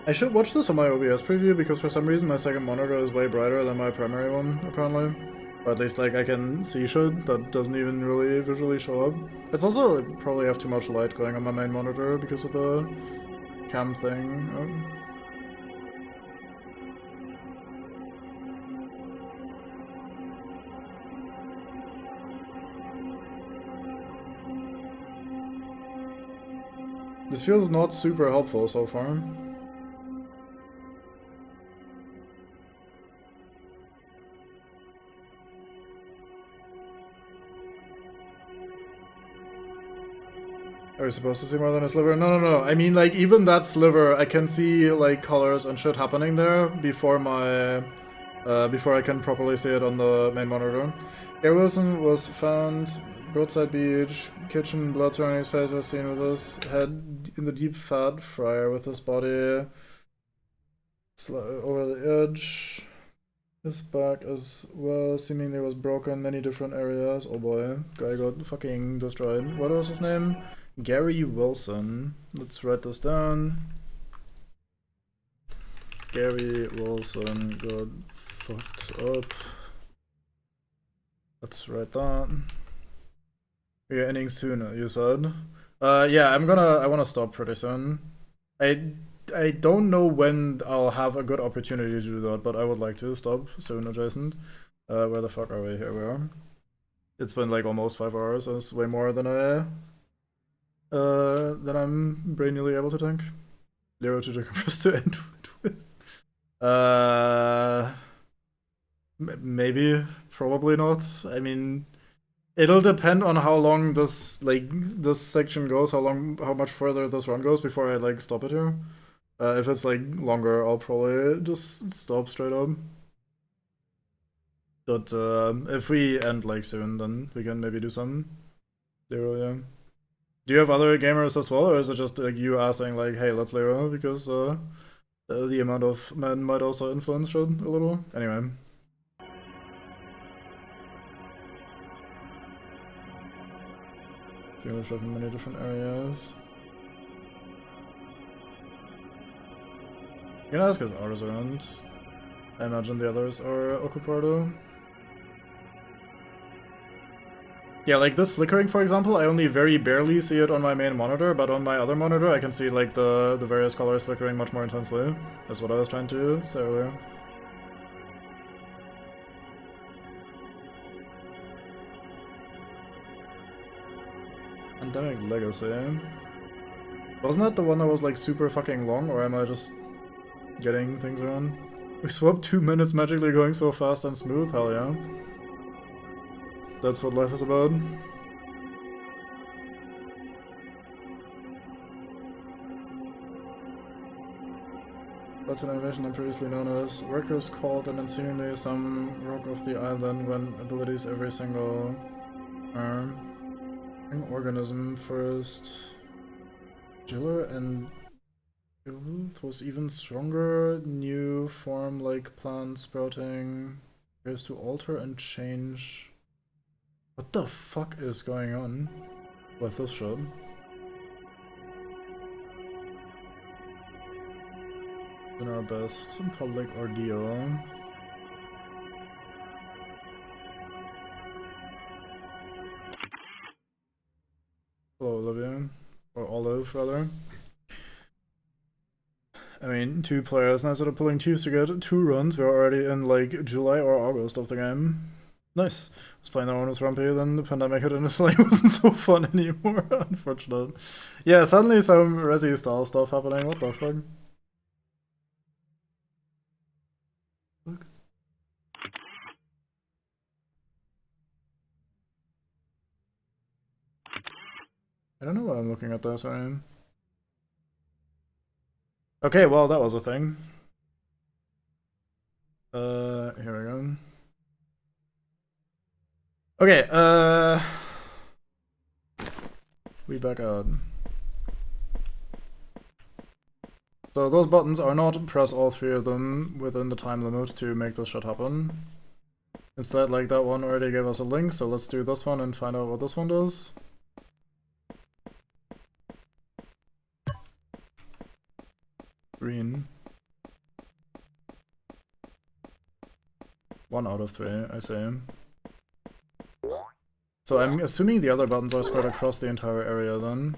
I should watch this on my OBS preview because for some reason my second monitor is way brighter than my primary one, apparently. Or at least like I can see shit that doesn't even really visually show up. It's also like, probably have too much light going on my main monitor because of the cam thing. Oh. This feels not super helpful so far. Are we supposed to see more than a sliver? No, no, no. I mean, like, even that sliver, I can see, like, colors and shit happening there before my... before I can properly see it on the main monitor. Gary Wilson was found... Roadside beach, kitchen, blood surrounding his face was seen with his head in the deep fat fryer with his body over the edge. His back as well seemingly was broken, many different areas. Oh boy, guy got fucking destroyed. What was his name? Gary Wilson. Let's write this down. Gary Wilson got fucked up. Let's write that. We're ending soon, you said. Yeah, I wanna stop pretty soon. I don't know when I'll have a good opportunity to do that, but I would like to stop soon adjacent. Where the fuck are we? Here we are. It's been like almost 5 hours. That's way more than I'm brainily able to think. 0 to decompress to end with. Maybe, probably not. I mean, it'll depend on how long this section goes, how much further this run goes before I like stop it here. If it's like longer, I'll probably just stop straight up. But if we end like soon, then we can maybe do some 0, yeah. Do you have other gamers as well, or is it just like you asking like, hey, let's 0 because the amount of men might also influence shit a little? Anyway. Single shot in many different areas. You can ask his artists around. I imagine the others are occupied. Yeah, like this flickering, for example, I only very barely see it on my main monitor, but on my other monitor I can see like the various colors flickering much more intensely. That's what I was trying to say earlier. Pandemic Legacy. Wasn't that the one that was like super fucking long, or am I just getting things around? We swapped 2 minutes magically going so fast and smooth, hell yeah. That's what life is about. That's an animation I'm previously known as. Workers called and then seemingly some rock off the island when abilities every single organism first. Giller and Youth was even stronger. New form like plant sprouting. Appears to alter and change. What the fuck is going on with this shit? In our best public ordeal. Hello, Olivia. Or Olive, rather. I mean, 2 players, now instead of pulling teeth to get 2 runs, we're already in like July or August of the game. Nice. I was playing that one with Rumpy, then the pandemic hit and it like wasn't so fun anymore, unfortunate. Yeah, suddenly some Resi style stuff happening, what the fuck? I don't know what I'm looking at though, sorry. Okay, well that was a thing. Here we go. Okay, we back out. So those buttons are not press all 3 of them within the time limit to make this shit happen. Instead, like that one already gave us a link, so let's do this one and find out what this one does. Green. 1 out of 3, I say. So I'm assuming the other buttons are spread across the entire area then.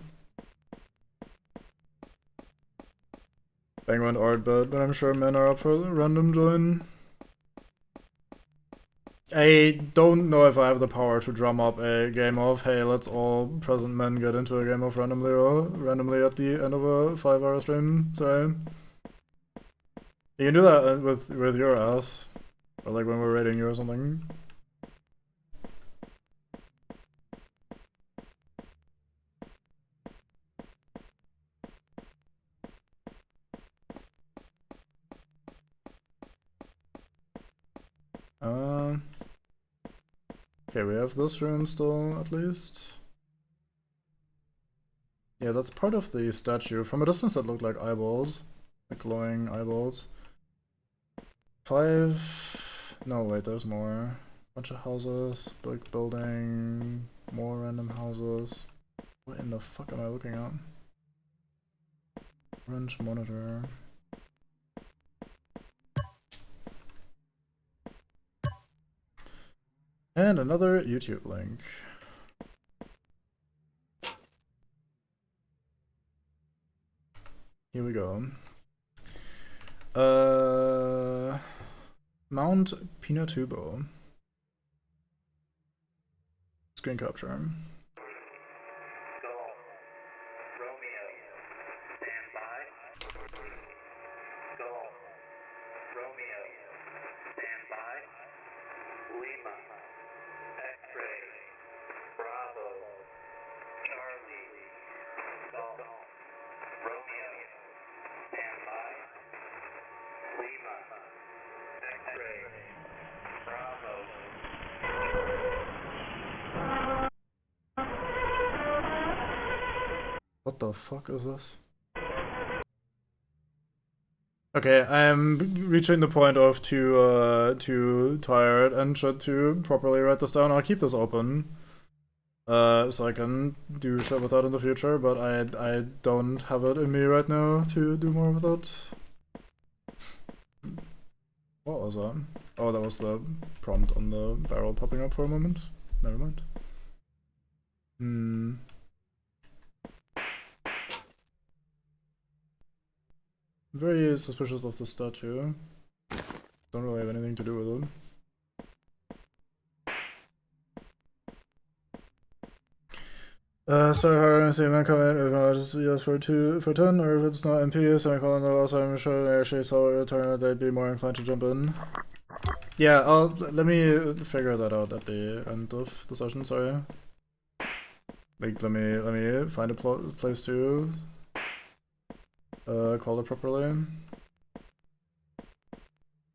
Bang went art, but I'm sure men are up for a random join. I don't know if I have the power to drum up a game of, hey, let's all present men get into a game of randomly or randomly at the end of a 5-hour stream, sorry. You can do that with your ass. Or like when we're raiding you or something. Okay, we have this room still, at least. Yeah, that's part of the statue. From a distance that looked like eyeballs. Like glowing eyeballs. 5... No, wait, there's more. Bunch of houses, big building, more random houses. What in the fuck am I looking at? Orange monitor. And another YouTube link. Here we go. Mount Pinatubo. Screen capture. What the fuck is this? Okay, I am reaching the point of too tired and shit to properly write this down. I'll keep this open. So I can do shit with that in the future, but I don't have it in me right now to do more with it. What was that? Oh, that was the prompt on the barrel popping up for a moment. Never mind. Very suspicious of the statue. Don't really have anything to do with it. Sorry, I say man comment if not just yes for 10 or if it's not MP, semicolon though also I'm sure I actually saw it return they'd be more inclined to jump in. Yeah, let me figure that out at the end of the session, sorry. Like let me find a place to call it properly.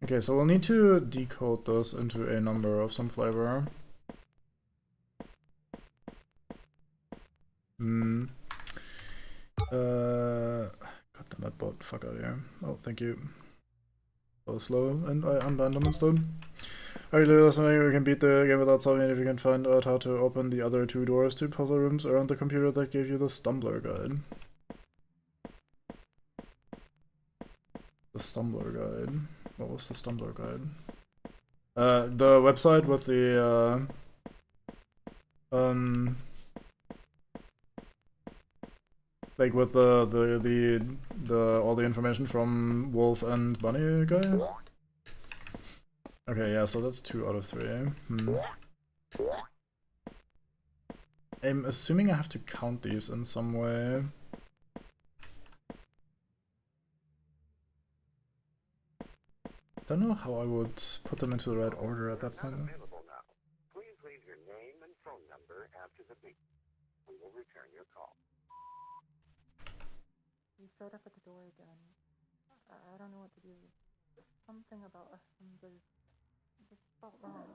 Okay, so we'll need to decode this into a number of some flavor. God damn that bot, fuck out of here. Oh, thank you. That was slow, and I unbanned them instead. Alright, that's something we can beat the game without solving it if you can find out how to open the other 2 doors to puzzle rooms around the computer that gave you the Stumbler guide. The Stumbler guide. What was the Stumbler guide? The website with the like with the all the information from Wolf and Bunny guy? Okay, yeah, so that's 2 out of 3. I'm assuming I have to count these in some way. Don't know how I would put them into the right order at that point. Please leave your name and phone number after the beep. We will return your call. You showed up at the door again. I don't know what to do. Something about us just felt wrong.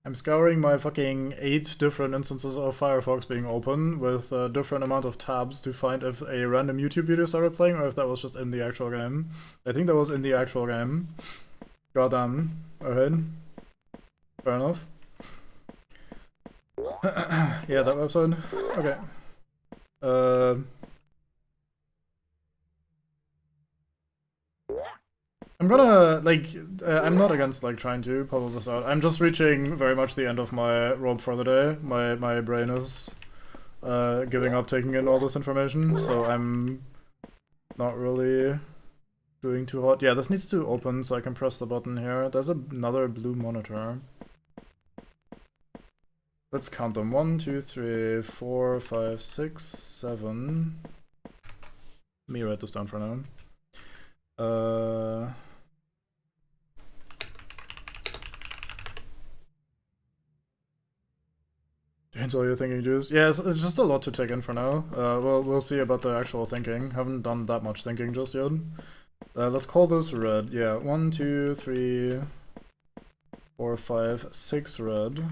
I'm scouring my fucking 8 different instances of Firefox being open with a different amount of tabs to find if a random YouTube video started playing or if that was just in the actual game. I think that was in the actual game. Goddamn. Alright. Fair enough. Yeah, that website. Okay. I'm gonna, like, I'm not against, like, trying to puzzle this out. I'm just reaching very much the end of my rope for the day. My brain is giving up taking in all this information, so I'm not really doing too hot. Yeah, this needs to open so I can press the button here. There's another blue monitor. Let's count them. 1, 2, 3, 4, 5, 6, 7. Let me write this down for now. Into all your thinking juice. Yeah, it's just a lot to take in for now. We'll see about the actual thinking. Haven't done that much thinking just yet. Let's call this red. Yeah, 1, 2, 3, 4, 5, 6 red.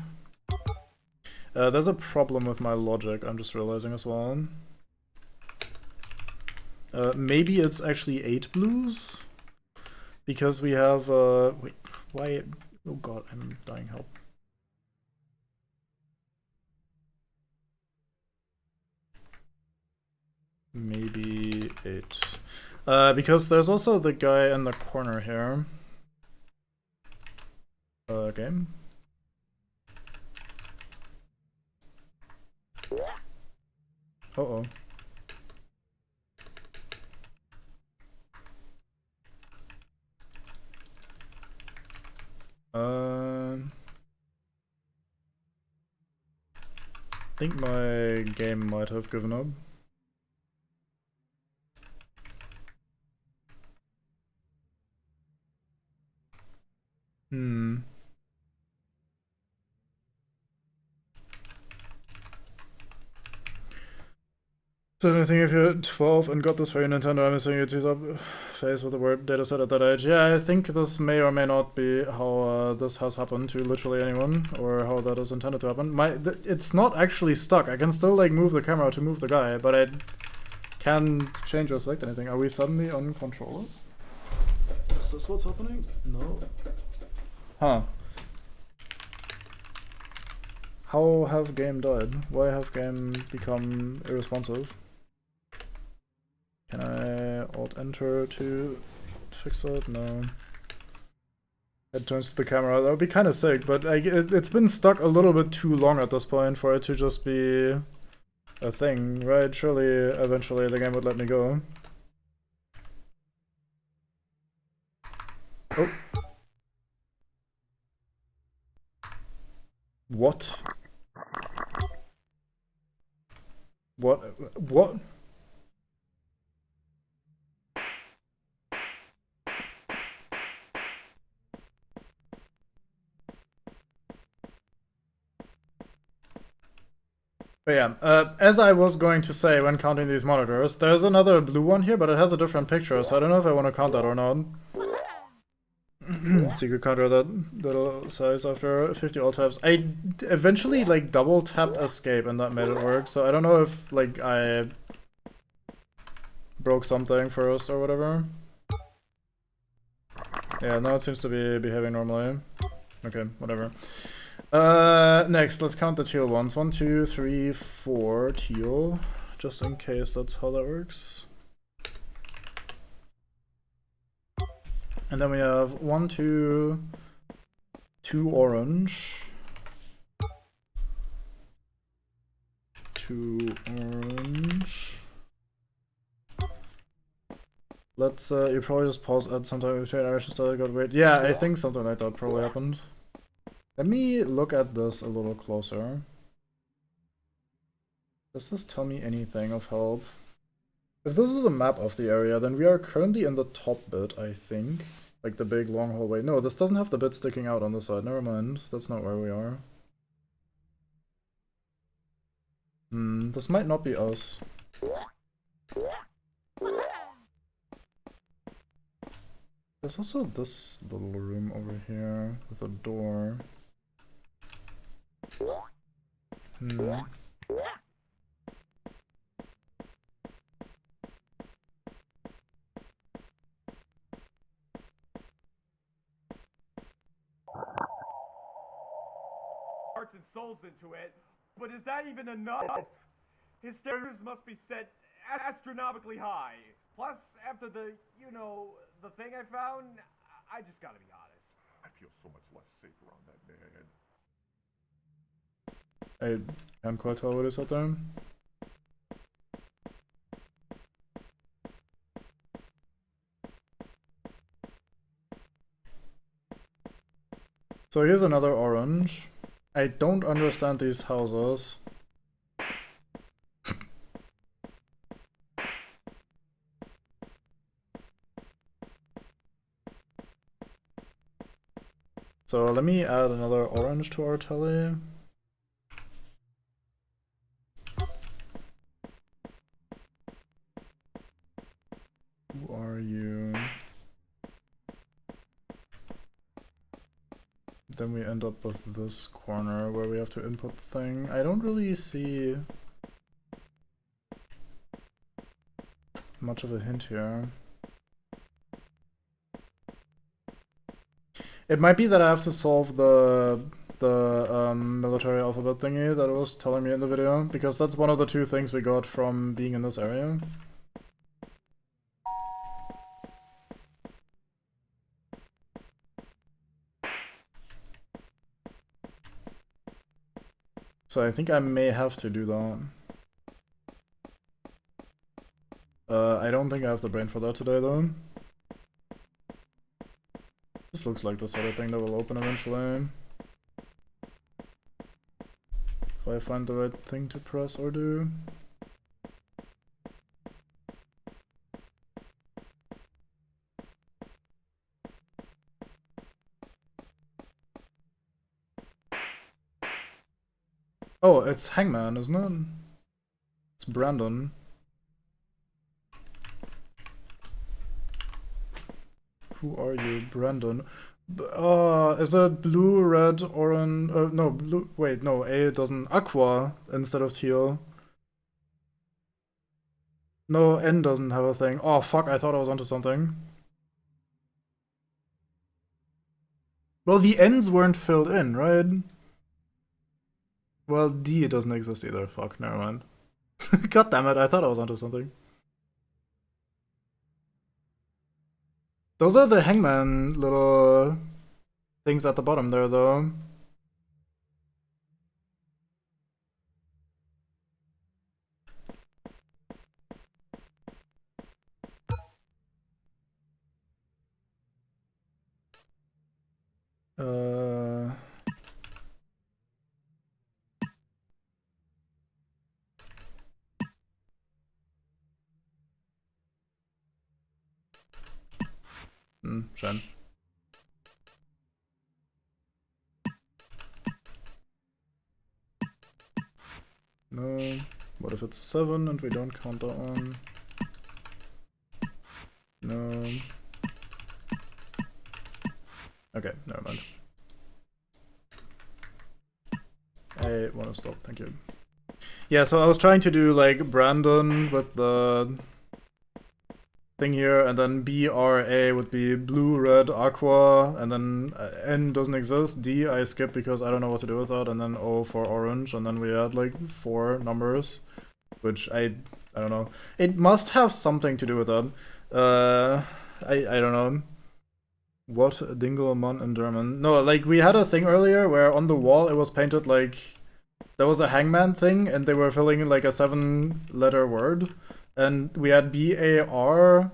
There's a problem with my logic, I'm just realizing as well. Maybe it's actually 8 blues? Because we have, wait, why? Oh god, I'm dying, help. maybe 8. Because there's also the guy in the corner here. Game. Uh-oh. I think my game might have given up. So I think if you're 12 and got this for your Nintendo, I'm assuming you'd up face with the word dataset at that age. Yeah, I think this may or may not be how this has happened to literally anyone, or how that is intended to happen. It's not actually stuck. I can still like move the camera to move the guy, but I can't change or select anything. Are we suddenly on controller? Is this what's happening? No. Huh. How have game died? Why have game become irresponsive? Can I Alt-Enter to fix it? No. It turns to the camera. That would be kind of sick, but it's been stuck a little bit too long at this point for it to just be a thing, right? Surely, eventually, the game would let me go. Oh. What? What? But yeah, as I was going to say when counting these monitors, there's another blue one here, but it has a different picture, so I don't know if I want to count that or not. So you could counter that little size after 50 alt tabs. I eventually like double tapped escape and that made it work, so I don't know if like I broke something first or whatever. Yeah, now it seems to be behaving normally. Okay, whatever. Next, let's count the teal ones. 1, 2, 3, 4 teal, just in case that's how that works. And then we have 1, 2 orange, 2 orange. Let's, you probably just pause at sometime between Irish and Got wait. Yeah, I think something like that probably happened. Let me look at this a little closer. Does this tell me anything of help? If this is a map of the area, then we are currently in the top bit, I think. Like the big long hallway. No, this doesn't have the bit sticking out on the side. Never mind. That's not where we are. This might not be us. There's also this little room over here with a door. Hearts and souls into it, but is that even enough? His standards must be set astronomically high. Plus, after the, you know, the thing I found, I just gotta be honest. I feel so much less safe around that man. I can't quite tell what is out there. So here's another orange. I don't understand these houses. So let me add another orange to our tally. Who are you? Then we end up with this corner where we have to input the thing. I don't really see much of a hint here. It might be that I have to solve the the military alphabet thingy that it was telling me in the video, because that's one of the two things we got from being in this area. So I think I may have to do that. I don't think I have the brain for that today though. This looks like the sort of thing that will open eventually. If I find the right thing to press or do. Oh, it's Hangman, isn't it? It's Brandon. Who are you, Brandon? Is it blue, red, orange? No, blue. Wait, no, A doesn't. Aqua instead of teal. No, N doesn't have a thing. Oh, fuck, I thought I was onto something. Well, the N's weren't filled in, right? Well, D doesn't exist either. Fuck, never mind. God damn it, I thought I was onto something. Those are the Hangman little things at the bottom there, though. Shame. No. What if it's 7 and we don't count that one? No. Okay, never mind. I wanna stop, thank you. Yeah, so I was trying to do like Brandon with the thing here, and then BRA would be blue, red, aqua, and then N doesn't exist. D I skip because I don't know what to do with that, and then O for orange, and then we had like 4 numbers, which I don't know. It must have something to do with that. I don't know. What Dingelmann in German? No, like we had a thing earlier where on the wall it was painted like there was a hangman thing, and they were filling in like a 7-letter word. And we had BAR,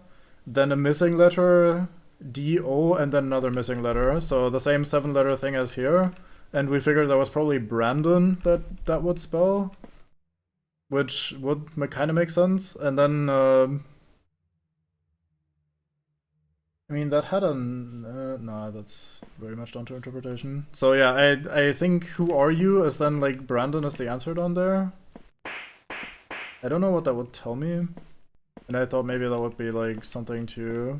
then a missing letter, DO, and then another missing letter. So the same 7-letter thing as here. And we figured that was probably Brandon that would spell. Which would kind of make sense. And then, I mean, that had a... nah, that's very much down to interpretation. So yeah, I think who are you is then like Brandon is the answer down there. I don't know what that would tell me, and I thought maybe that would be like something to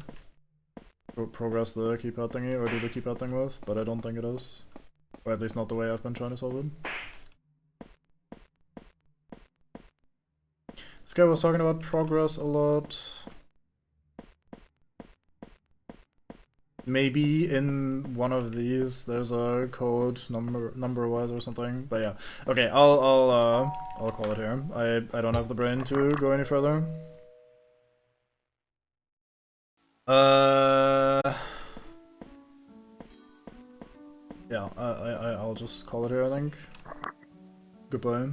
progress the keypad thingy or do the keypad thing with, but I don't think it is. Or at least not the way I've been trying to solve it. This guy was talking about progress a lot. Maybe in one of these there's a code number wise or something, but yeah. Okay, I'll call it here. I don't have the brain to go any further. Yeah, I'll just call it here, I think. Goodbye.